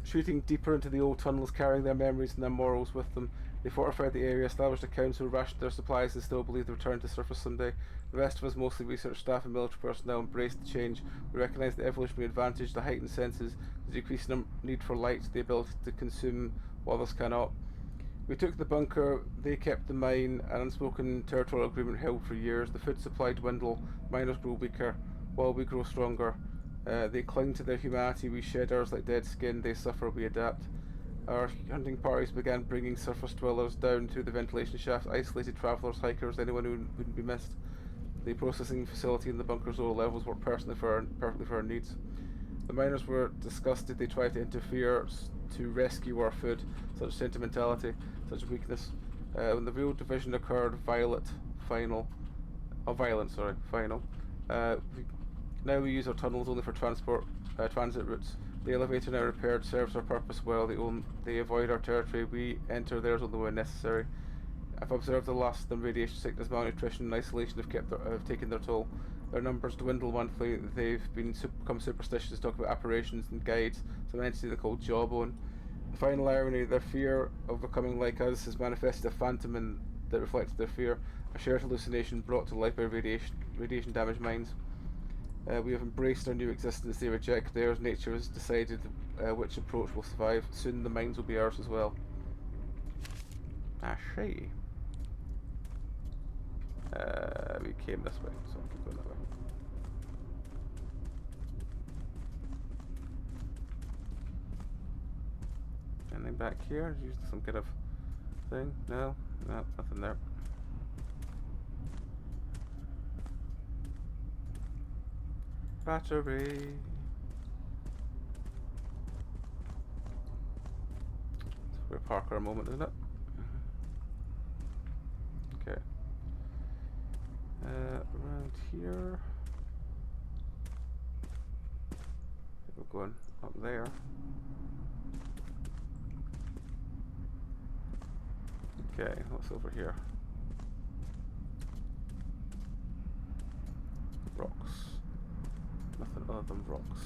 shooting deeper into the old tunnels, carrying their memories and their morals with them. They fortified the area, established a council, rationed their supplies, and still believed the return to surface someday. The rest of us, mostly research staff and military personnel, embraced the change. We recognised the evolutionary advantage, the heightened senses, the decreased need for light, the ability to consume while others cannot. We took the bunker, they kept the mine, an unspoken territorial agreement held for years. The food supply dwindled, miners grow weaker, while we grow stronger. They cling to their humanity, we shed ours like dead skin, they suffer, we adapt. Our hunting parties began bringing surface dwellers down through the ventilation shaft, isolated travellers, hikers, anyone who wouldn't be missed. The processing facility in the bunker's lower levels worked perfectly for our needs. The miners were disgusted, they tried to interfere to rescue our food, such sentimentality, such weakness. When the real division occurred, final. Now we use our tunnels only for transit routes. The elevator now repaired serves our purpose well. They avoid our territory. We enter theirs only when necessary. I've observed the last of them. Radiation sickness, malnutrition, and isolation have taken their toll. Their numbers dwindle monthly. They've become superstitious, talk about apparitions and guides, some entity they call Jawbone. The final irony, their fear of becoming like us has manifested a phantom that reflects their fear, a shared hallucination brought to life by radiation damaged minds. We have embraced our new existence. They reject theirs. Nature has decided which approach will survive. Soon the minds will be ours as well. Ah, shit. We came this way, so I'll keep going that way. Anything back here? Use some kind of thing? No, nothing there. Battery. It's where park our moment, isn't it? Okay. Around here. We're going up there. Okay, what's over here? Rocks. Nothing other than rocks.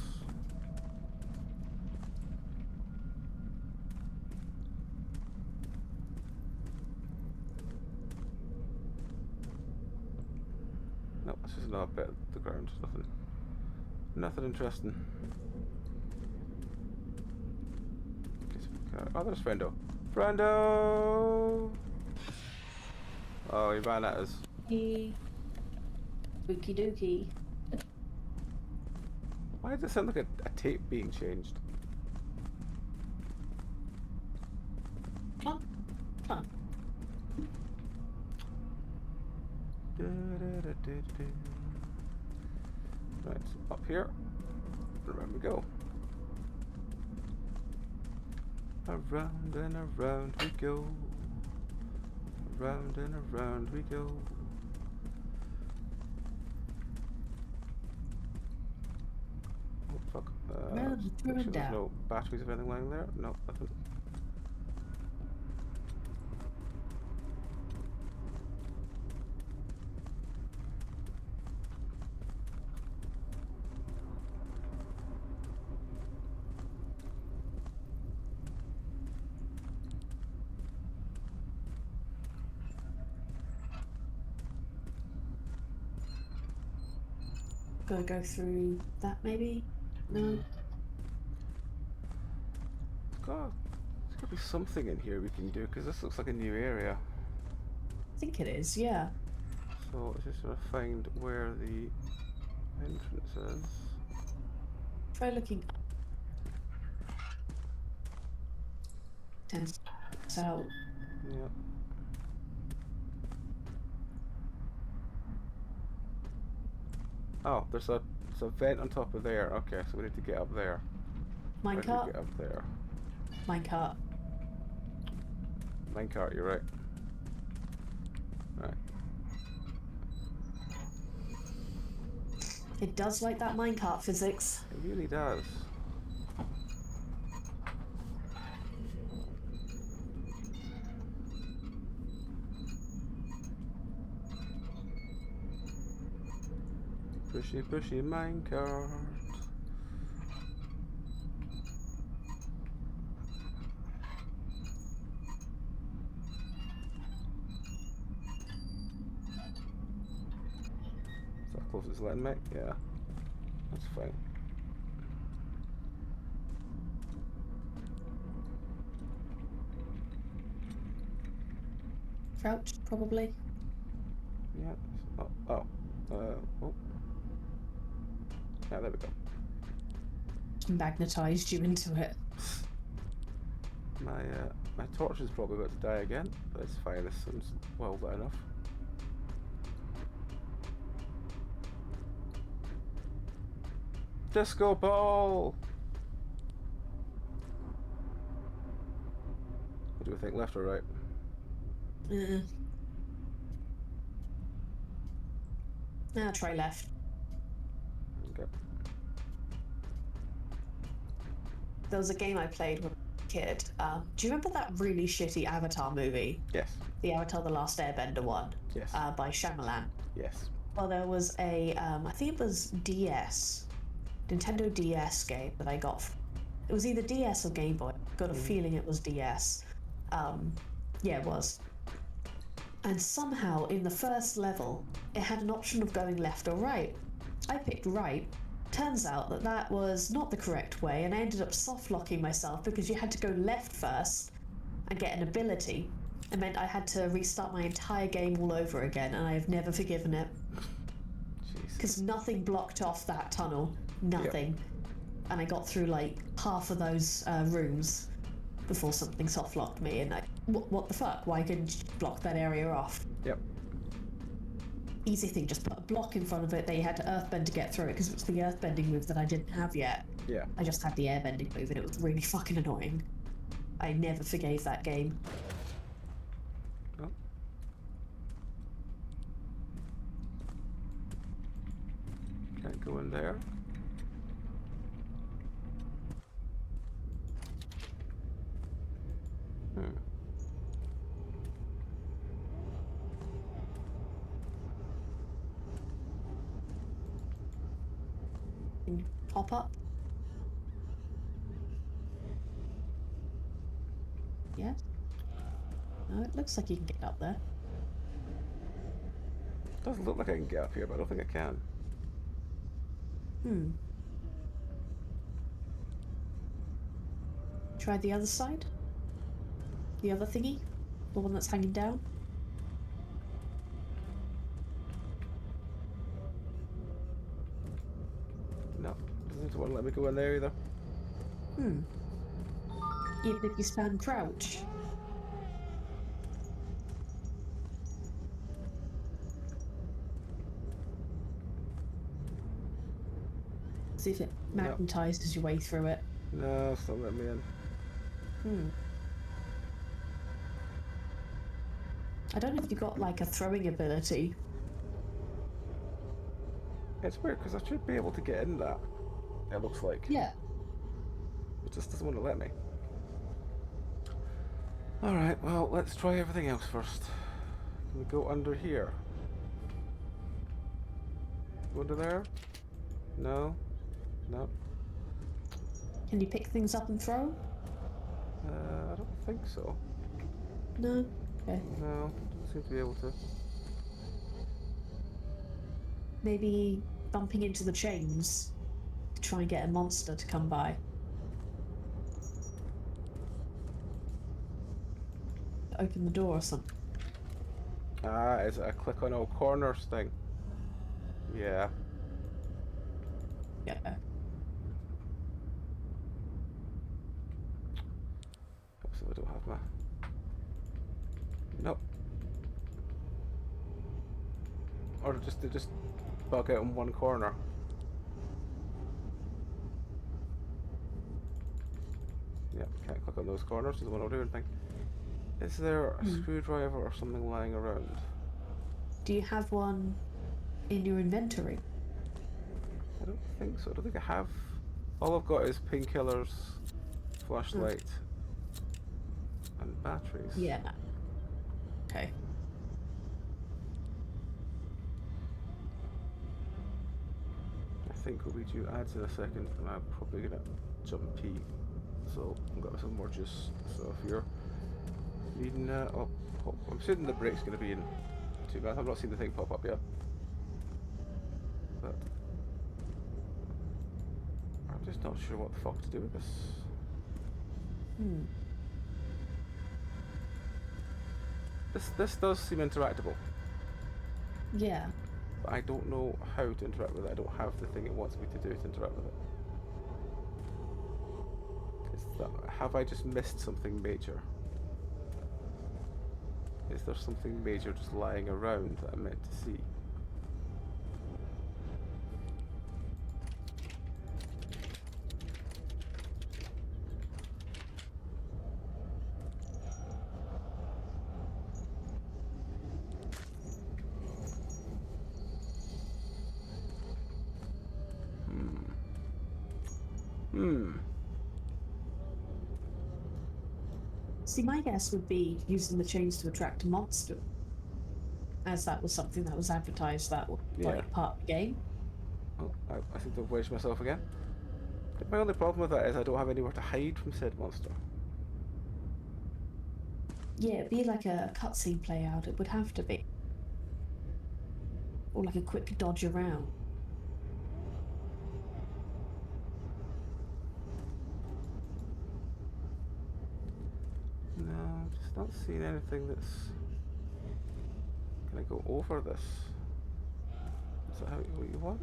No, it's just another bit of the ground. Nothing interesting. Oh, there's Friendo. Friendo! Oh, he ran at us. Hey. Spooky dookie. Why does it sound like a tape being changed? Huh? Huh. Right, up here. Around we go. Around and around we go. Around and around we go. Oh fuck. There's no batteries of anything lying there? No, nothing. Gonna go through that maybe? No. There's gotta be something in here we can do, because this looks like a new area. I think it is, yeah. So I just want to find where the entrance is. Try looking tends out. Yeah. Oh, there's a vent on top of there. Okay, so we need to get up there. Minecart? Get up there. Minecart. Minecart, you're right. Right. It does like that minecart physics. It really does. Pushy, pushy minecart. Is that close as letting me? Yeah. That's fine. Crouch, probably. Yeah. Oh. Yeah, there we go. Magnetized you into it. My torch is probably about to die again, but it's fine. This one's well lit enough. Disco ball. What do we think, left or right? Now try left. Okay. There was a game I played when I was a kid. Do you remember that really shitty Avatar movie? Yes. the Avatar: The Last Airbender one. Yes. By Shyamalan. Yes. Well, there was a, I think it was Nintendo DS game that I got. It was either DS or Game Boy. I got a feeling it was DS. Yeah, it was. And somehow, in the first level, it had an option of going left or right. I picked right. Turns out that that was not the correct way, and I ended up soft-locking myself because you had to go left first and get an ability. It meant I had to restart my entire game all over again, and I have never forgiven it. Because nothing blocked off that tunnel. Nothing. Yep. And I got through like half of those rooms before something soft-locked me, and what the fuck? Why couldn't you block that area off? Yep. Easy thing, just put a block in front of it that you had to earthbend to get through it, because it was the earthbending move that I didn't have yet. Yeah. I just had the airbending move, and it was really fucking annoying. I never forgave that game. Oh. Can't go in there. Can you pop up? Yeah? No, it looks like you can get up there. Doesn't look like I can get up here, but I don't think I can. Try the other side? The other thingy? The one that's hanging down? No, doesn't want to let me go in there either. Even if you spam crouch. See if it magnetizes your way through it. No, it's not letting me in. I don't know if you got like a throwing ability. It's weird because I should be able to get in that. It looks like. Yeah. It just doesn't want to let me. Alright, well, let's try everything else first. Can we go under here? Go under there? No? No. Can you pick things up and throw? I don't think so. No? Okay. No, don't seem to be able to. Maybe bumping into the chains to try and get a monster to come by. Open the door or something. Ah, is it a click on all corners thing? Yeah. Yeah. So I don't have my... Nope. Or they just bug out in one corner. Yep, can't click on those corners, doesn't want to do anything. Is there a screwdriver or something lying around? Do you have one in your inventory? I don't think so. I don't think I have. All I've got is painkillers, flashlight, and batteries. Yeah. Okay. I think we'll be due ads in a second, and I'm probably gonna jump and pee. So I've got some more juice. So if you're needing I'm assuming the break's gonna be in 2 minutes. I've not seen the thing pop up yet. But I'm just not sure what the fuck to do with this. This does seem interactable. Yeah. But I don't know how to interact with it. I don't have the thing it wants me to do to interact with it. Have I just missed something major? Is there something major just lying around that I'm meant to see? See, my guess would be using the chains to attract a monster, as that was something that was advertised that was like part of the game. Oh, I seem to have wedged myself again. My only problem with that is I don't have anywhere to hide from said monster. Yeah, it'd be like a cutscene play out. It would have to be, or like a quick dodge around. No, I'm just not seeing anything that's gonna go over this. Is that what you want?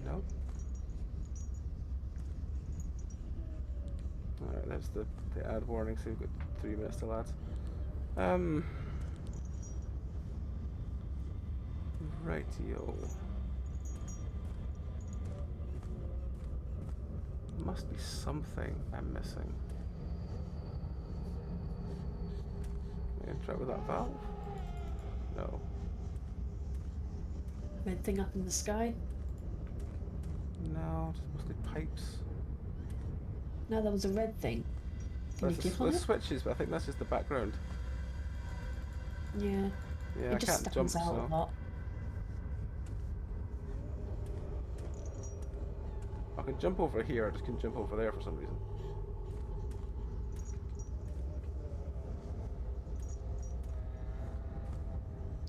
No. Alright, there's the ad warning, so we've got 3 minutes to lads. Rightio. Must be something I'm missing. Can I interact with that valve? No. Red thing up in the sky? No, just mostly pipes. No, there was a red thing. Can you click on it? There's switches, but I think that's just the background. Yeah. Yeah, It I just can't jump, stands out so. a lot. I can jump over here, I just can jump over there for some reason.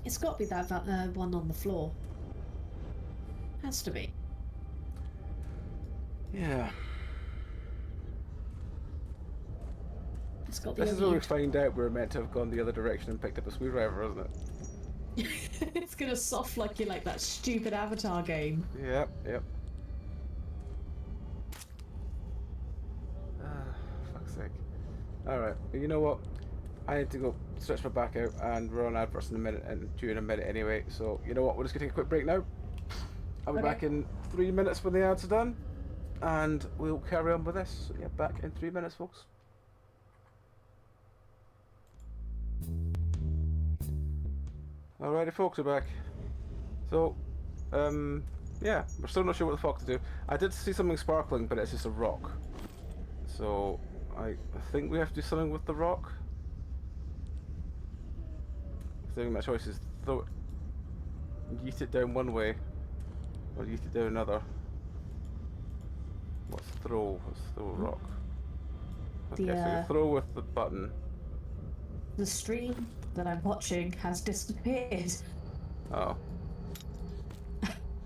It's got to be that one on the floor. Has to be. Yeah. It's got the This is where we find out we're meant to have gone the other direction and picked up a screwdriver, isn't it? It's gonna soft like you like that stupid Avatar game. Yep, yep. Fuck's sake. Alright, you know what? I need to go stretch my back out, and we're on adverts in a minute, and due in a minute anyway, so you know what, we're just gonna take a quick break now. I'll be back in 3 minutes when the ads are done, and we'll carry on with this. So yeah, back in 3 minutes, folks. Alrighty, folks, are back. So, yeah, we're still not sure what the fuck to do. I did see something sparkling, but it's just a rock. So, I think we have to do something with the rock. I think my choice is throw it, yeet it down one way, or yeet it down another. What's throw? Let's throw a rock. Okay, so you throw with the button. The stream that I'm watching has disappeared. Oh.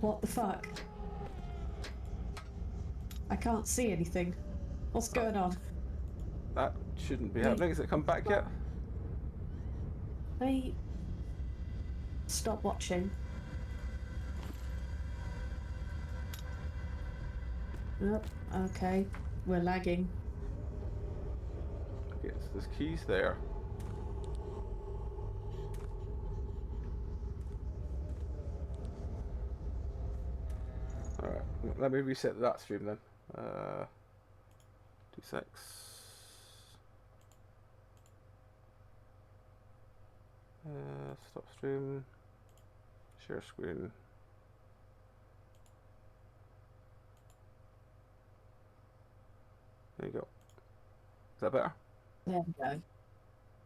What the fuck? I can't see anything. What's going on? That shouldn't be happening. Has it come back yet? Let me stop watching. Oh, okay. We're lagging. Okay, so there's keys there. Alright, let me reset that stream then. 2 stop stream. Share screen. There you go. Is that better? There we go.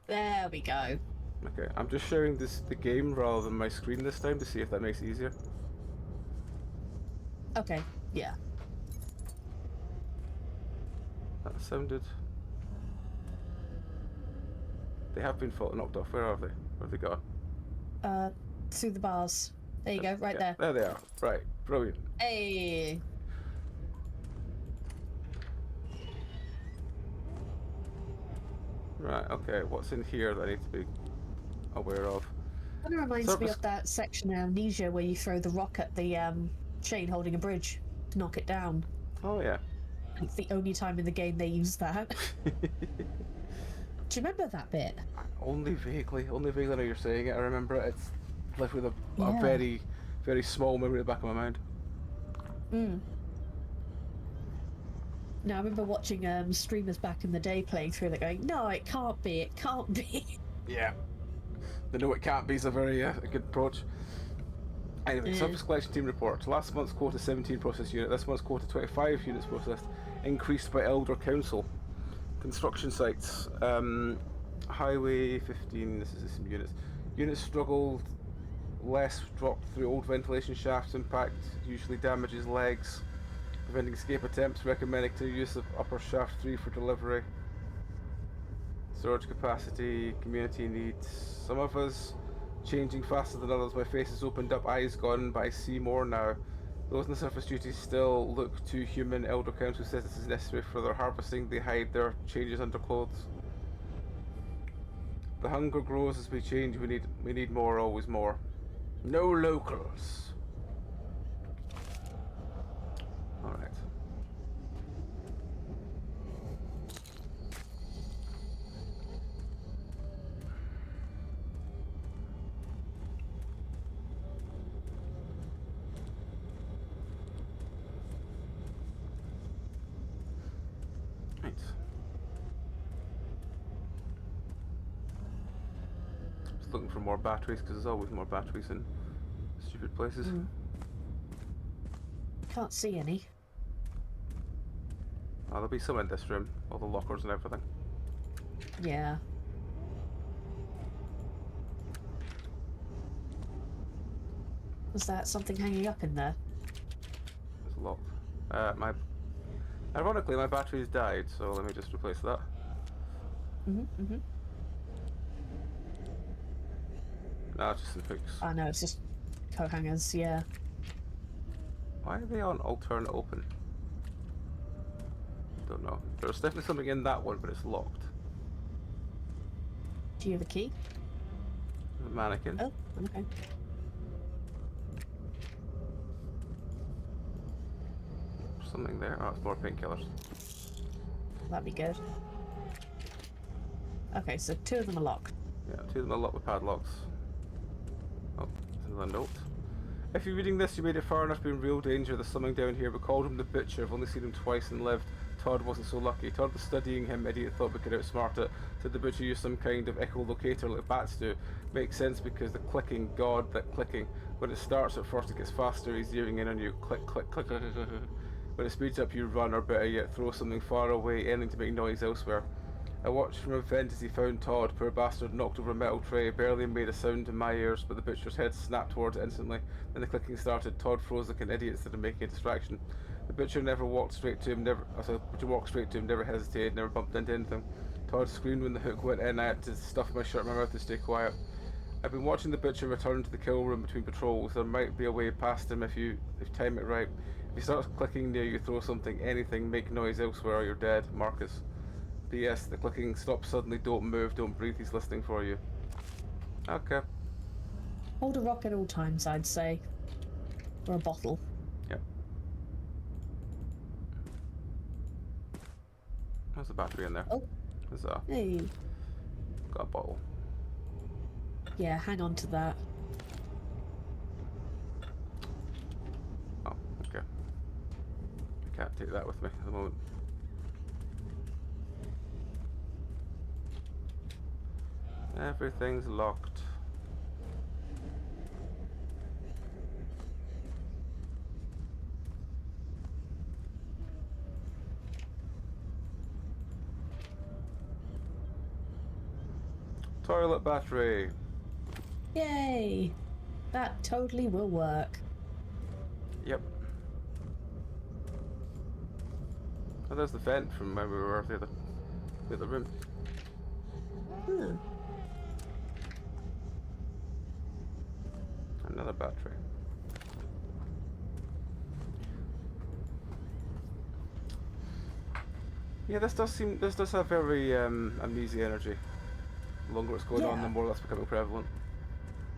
There we go. Okay, I'm just sharing the game rather than my screen this time to see if that makes it easier. Okay, yeah. That sounded... They have been knocked off. Where are they? Where have they gone? Through the bars. There you go, right there. There they are. Right, brilliant. Hey! Right, okay, what's in here that I need to be aware of? Kind of reminds me of that section in Amnesia where you throw the rock at the chain holding a bridge to knock it down. Oh, yeah. It's the only time in the game they use that. Do you remember that bit? Only vaguely I know you're saying it. I remember it. It's left with a Yeah. very, very small memory at the back of my mind. Now, I remember watching streamers back in the day playing through that going, no, it can't be, it can't be. Yeah. The no it can't be is a very a good approach. Anyway, surface collection team report. Last month's quota 17 processed unit, this month's quota 25 units processed. increased by Elder Council. Construction sites. Highway 15, this is some units. Units struggled less, dropped through old ventilation shafts. Impact usually damages legs. Preventing escape attempts, recommending to use of upper shaft 3 for delivery. Storage capacity, community needs. Some of us changing faster than others. My face is opened up, eyes gone, but I see more now. Those on the surface duty still look too human. Elder Council says this is necessary for their harvesting. They hide their changes under clothes. The hunger grows as we change. We need more, always more. No locals. All right. Right. Just looking for more batteries because there's always more batteries in stupid places. Can't see any. Oh, there'll be some in this room, all the lockers and everything. Yeah. Was that something hanging up in there? It's locked. Ironically, my battery's died, so let me just replace that. No, it's just some hooks. Oh no, it's just coat hangers, yeah. Why are they on alternate open? Don't know. There's definitely something in that one, but it's locked. Do you have a key? A mannequin. Oh, okay. Something there. Oh, it's more painkillers. That'd be good. Okay, so 2 of them are locked. Yeah, 2 of them are locked with padlocks. Oh, there's another note. If you're reading this, you made it far enough to be in real danger. There's something down here. We called him the Butcher. I've only seen him twice and lived. Todd wasn't so lucky. Todd was studying him. Idiot thought we could outsmart it. Said the Butcher used some kind of echolocator like bats do. Makes sense because the clicking, God, that clicking. When it starts at first it gets faster. He's zeroing in on you. Click, click, click, click, click, click. When it speeds up you run, or better yet throw something far away, anything to make noise elsewhere. I watched from a vent as he found Todd. Poor bastard knocked over a metal tray, barely made a sound in my ears, but the Butcher's head snapped towards it instantly. Then the clicking started. Todd froze like an idiot instead of making a distraction. The Butcher never walked straight to him, never hesitated, never bumped into anything. Todd screamed when the hook went in. I had to stuff my shirt in my mouth to stay quiet. I've been watching the Butcher return to the kill room between patrols. There might be a way past him if you time it right. If he starts clicking near you, throw something, anything, make noise elsewhere or you're dead. Marcus. P.S. The clicking stops suddenly, don't move, don't breathe, he's listening for you. Okay. Hold a rock at all times, I'd say. Or a bottle. Yep. There's a battery in there. Oh. There's a... Hey. Got a bottle. Yeah, hang on to that. Oh, okay. I can't take that with me at the moment. Everything's locked. Toilet battery. Yay! That totally will work. Yep. Oh, there's the vent from where we were the other room. Hmm. Another battery. Yeah, this does have very amnesia energy. The longer it's going on, the more that's becoming prevalent.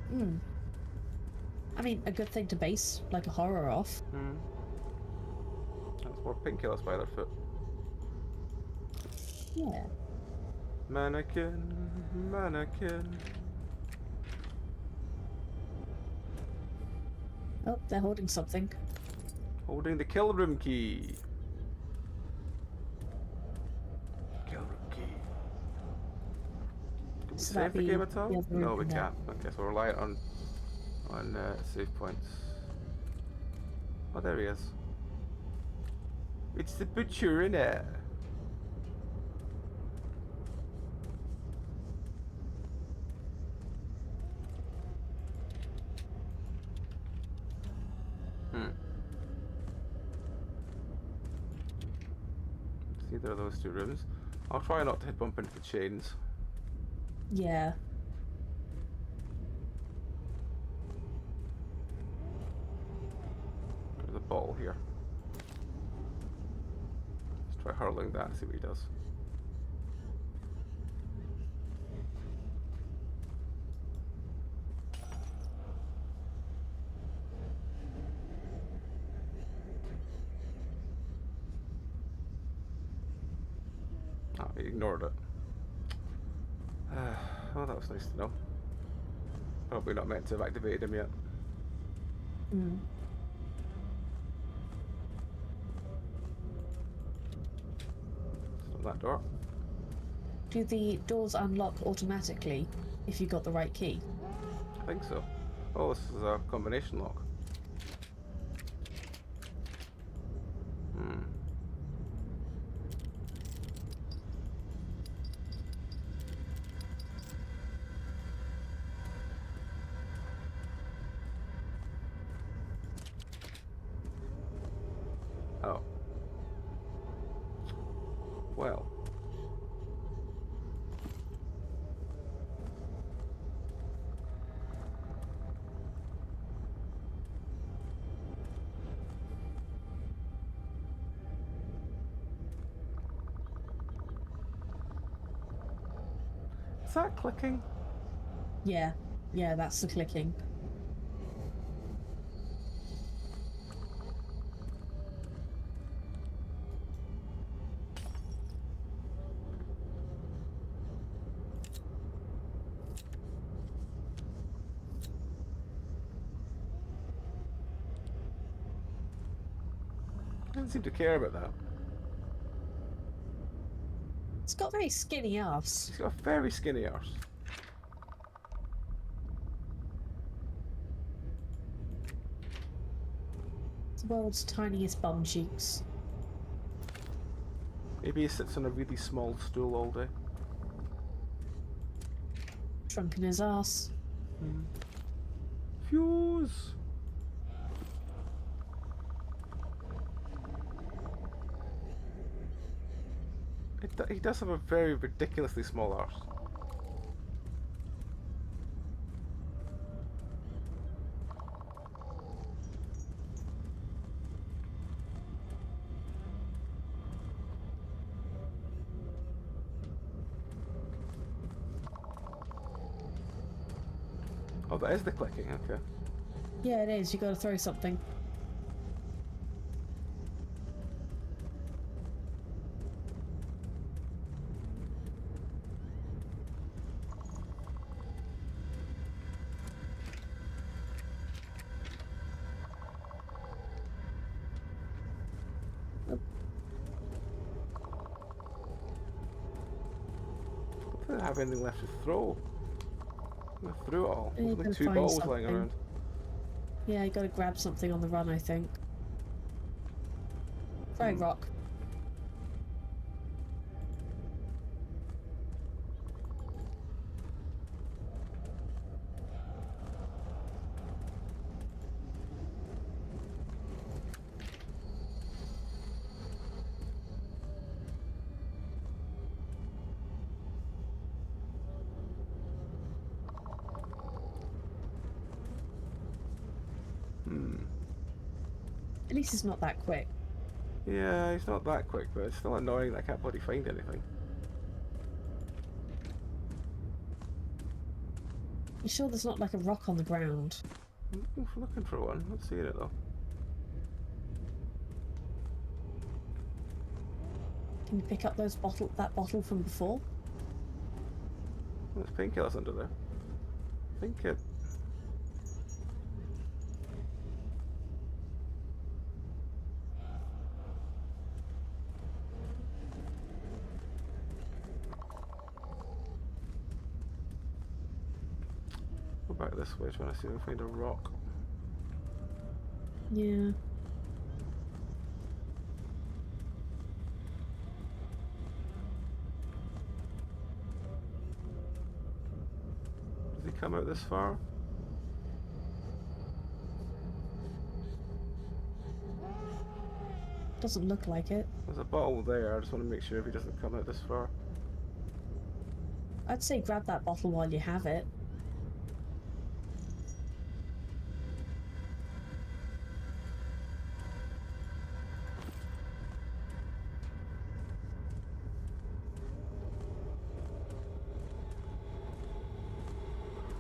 Hmm. I mean, a good thing to base like a horror off. Hmm. That's more painkillers by their foot. Yeah. Mannequin, mannequin. Oh, they're holding something. Holding the kill room key. Kill room key. Can we So save that'd the be game at all? the other No, room we in there. can't. Okay, so we're relying on save points. Oh, there he is. It's the butcher, innit? It's either of those two rooms. I'll try not to bump into the chains. Yeah. There's a bottle here. Let's try hurling that and see what he does. Oh, he ignored it. Well, that was nice to know. Probably not meant to have activated him yet. Mm. It's not that door. Do the doors unlock automatically if you got the right key? I think so. Oh, this is a combination lock. Oh. Well. Is that clicking? Yeah. Yeah, that's the clicking. I don't seem to care about that. It's got a very skinny ass. He's got a very skinny arse. It's the world's tiniest bum cheeks. Maybe he sits on a really small stool all day. Shrunk in his ass. Fuse! He does have a very ridiculously small arse. Oh, that is the clicking, okay. Yeah, it is. You gotta throw something. I don't have anything left to throw. I threw it all. You There's like gotta 2 find balls lying something. around. Yeah, you gotta grab something on the run, I think. Throw rock. At least it's not that quick. Yeah, he's not that quick, but it's still annoying that I can't bloody find anything. You sure there's not like a rock on the ground? I'm looking for one. Not seeing it though. Can you pick up that bottle from before? There's painkillers under there. I think it. Go back this way, trying to see if I can find a rock. Yeah. come out this far? Doesn't look like it. There's a bottle there. I just want to make sure if he doesn't come out this far. I'd say grab that bottle while you have it.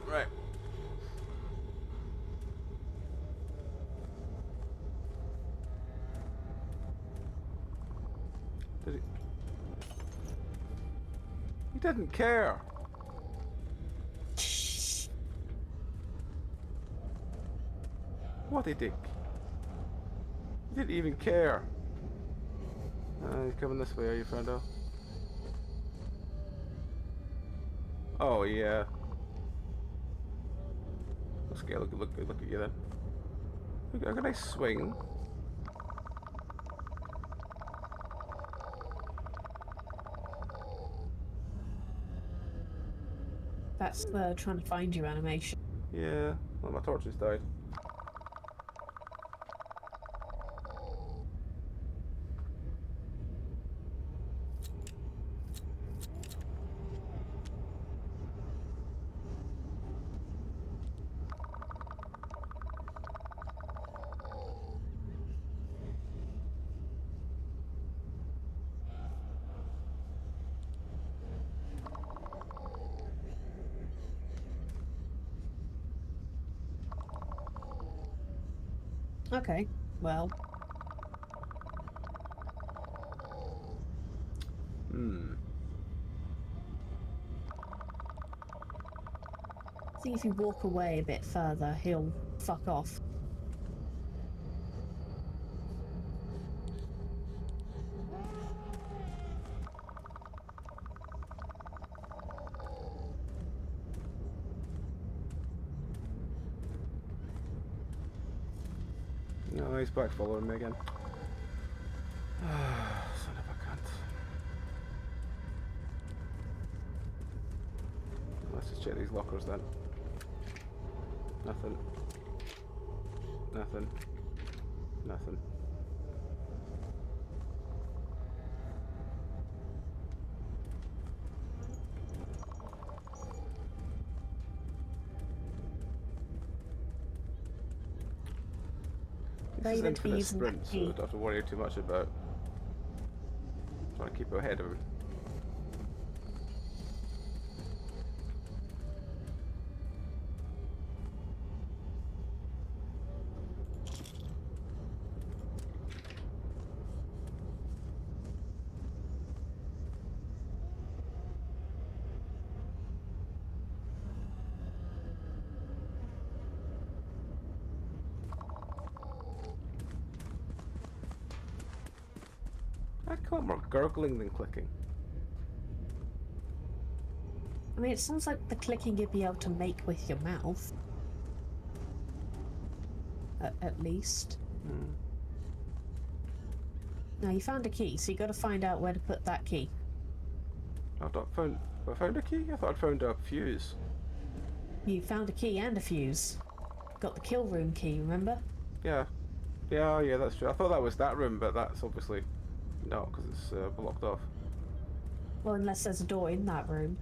Right. Did he? He didn't care. What a dick. He didn't even care. He's coming this way, are you, friendo? Oh, yeah. Let's get a look at you then. Look at a nice swing. That's the trying to find you animation. Yeah, well, my torch has died. Okay, well. I think if you walk away a bit further, he'll fuck off. No, he's back following me again. Son of a cunt. Let's just check these lockers then. Nothing. Nothing. Nothing. This is infinite sprint, so I don't have to worry too much about trying to keep ahead of him. I'd call it more gurgling than clicking. I mean, it sounds like the clicking you'd be able to make with your mouth. At least. Now, you found a key, so you got to find out where to put that key. I found a key? I thought I'd found a fuse. You found a key and a fuse. Got the kill room key, remember? Yeah. Yeah, that's true. I thought that was that room, but that's obviously not, because it's blocked off. Well, unless there's a door in that room.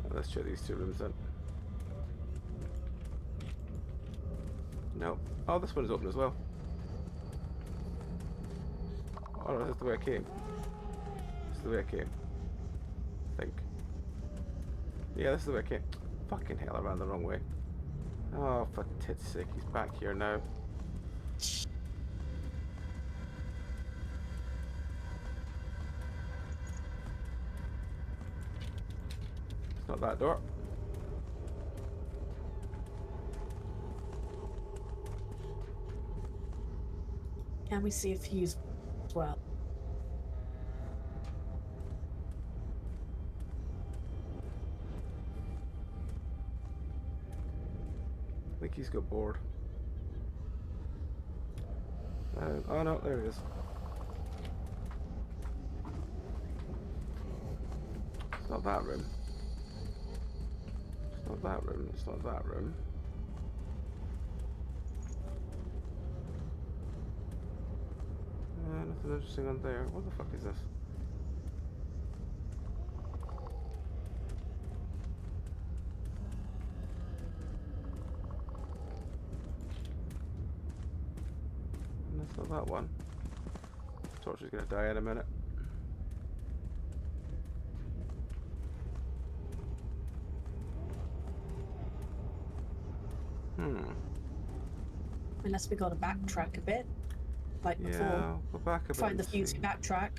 Let's check these two rooms then. No. Oh, this one is open as well. Oh no, this is the way I came. This is the way I came. I think. Yeah, this is the way I came. Fucking hell, I ran the wrong way. Oh, for tits sake, he's back here now. It's not that door. Can we see a fuse as well? I think he's got bored. Oh no, there he is. It's not that room. not that room. It's not that room. Nothing interesting on there. What the fuck is this? And that's not that one. Torch is gonna die in a minute. Unless we got to backtrack a bit, like before. Yeah, go back a bit. Find the fuse and backtrack.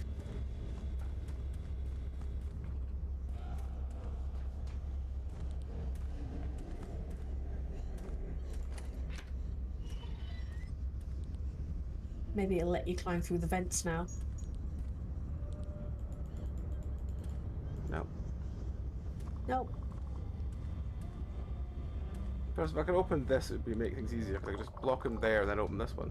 Maybe it'll let you climb through the vents now. No. Nope. Because if I could open this, it would make things easier. Because I could just block him there and then open this one.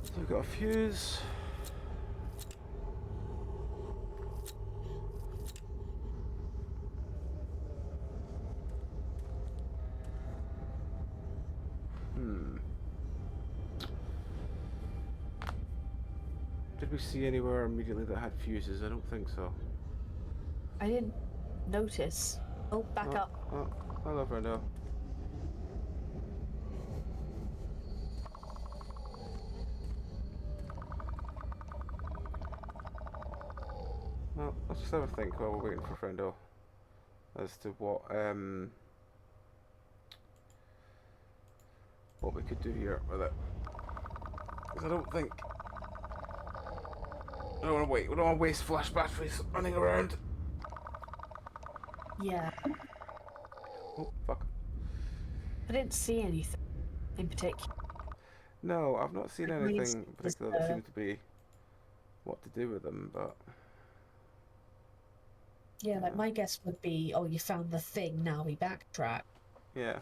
So we've got a fuse. Did we see anywhere immediately that had fuses? I don't think so. I didn't notice. Oh, back up. Oh, hello, Brendo. Well, let's just have a think while we're waiting for Friendo as to what we could do here with it. Because I don't think I don't want to wait. We don't want to waste flash batteries running around. Yeah. Oh fuck! I didn't see anything in particular. No, I've not seen anything in particular that seems to be what to do with them, but. Yeah, like my guess would be, oh, you found the thing, now we backtrack. Yeah.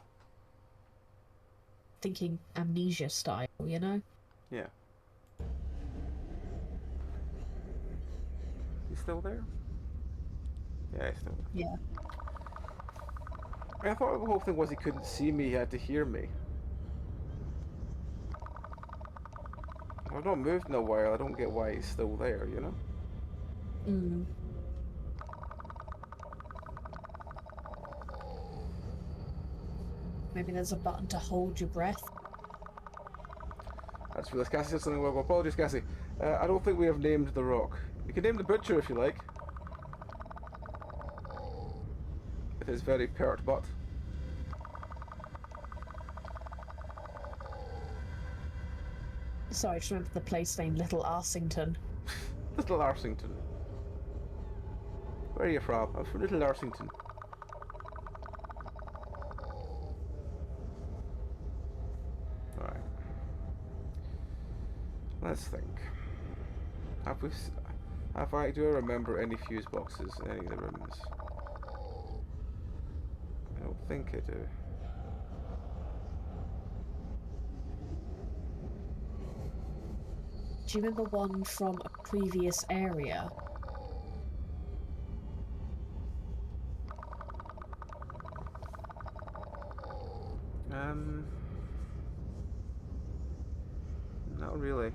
Thinking amnesia style, you know? Yeah. He's still there? Yeah, he's still there. Yeah. I thought the whole thing was he couldn't see me, he had to hear me. I've not moved in a while, I don't get why he's still there, you know? Mm. Maybe there's a button to hold your breath. That's for this. Cassie said something well. Apologies, Cassie. I don't think we have named the rock. You can name the butcher if you like. With his very pert butt. Sorry, I just remembered the place name, Little Arsington. Little Arsington. Where are you from? I'm from Little Arsington. Alright. Let's think. Do I remember any fuse boxes in any of the rooms? I don't think I do. Do you remember one from a previous area? Not really.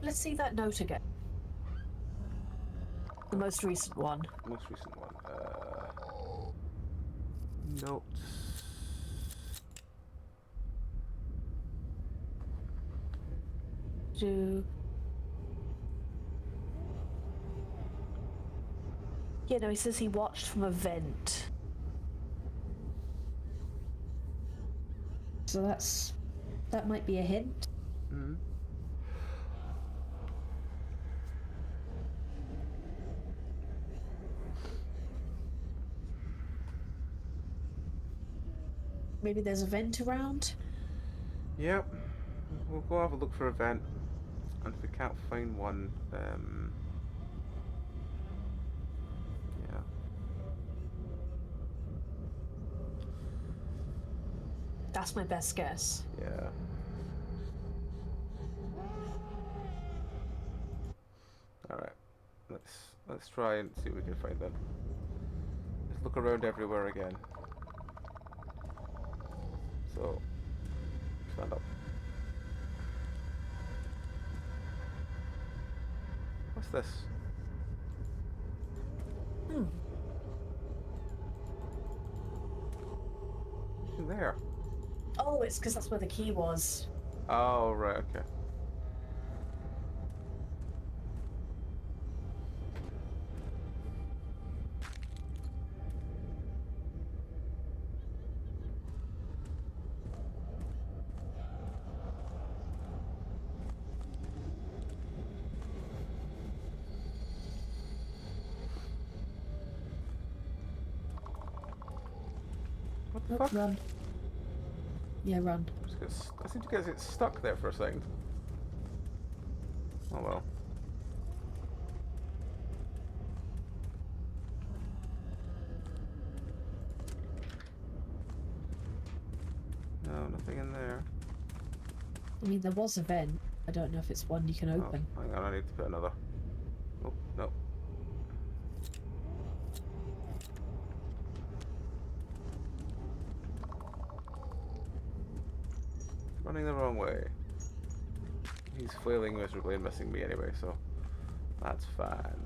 Let's see that note again. The most recent one. Most recent one. Notes. Yeah, no, he says he watched from a vent. So that might be a hint. Mm-hmm. Maybe there's a vent around? Yep. we'll go have a look for a vent, and if we can't find one, yeah. That's my best guess. Yeah. Alright. Let's try and see what we can find then. Let's look around everywhere again. So stand up. What's this? There. Oh, it's because that's where the key was. Oh, right, okay. What the fuck? Run. Yeah, run. I seem to get it stuck there for a second. Oh well. No, nothing in there. I mean, there was a vent. I don't know if it's one you can open. Oh, hang on, I need to put another. Oh, no. Running the wrong way. He's flailing miserably and missing me anyway, so that's fine.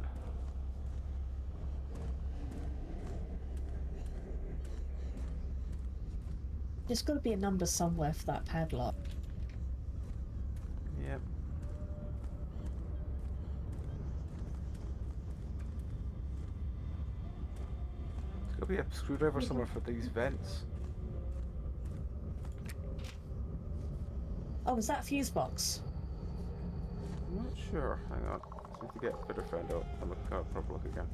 There's got to be a number somewhere for that padlock. Yep. There's got to be a screwdriver somewhere for these vents. Oh, is that a fuse box? I'm not sure. Hang on. Just need to get a better friend out. I'm gonna have a proper look again.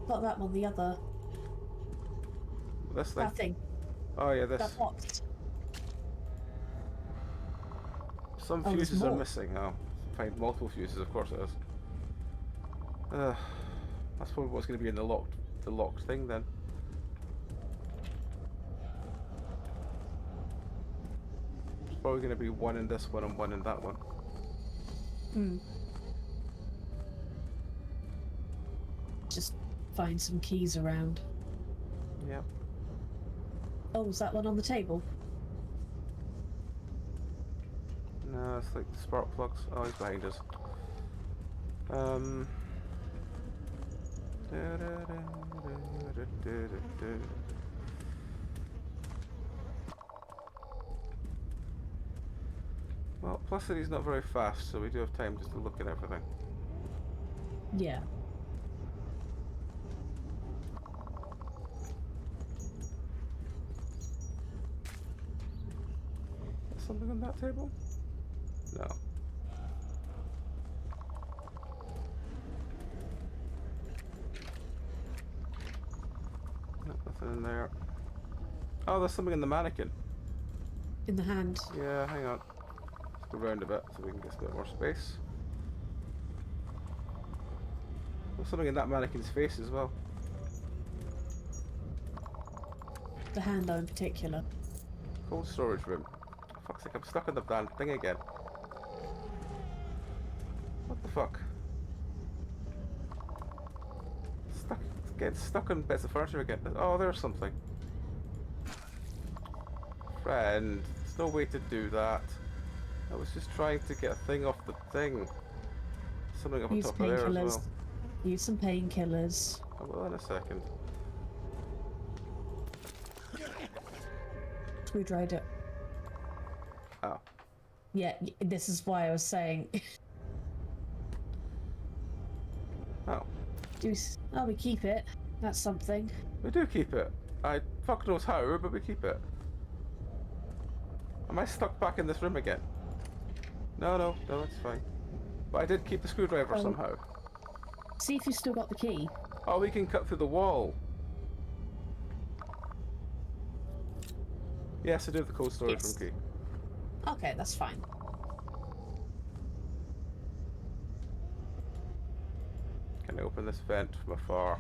Not that one, the other. This thing. That thing. Oh yeah, this. That box. Some Oh, there's fuses are more. missing. Oh, find multiple fuses. Of course it is. That's probably what's going to be in the locked thing then. There's probably going to be one in this one and one in that one. Hmm. Just find some keys around. Yep. Oh, is that one on the table? No, it's like spark plugs. Oh, he's behind us. Well, plus that he's not very fast, so we do have time just to look at everything. Yeah. Something on that table? No. No, nothing in there. Oh, there's something in the mannequin. In the hand. Yeah, hang on. Let's go round a bit so we can get a bit more space. There's something in that mannequin's face as well. The hand, though, in particular. Cold storage room. Fuck's sake, I'm stuck on the damn thing again. What the fuck? Getting stuck on bits of furniture again. Oh, there's something. Friend, there's no way to do that. I was just trying to get a thing off the thing. Something up on Use top of there as painkillers. well. Use some painkillers. I will in a second. We dried it. Oh. Yeah, this is why I was saying. Oh. We keep it. That's something. We do keep it. I fuck knows how, but we keep it. Am I stuck back in this room again? No, it's fine. But I did keep the screwdriver somehow. See if you still got the key. Oh, we can cut through the wall. Yes, I do have the cold storage room key. Okay, that's fine. Can I open this vent from afar?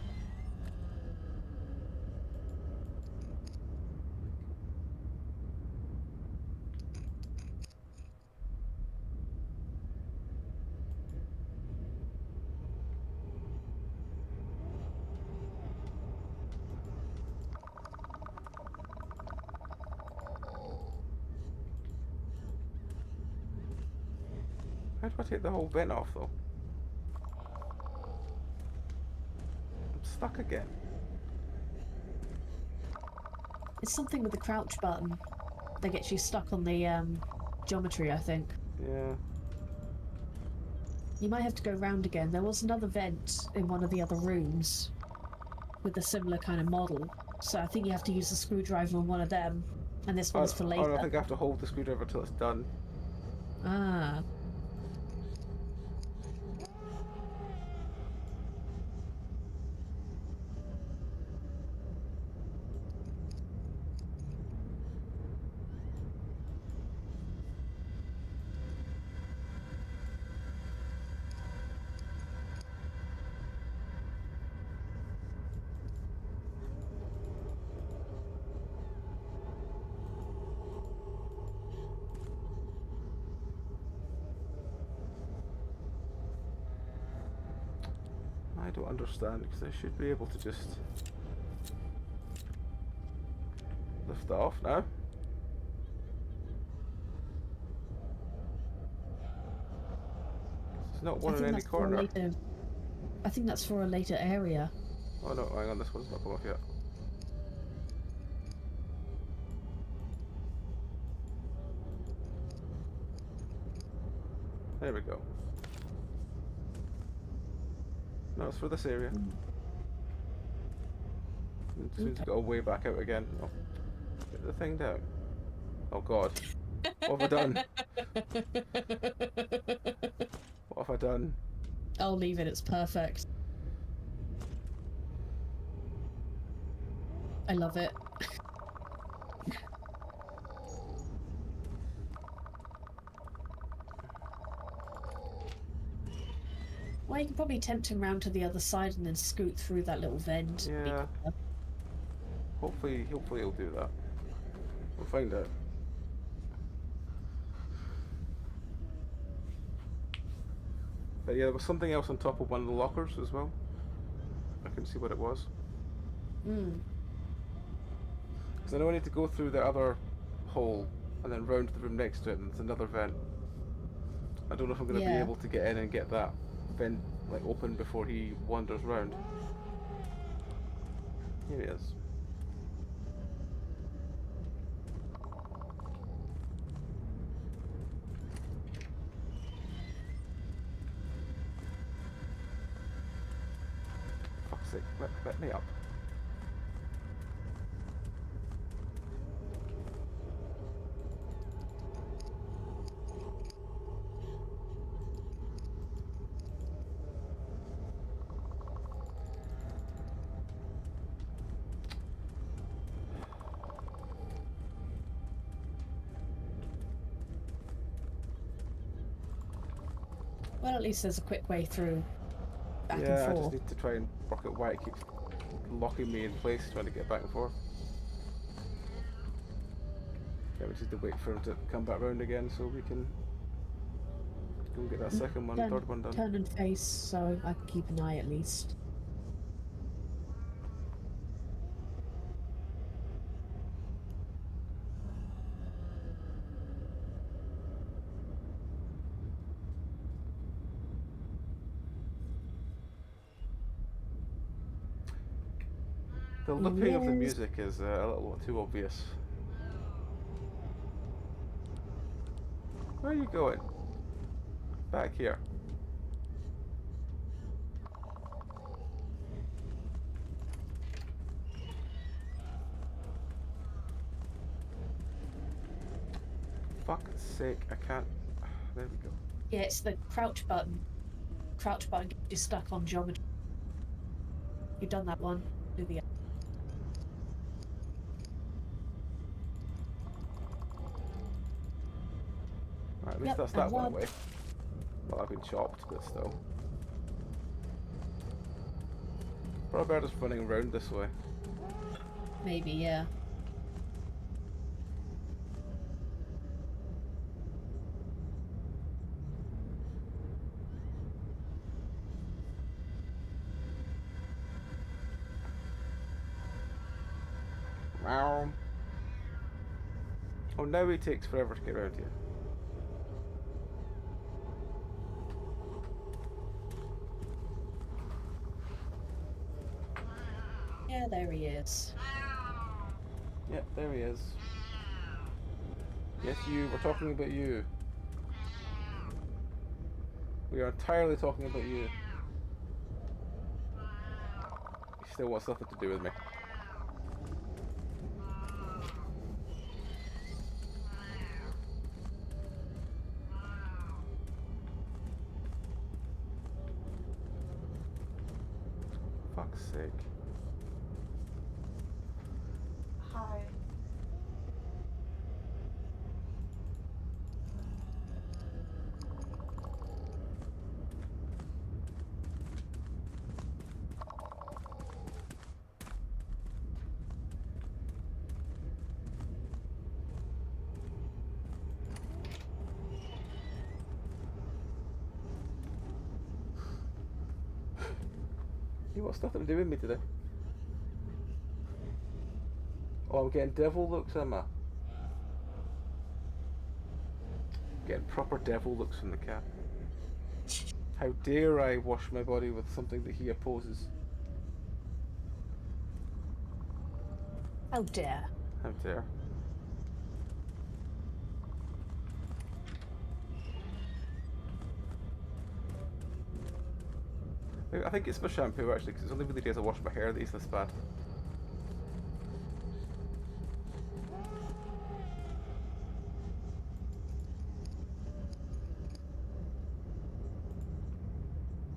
How do I take the whole vent off, though? I'm stuck again. It's something with the crouch button that gets you stuck on the geometry, I think. Yeah. You might have to go round again. There was another vent in one of the other rooms with a similar kind of model. So I think you have to use the screwdriver on one of them, and this one's for later. Oh, I think I have to hold the screwdriver till it's done. Ah. I don't understand, because I should be able to just lift that off now. There's not one in any corner. I think that's for a later area. Oh no, hang on, this one's not come off yet. There we go. No, it's for this area. As soon as you go way back out again. Oh, get the thing down. Oh god. What have I done? What have I done? I'll leave it, it's perfect. I love it. Well, you can probably tempt him round to the other side and then scoot through that little vent. Yeah. Hopefully he'll do that. We'll find out. But yeah, there was something else on top of one of the lockers as well. I couldn't see what it was. Hmm. Because I know I need to go through the other hole and then round to the room next to it, and there's another vent. I don't know if I'm going to be able to get in and get that vent like open before he wanders round. Here he is. Fuck's sake, let me up. Well, at least there's a quick way through. Back and Yeah, I forth. just need to try and work out why it keeps locking me in place trying to get back and forth. Yeah, we just need to wait for him to come back round again so we can go and get that second one, third one done. Turn and face, so I can keep an eye at least. The looping of the music is a little too obvious. Where are you going? Back here. fuck's sake, I can't. There we go. Yeah, it's the crouch button. Crouch button gets you stuck on geometry. You've done that one. Do the other. Right, at least Yep, that's and that one one. away. Well, I've been chopped, but still. Probably better just running around this way. Maybe, yeah. Meow. Oh, now it takes forever to get around here. Yeah, there he is. Yep, there he is. Yes, you. We're talking about you. We are entirely talking about you. He still wants nothing to do with me. Fuck's sake. Hi. He wants nothing to do with me today. Oh, I'm getting devil looks, am I? Getting proper devil looks from the cat. How dare I wash my body with something that he opposes? How dare. How dare. I think it's my shampoo actually, because it's only really days I wash my hair that it's this bad.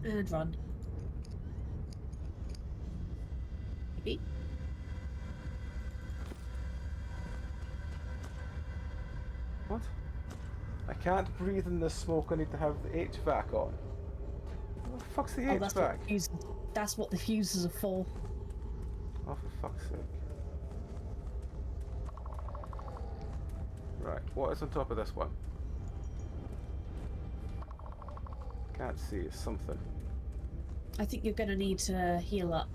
And run. Maybe. What? I can't breathe in this smoke, I need to have the HVAC on. What the fuck's the Oh, HVAC? that's what the fuses are for. Oh, for fuck's sake. Right, what is on top of this one? Can't see, it's something. I think you're going to need to heal up.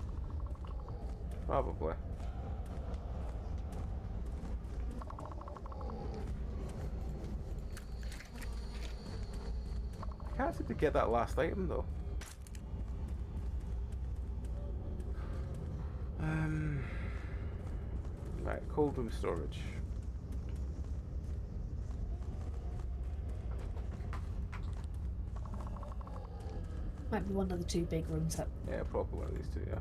Probably. I can't seem to get that last item though. Right, cold room storage. Might be one of the two big rooms up. Yeah, probably one of these two, yeah.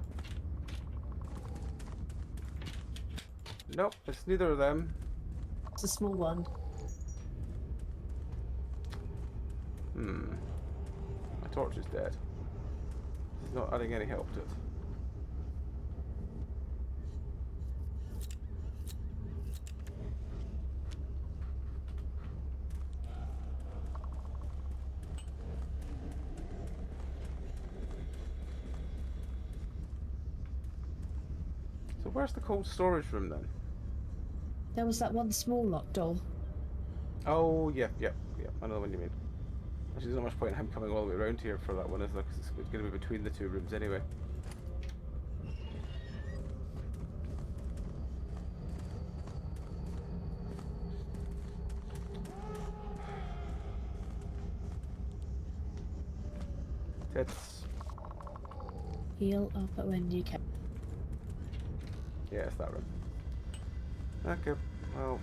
Nope, it's neither of them. It's a small one. My torch is dead. It's not adding any help to it. So where's the cold storage room then? There was that one small locked door. Oh, yeah, I know the one you mean. Actually, there's not much point in him coming all the way around here for that one, is there? Because it's going to be between the two rooms anyway. Tits. Heal up when you can. Yeah, it's that room. Okay, well...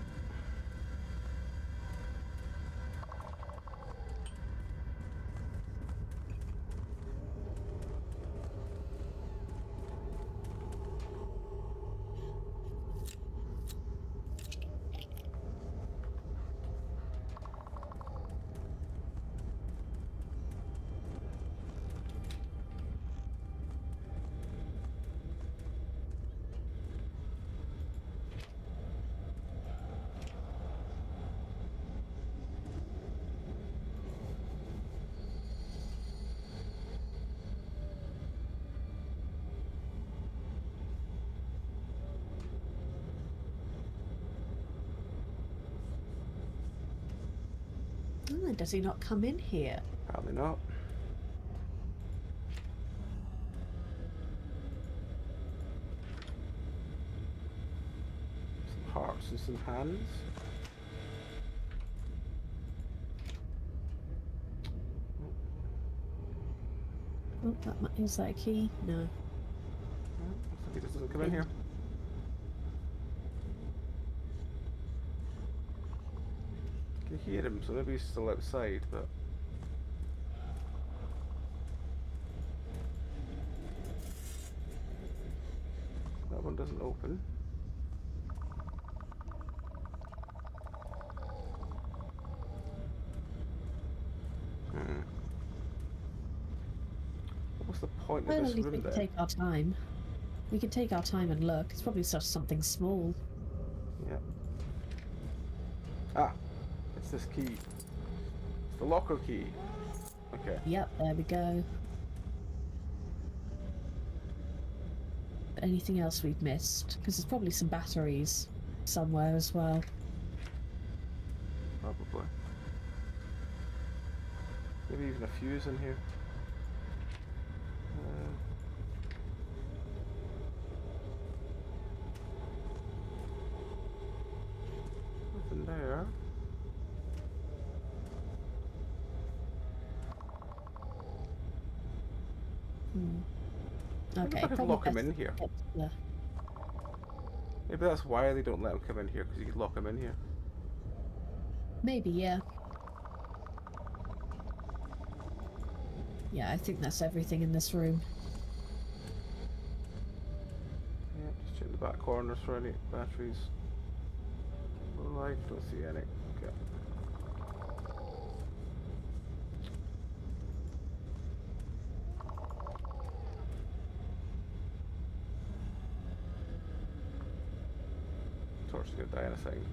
then does he not come in here? Probably not. Some hearts and some hands. Oh, is that a key? No. Looks like he just doesn't come in here. You can hear him, so maybe he's still outside, but... That one doesn't open. What's the point Well, of at this least room we can then? take our time. We can take our time and look. It's probably just something small. Yeah. Ah! It's this key. It's the locker key. Okay. Yep, there we go. Anything else we've missed? Because there's probably some batteries somewhere as well. Probably. Maybe even a fuse in here. Nothing there. Okay, I could probably lock him best in here. get the- Maybe that's why they don't let him come in here, because you could lock him in here. Maybe, yeah. Yeah, I think that's everything in this room. Yeah, just check the back corners for any batteries. Alright, don't see any. Okay. Torch is gonna die in a second.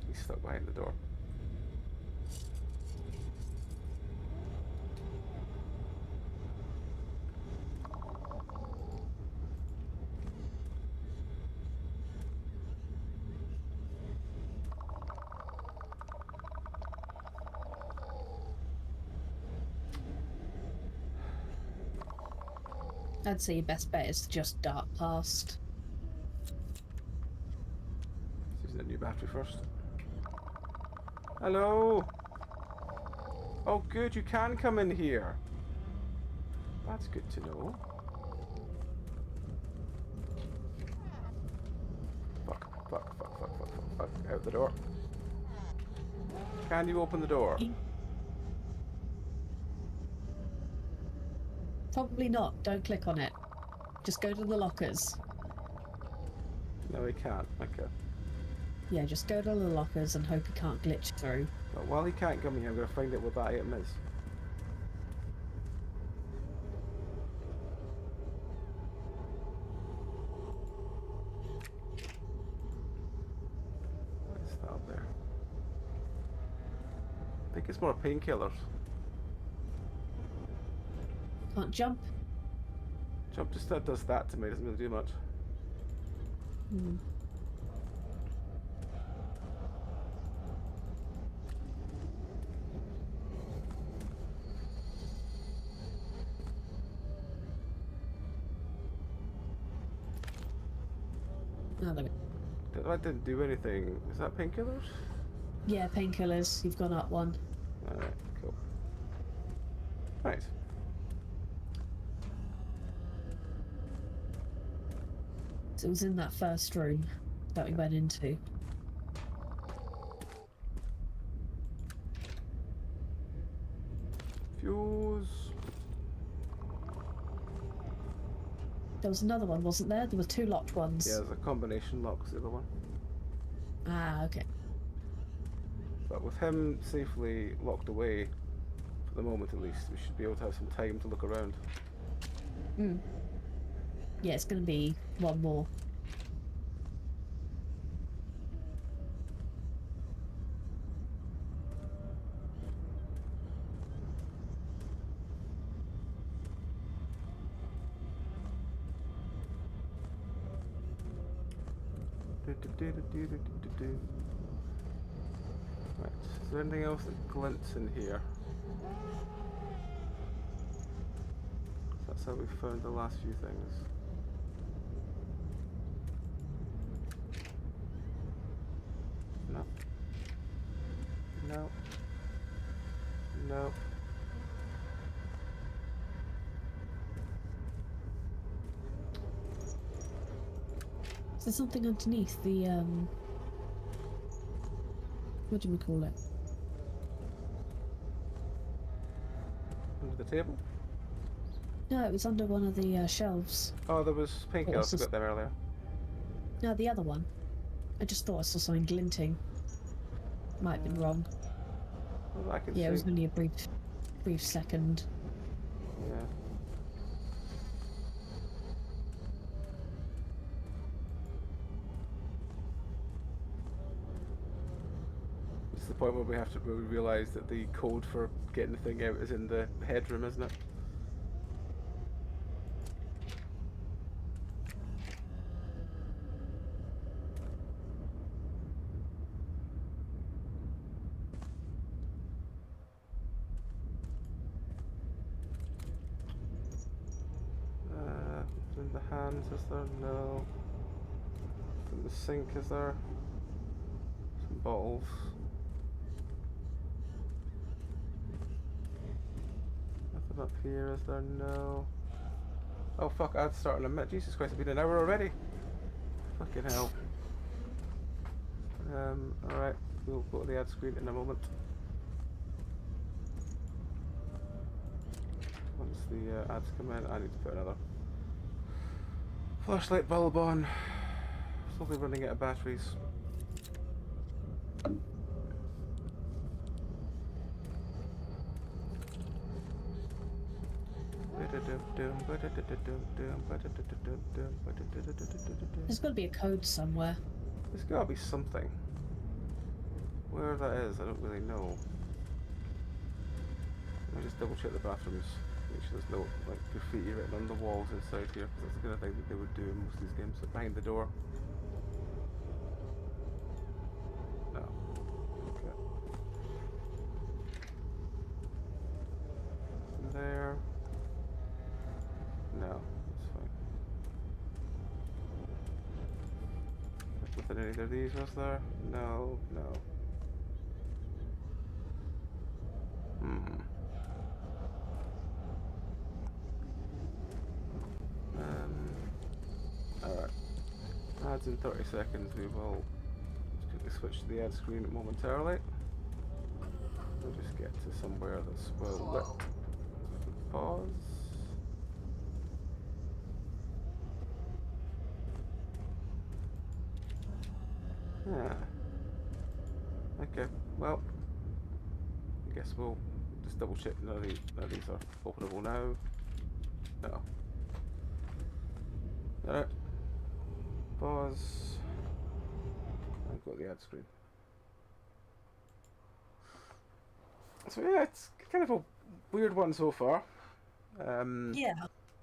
He's stuck behind the door. I'd say your best bet is to just dart past. Using a new battery first. Hello! Oh good, you can come in here. That's good to know. Fuck. Out the door. Can you open the door? Probably not. Don't click on it. Just go to the lockers. No, he can't. Okay. Yeah, just go to the lockers and hope he can't glitch through. But while he can't come here, I'm going to find out what that item is. What is that up there? I think it's more painkillers. Can't jump. Jump just does that to me, doesn't really do much. Oh, there we go. That didn't do anything. Is that painkillers? Yeah, painkillers. You've gone up one. Alright, cool. Right. So it was in that first room that we went into. Fuse. There was another one, wasn't there? There were two locked ones. Yeah, there's a combination lock's the other one. Ah, okay. But with him safely locked away, for the moment at least, we should be able to have some time to look around. Yeah, it's going to be one more. Right, is there anything else that glints in here? That's how we found the last few things. No. No. No. Is there something underneath the, what do we call it? Under the table? No, it was under one of the shelves. Oh, there was painkillers. We got them earlier. No, the other one. I just thought I saw something glinting. Might have been wrong. Well, I can yeah, see. It was only a brief second. Yeah. It's the point where we realise that the code for getting the thing out is in the headroom, isn't it? In the hands, is there? No. In the sink, is there? Some bottles. Nothing up here, is there? No. Oh fuck, I'd start in a minute. Jesus Christ, it's been an hour already. Fucking hell. Alright, we'll go to the ad screen in a moment. Once the ads come in, I need to put another flashlight bulb on. Slowly running out of batteries. There's got to be a code somewhere. There's got to be something. Where that is, I don't really know. Let me just double check the bathrooms. Make sure there's no like graffiti written on the walls inside here, because that's the kind of thing that they would do in most of these games. So behind the door. No. Okay. There. No, that's fine. Within any of these, was there? No, no. Alright. Ads in 30 seconds. We will just quickly switch to the ad screen momentarily. We'll just get to somewhere that's well lit. Pause. Yeah. Okay, well, I guess we'll just double check none of these are openable now. No. Alright. Pause. I've got the ad screen. So yeah, it's kind of a weird one so far. Yeah.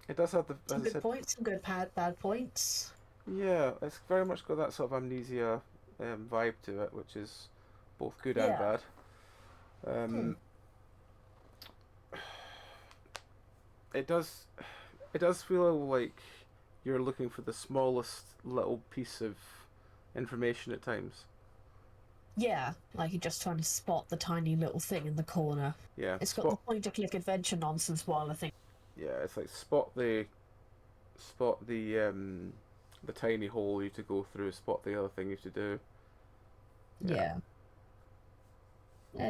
It does have the Some good points, some good bad points. Yeah, it's very much got that sort of amnesia vibe to it, which is both good and bad. It does feel like you're looking for the smallest little piece of information at times. Yeah, like you're just trying to spot the tiny little thing in the corner. Yeah, it's got the point-and-click adventure nonsense while I think. Yeah, it's like spot the tiny hole you have to go through, spot the other thing you have to do. Yeah.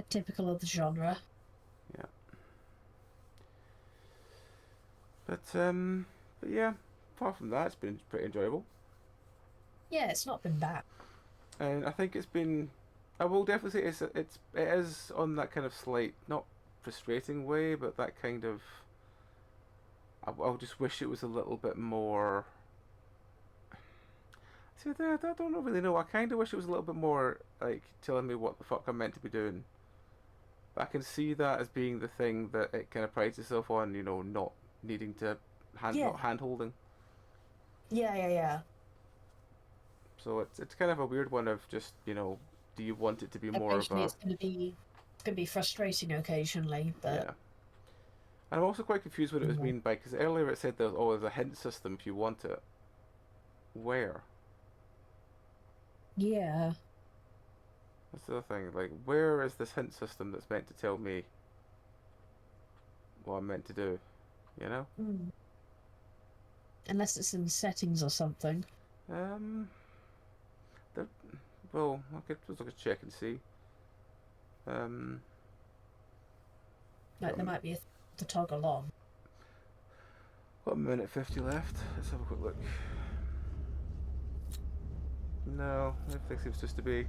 Typical of the genre. Yeah. But yeah, apart from that, it's been pretty enjoyable. Yeah, it's not been bad. And I think it's been. I will definitely say it is on that kind of slight, not frustrating way, but that kind of. I'll just wish it was a little bit more. See, I don't really know. I kind of wish it was a little bit more like telling me what the fuck I'm meant to be doing. But I can see that as being the thing that it kind of prides itself on, you know, not needing to not hand holding. Yeah. So it's kind of a weird one of just, you know, do you want it to be more of Occasionally a... it's going to be frustrating occasionally, but Yeah. And I'm also quite confused what it was Yeah. mean by, because earlier it said there's always a hint system if you want it. Where? yeah. That's the other thing. Like, where is this hint system that's meant to tell me what I'm meant to do? You know? Unless it's in settings or something. There, well, I could just look at check and see. Like there might be to toggle on. Got a minute 50 left. Let's have a quick look. No, everything seems just to be.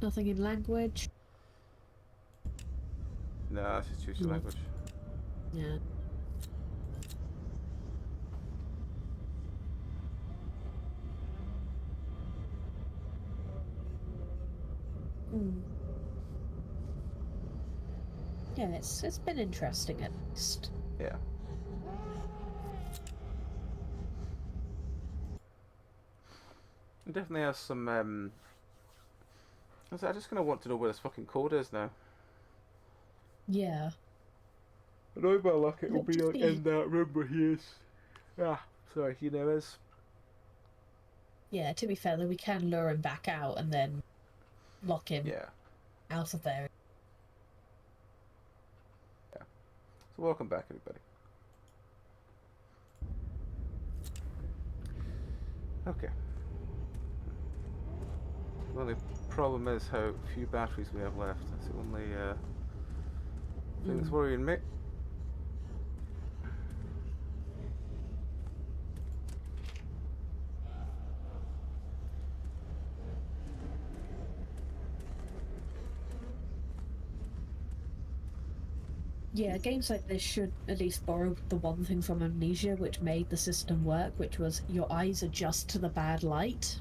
Nothing in language. No, it's just choose your language. Yeah. Yeah, it's been interesting at least. Yeah. It definitely has some. I just kind of want to know where this fucking code is now. Yeah. I know by luck it will be like in that room where he is. Sorry, he now is. Yeah, to be fair, though, we can lure him back out and then lock him out of there. Yeah. So welcome back, everybody. Okay. The only problem is how few batteries we have left. That's the only thing that's worrying me. Yeah, games like this should at least borrow the one thing from Amnesia which made the system work, which was your eyes adjust to the bad light.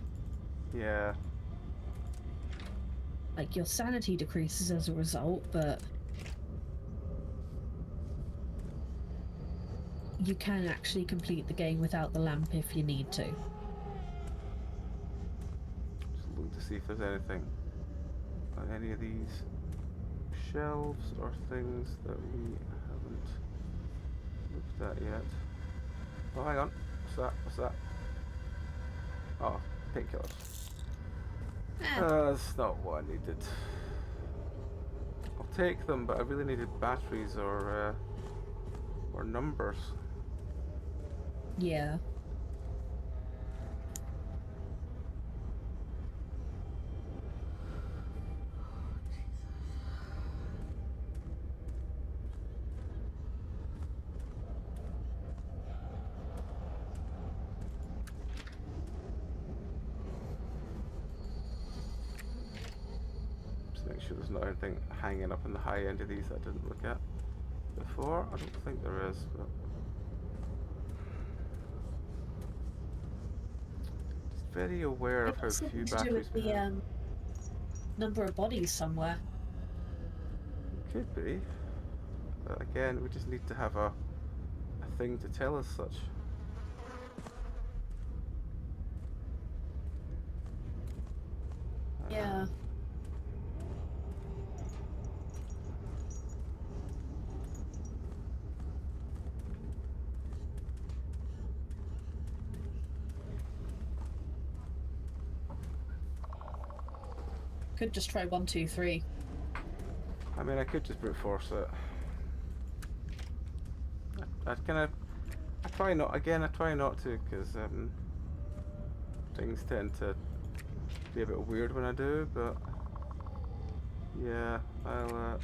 Yeah. Like, your sanity decreases as a result, but you can actually complete the game without the lamp if you need to. Just look to see if there's anything on any of these shelves or things that we haven't looked at yet. Oh, hang on. What's that? What's that? Oh, painkillers. That's not what I needed. I'll take them, but I really needed batteries or numbers. Yeah. Make sure there's not anything hanging up in the high end of these that I didn't look at before. I don't think there is, but just very aware of how few batteries we have. Number of bodies somewhere. Could be, but again, we just need to have a thing to tell us such. Yeah. Could just try 1, 2, 3. I mean, I could just brute force it. I try not. Again, I try not to, because things tend to be a bit weird when I do. But yeah, I'll.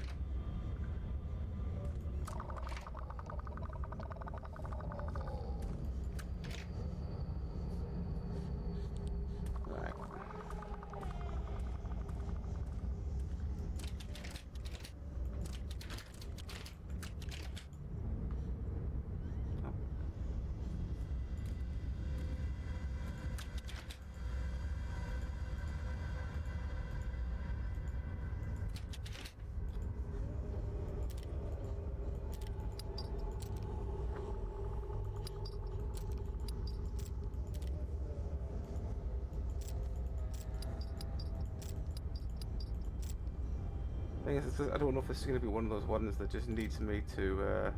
thing is, I don't know if this is going to be one of those ones that just needs me to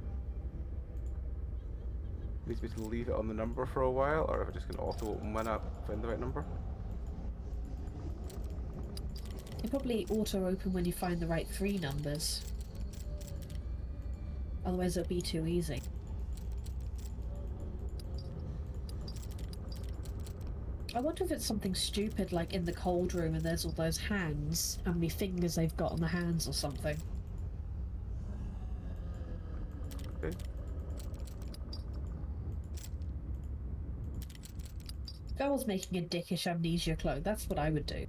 leave it on the number for a while, or if it's just going to auto-open when I find the right number. It probably auto-open when you find the right 3 numbers. Otherwise it'll be too easy. I wonder if it's something stupid like in the cold room and there's all those hands, how many fingers they've got on the hands or something. Okay. If I was making a dickish amnesia clone, that's what I would do.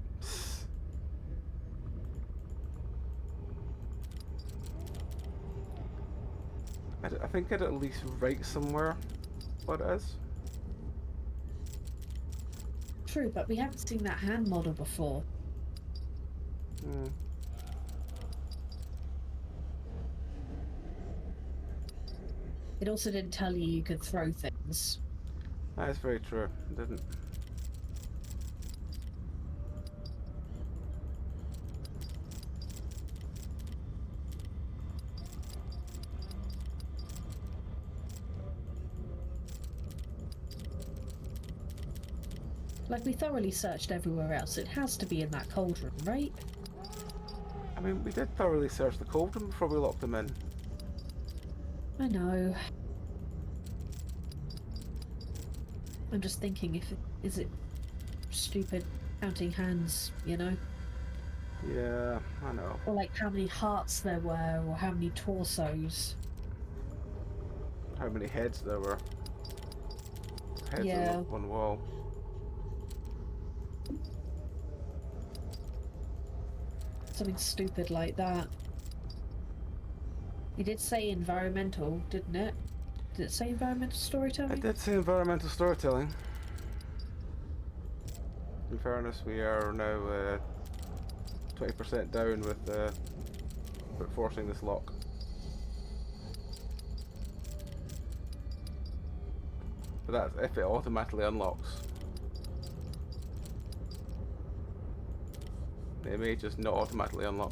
I think I'd at least write somewhere what it is. True, but we haven't seen that hand model before. Hmm. It also didn't tell you could throw things. That is very true. It didn't. Like, we thoroughly searched everywhere else. It has to be in that cold room, right? I mean, we did thoroughly search the cold room before we locked them in. I know. I'm just thinking, is it stupid counting hands, you know? Yeah, I know. Or like how many hearts there were, or how many torsos. How many heads there were. Heads Yeah. on one wall. Something stupid like that. You did say environmental, didn't it? Did it say environmental storytelling? I did say environmental storytelling. In fairness, we are now 20% down with forcing this lock. But that's if it automatically unlocks. It may just not automatically unlock.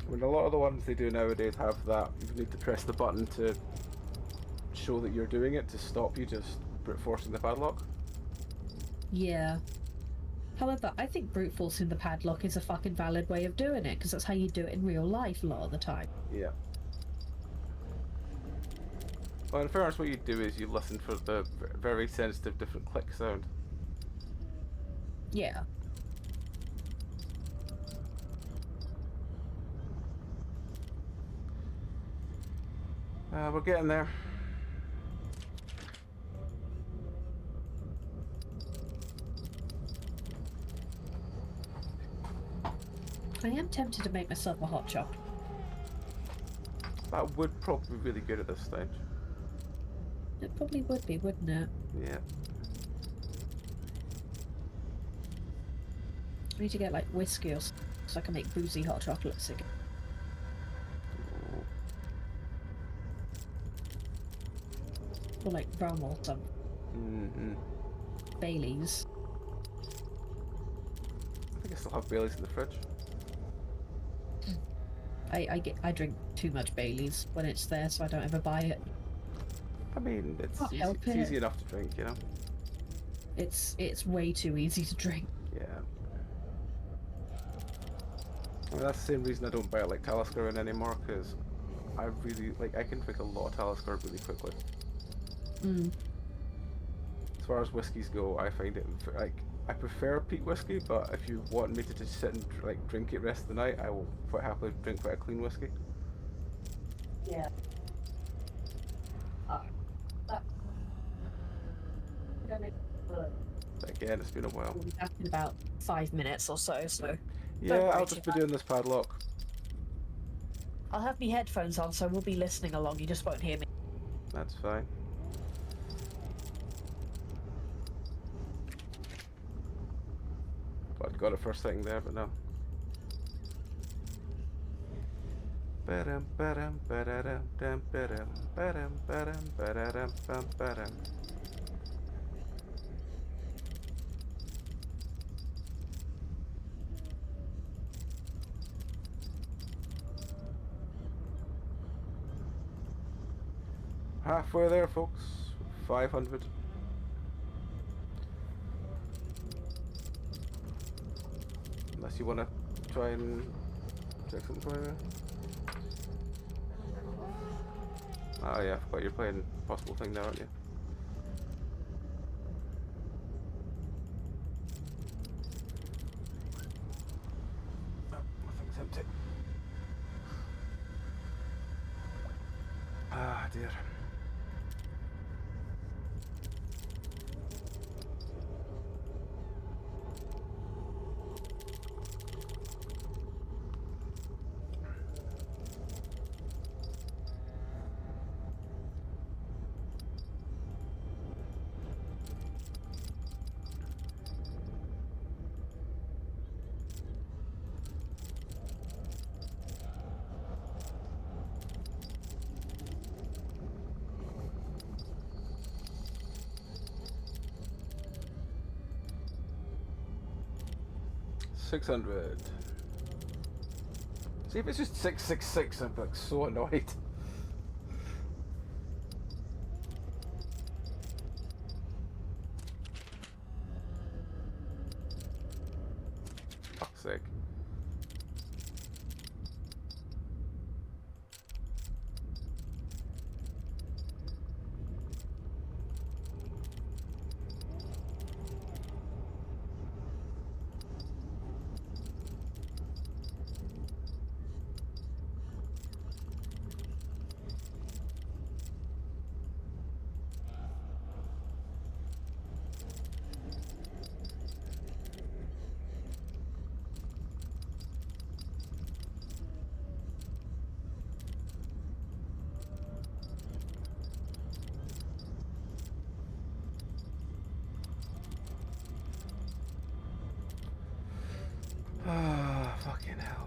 I mean, a lot of the ones they do nowadays have that. You need to press the button to show that you're doing it to stop you just brute forcing the padlock. Yeah. However, I think brute forcing the padlock is a fucking valid way of doing it, because that's how you do it in real life a lot of the time. Yeah. Well, in fairness, what you do is you listen for the very sensitive different click sound. Yeah. We're getting there. I am tempted to make myself a hot chocolate. That would probably be really good at this stage. It probably would be, wouldn't it? Yeah. I need to get like whiskey or something so I can make boozy hot chocolates again. Or like rum or something. Mm-hmm. Baileys. I think I still have Baileys in the fridge. I drink too much Baileys when it's there, so I don't ever buy it. I mean, it's Can't it's easy enough to drink, you know? It's way too easy to drink. Yeah. I mean, that's the same reason I don't buy it like Talisker in anymore, because I really, like, I can drink a lot of Talisker really quickly. Mm. As far as whiskies go, I find it, like, I prefer peat whiskey, but if you want me to just sit and, like, drink it rest of the night, I will quite happily drink quite a clean whiskey. Yeah. But again, it's been a while. We'll be back in about 5 minutes or so, so... Yeah, Don't worry I'll just be doing this padlock. I'll have my headphones on, so we'll be listening along, you just won't hear me. That's fine. I'd got it first thing there, but no. Ba-dum, ba-dum, ba-da-dum, dum, ba-dum, ba-dum, ba-dum, ba-da-dum, bum, ba-dum. Halfway there, folks. 500. Unless you want to try and check something for you. Oh yeah, I forgot you're playing Possible Thing now, aren't you? Oh, I think it's empty. Ah, dear. $600. See, if it's just 666, I'm like so annoyed. Fuck's sake. Ah, fucking hell.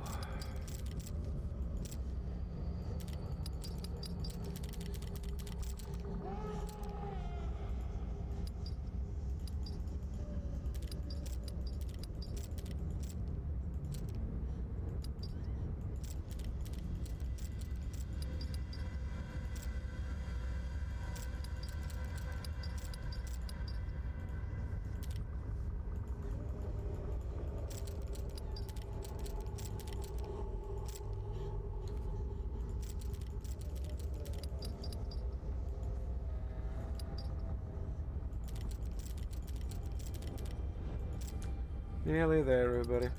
Nearly there, everybody.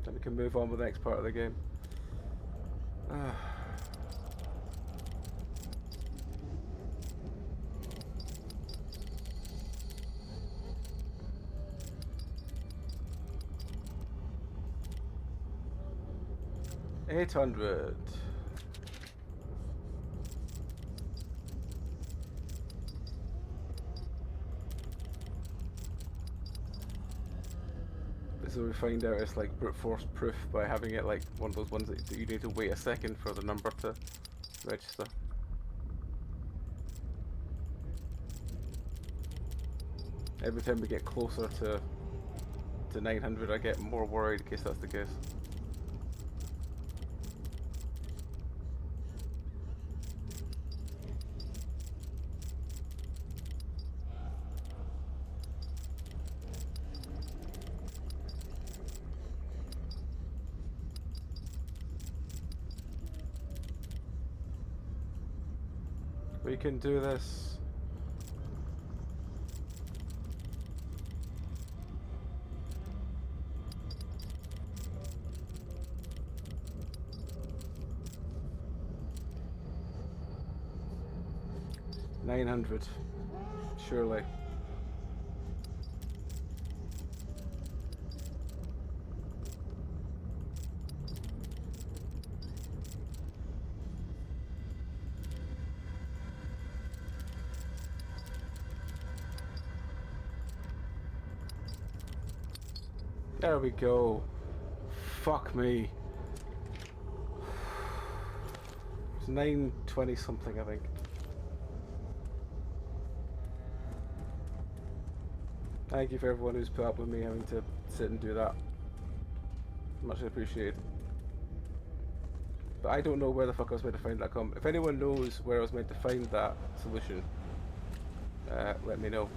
Then we can move on with the next part of the game. $800. So we find out it's like brute force proof by having it like one of those ones that you need to wait a second for the number to register. Every time we get closer to 900, I get more worried in case that's the case. We can do this. $900, surely. There we go. Fuck me. It's 9:20 something, I think. Thank you for everyone who's put up with me having to sit and do that. Much appreciated. But I don't know where the fuck I was meant to find that If anyone knows where I was meant to find that solution, let me know.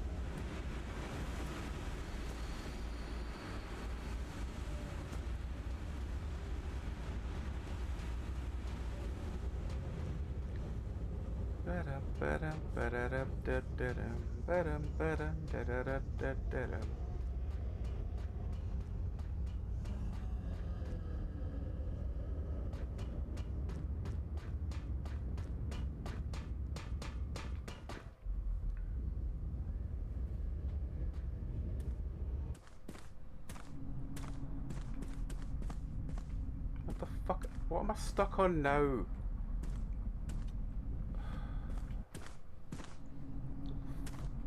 What the fuck? What am I stuck on now?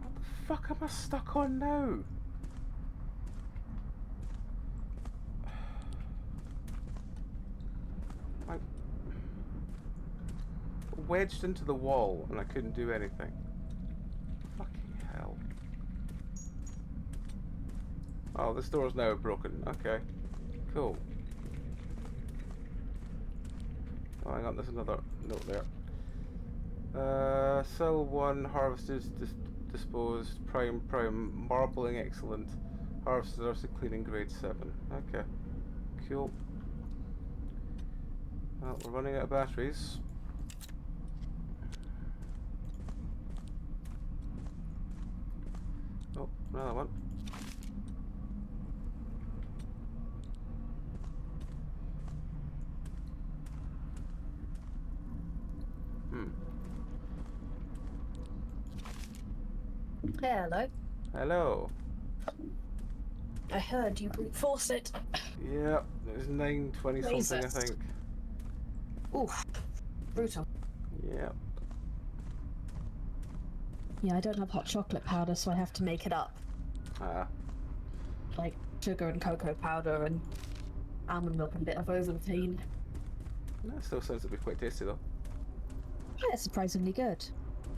What the fuck am I stuck on now? I wedged into the wall and I couldn't do anything. Fucking hell. Oh, this door's now broken. Okay. Cool. Oh, hang on, there's another note there. Cell 1, harvested, disposed, prime, marbling, excellent. Harvested, harvested, cleaning, grade 7. Okay. Cool. Well, we're running out of batteries. Oh, another one. Hello. Hello. I heard you brute force it. Yeah, it was 9:20 something, I think. Oof. Brutal. Yeah. Yeah, I don't have hot chocolate powder, so I have to make it up. Ah. Like sugar and cocoa powder and almond milk and a bit of Ovaltine. That still sounds to be quite tasty though. Yeah, it's surprisingly good.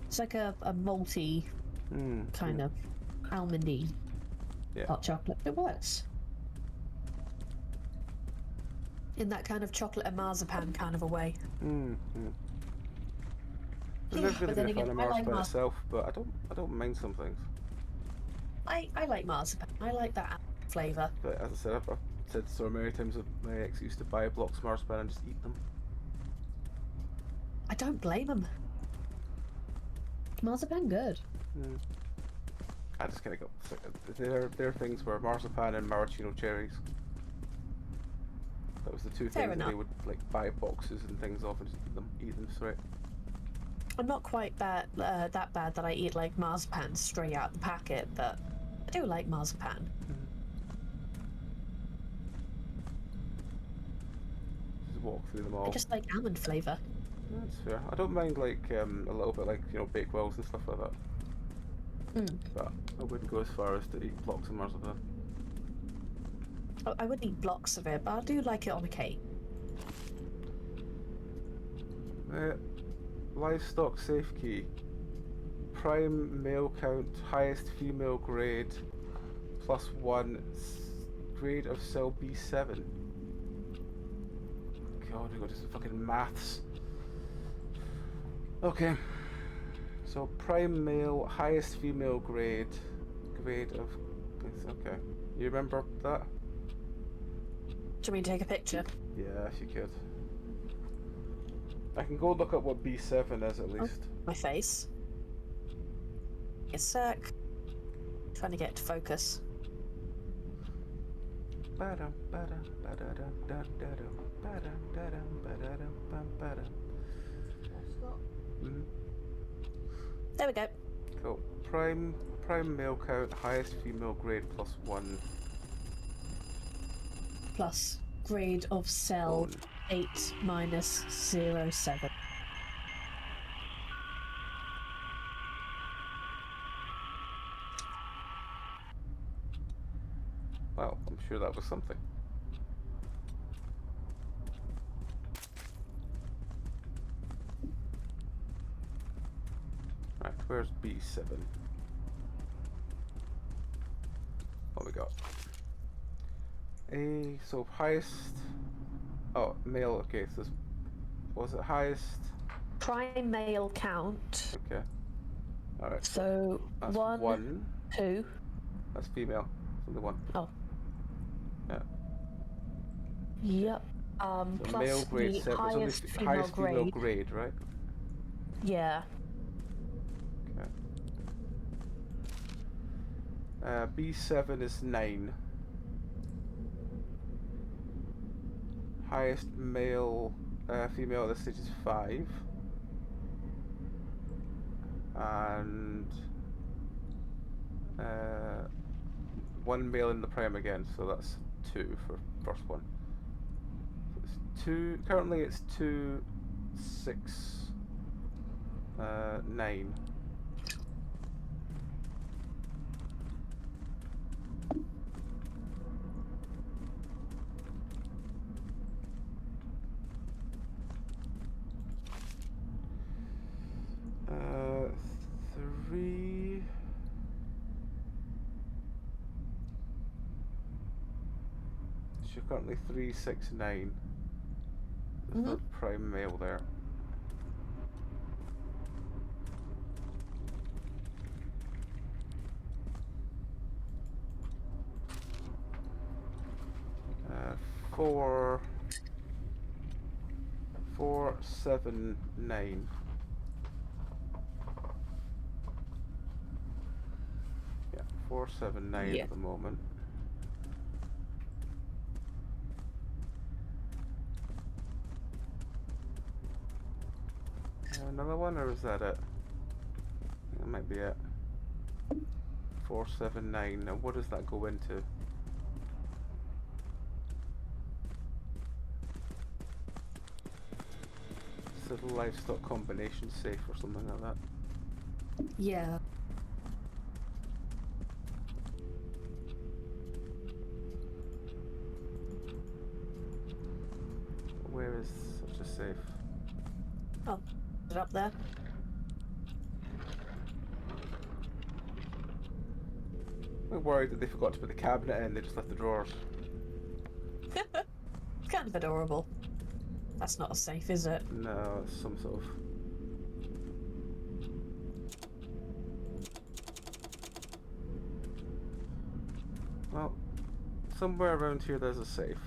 It's like a malty kind of almondy hot chocolate. It works. In that kind of chocolate and marzipan kind of a way. I've never really been a fan of marzipan itself, but I don't mind some things. I like marzipan. I like that flavour. But as I said, I've said so many times that my ex used to buy blocks of marzipan and just eat them. I don't blame him. Marzipan good. I just kind of got sick of there are things where marzipan and maraschino cherries. That was the two things that they would like buy boxes and things off and just eat them straight. I'm not quite that bad that I eat like marzipan straight out the packet, but I do like marzipan. Just walk through them all. I just like almond flavour. That's fair. I don't mind like a little bit like Bakewells and stuff like that. But I wouldn't go as far as to eat blocks of marzipan. I wouldn't eat blocks of it, but I do like it on a cake. Livestock safe key. Prime male count, highest female grade, +1, grade of cell B7. God, we got this fucking maths. Okay. So prime male, highest female grade of. Okay. You remember that? Do you mean take a picture? Yeah, if you could. I can go look up what B7 is at least. My face. A sec. Trying to get it to focus. There we go. Cool. Prime male count, highest female grade +1. Plus grade of cell 8-07. Well, I'm sure that was something. Where's B7? What we got? So highest. Oh, male. Okay, so was it highest? Prime male count. Okay. All right. So that's one, 2. That's female. It's only 1. Oh. Yeah. Yep. So Plus male grade the 7. highest It's female only highest female grade. grade, right? Yeah. Okay. B7 is 9. Highest male, female at this stage is 5. And 1 male in the prime again, so that's 2 for first one. So it's 2. Currently, it's 2, 6, 9. Uh, 3. She's currently 3, 6, 9. There's no prime male there. Uh, 4, 7, 9. Yeah, 4, 7, 9 at the moment. Another one, or is that it? That might be it. 4, 7, 9. Now, what does that go into? It's a livestock combination safe or something like that. Yeah. Where is such a safe? Oh, is it up there? I'm worried that they forgot to put the cabinet in, they just left the drawers. It's kind of adorable. That's not a safe, is it? No, it's some sort of... Well, somewhere around here there's a safe.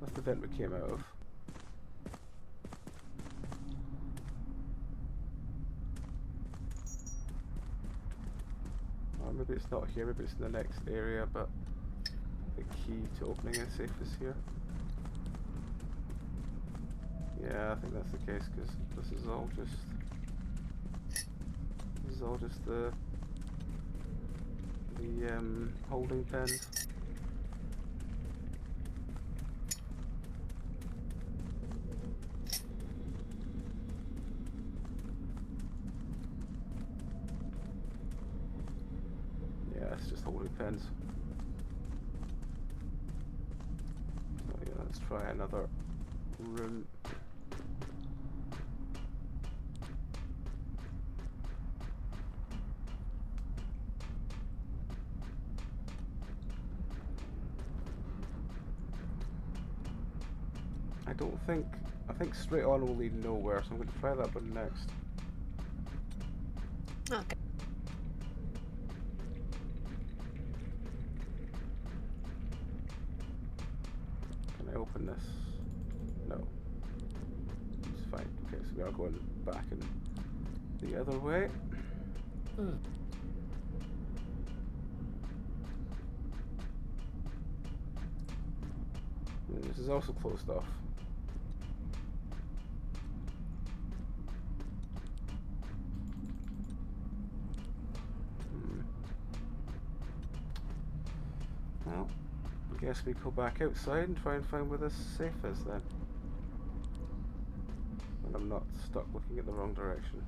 That's the vent we came out of. Or maybe it's not here, maybe it's in the next area, but the key to opening a safe is here. Yeah, I think that's the case, because this is all just the holding pen. Yeah, it's just holding pens. So yeah, let's try another room. I think straight on will lead nowhere, so I'm going to try that one next. Okay. Can I open this? No. It's fine. Okay, so we are going back and the other way. And this is also closed off. Well, I guess we go back outside and try and find where this safe is then. And I'm not stuck looking at the wrong direction.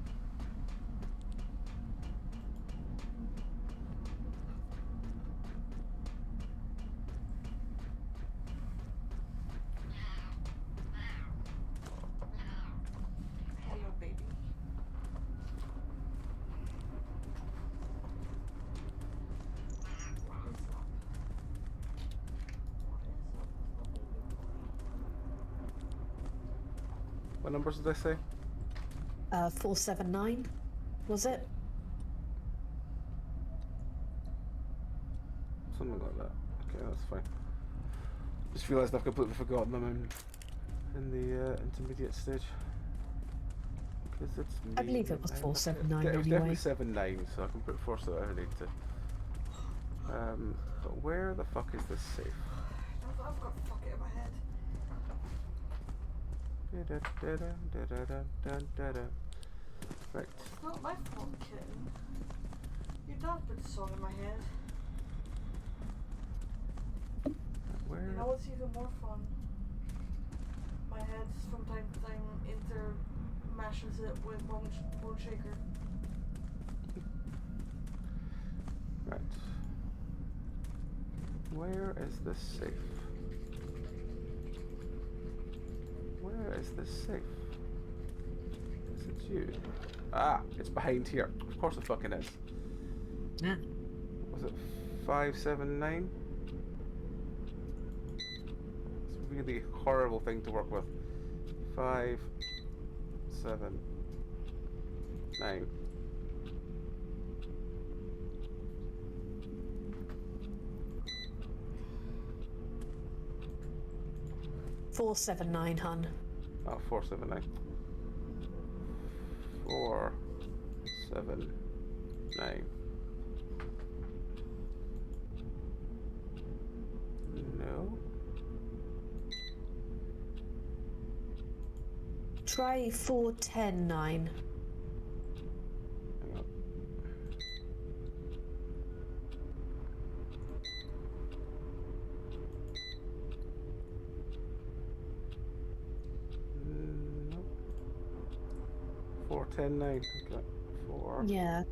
What numbers did I say? 479, was it? Something like that. Okay, that's fine. Just realised I've completely forgotten them in the intermediate stage. Because it's me. I believe it was 479 It was anyway. definitely 79, so I can put 4 so I need to. But where the fuck is this safe? I've got fuck it in my head. Right. It's not my fault, kitten. Your dad put the song in my head. Where? You know what's even more fun? My head, from time to time, intermashes it with Bone Shaker. Right. Where is this safe? Where is this safe? Is it you? Ah, it's behind here. Of course it fucking is. Yeah. Was it 579? It's a really horrible thing to work with. 5, 7, 9. $479, hun. Oh, 479. 4, 7, 9. No. Try 410.9. Hang on. Nope. 410.9. Okay. 4. Yeah.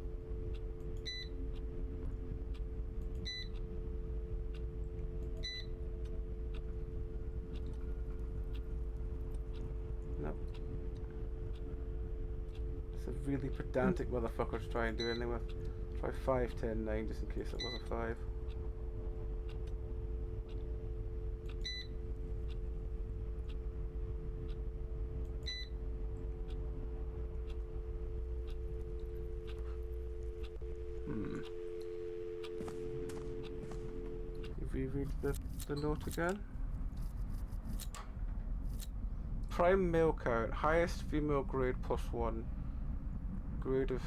Nope. It's a really pedantic motherfucker to try and do anything with. Try 510.9 just in case it was a 5. Reread the note again. Prime male count, highest female grade +1. Grade of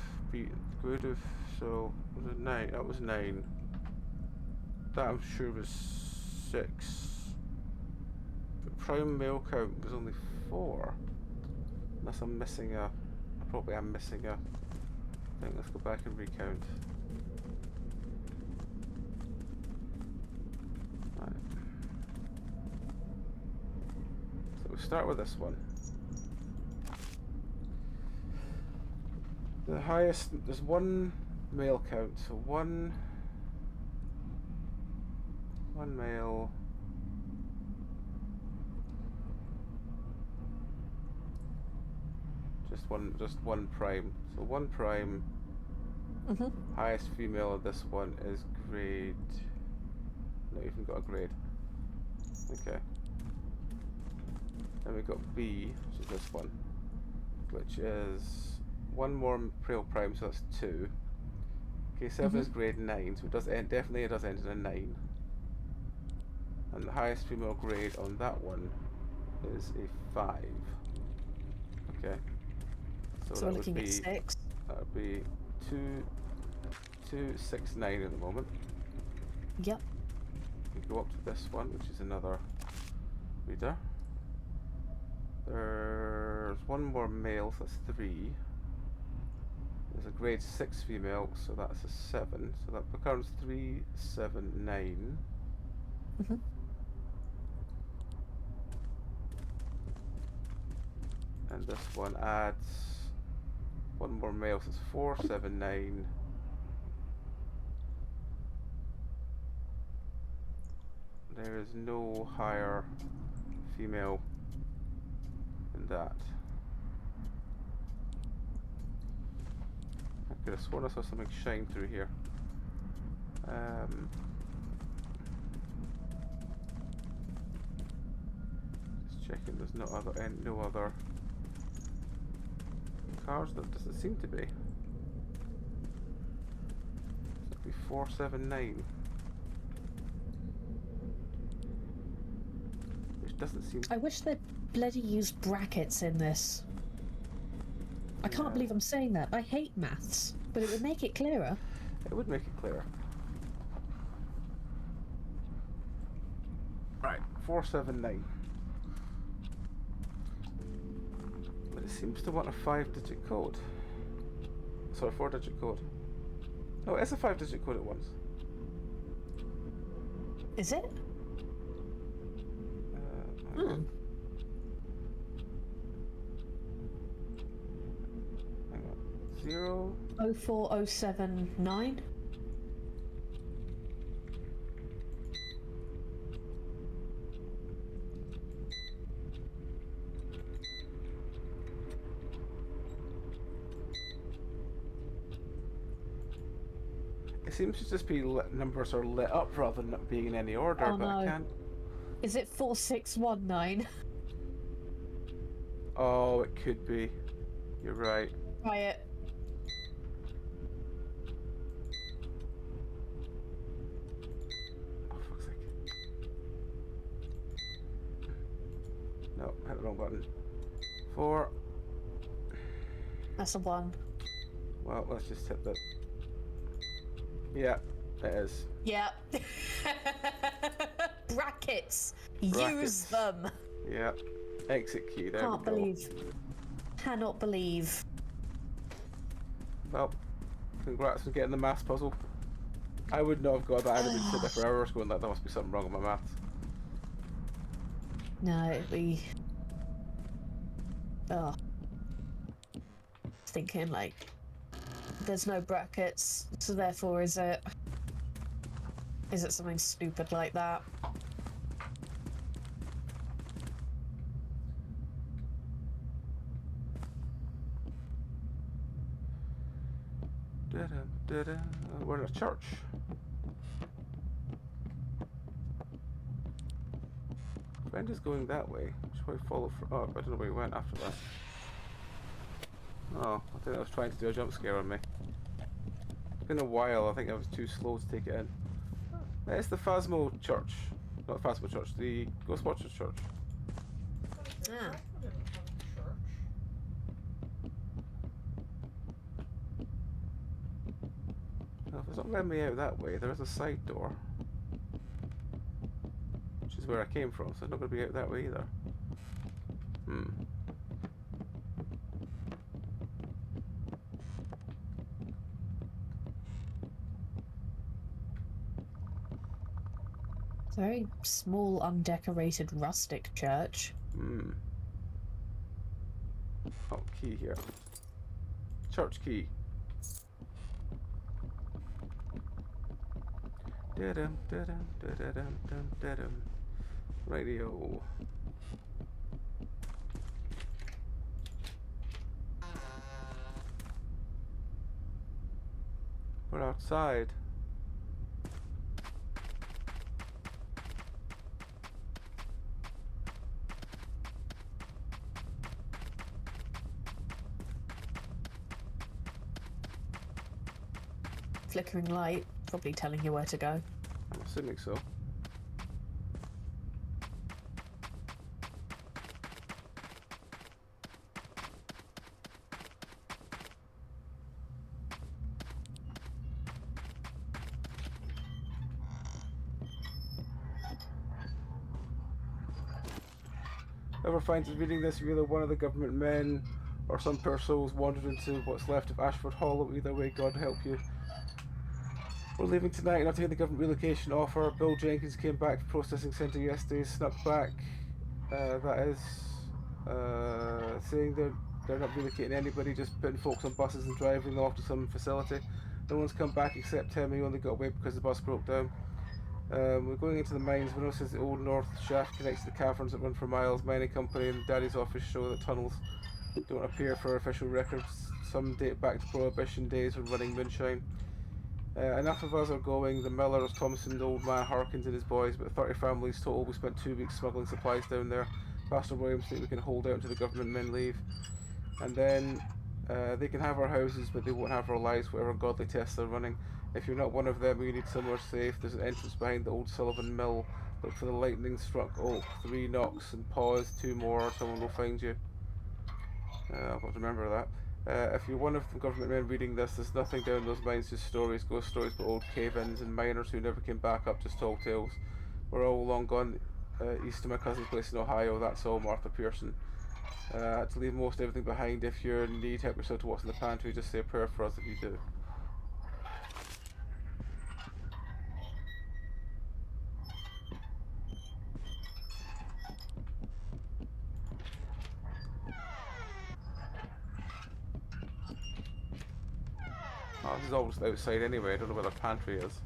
so was it 9? That was 9. That I'm sure was 6. But prime male count was only 4. Unless I'm missing a. Probably am missing a thing. Let's go back and recount. Right. So we start with this one. The highest, there's one male count, so one male, just one prime. So one prime. Highest female of this one is grade. Not even got a grade. Okay. Then we got B, which is this one, which is one more pale prime, so that's 2. Okay, 7 is grade 9, so it does end. Definitely, it does end in a 9. And the highest female grade on that one is a 5. Okay. So we're looking at 6. That would be 2, 6, 9 at the moment. Yep. We go up to this one, which is another reader. There's one more male, so that's 3. There's a grade 6 female, so that's a 7. So that becomes 3, 7, 9. And this one adds one more male, so it's 4, 7, 9. There is no higher female than that. I could have sworn I saw something shine through here. Just checking there's no other cars? That doesn't seem to be. So it'd be 479. Which doesn't seem... I wish they bloody used brackets in this. I can't believe I'm saying that. I hate maths, but it would make it clearer. It would make it clearer. Right, 479. But it seems to want a 5-digit code. Sorry, 4-digit code. No, it's a 5-digit code at once. Is it? Hang on. 0 04079. It seems to just be numbers are lit up rather than not being in any order, Oh, but I no. can't. Is it 4619? Oh, it could be. You're right. Try it. Oh, fuck's sake. No, I hit the wrong button. 4. That's a 1. Well, let's just hit the... Yeah, it is. Yeah. Brackets. Use Brackets. them. Yeah. Exit key, there Can't we go. believe. Cannot believe. Well, congrats on getting the maths puzzle. I would not have got that. I'd have been sitting there for hours going, there must be something wrong with my maths. No, we. Oh. Thinking like. There's no brackets, so therefore is it something stupid like that? We're in a church. Friend is going that way. Should probably follow for... Oh, I don't know where he went after that. Oh, I think I was trying to do a jump scare on me. It's been a while. I think I was too slow to take it in. It's the Phasmo Church. Not the Phasmo Church, the Ghostwatchers Church. Ah. Now, if it's not letting me out that way, there is a side door. Which is where I came from, so it's not going to be out that way either. Hmm. Very small, undecorated, rustic church. Hmm. Oh, key here. Church key. Da-dum, da-dum, da-da-dum, dum, da-dum. Radio. We're outside. Flickering light, probably telling you where to go. I'm assuming so. Whoever finds us reading this, you're either one of the government men or some poor souls wandered into what's left of Ashford Hollow. Either way, God help you. We're leaving tonight, not taking the government relocation offer. Bill Jenkins came back from processing centre yesterday, snuck back. That is saying they're not relocating anybody, just putting folks on buses and driving them off to some facility. No one's come back except Tim. He only got away because the bus broke down. We're going into the mines. Winnow says the old north shaft connects to the caverns that run for miles. Mining company and Daddy's office show that tunnels don't appear for official records. Some date back to Prohibition days when running moonshine. Enough of us are going. The Millers, Thompson, the old man Harkins and his boys, but 30 families total. We spent 2 weeks smuggling supplies down there. Pastor Williams thinks we can hold out until the government men leave. And then They can have our houses, but they won't have our lives, whatever godly tests they're running. If you're not one of them, you need somewhere safe. There's an entrance behind the old Sullivan Mill. Look for the lightning-struck oak. 3 knocks and pause. 2 more, someone will find you. I've got to remember that. If you're one of the government men reading this, there's nothing down those mines, just stories, ghost stories about old cave-ins and miners who never came back up, just tall tales. We're all long gone east to my cousin's place in Ohio, that's all, Martha Pearson. I had to leave most everything behind. If you're in need, help yourself to what's in the pantry, just say a prayer for us if you do. Oh, this is almost outside anyway, I don't know where the pantry is.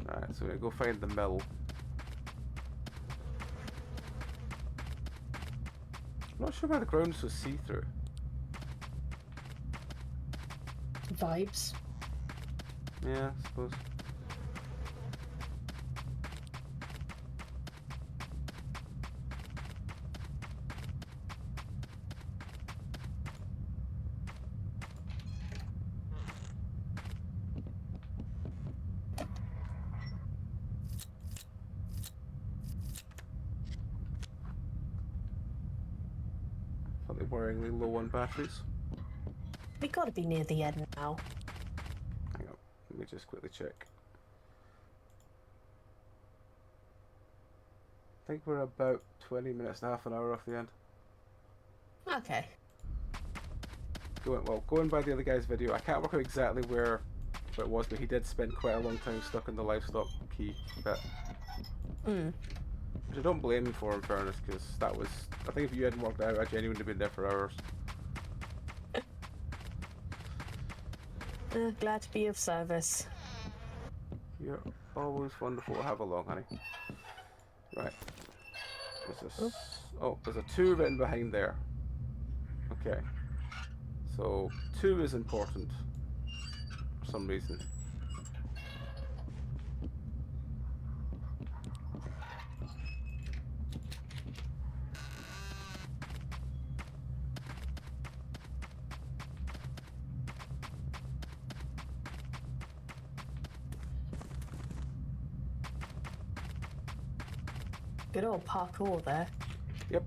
Alright, so we're gonna go find the mill. I'm not sure why the ground's so see-through. Vibes. Yeah, I suppose. Thought they were worryingly low on batteries. We gotta be near the end now. Hang on, let me just quickly check. I think we're about 20 minutes and half an hour off the end. Okay. Going by the other guy's video, I can't work out exactly where it was, but he did spend quite a long time stuck in the livestock key bit. Which I don't blame him for, in fairness, because that was... I think if you hadn't worked out, I genuinely been there for hours. Glad to be of service. You're always wonderful to have along, honey. Right. There's a 2 written behind there. Okay. So, 2 is important. For some reason. Good old parkour there. Yep.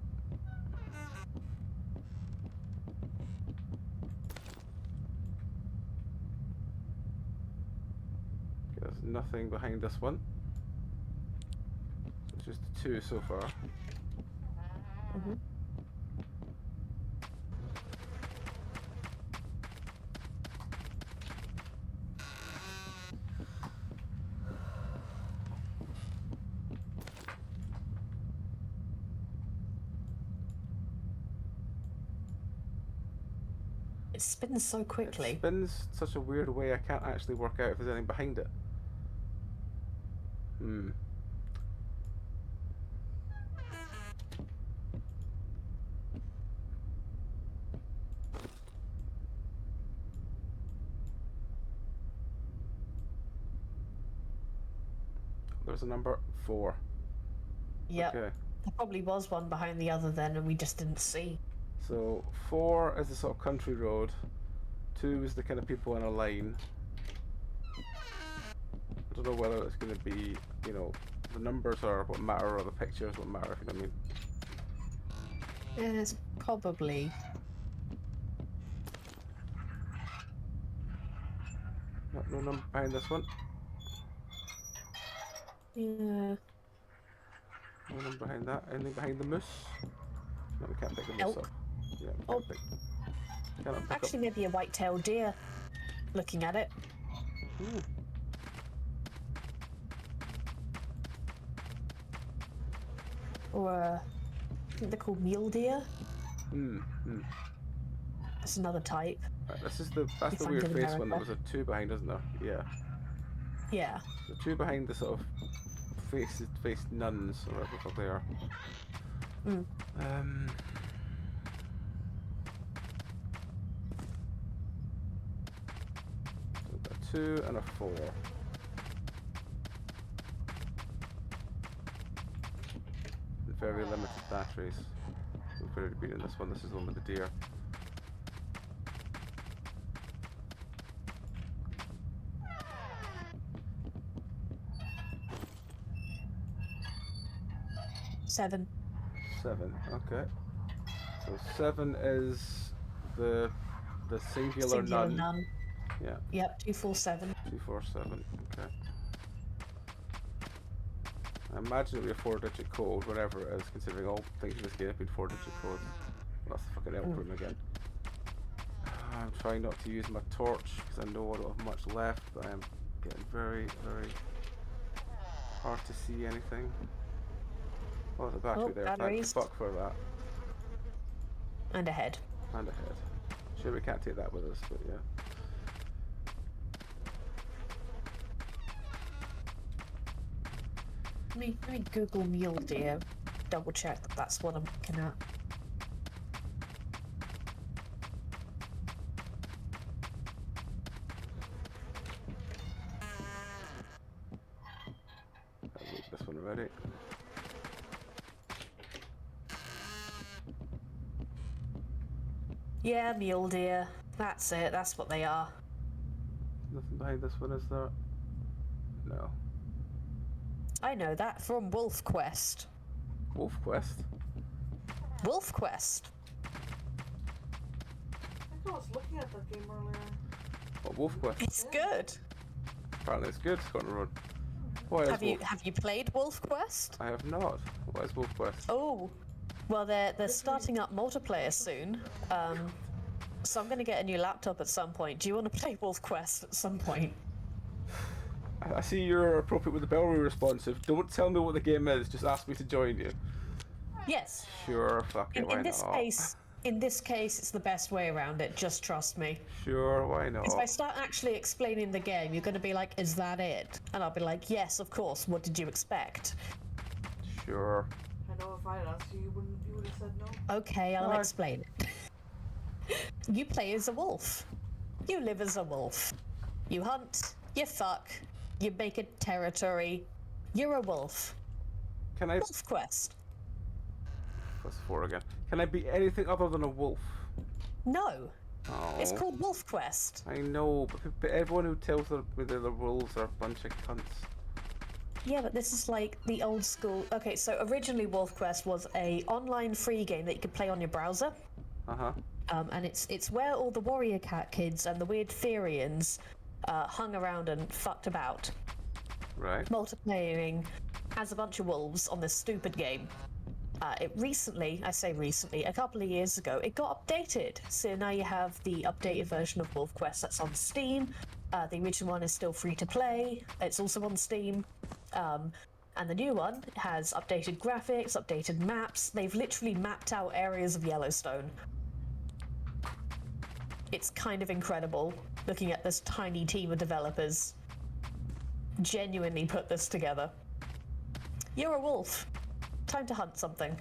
There's nothing behind this one. It's just 2 so far. It spins so quickly. It spins such a weird way, I can't actually work out if there's anything behind it. There's a number 4. Yep. Okay. There probably was one behind the other then, and we just didn't see. So 4 is the sort of country road. 2 is the kind of people in a line. I don't know whether it's going to be, you know, the numbers are what matter or the pictures what matter, if you know what I mean. It's probably. No number behind this one. Yeah. No number behind that. Anything behind the moose? No, we can't pick the moose Elk. up. Yeah, we Oh. can't pick. Cannot pick Actually, up. maybe a white-tailed deer. Looking at it. Or I think they're called mule deer. That's another type. Right, that's the find weird in face one. There was America. a 2 behind, isn't there? Yeah. Yeah. The 2 behind the sort of faced nuns or whatever the fuck they are. 2 and a 4. Very limited batteries. We've already been in this one. This is the one with the deer. Seven. 7. Okay. So 7 is the singular none. Yeah. Yep. 247. 247. Okay. I imagine it'll be a 4-digit code, whatever it is, considering all things in this game have been 4-digit codes. Well, that's the fucking elk room again. I'm trying not to use my torch because I know I don't have much left, but I'm getting very, very hard to see anything. Oh, the battery there. Thank fuck for that. And ahead. And ahead. Sure, we can't take that with us, but yeah. Let me Google mule deer. Double check that that's what I'm looking at. I'll make this one already. Yeah, mule deer. That's it. That's what they are. Nothing behind this one, is there? No. I know that from Wolf Quest. Wolf Quest? Wolf Quest. I think I was looking at that game earlier. What, Wolf Quest? It's good. Apparently it's good, Scotland Road. What Have you played Wolf Quest? I have not. What is Wolf Quest? Oh, well they're starting up multiplayer soon. So I'm going to get a new laptop at some point. Do you want to play Wolf Quest at some point? I see you're appropriate with the Bellry responsive. Don't tell me what the game is, just ask me to join you. Yes. Sure, fuck it, why not? In this case, it's the best way around it, just trust me. Sure, why not? If I start actually explaining the game, you're going to be like, is that it? And I'll be like, yes, of course, what did you expect? Sure. I know if I had asked you, you would have said no. Okay, I'll explain it. You play as a wolf. You live as a wolf. You hunt, you fuck, you make a territory. You're a wolf. Can I... Wolf Quest. That's 4 again. Can I be anything other than a wolf? No. Oh. It's called Wolf Quest. I know, but everyone who tells they're wolves are a bunch of cunts. Yeah, but this is like the old school... Okay, so originally Wolf Quest was a online free game that you could play on your browser. Uh-huh. And it's where all the warrior cat kids and the weird Therians hung around and fucked about. Right. Multiplaying as a bunch of wolves on this stupid game. It recently, I say recently, a couple of years ago, it got updated. So now you have the updated version of Wolf Quest that's on Steam. The original one is still free to play. It's also on Steam. And the new one has updated graphics, updated maps. They've literally mapped out areas of Yellowstone. It's kind of incredible looking at this tiny team of developers genuinely put this together. You're a wolf. Time to hunt something.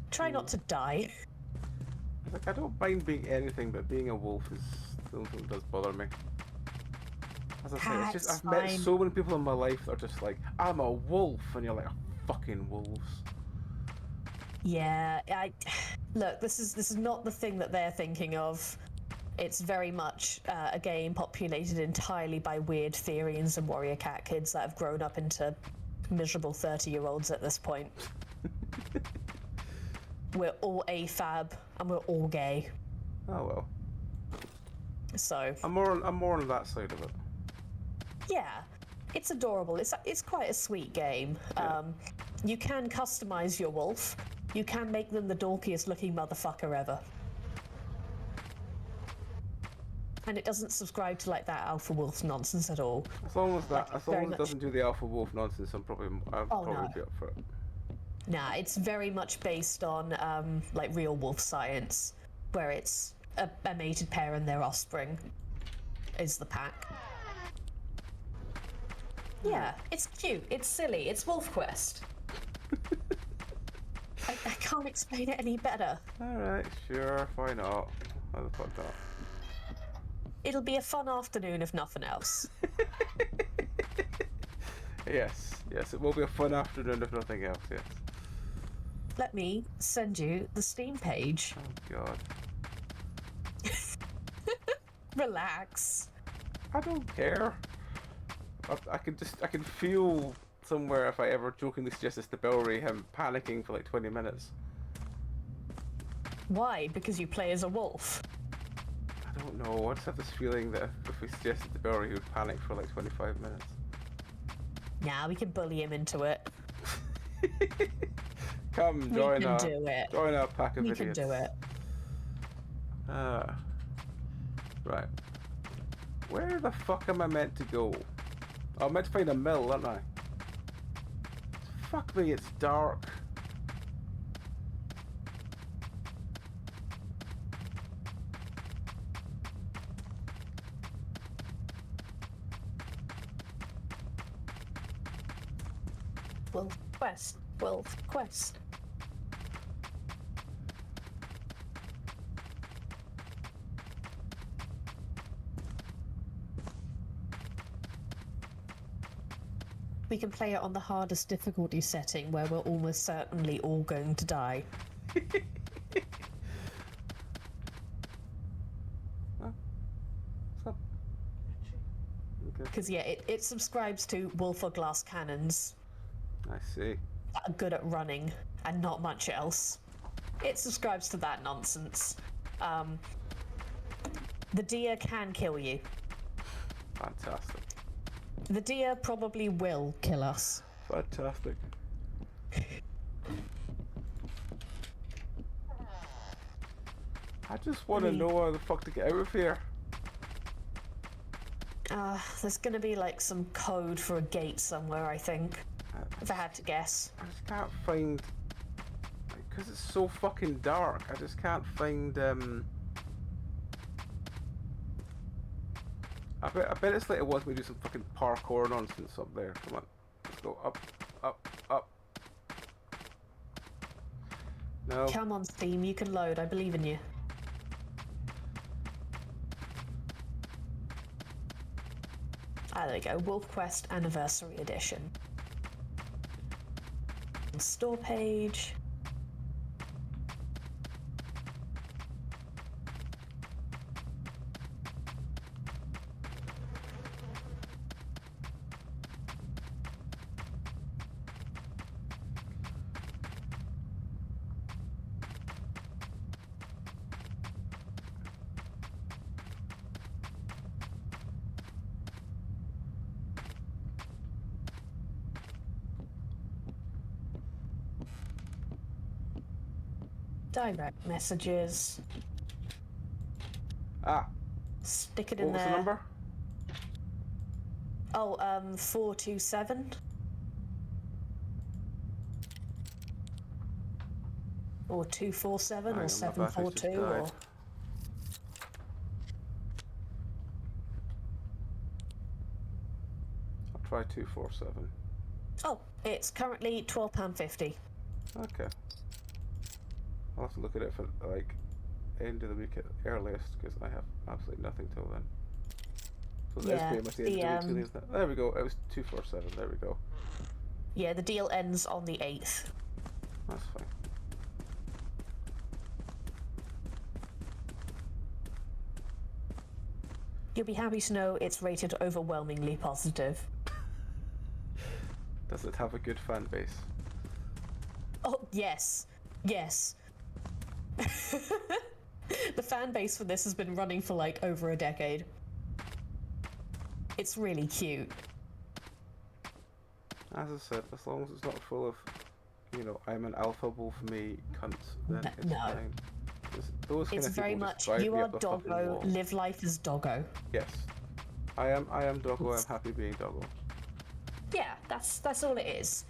Try not to die. Like, I don't mind being anything, but being a wolf is still does bother me. As I say, it's just I've met so many people in my life that are just like, I'm a wolf, and you're like, fucking wolves. Yeah, look, this is not the thing that they're thinking of. It's very much a game populated entirely by weird Therians and warrior cat kids that have grown up into miserable 30-year-olds at this point. We're all AFAB and we're all gay. Oh well. So I'm more on that side of it. Yeah, it's adorable. It's quite a sweet game. Yeah. You can customize your wolf. You can make them the dorkiest looking motherfucker ever. And it doesn't subscribe to like that alpha wolf nonsense at all. As long as it doesn't do the alpha wolf nonsense, I'll probably no. be up for it. Nah, it's very much based on like real wolf science, where it's a mated pair and their offspring is the pack. Yeah, it's cute, it's silly, it's Wolf Quest. I can't explain it any better. Alright, sure, why not? Why the fuck not? it'll be a fun afternoon if nothing else. Yes, it will be a fun afternoon if nothing else, yes. Let me send you the Steam page. Oh, God. Relax. I don't care. I can feel somewhere if I ever jokingly suggest this to Bellery, him panicking for like 20 minutes. Why? Because you play as a wolf? I don't know. I just have this feeling that if we suggested to Bellery, he would panic for like 25 minutes. Nah, we can bully him into it. Come, join our pack of idiots. We can do it. Right. Where the fuck am I meant to go? Oh, I'm meant to find a mill, aren't I? Fuck me, it's dark. Wolf quest. We can play it on the hardest difficulty setting where we're almost certainly all going to die. Because yeah, it subscribes to wolf or glass cannons. I see. That are good at running and not much else. It subscribes to that nonsense. The deer can kill you. Fantastic. The deer probably will kill us. Fantastic. I just want to know how the fuck to get out of here. There's gonna be like some code for a gate somewhere, I think. If I had to guess. I just can't find... Because it's so fucking dark, I just can't find... I bet it's like it wants me to do some fucking parkour nonsense up there. Come on. Let's go up, up, up. No. Come on, Steam, you can load. I believe in you. Ah, there we go. Wolf Quest Anniversary Edition. Store page. Direct messages. Ah. Stick it in there. What was the number? Oh, 427. Or 247 or 742 or... I'll try 247. Oh, it's currently £12.50. Okay. I'll have to look at it for like end of the week at earliest because I have absolutely nothing till then. So there's pretty much the end of the week, isn't it? There we go. It was 247. There we go. Yeah, the deal ends on the 8th. That's fine. You'll be happy to know it's rated overwhelmingly positive. Does it have a good fan base? Oh, yes. Yes. The fan base for this has been running for like over a decade. It's really cute. As I said, as long as it's not full of, you know, I'm an alpha wolf me cunts, then it's fine. Those kind it's of very much, you are doggo, live life as doggo. Yes. I am doggo, I'm happy being doggo. Yeah, that's all it is.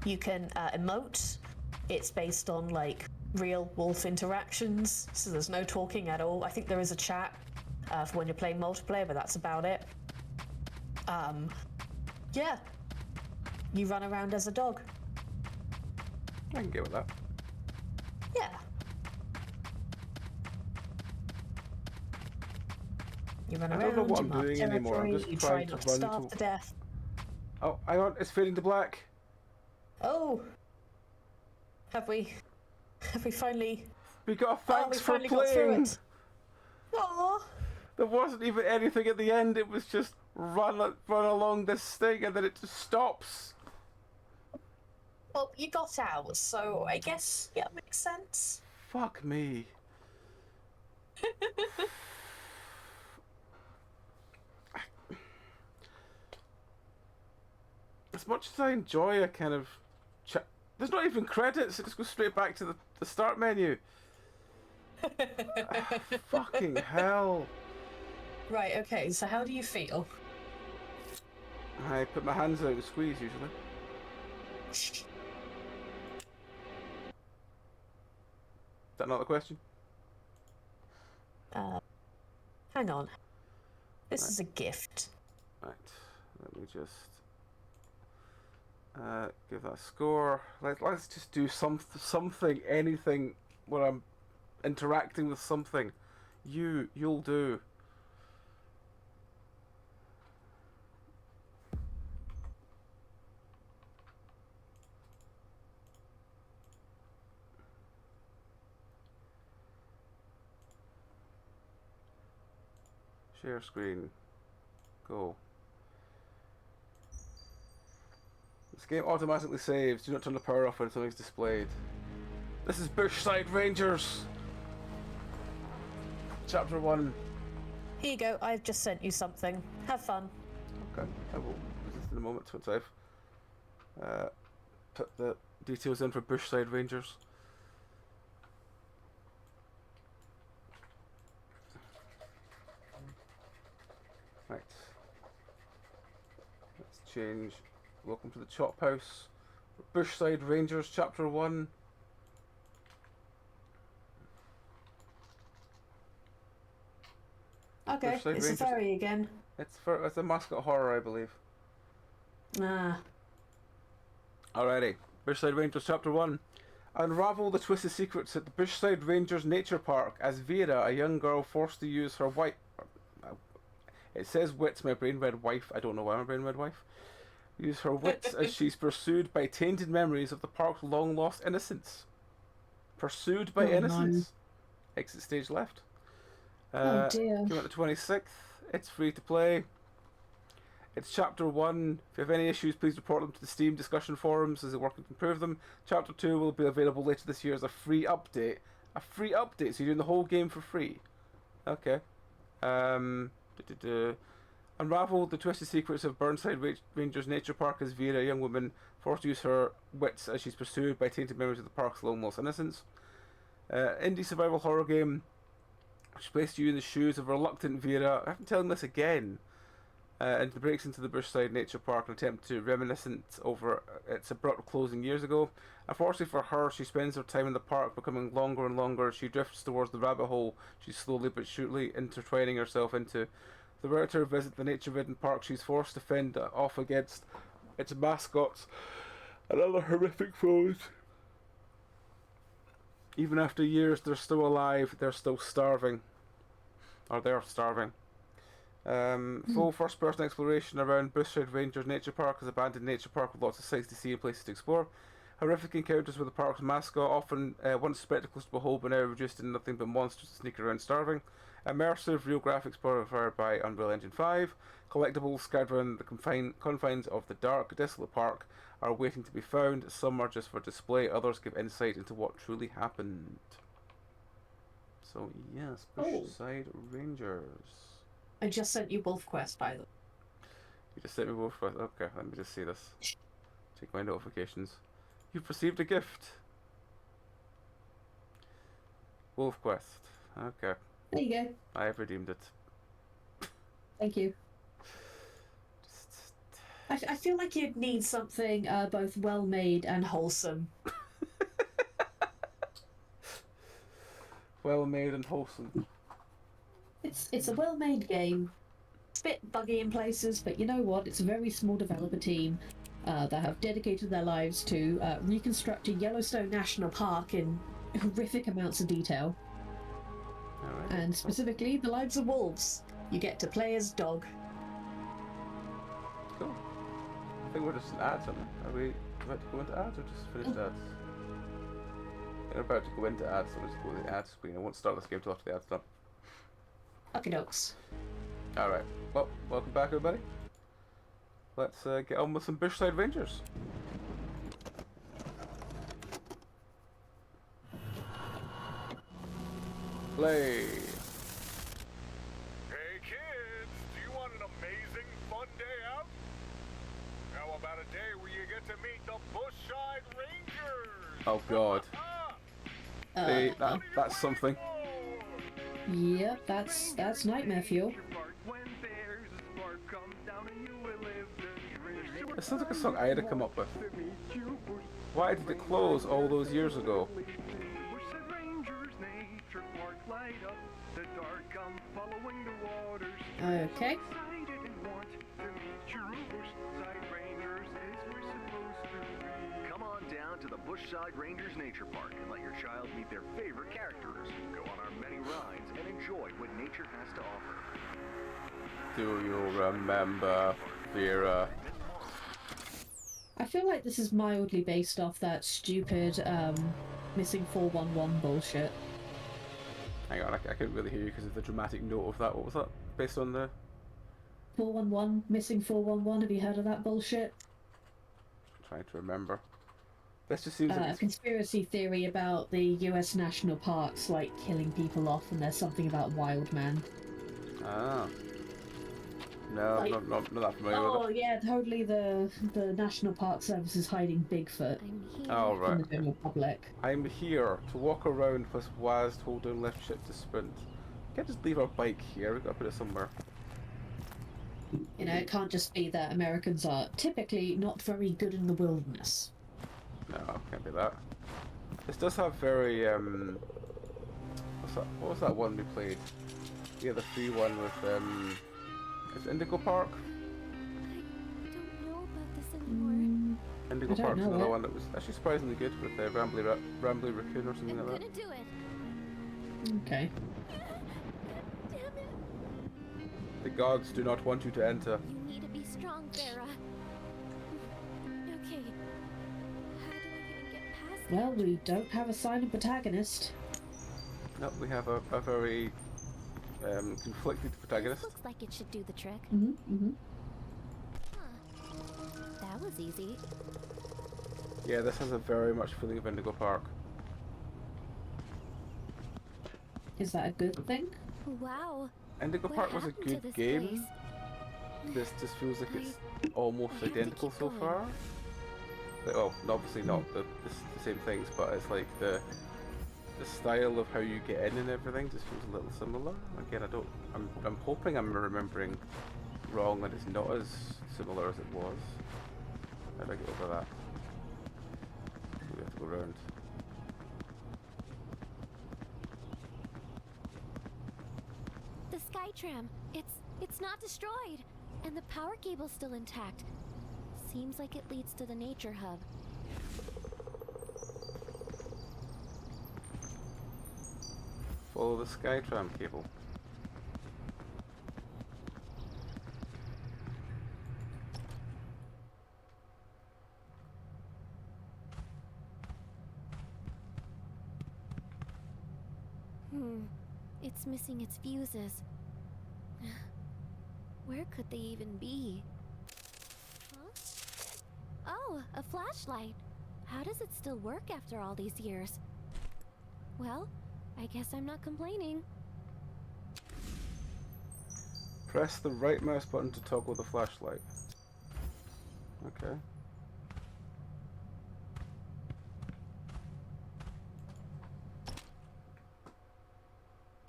You can emote. It's based on like real wolf interactions, so there's no talking at all. I think there is a chat for when you're playing multiplayer, but that's about it. Yeah. You run around as a dog. I can get with that. Yeah. You run I around, don't know what you I'm mark doing anymore. I'm territory, just you try trying not to to run starve to death. Oh, hang on, it's fading to black. Oh! Have we finally... We got a we thanks for finally got through playing! it. Aww! There wasn't even anything at the end, it was just run along this thing and then it just stops. Well, you got out, so I guess, yeah, makes sense. Fuck me. As much as I enjoy a kind of... There's not even credits, it just goes straight back to the start menu. Fucking hell. Right, okay, so how do you feel? I put my hands out and squeeze, usually. Is that not the question? Hang on. This Right. is a gift. Right, let me just give that a score. Let's just do something, anything where I'm interacting with something. You'll do. Share screen. Go. This game automatically saves. Do not turn the power off when something's displayed. This is Bushside Rangers! Chapter 1. Here you go, I've just sent you something. Have fun. Okay, I will resist in a moment once I've put the details in for Bushside Rangers. Right. Let's change. Welcome to the Chop House. Bushside Rangers, Chapter 1. Okay, Bushside it's Rangers. a fairy again. It's a mascot horror, I believe. Ah. Alrighty. Bushside Rangers Chapter 1. Unravel the twisted secrets at the Bushside Rangers Nature Park as Vera, a young girl forced to use her it says wits, my brain read wife. I don't know why my brain read wife. Use her wits as she's pursued by tainted memories of the park's long lost innocence. Pursued by innocence. Exit stage left. Oh dear. Came out the 26th. It's free to play. It's Chapter 1. If you have any issues, please report them to the Steam discussion forums as they're working to improve them. Chapter 2 will be available later this year as a free update. A free update, so you're doing the whole game for free. Okay. Unravel the twisted secrets of Burnside Rangers Nature Park as Vera, a young woman, forced to use her wits as she's pursued by tainted memories of the park's long lost innocence. Indie survival horror game which places you in the shoes of reluctant Vera. I'm telling this again. And breaks into the Bushside Nature Park in an attempt to reminiscent over its abrupt closing years ago. Unfortunately for her, she spends her time in the park becoming longer and longer as she drifts towards the rabbit hole she's slowly but surely intertwining herself into. The writer visit the nature-ridden park she's forced to fend off against its mascots and other horrific foes. Even after years, they're still alive, they're still starving. Or they're starving. Full first-person exploration around Bushside Rangers Nature Park is abandoned nature park with lots of sights to see and places to explore. Horrific encounters with the park's mascot, often once spectacles to behold, but now reduced to nothing but monsters to sneak around starving. Immersive, real graphics powered by Unreal Engine 5. Collectibles scattered around the confines of the dark, desolate park are waiting to be found. Some are just for display, others give insight into what truly happened. So yes, Bushside Rangers. I just sent you Wolf Quest, by the way. You just sent me Wolf Quest. Okay, let me just see this. Check my notifications. You've received a gift. Wolf Quest. Okay. There you go. I have redeemed it. Thank you. I feel like you'd need something both well-made and wholesome. Well-made and wholesome. It's a well-made game. It's a bit buggy in places, but you know what? It's a very small developer team that have dedicated their lives to reconstructing Yellowstone National Park in horrific amounts of detail. Alright. And specifically, the lives of wolves. You get to play as dog. Cool. I think we're just in ads, aren't we? Are we about to go into ads or just finished ads? We're about to go into ads, so we'll just go to the ad screen. I won't start this game till after the ads done. Okay, dokes. Alright, well, welcome back everybody. Let's get on with some Bushside Rangers. Play. Hey kids, do you want an amazing fun day out? How about a day where you get to meet the Bushside Rangers? Oh god. Hey, that's something. Yep, that's nightmare fuel. It sounds like a song I had to come up with. Why did it close all those years ago? Okay. Come on down to the Bushside Rangers Nature Park and let your child meet their favorite characters. Go on our many rides and enjoy what nature has to offer. Do you remember Vera? I feel like this is mildly based off that stupid missing 411 bullshit. Hang on, I couldn't really hear you because of the dramatic note of that. What was that? Based on the 411, missing 411. Have you heard of that bullshit? I'm trying to remember. This just seems like A conspiracy theory about the US national parks like killing people off, and there's something about wild man. Ah. No, Like, not that familiar with Oh it. yeah, totally. The National Park Service is hiding Bigfoot Oh right. from the general public. I'm here to walk around with WASD, hold down left shift to sprint. Can't just leave our bike here, we've got to put it somewhere. You know, it can't just be that Americans are typically not very good in the wilderness. No, can't be that. This does have very, what's that? What was that one we played? Yeah, the free one with, is it Indigo Park? I don't know about this anymore. Indigo I don't Park's know another it. one that was actually surprisingly good with Rambly Raccoon or something I'm like gonna that. do it. Okay. Damn it. The gods do not want you to enter. You need to be strong, Vera. Okay. How do I even get past Well, we don't have a silent protagonist. No, we have a very conflicted protagonist. This looks like it should do the trick. Mm-hmm. Huh. That was easy. Yeah, this has a very much feeling of Indigo Park. Is that a good thing? Wow. Indigo What Park was a happened to good this game. place? This just feels like it's almost I have to identical keep so going. far. Like, well, obviously not the same things, but it's like the style of how you get in and everything just feels a little similar. Again, I'm hoping I'm remembering wrong and it's not as similar as it was. How do I get over that? We have to go around. The Skytram. It's not destroyed. And the power cable's still intact. Seems like it leads to the nature hub. Follow the Skytram cable. It's missing its fuses. Where could they even be? Huh? Oh, a flashlight. How does it still work after all these years? Well, I guess I'm not complaining. Press the right mouse button to toggle the flashlight. Okay.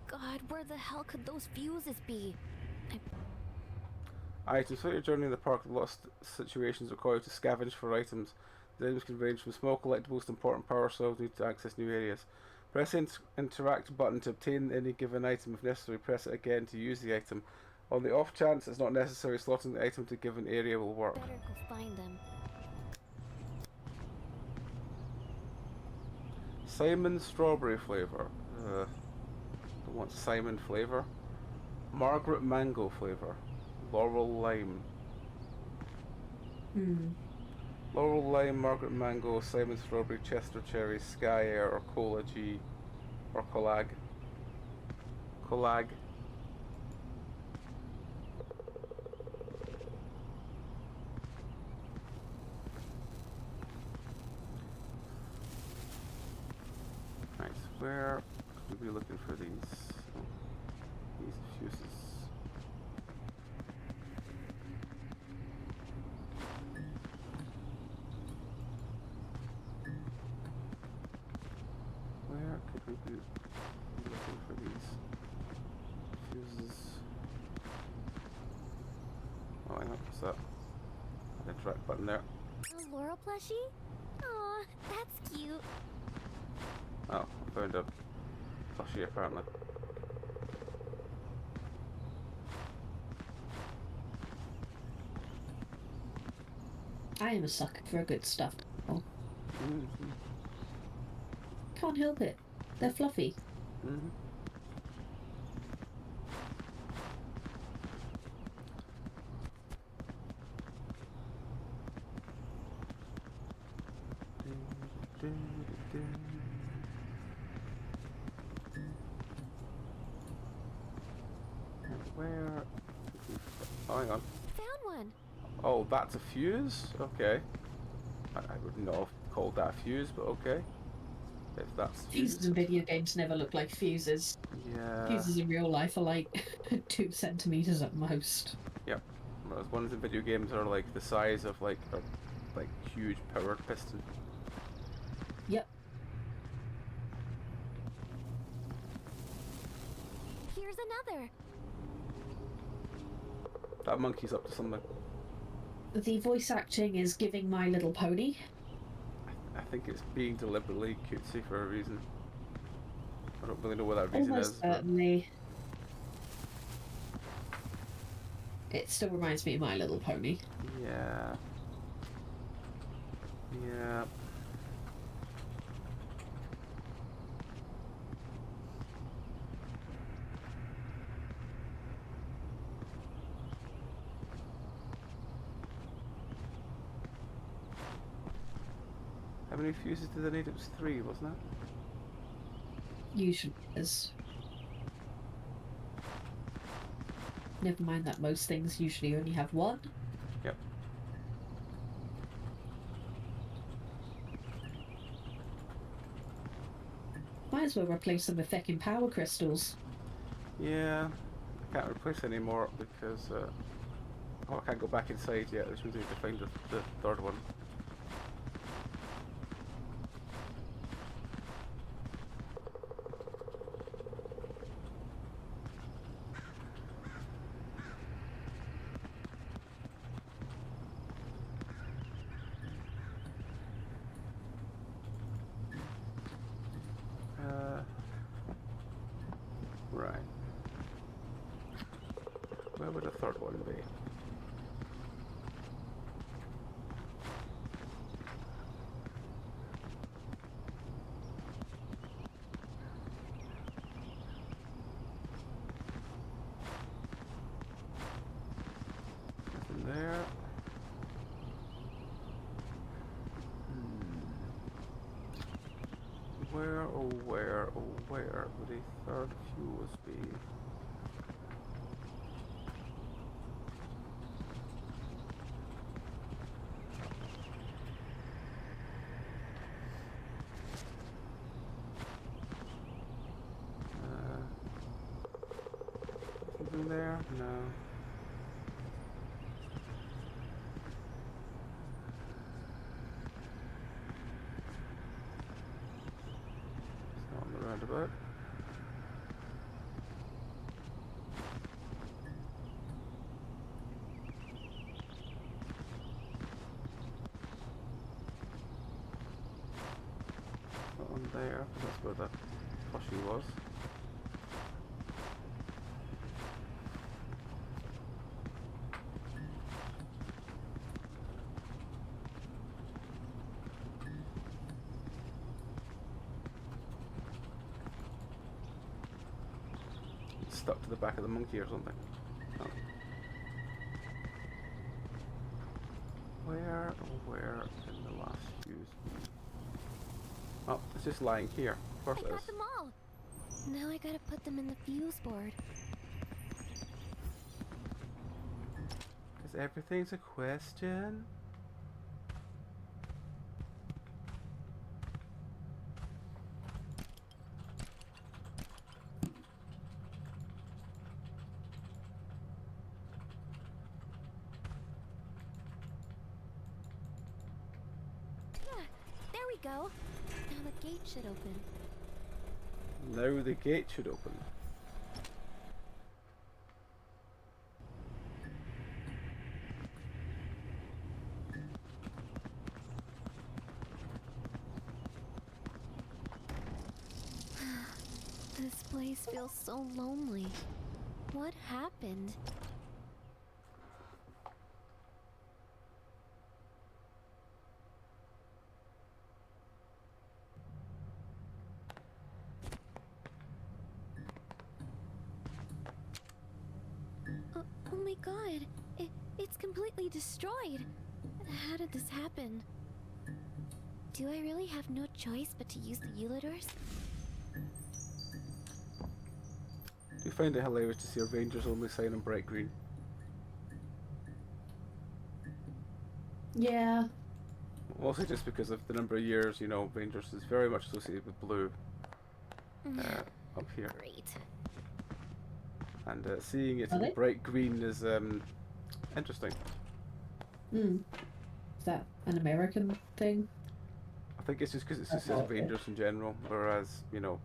God, where the hell could those fuses be? Items. Throughout your journey in the park, lost situations require you to scavenge for items. The items can range from small collectibles to important power cells needed to access new areas. Press the interact button to obtain any given item. If necessary, press it again to use the item. On the off chance it's not necessary, slotting the item to a given area will work. Better go find them. Simon strawberry flavor. I want Simon flavor. Margaret mango flavor. Laurel lime. Laurel lime, Margaret mango, Simon strawberry, Chester cherry, Sky Air, or Cola G, or Colag. Colag. Right, where should we be looking for these? These fuses. Where could we be looking for these fuses? Oh, hang on, what's that? The track button there. A Laurel plushie? Aw, that's cute. Oh, I found a plushie apparently. I am a sucker for a good stuffed animal. Can't help it. They're fluffy. Where? Oh, hang on. Found one. Oh, that's a fuse? Okay. I wouldn't know if called that a fuse, but okay. If that's Fuses in video games never look like fuses. Yeah. Fuses in real life are like 2 centimeters at most. Yep. Whereas ones in video games are like the size of like a huge powered piston. Yep. Here's another. That monkey's up to something. The voice acting is giving My Little Pony. I think it's being deliberately cutesy for a reason. I don't really know what that reason Almost is. certainly. It still reminds me of My Little Pony. Yeah. Yeah. How many fuses did they need? It was 3, wasn't it? Usually is. Never mind that most things usually only have 1. Yep. Might as well replace them with feckin' power crystals. Yeah. I can't replace any more because oh, I can't go back inside yet. I just need to find the third one. Right. Where would the third one be? Nothing there. Where, oh where, oh where would a third fuse be? Something there? No. On the roundabout. Not on there, but that's where that plushie was. stuck to the back of the monkey or something. Oh. Where in the last fuse? Oh, it's just lying here. Of course it I got is. them all. Now I gotta put them in the fuse board. Because everything's a question. There we go. Now the gate should open. Now the gate should open. This place feels so lonely. What happened? Oh my god, it's completely destroyed. How did this happen? Do I really have no choice but to use the Euladors? Do you find it hilarious to see a Rangers only sign in bright green? Yeah. Mostly just because of the number of years, you know, Rangers is very much associated with blue up here. Great. And seeing it Are in they? bright green is interesting. Hmm. Is that an American thing? I think it's just because it's just Oh, okay. Rangers in general, whereas, you know,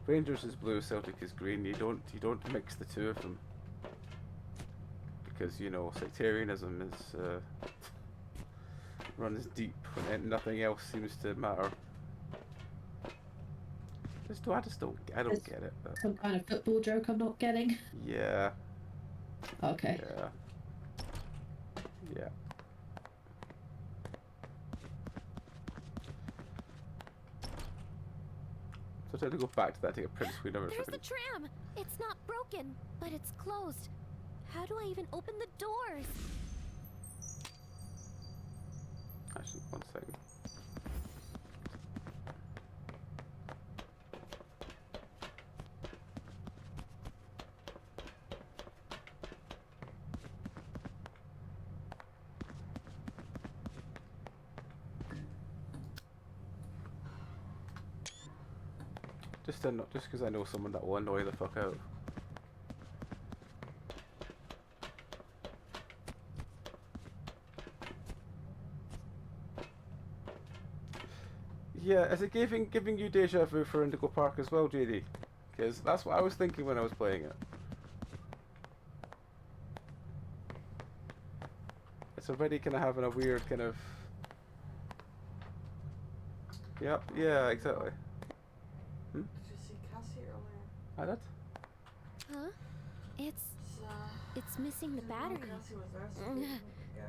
Rangers is blue, Celtic is green. You don't mix the two of them because, you know, sectarianism is runs deep when nothing else seems to matter. I don't get it. But Some kind of football joke I'm not getting. yeah. Okay. Yeah. Yeah. So I had to go back to that to get a print screen of it. There's the tram! It's not broken, but it's closed. How do I even open the doors? Actually, 1 second. Just because I know someone that will annoy the fuck out. Yeah, is it giving you deja vu for Indigo Park as well, JD? Because that's what I was thinking when I was playing it. It's already kind of having a weird kind of. Yep. Yeah. Exactly. Did you see Cassie earlier? I did. Huh? It's missing the battery. Cassie was there, so we can get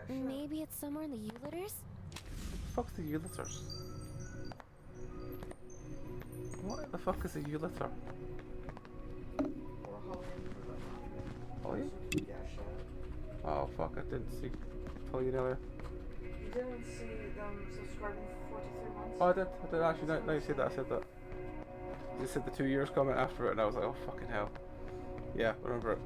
a shot. Maybe it's somewhere in the Euladors? Fuck's the Eulaters? What the fuck is a Eulator? Or Holly for that matter. Holly? So we can get a shot. Oh fuck! I didn't see Holly earlier. You didn't see them subscribing for 43 months? Oh, I did actually. Now you said that, I said that. You said the 2 years comment after it, and I was like, oh fucking hell. Yeah, remember it.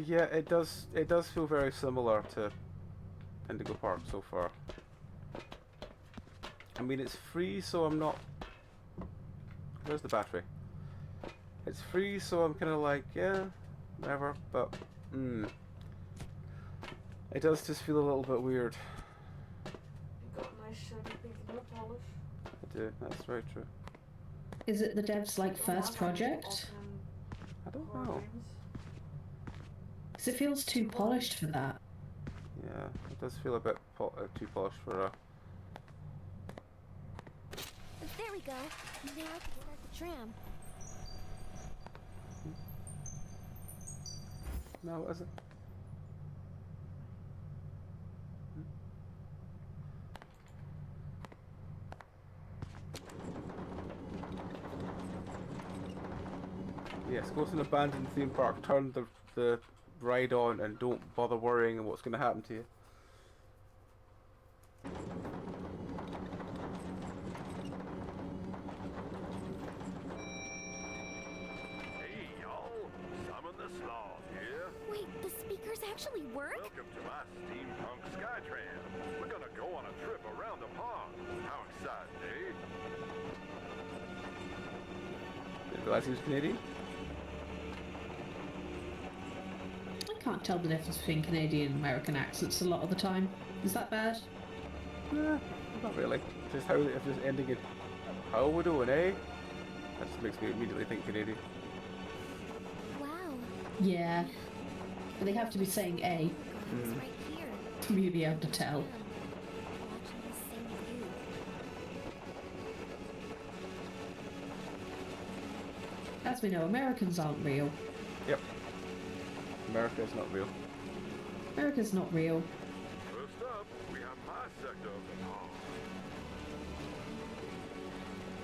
Yeah, it does feel very similar to Indigo Park so far. I mean, it's free, so I'm not. Where's the battery? It's free, so I'm kind of like, yeah, whatever. But it does just feel a little bit weird. You got nice shiny pink nail polish. I do. That's very true. Is it the devs' like first project? I don't know. Because it feels too polished for that. Yeah, it does feel a bit too polished for a. There we go. Now I can start the tram. No, what is it? Yes, go to an abandoned theme park, turn the ride on, and don't bother worrying what's going to happen to you. Hey, y'all. Summon the Sloth here. Wait, the speakers actually work? Welcome to my steampunk Skytram. We're gonna go on a trip around the park. How exciting, eh? Didn't realize he was Canadian. I can't tell the difference between Canadian and American accents a lot of the time. Is that bad? Nah, not really. Just how if it's ending in how we doing, eh? That just makes me immediately think Canadian. Wow. Yeah. But they have to be saying A It's right here. for me to be able to tell. Watching the same view. As we know, Americans aren't real. Yep. America is not real. America's not real. First up, we have my sector of the park.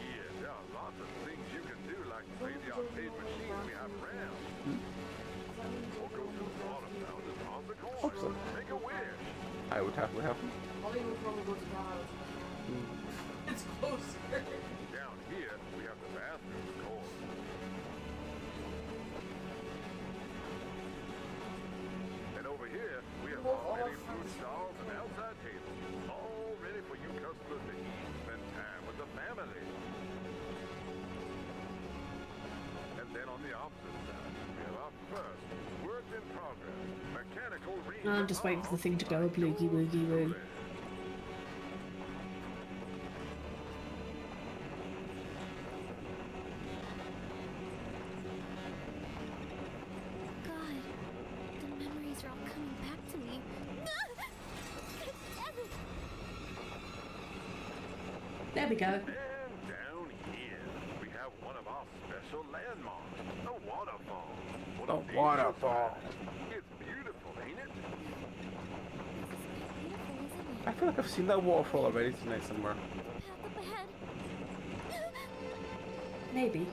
Yeah, there are lots of things you can do, like play the arcade machine we have around. Or go to the water fountain on the corner. Awesome. Make a wish. I would happily help him. Hollywood probably go to the house. It's closer. Down here, we have the bathroom, of course. And over here, we have many food stalls and outside tables, all ready for you customers to eat and spend time with the family. And then on the opposite side, we have our first work in progress, mechanical ranger. I'm just waiting for the thing to go bloogie woogie woo. God, the memories are all coming back to me. There we go. And down here, we have one of our special landmarks, the waterfall. One of these Waterfall. It's beautiful, ain't it? I feel like I've seen that waterfall already tonight somewhere. Path up ahead. Maybe.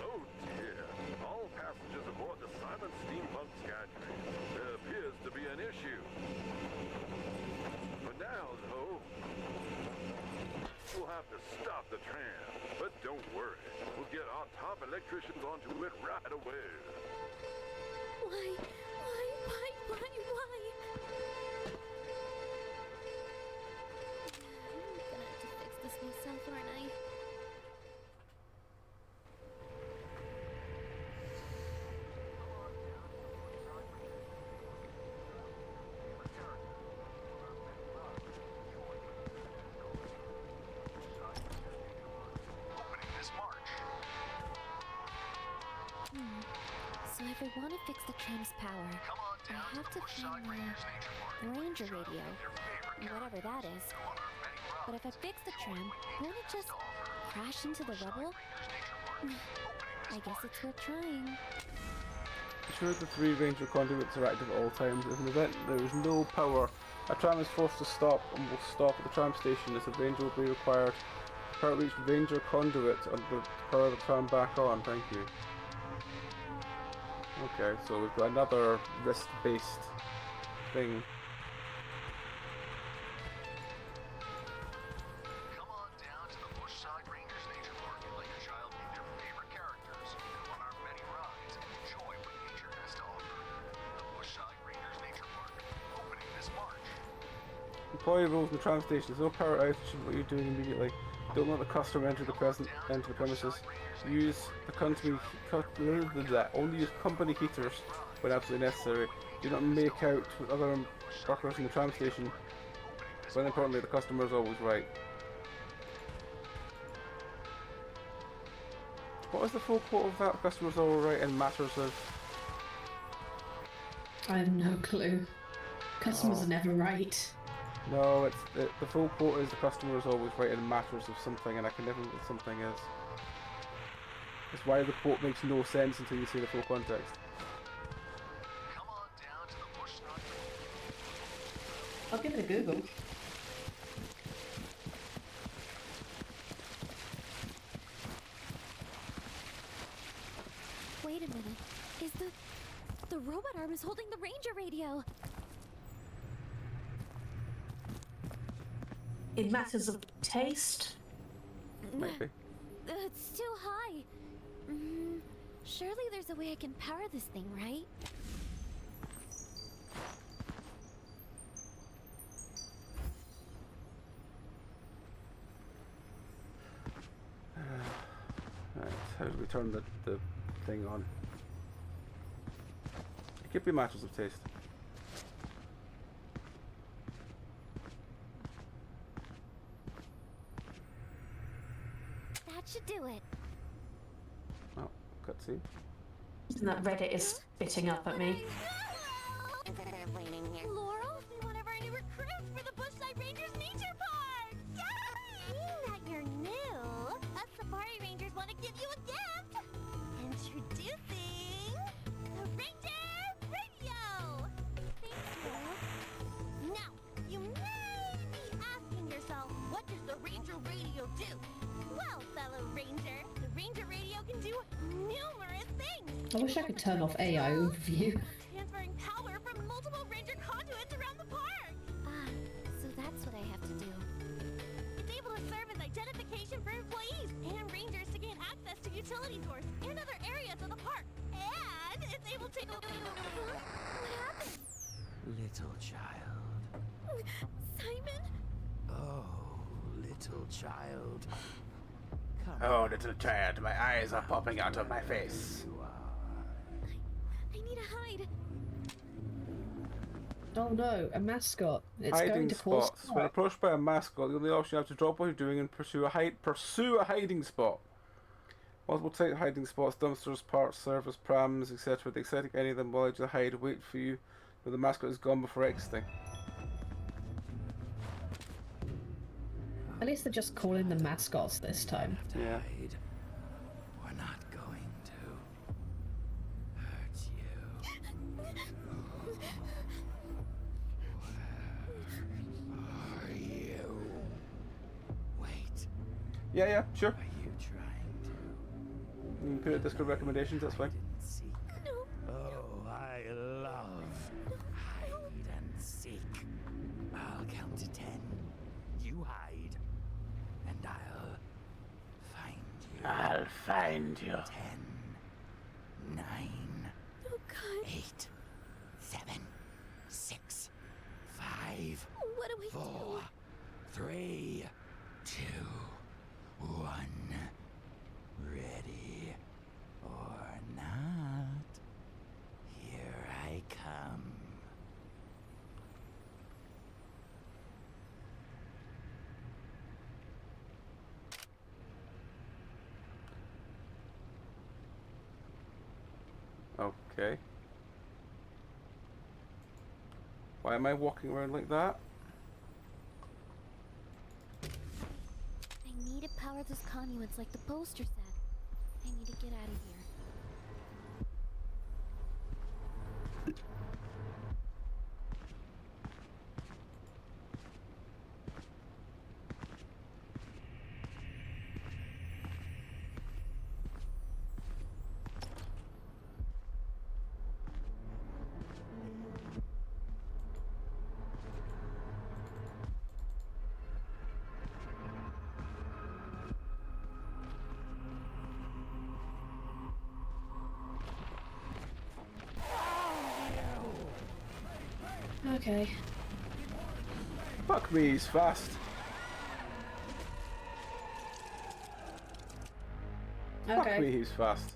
Oh dear. All passengers aboard the Simon Steampunk Skytrain. There appears to be an issue. For now, though, we'll have to stop the tram. But don't worry. We'll get our top electricians onto it right away. Why? I'm gonna have to fix this myself, aren't I? Opening this March. So if I want to fix the tram's power, I have to find the Ranger radio, whatever that is. But if I fix the tram, won't it just crash into the rubble? I guess it's worth trying. Ensure the 3 ranger conduits are active at all times. If an event there is no power, a tram is forced to stop and will stop at the tram station as a ranger will be required to power each ranger conduit and to power the tram back on. Thank you. Okay, so we've got another wrist-based thing. Come on down to the Bushside Rangers Nature Park and let your child meet their favorite characters, go on our many rides, and enjoy what nature has to offer. The Bushside Rangers Nature Park, opening this March. Employee rules in the tram station. There's no power outage in what you're doing immediately. Don't let the customer enter the premises. Use the only use company heaters when absolutely necessary. Do not make out with other workers in the tram station. But importantly, the customer is always right. What was the full quote of that? Customers are always right in matters of... I have no clue. Customers are never right. No, it's the full quote is the customer is always right in matters of something, and I can never remember what something is. That's why the quote makes no sense until you see the full context. Come on down to the Bushside. I'll give it a Google. Wait a minute. Is the robot arm is holding the ranger radio? In matters of taste, Maybe. It's too high. Surely there's a way I can power this thing, right? Right, how do we turn the thing on? It could be matters of taste. That should do it. Oh, cutscene. isn't that Reddit is spitting up at me? Laurel, one of our new recruits for the Bushside Rangers Nature Park! Yay! Being that you're new, us Safari Rangers want to give you a gift! Introducing the Ranger Radio! Thanks, Laurel. Now, you may be asking yourself, what does the Ranger Radio do? Well, fellow Ranger, the Ranger Radio can do numerous things! I wish I could turn off AI overview. Transferring power from multiple Ranger conduits around the park! Ah, so that's what I have to do. It's able to serve as identification for employees and Rangers to gain access to utility doors and other areas of the park. And it's able to... What happened? Little child. Simon? Oh, little child. Come Oh, little child, my eyes are popping out of my face. I need to hide. Oh no, a mascot. It's Hiding going to cause spots. When approached by a mascot, the only option you have to drop what you're doing and pursue a hiding spot. Multiple type hiding spots, dumpsters, parts, service, prams, etc. The exciting any of them will allow you to hide, wait for you, but the mascot is gone before exiting. At least they're just calling them mascots this time. Yeah. We're not going to hurt you. Where are you? Wait. Yeah, sure. Are you trying to? You can put it in Discord recommendations, that's fine. Seek? Oh, I love hide and seek. I'll count to 10. You hide, and I'll find you. I'll find you. 10, 9, Oh God. 8, 7, 6, 5, What do we 4, do? 3, 2, 1. Ready or not, here I come. Okay. Why am I walking around like that? I need to power those conduits like the poster said. I need to get out of here. Okay. Fuck me, he's fast. Fuck me, he's fast.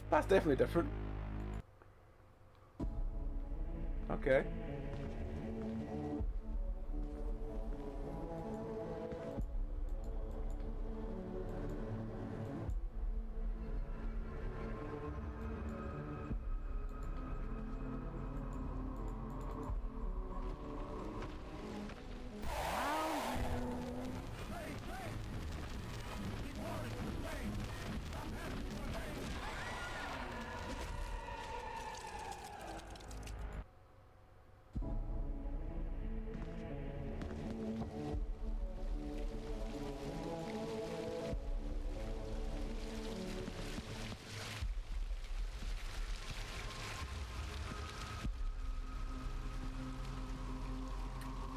That's definitely different. Okay.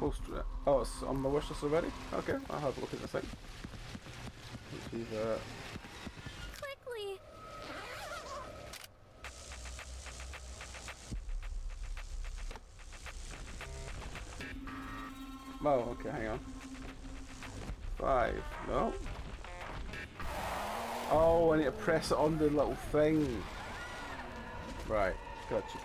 Post. Oh, it's on my wish list already? Okay, I'll have a look at this thing. Quickly. Oh, okay, hang on. 5. No. Oh, I need to press it on the little thing. Right. Gotcha.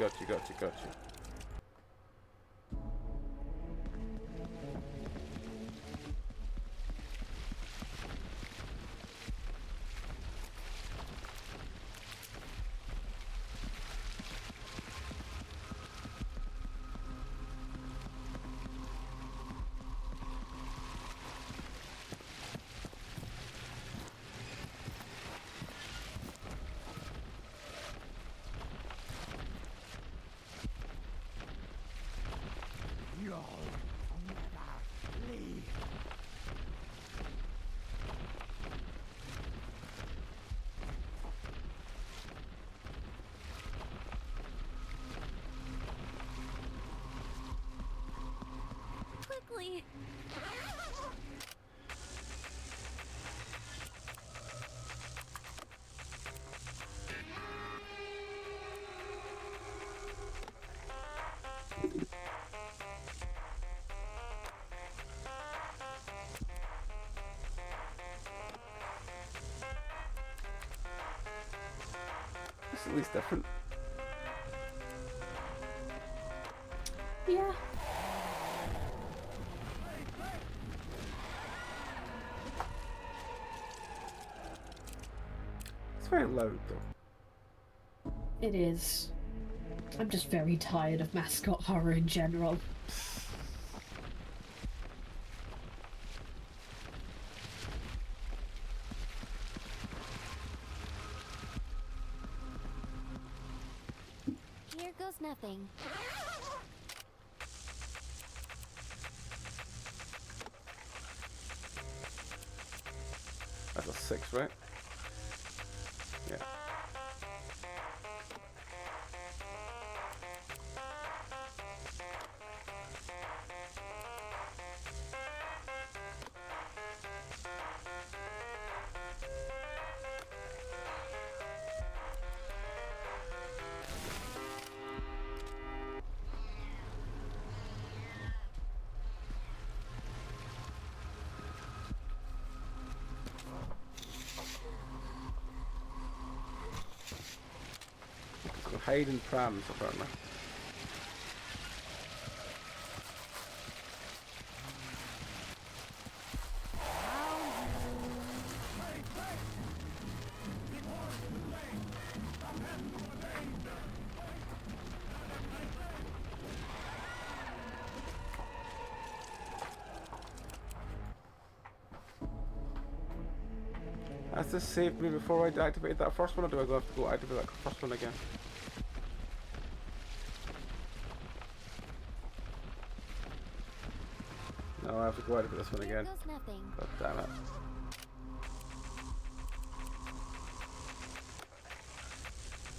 Quickly. It's at least different. Yeah. It's very loud though. It is. I'm just very tired of mascot horror in general. Here goes nothing. That's a 6, right? Yeah. Hiding prams, apparently. Has this saved me before I activate that first one, or do I have to go activate that first one again? No, I have to go out of this one again. God damn it.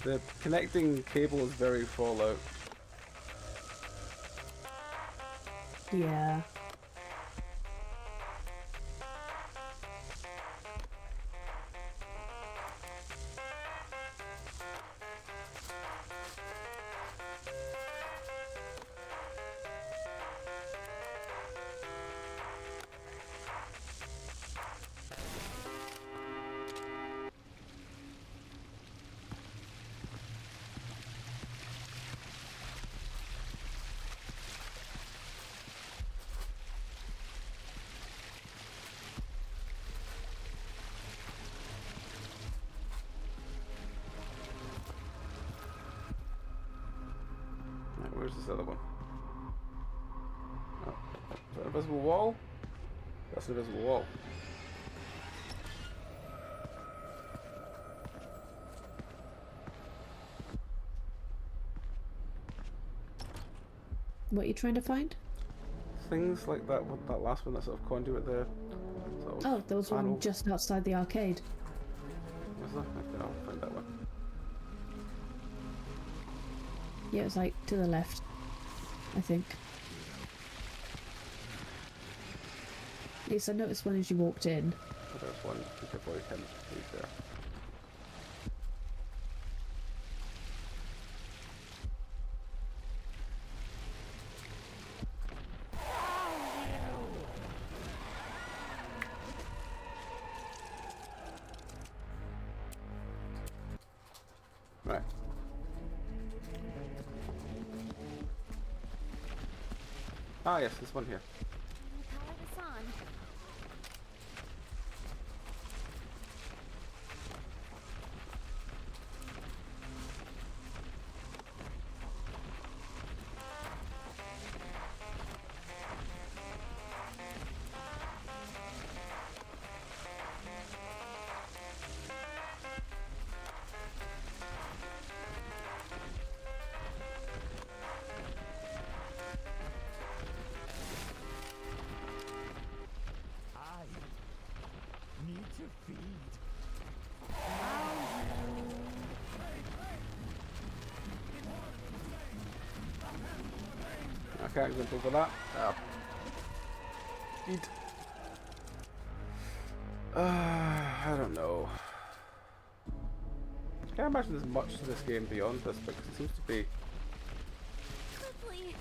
The connecting cable is very Fallout. Yeah. Where's this other one? Oh, is that an invisible wall? That's an invisible wall. What are you trying to find? Things like that. That last one, that sort of conduit there. Sort of Oh, there was panel. one just outside the arcade. Was there? Okay, I'll find that one. Yeah, it was like to the left, I think. Yes, I noticed one as you walked in. Oh, there's one just before you can leave there. Right. Ah, yes, this one here. Power this on. Need to feed. Okay, I'm going to go for that. Eat. I don't know. I can't imagine there's much to this game beyond this, because it seems to be. Quickly.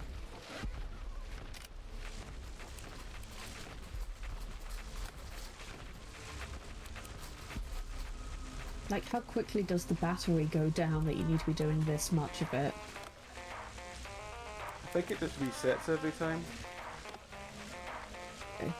Like, how quickly does the battery go down that you need to be doing this much of it? I think it just resets every time. Okay.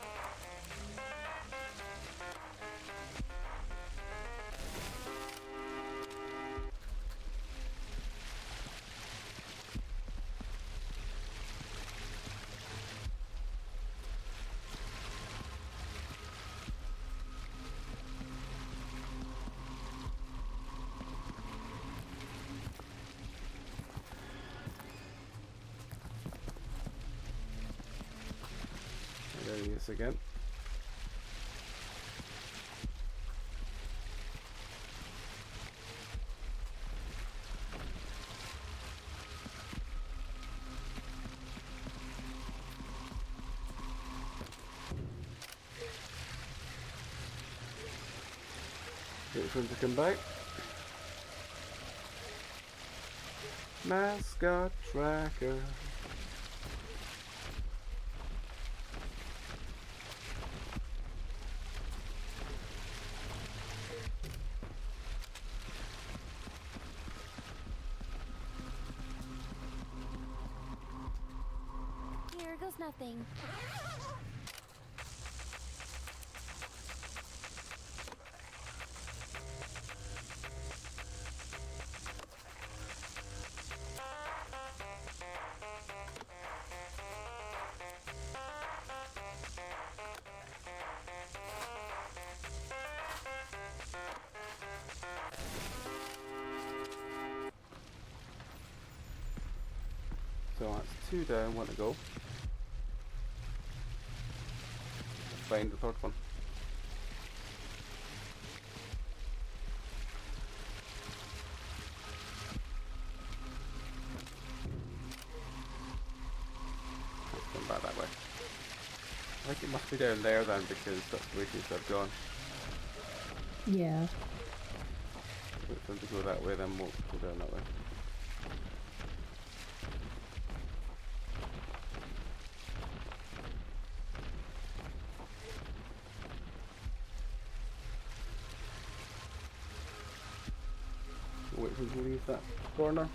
Doing this again. Wait for him to come back. Mascot tracker. Here goes nothing. So that's 2 down, 1 to go. Find the third one. Let's come back that way. I think it must be down there then, because that's the way things have gone. Yeah. Wait for them to go that way, then we'll go down that way. Wait for them to leave that corner.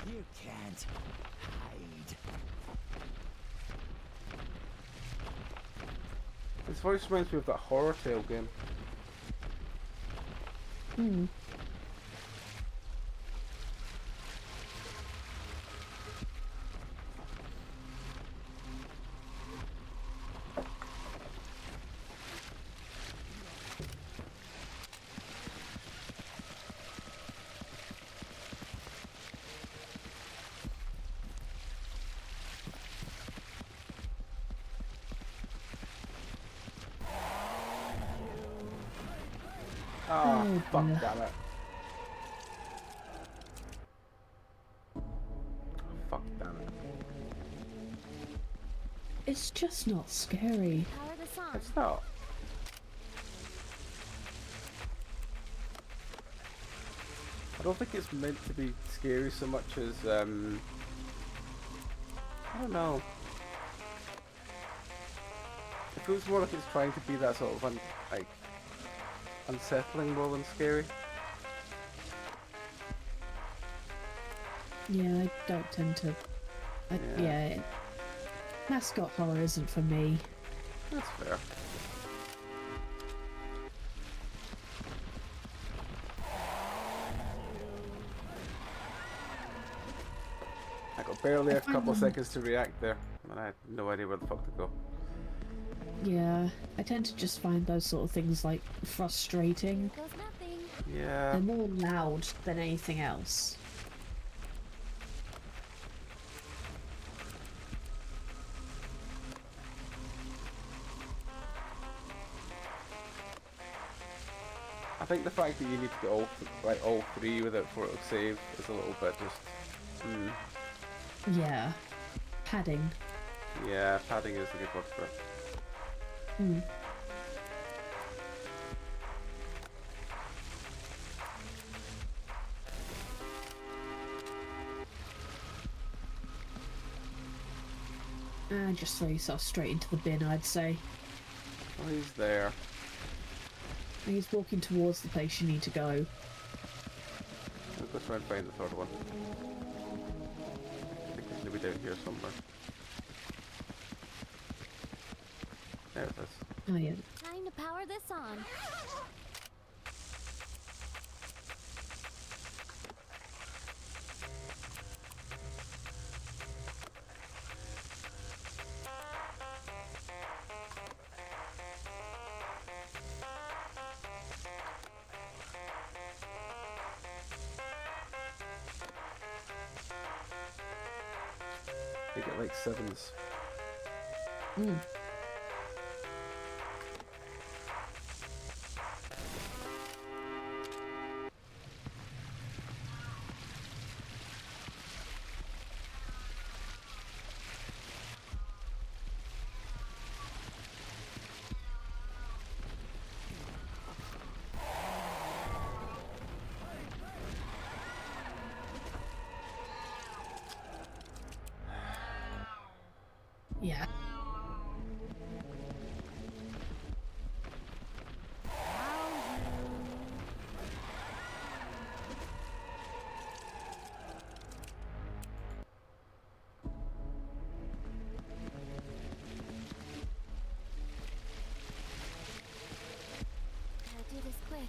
You can't hide. This voice reminds me of that Horror Tale game. Hmm. Oh, fuck, damn it. It's just not scary. Power this on. It's not. I don't think it's meant to be scary so much as, I don't know. It feels more like it's trying to be that sort of, like, unsettling more than scary. Yeah, I don't tend to... yeah. Mascot horror isn't for me. That's fair. I got barely a couple seconds to react there, and I had no idea where the fuck to go. Yeah, I tend to just find those sort of things, like, frustrating. Goes nothing. Yeah. They're more loud than anything else. I think the fact that you need to get all three with it for it to save is a little bit just. Yeah. Padding. Yeah, padding is a good word for it. Just throw yourself straight into the bin, I'd say. Oh, he's there. He's walking towards the place you need to go. I'll go try and find the third one. I think it's maybe down here somewhere. There it is. Oh yeah. Time to power this on. They get like 7s. Yeah. Gotta do this quick.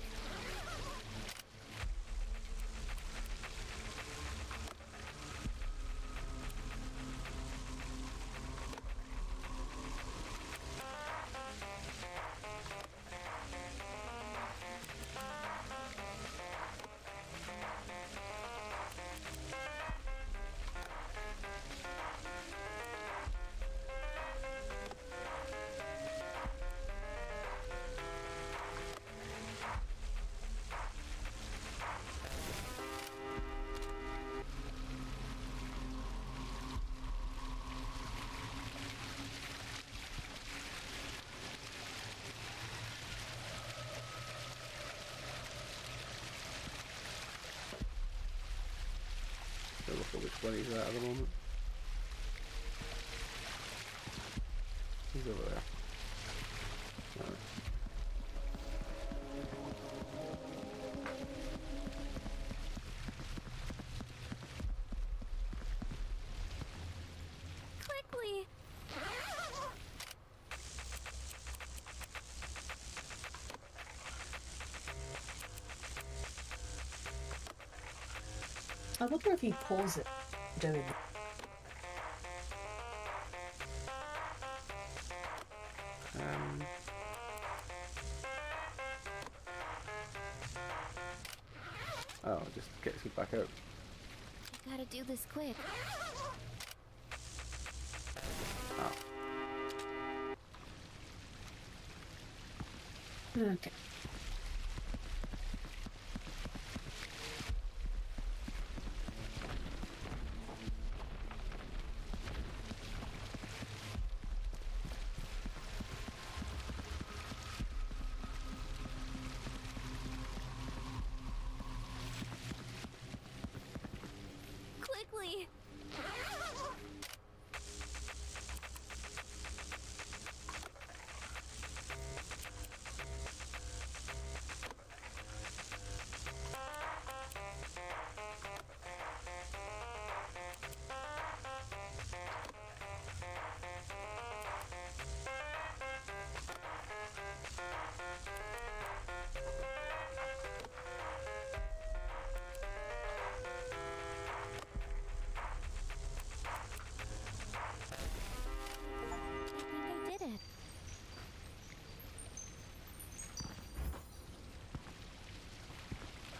Don't look at which one he's at the moment. He's over there. Alright. Quickly. I wonder if he pauses it doing it. Oh, it just gets me back out. I gotta do this quick. Oh. Okay.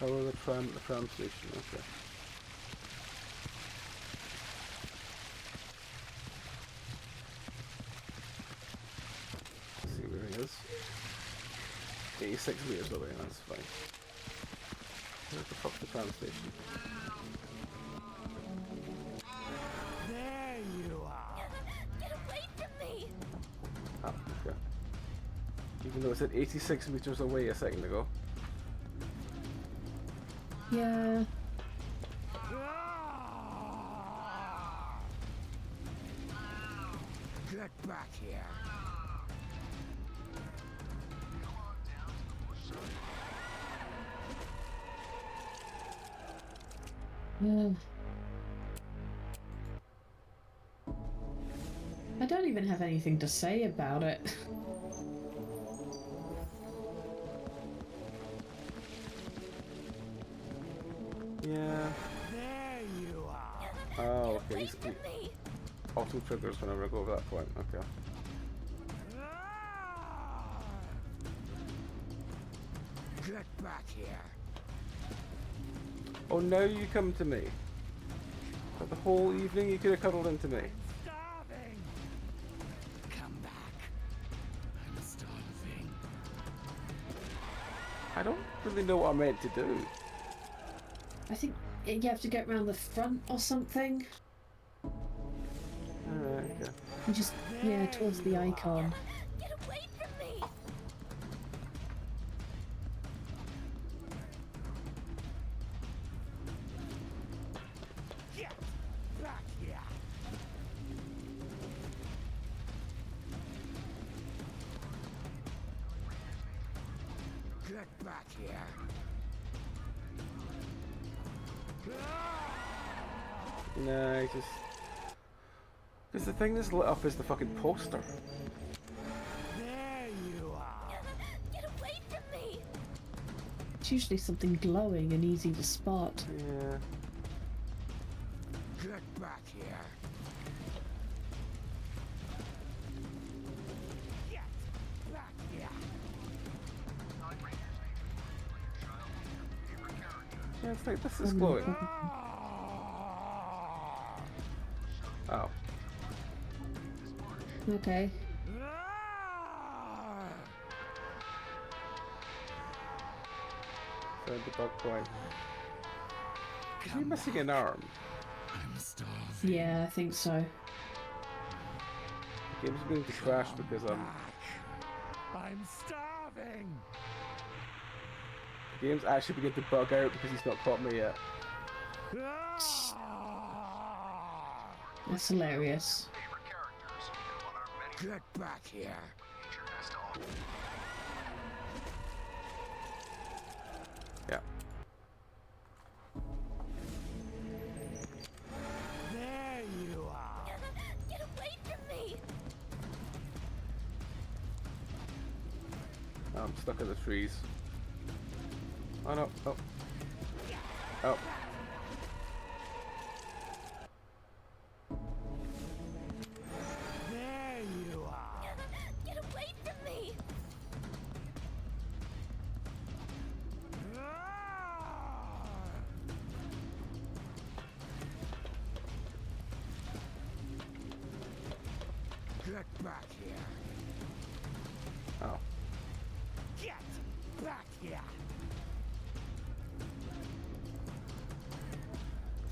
Follow the tram at the tram station, okay. Let's see where he is. 86 meters away, that's fine. Where the fuck's the tram station? There you are. Get away from me! Oh, okay. Even though it said 86 meters away a second ago. Yeah. Get back here. I don't even have anything to say about it. Yeah. There you are. Oh, okay. He's auto triggers whenever I go over that point. Okay. Get back here. Oh, now you come to me. But the whole evening you could have cuddled into me. Starving. Come back. I'm starving. I don't really know what I'm meant to do. I think you have to get around the front or something. Alright, okay. You just, yeah, towards the icon. Get away from me! Get back here. Get back here. Nah, I just... Because the thing that's lit up is the fucking poster. There you are. Get away from me! It's usually something glowing and easy to spot. Yeah. Get back here. Get back here. Yeah, it's like, this is glowing. Oh. Okay. Found the bug point. Is he missing an arm? I'm starving. Yeah, I think so. The game's going to crash because I'm starving. The game's actually beginning to bug out because he's not caught me yet. That's hilarious. Get back here. Yeah. There you are. Get away from me! I'm stuck in the trees. Oh no, oh. Oh. There you are. Get away from me! Get back here. Oh. Get back here.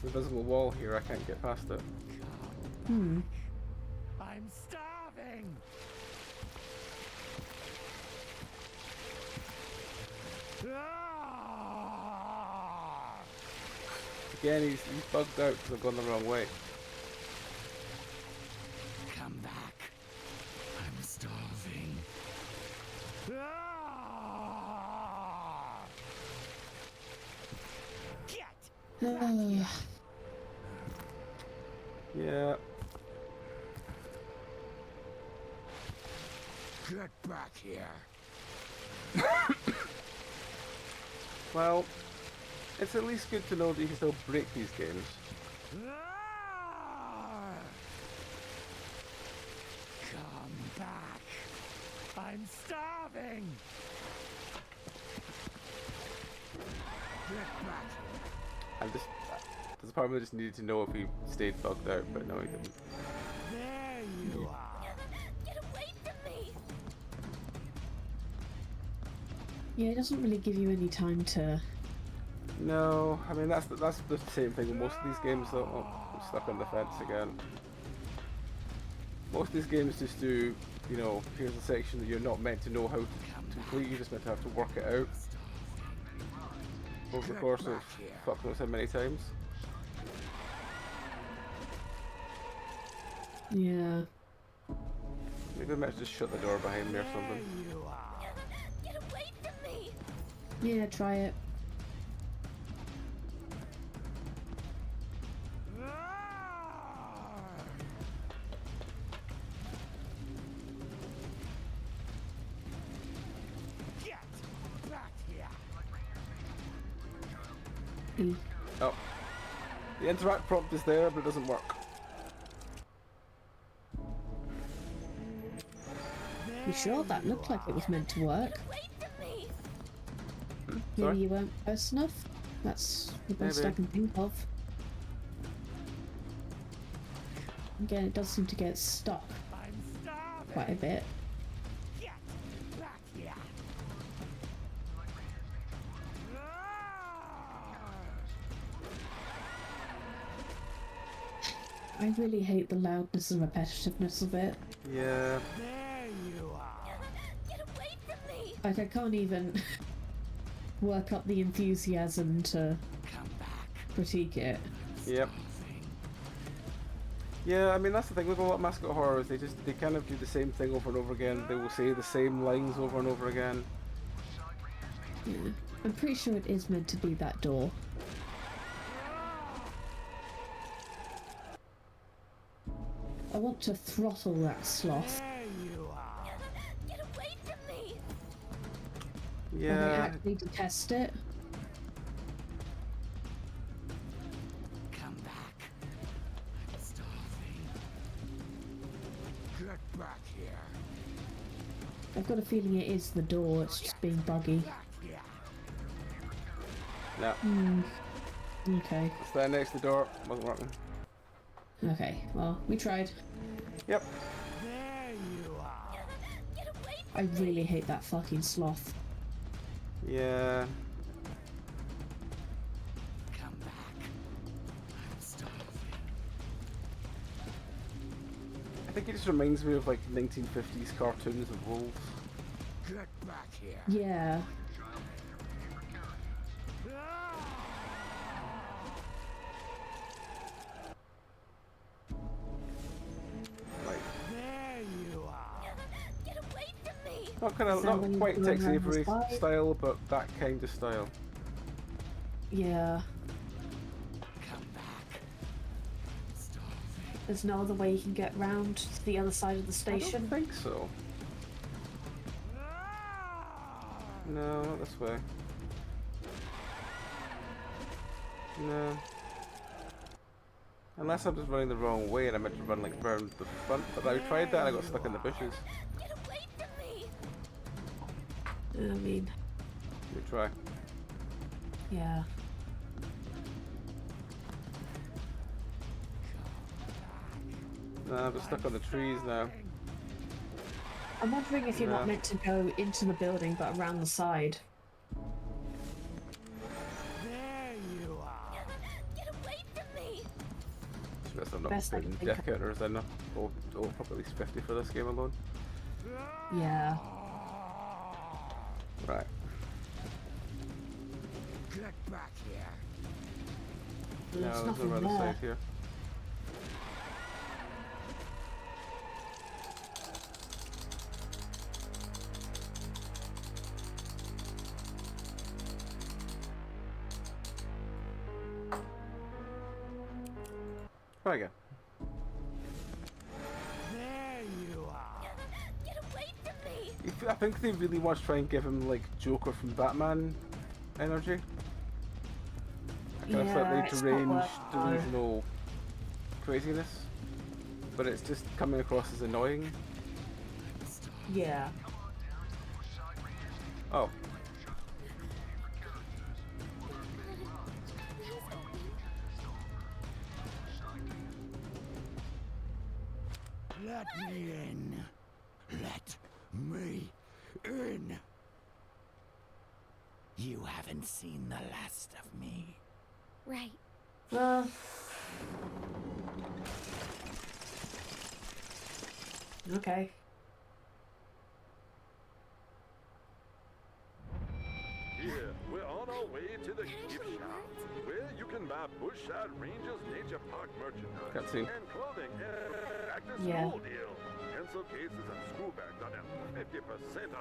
There's an invisible wall here, I can't get past it. Hmm. I'm starving. Again, he's bugged out because I've gone the wrong way. Come back. I'm starving. Get Yeah. Get back here. Well, it's at least good to know that you can still break these games. Come back. I'm starving. I'm just... There's a part of me that just needed to know if he stayed bugged out, but no he didn't. There you are. Get away from me! Yeah, it doesn't really give you any time to... No, I mean that's the same thing with most of these games though. Oh, I'm stuck on the fence again. Most of these games just do, you know, here's a section that you're not meant to know how to complete, you're just meant to have to work it out over the course of fuck knows how many times. Yeah. Maybe I might just shut the door behind me or something. Get away from me! Yeah, try it. Get back here. Oh. The interact prompt is there, but it doesn't work. You sure that looked like it was meant to work? Maybe you weren't close enough? That's the best I can think of. Again, it does seem to get stuck quite a bit. Get back here. I really hate the loudness and repetitiveness of it. Yeah. There you are. Get away from me! Like, I can't even work up the enthusiasm to critique it. Yep. Yeah, I mean that's the thing with a lot of mascot horrors, they kind of do the same thing over and over again. They will say the same lines over and over again. Yeah. I'm pretty sure it is meant to be that door. I want to throttle that sloth. There you are. Get away from me! Yeah. I actually detest it. Come back. I'm starving. Get back here. I've got a feeling it is the door, it's just being buggy. Back here. No. Okay. Stand next to the door. Wasn't working. Okay, well, we tried. Yep. There you are. I really hate that fucking sloth. Yeah. Come back. I'm starving. I think it just reminds me of like 1950s cartoons of wolves. Get back here. Yeah. There you are. Get away from me! Not quite Tex Avery style, but that kind of style. Yeah. Come back. There's no other way you can get round to the other side of the station? I don't think so. No, not this way. No. Unless I'm just running the wrong way and I meant to run like around the front, but I tried that and I got stuck in the bushes. Get away from me! I mean... We try. Yeah. No, I'm just stuck on the trees now. I'm wondering if you're not meant to go into the building but around the side. There you are. Get away from me! I guess I'm not Best I paying can deck think of. counters then. Oh, probably at least 50 for this game alone. Yeah. Right. Get back here. No, There's there's nothing no other there. side here. Try again. There you are. Get away from me! I think they really want to try and give him like Joker from Batman energy. Kind of slightly it's not deranged, working. delusional craziness. But it's just coming across as annoying. Yeah. Oh. Let me in. Let me in. You haven't seen the last of me. Right. Okay. Here, we're on our way to the gift shop, where you can buy Bushside Rangers Nature Park merchandise Cutscene. and clothing and at the Yeah. school deal. Pencil cases and school bags are down 50% off.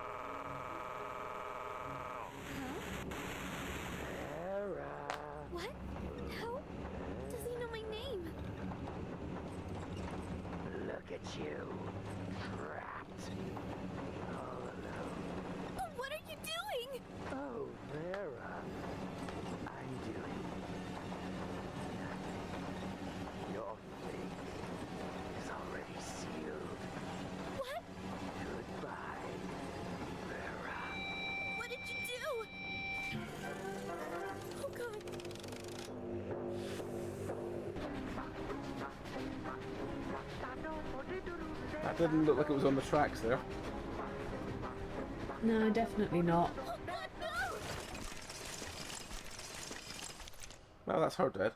What? How does he know my name? Look at you. Trapped. All alone. Oh, what are you doing? Oh, Vera. I'm doing nothing. Your fate is already sealed. What? Goodbye, Vera. What did you do? Oh, God. That didn't look like it was on the tracks there. No, definitely not. Oh, God, no! Well, that's her dead.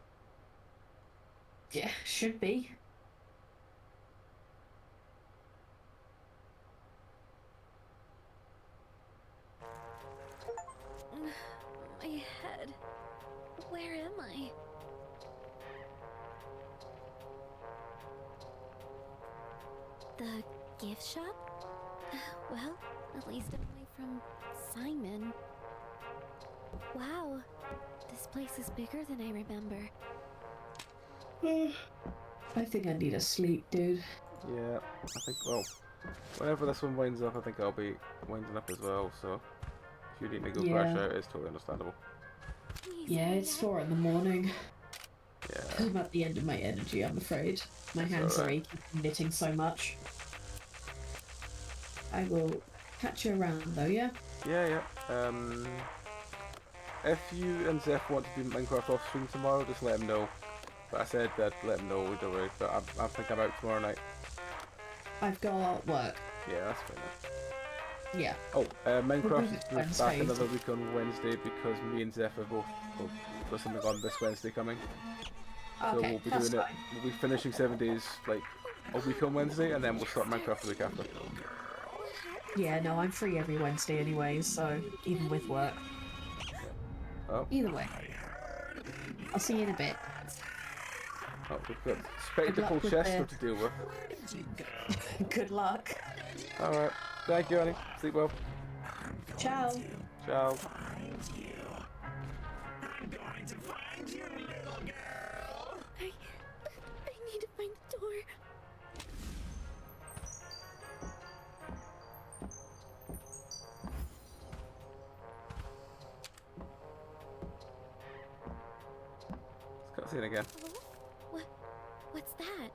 Yeah, should be. My head. Where am I? The gift shop? Well, at least I'm away from Simon. Wow, this place is bigger than I remember. I think I need a sleep, dude. Yeah, I think, well, whenever this one winds up, I think I'll be winding up as well, so if you need to go crash out, it's totally understandable. Yeah, it's 4 in the morning. Yeah. I'm at the end of my energy, I'm afraid. My hands are aching from knitting so much. I will catch you around though, yeah? Yeah. If you and Zeph want to do Minecraft off stream tomorrow, just let him know. But I said that let him know either way, but I think I'm out tomorrow night. I've got work. Yeah, that's fine then. Yeah. Oh, Minecraft is Wednesday. back another week on Wednesday because me and Zeph have both got something on this Wednesday coming. So Okay, we'll be that's doing it. fine. We'll be finishing 7 days, like a week on Wednesday, and then we'll start Minecraft the week after. Yeah, no, I'm free every Wednesday anyway, so even with work. Oh. Either way. I'll see you in a bit. Oh, we've got spectacle with Chester the- to deal with. Good luck. Alright. Thank you, Annie. Sleep well. Ciao. Ciao. I need to find the door. Let's cutscene again. Oh, what's that?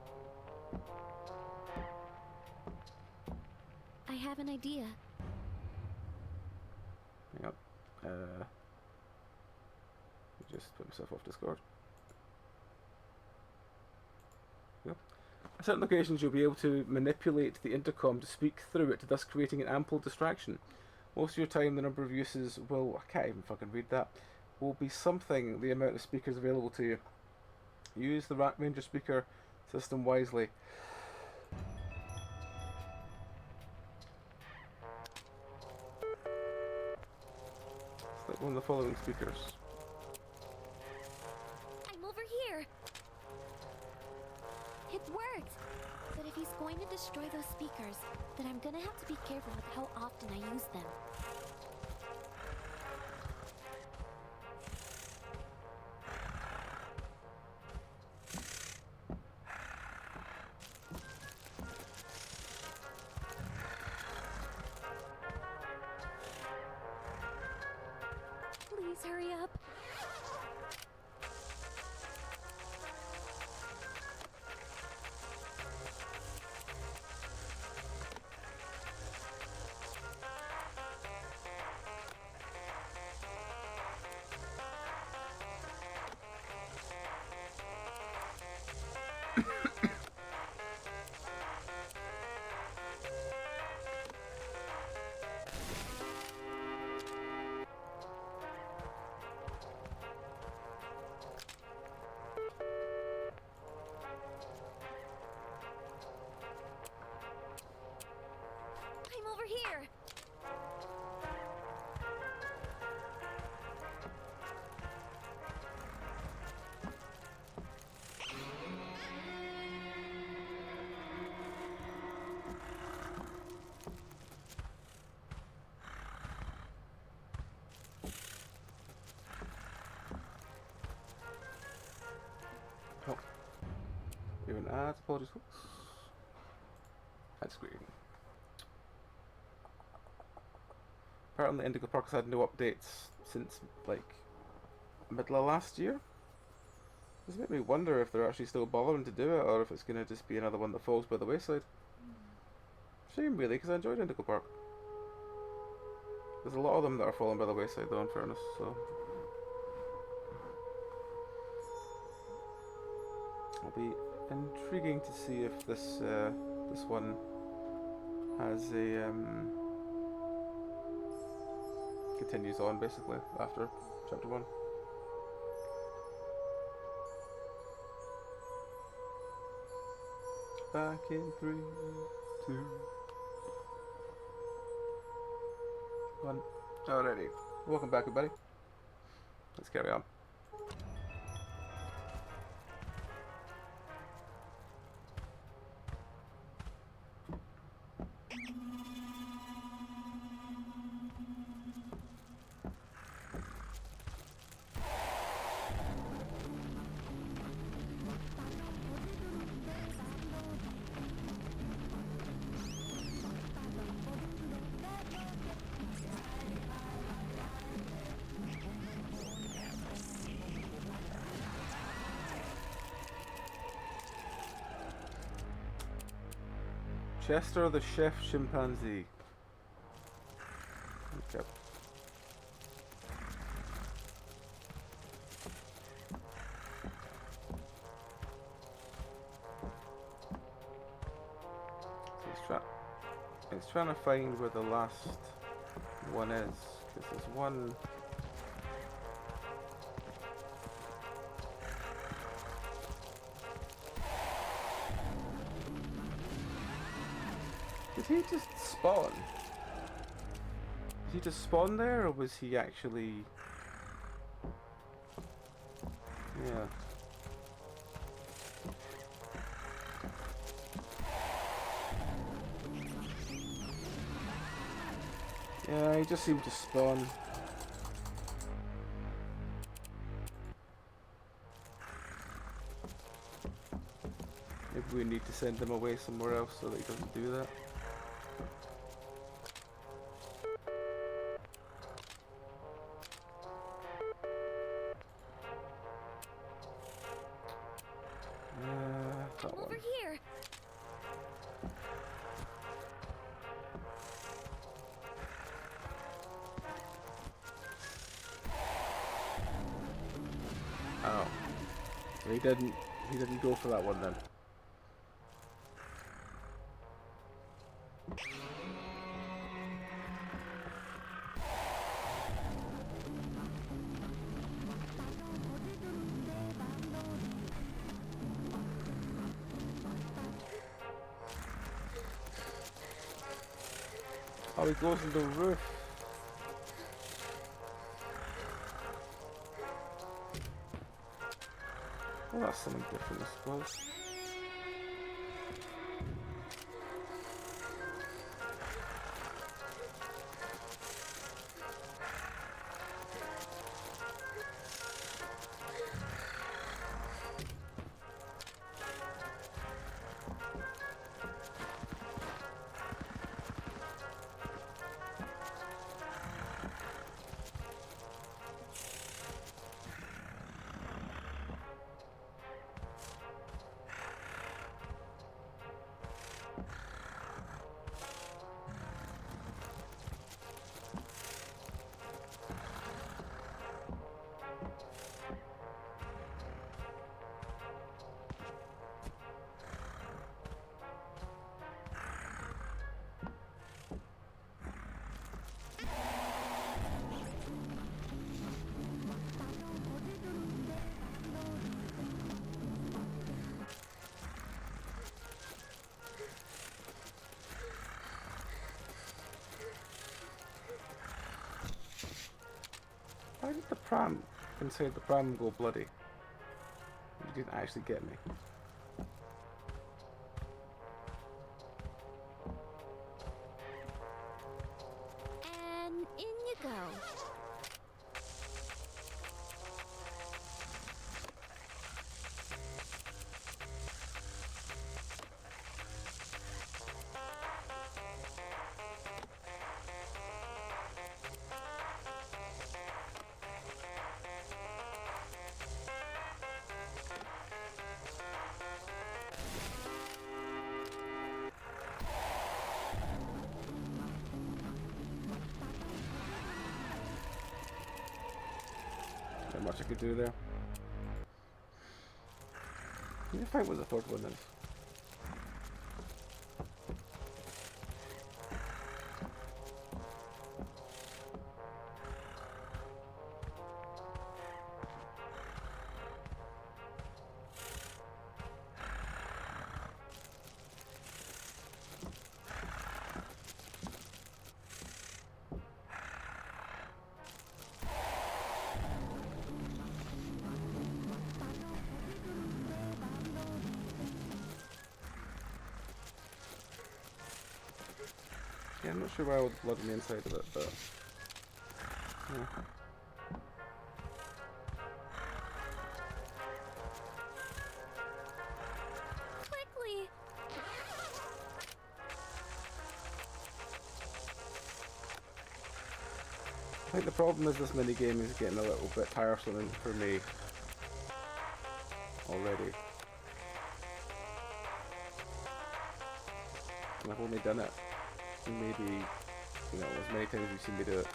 I have an idea. Hang on. Just put myself off Discord. Yep. At certain locations, you'll be able to manipulate the intercom to speak through it, thus creating an ample distraction. Most of your time, the number of uses will, I can't even fucking read that, will be something the amount of speakers available to you. Use the Ranger speaker system wisely. Select one of the following speakers. I'm over here. It worked. But if he's going to destroy those speakers, then I'm gonna have to be careful with how often I use them. Please hurry up. Even ads, apologies folks. Ad screen. Apparently Indigo Park has had no updates since like middle of last year. This makes me wonder if they're actually still bothering to do it, or if it's going to just be another one that falls by the wayside. Shame really, because I enjoyed Indigo Park. There's a lot of them that are falling by the wayside though, in fairness, so... It'll be intriguing to see if this this one has a continues on basically after chapter 1. Back in 3, 2, 1. Alrighty. Welcome back everybody. Let's carry on. Chester the Chef Chimpanzee. Okay. So he's trying to find where the last one is, because there's one. Did he just spawn? Did he just spawn there, or was he actually... Yeah. Yeah, he just seemed to spawn. Maybe we need to send him away somewhere else so that he doesn't do that. Over here. Oh. He didn't go for that one then. Oh, he goes in the roof. Well, that's something different, I suppose. Why did the pram inside the pram go bloody? You didn't actually get me. And in you go. much I could do there. Let me find what the third one is. Yeah, I'm not sure why all the blood on the inside of it, but... Yeah. Quickly! I think the problem is this minigame is getting a little bit tiresome for me already. And I've only done it maybe, you know, as many times as you've seen me do it.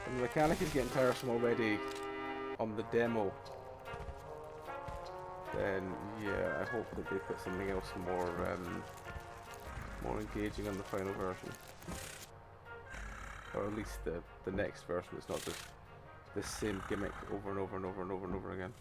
And the mechanic is getting tiresome already on the demo. Then yeah, I hope that they put something else more engaging on the final version. Or at least the next version. It's not just the same gimmick over and over and over and over and over again.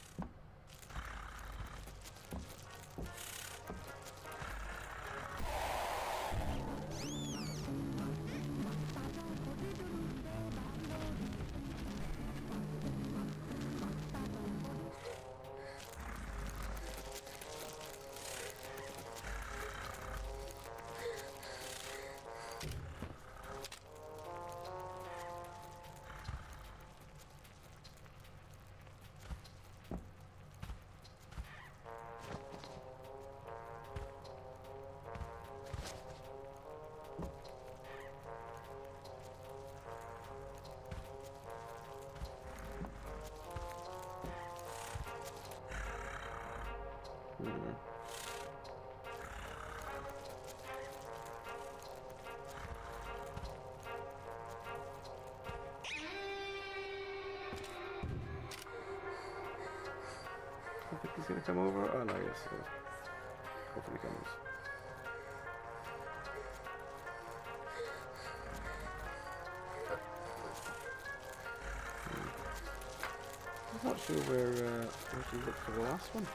I think he's gonna come over. Oh no, yes. Hopefully he comes. I'm not sure where to look for the last one.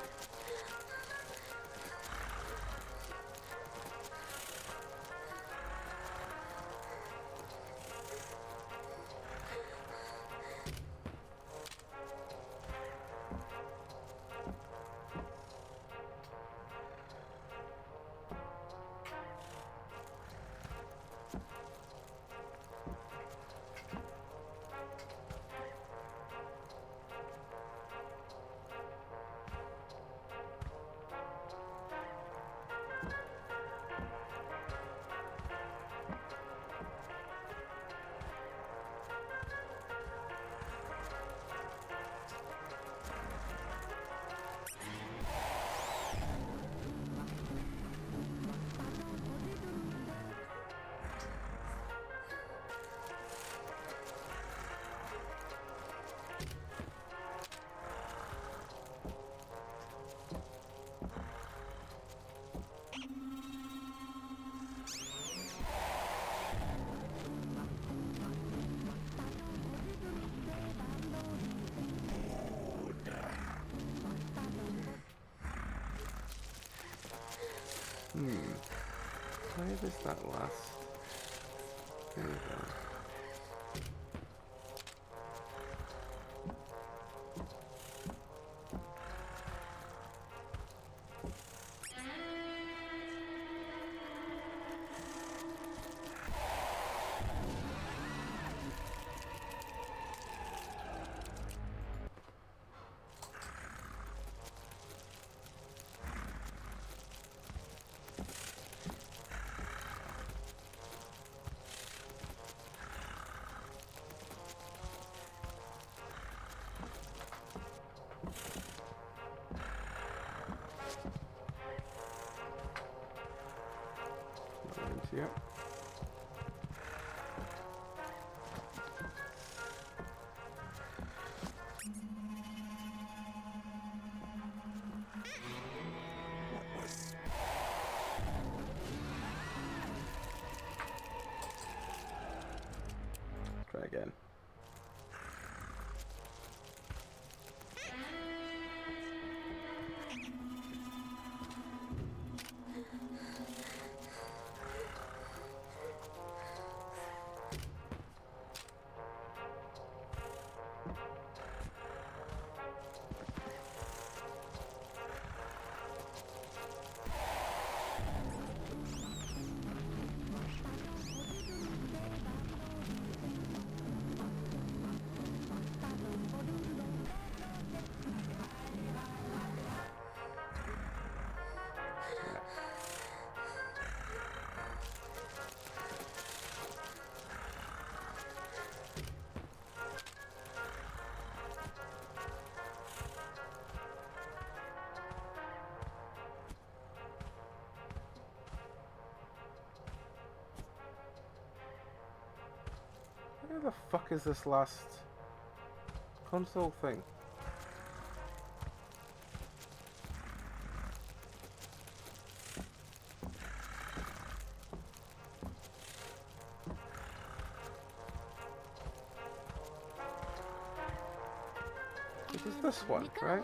Where does that last? There we go. Yep. Try again. Where the fuck is this last console thing? This is this one, right?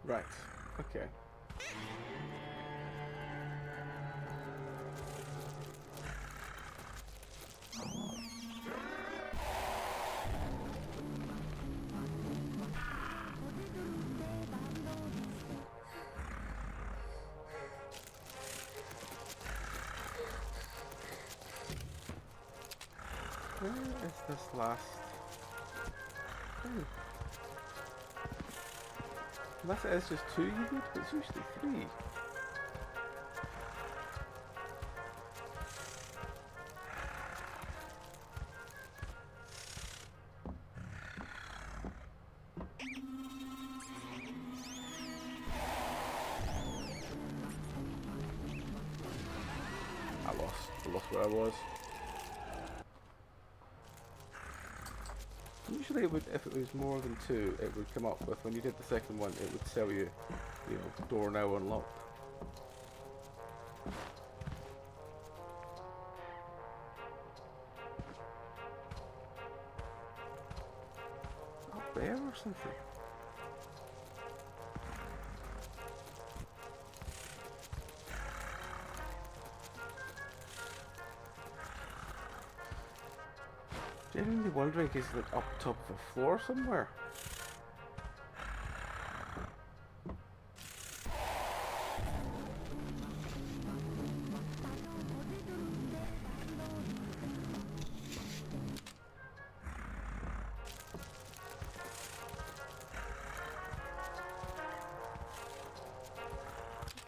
Right, okay. Where is this last thing? Unless it is just 2 you need, but it's usually 3. I lost where I was. Usually it would, if it was more than 2, it would come up with, when you did the second one, it would tell you, you know, door now unlocked. Up there or something? Genuinely wondering if he's like up top of a floor somewhere.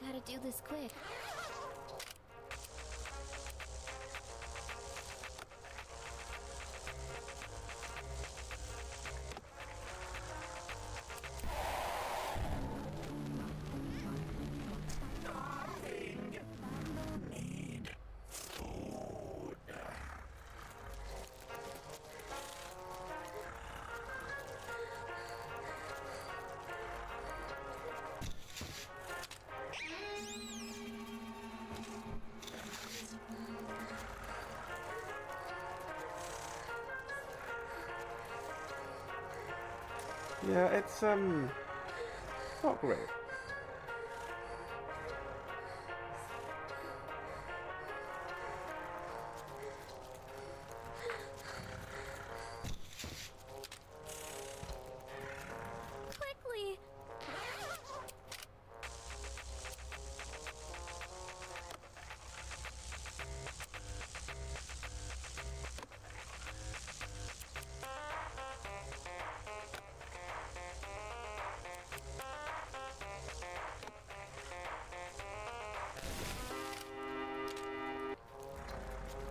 You gotta do this quick. Yeah, it's not great. Quickly!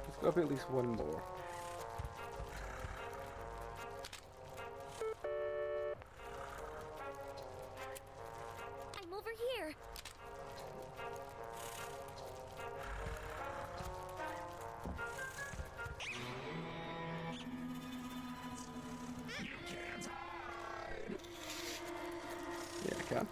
There's got to be at least one more. I'm over here. can.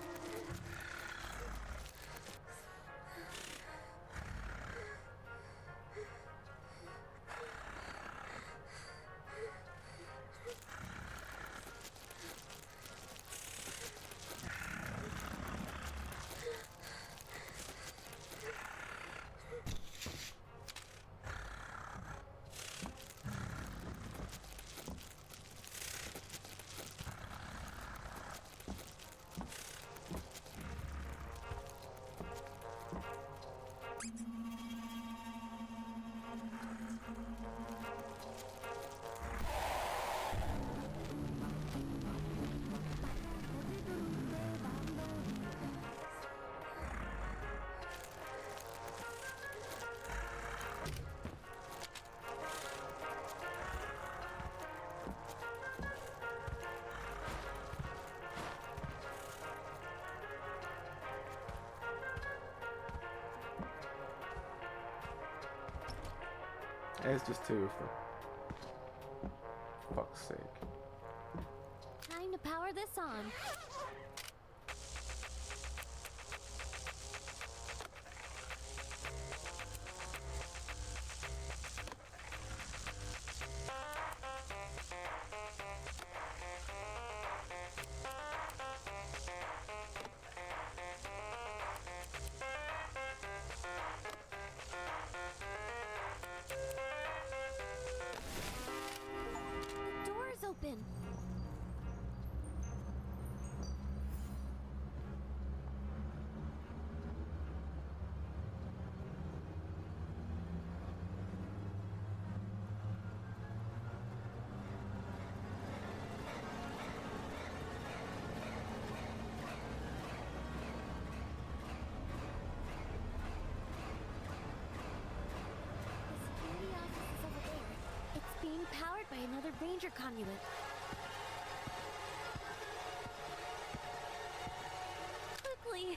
It's just two of them. Fuck's sake. Time to power this on. The door is open. Being powered by another ranger conduit. Quickly!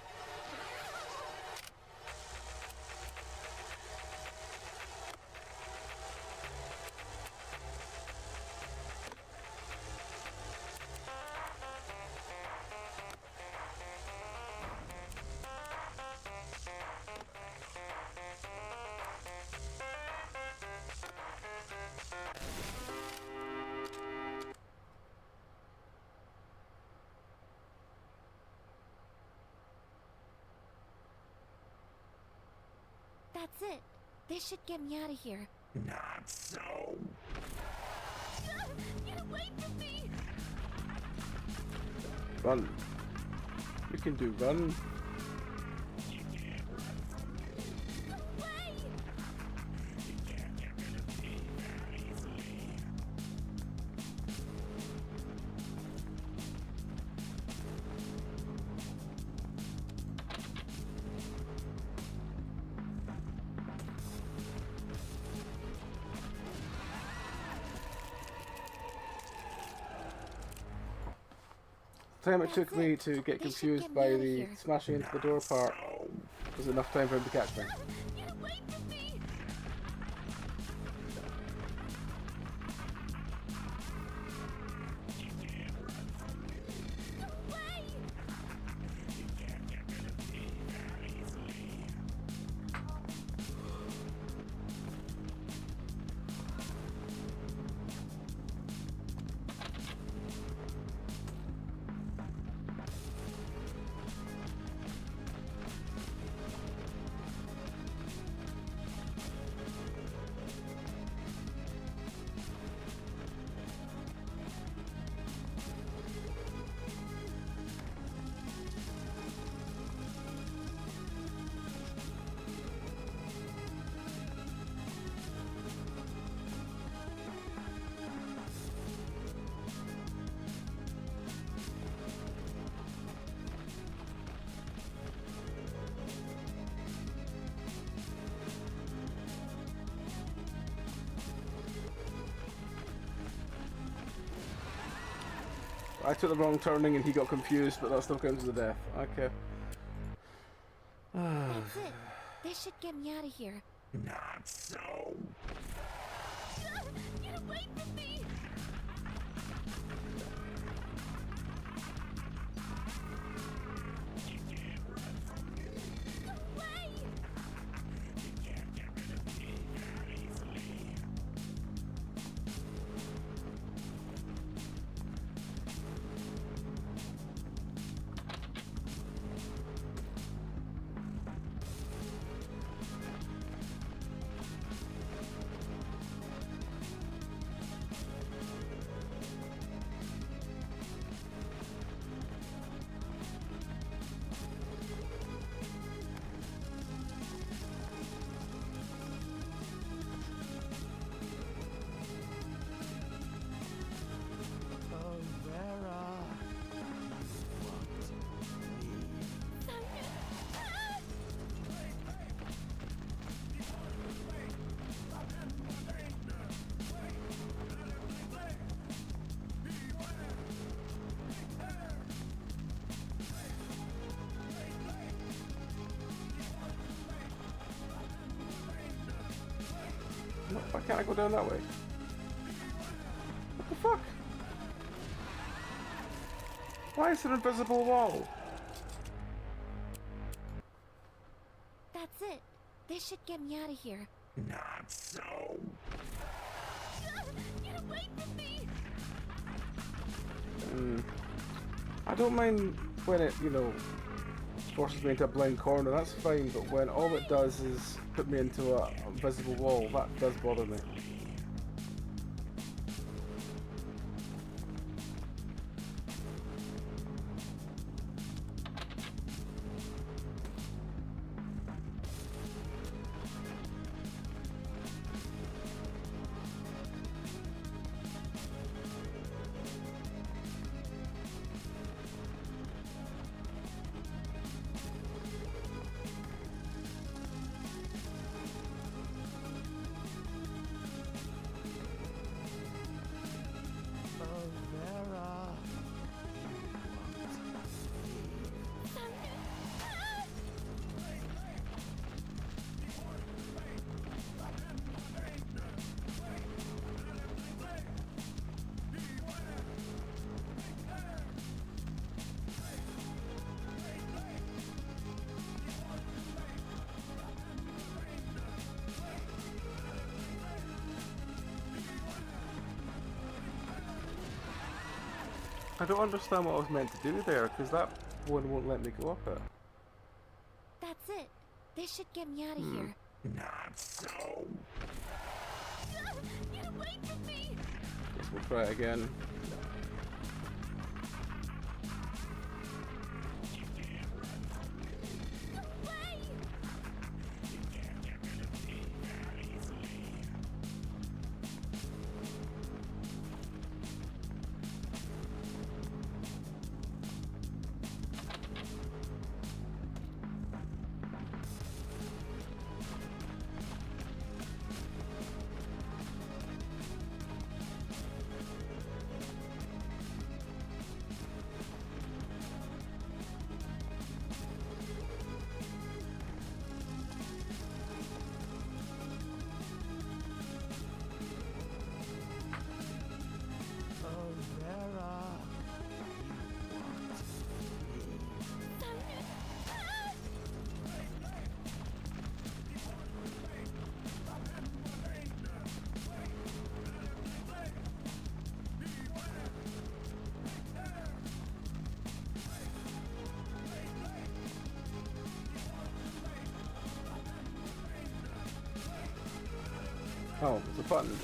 That's it. This should get me out of here. Not so. You wait for me! Run. We can do run. Time it took me to get confused by the smashing into the door part was enough time for him to catch me. I took the wrong turning and he got confused, but that still counts as a death. Okay. That's it. This should get me out of here. Not so. You wait for me! can't I go down that way? What the fuck? Why is there an invisible wall? That's it. This should get me out of here. Not so. Get away from me! I don't mind when it, you know, forces me into a blind corner, that's fine, but when all it does is put me into a invisible wall, that does bother me. I don't understand what I was meant to do there, because that one won't let me go up it. That's it. This should get me out of here. Not so. Get away from me! Guess we'll try it again. Oh, it's a button.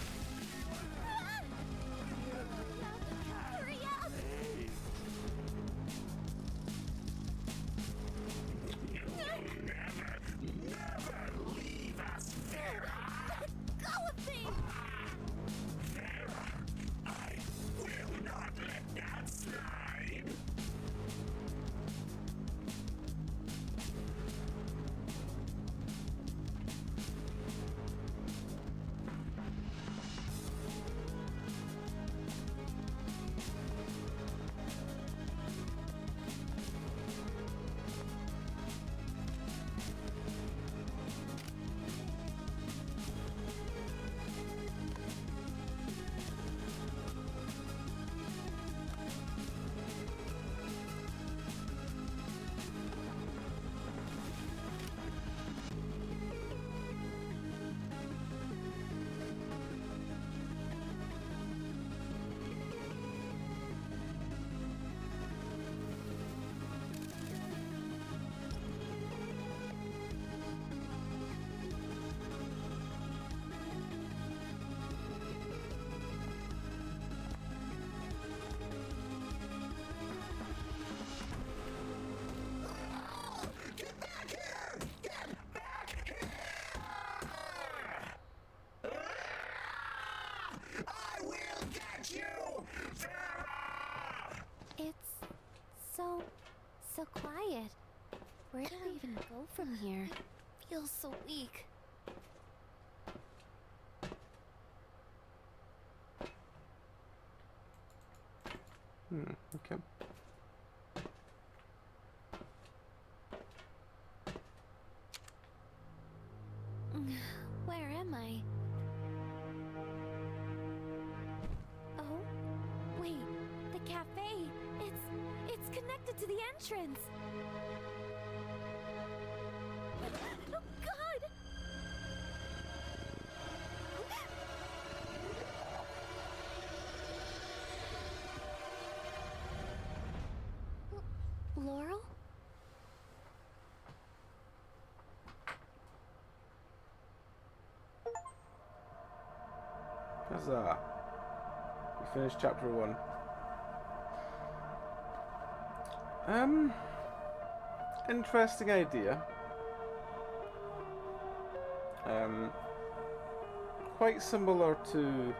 So quiet. Where do I even go from here? I feel so weak. Okay. Where am I? entrance! Oh, God! Laurel? Huzzah. We finished chapter 1. Interesting idea. Quite similar to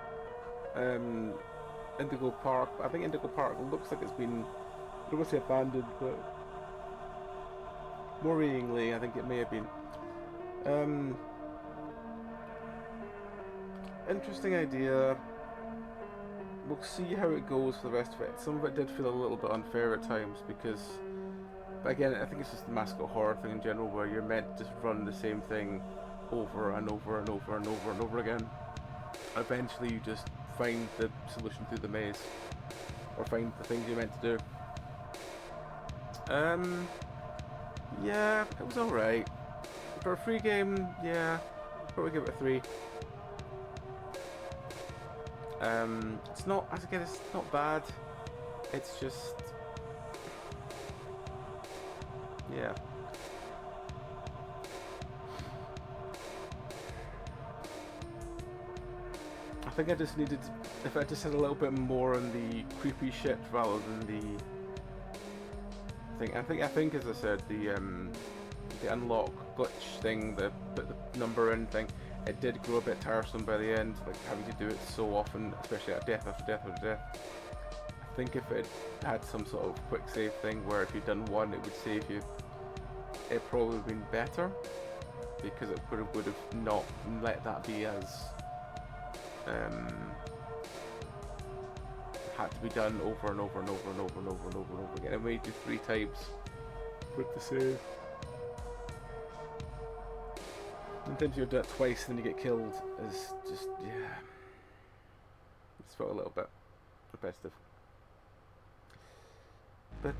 Indigo Park. I think Indigo Park looks like it's been, I don't want to say abandoned, but worryingly, I think it may have been. Interesting idea. We'll see how it goes for the rest of it. Some of it did feel a little bit unfair at times because, but again, I think it's just the mascot horror thing in general where you're meant to just run the same thing over and over and over and over and over again. Eventually you just find the solution through the maze, or find the things you're meant to do. Yeah, it was alright. For a free game, yeah, probably give it a 3. It's not, as again, it's not bad. It's just, yeah. I think I just needed, if I just had a little bit more on the creepy shit rather than the thing. I think as I said, the unlock glitch thing, the put the number in thing, it did grow a bit tiresome by the end, like having to do it so often, especially at death after death after death. I think if it had some sort of quick save thing where if you'd done one it would save you, it probably would have been better, because it would have not let that be as had to be done over and over and over and over and over and over and over again. It made you 3 times for it to save. Sometimes you do it twice and then you get killed is just, yeah, it's felt a little bit repetitive. But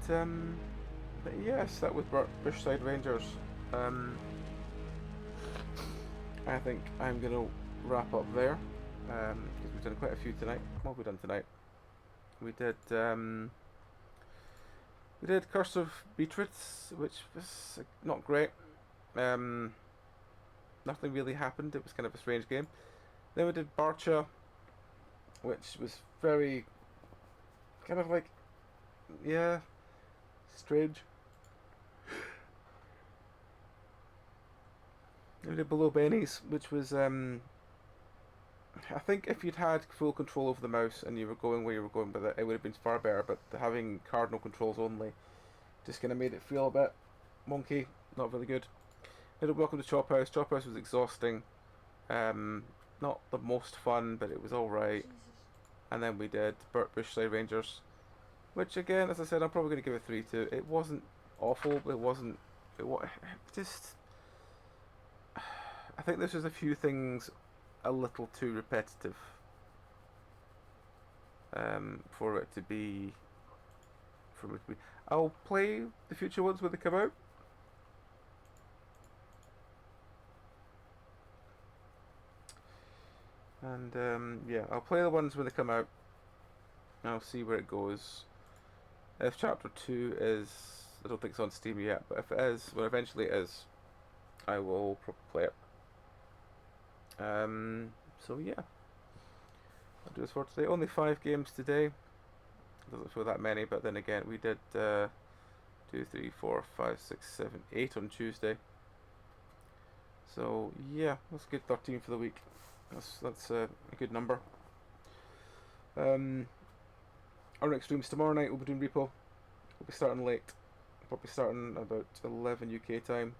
yes, that was Bushside Rangers. I think I'm going to wrap up there, because we've done quite a few tonight. What have we done tonight? We did Curse of Beatriz, which was not great. Nothing really happened. It was kind of a strange game. Then we did Barcha, which was very kind of like, yeah, strange. Then we did Below Benni's, which was I think if you'd had full control over the mouse and you were going where you were going with it, it would have been far better, but having cardinal controls only just kind of made it feel a bit wonky, not really good. Welcome to Chop House. Chop House was exhausting. Not the most fun, but it was alright. And then we did Bushside Rangers, which again, as I said, I'm probably going to give it 3 to. It wasn't awful, but it wasn't... just... I think this was a few things a little too repetitive for it to be... I'll play the future ones when they come out. And yeah, I'll play the ones when they come out. I'll see where it goes. If chapter 2 is, I don't think it's on Steam yet, but if it is, well, eventually it is, I will probably play it. So yeah, I'll do this for today. Only 5 games today. Doesn't feel that many, but then again, we did 2, 3, 4, 5, 6, 7, 8 on So yeah, that's good. 13 for the week. That's a good number. Our next streams tomorrow night. We'll be doing Repo. We'll be starting late. Probably starting about 11 UK time.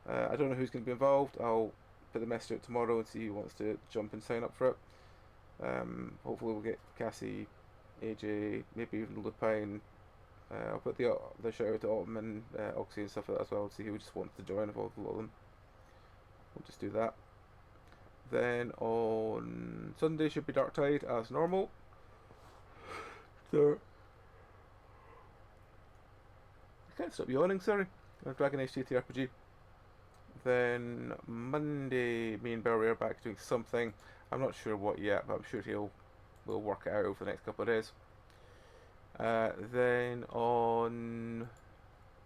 I don't know who's going to be involved. I'll put the message out tomorrow and see who wants to jump and sign up for it. Hopefully we'll get Cassie, AJ, maybe even Lupine. I'll put the shout out to Autumn and Oxy and stuff like that as well, and see who just wants to join. Involve a lot of them. We'll just do that. Then on Sunday should be Dark Tide as normal. So I can't stop yawning, sorry. Dragon Age TTRPG. Then Monday, me and Barry are back doing something. I'm not sure what yet, but I'm sure we'll work it out over the next couple of days. Then on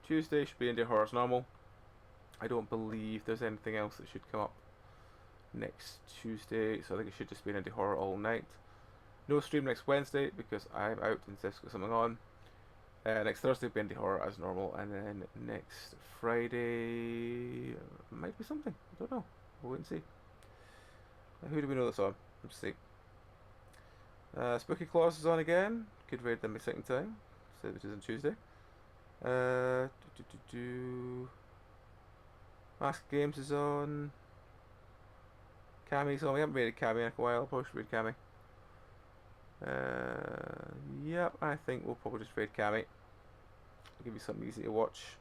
Tuesday should be Indie Horror as normal. I don't believe there's anything else that should come up next Tuesday, so I think it should just be an Indie Horror all night. No stream next Wednesday because I'm out and Steph's got something on. Next Thursday, Bendy Horror as normal, and then next Friday might be something. I don't know. We'll wait and see. Who do we know that's on? Let's see. Spooky Claws is on again. Could raid them a second time, so which is on Tuesday. Mask Games is on. Cammy's on. We haven't raided Cammy in a while. I'll probably raid Cammy. Yep, I think we'll probably just raid Cammy. I'll give you something easy to watch.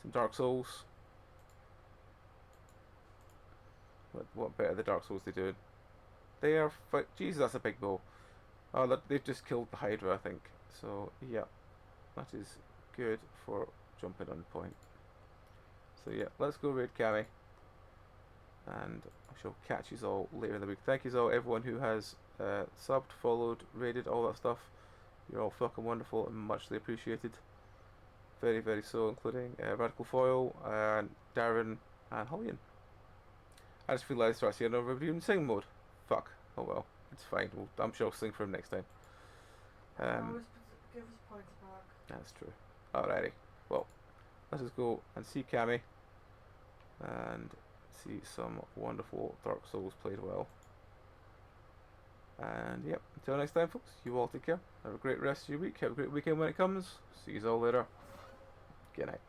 Some Dark Souls. What bit of the Dark Souls they doing? They are Jesus, that's a big bow. Oh, they've just killed the Hydra, I think. So yeah, that is good for jumping on point. So yeah, let's go raid Cammy, and I shall catch you all later in the week. Thank you all, everyone who has subbed, followed, rated, all that stuff. You're all fucking wonderful and muchly appreciated. Very, very so, including Radical Foil and Darren and Hollian. I just feel like I start seeing another review in sing mode. Fuck. Oh well, it's fine. I'm sure I'll sing for him next time. Always give us points back. That's true. Alrighty. Well, let's just go and see Cammy and see some wonderful Dark Souls played well. And yep, until next time, folks, you all take care. Have a great rest of your week. Have a great weekend when it comes. See you all later. Good night.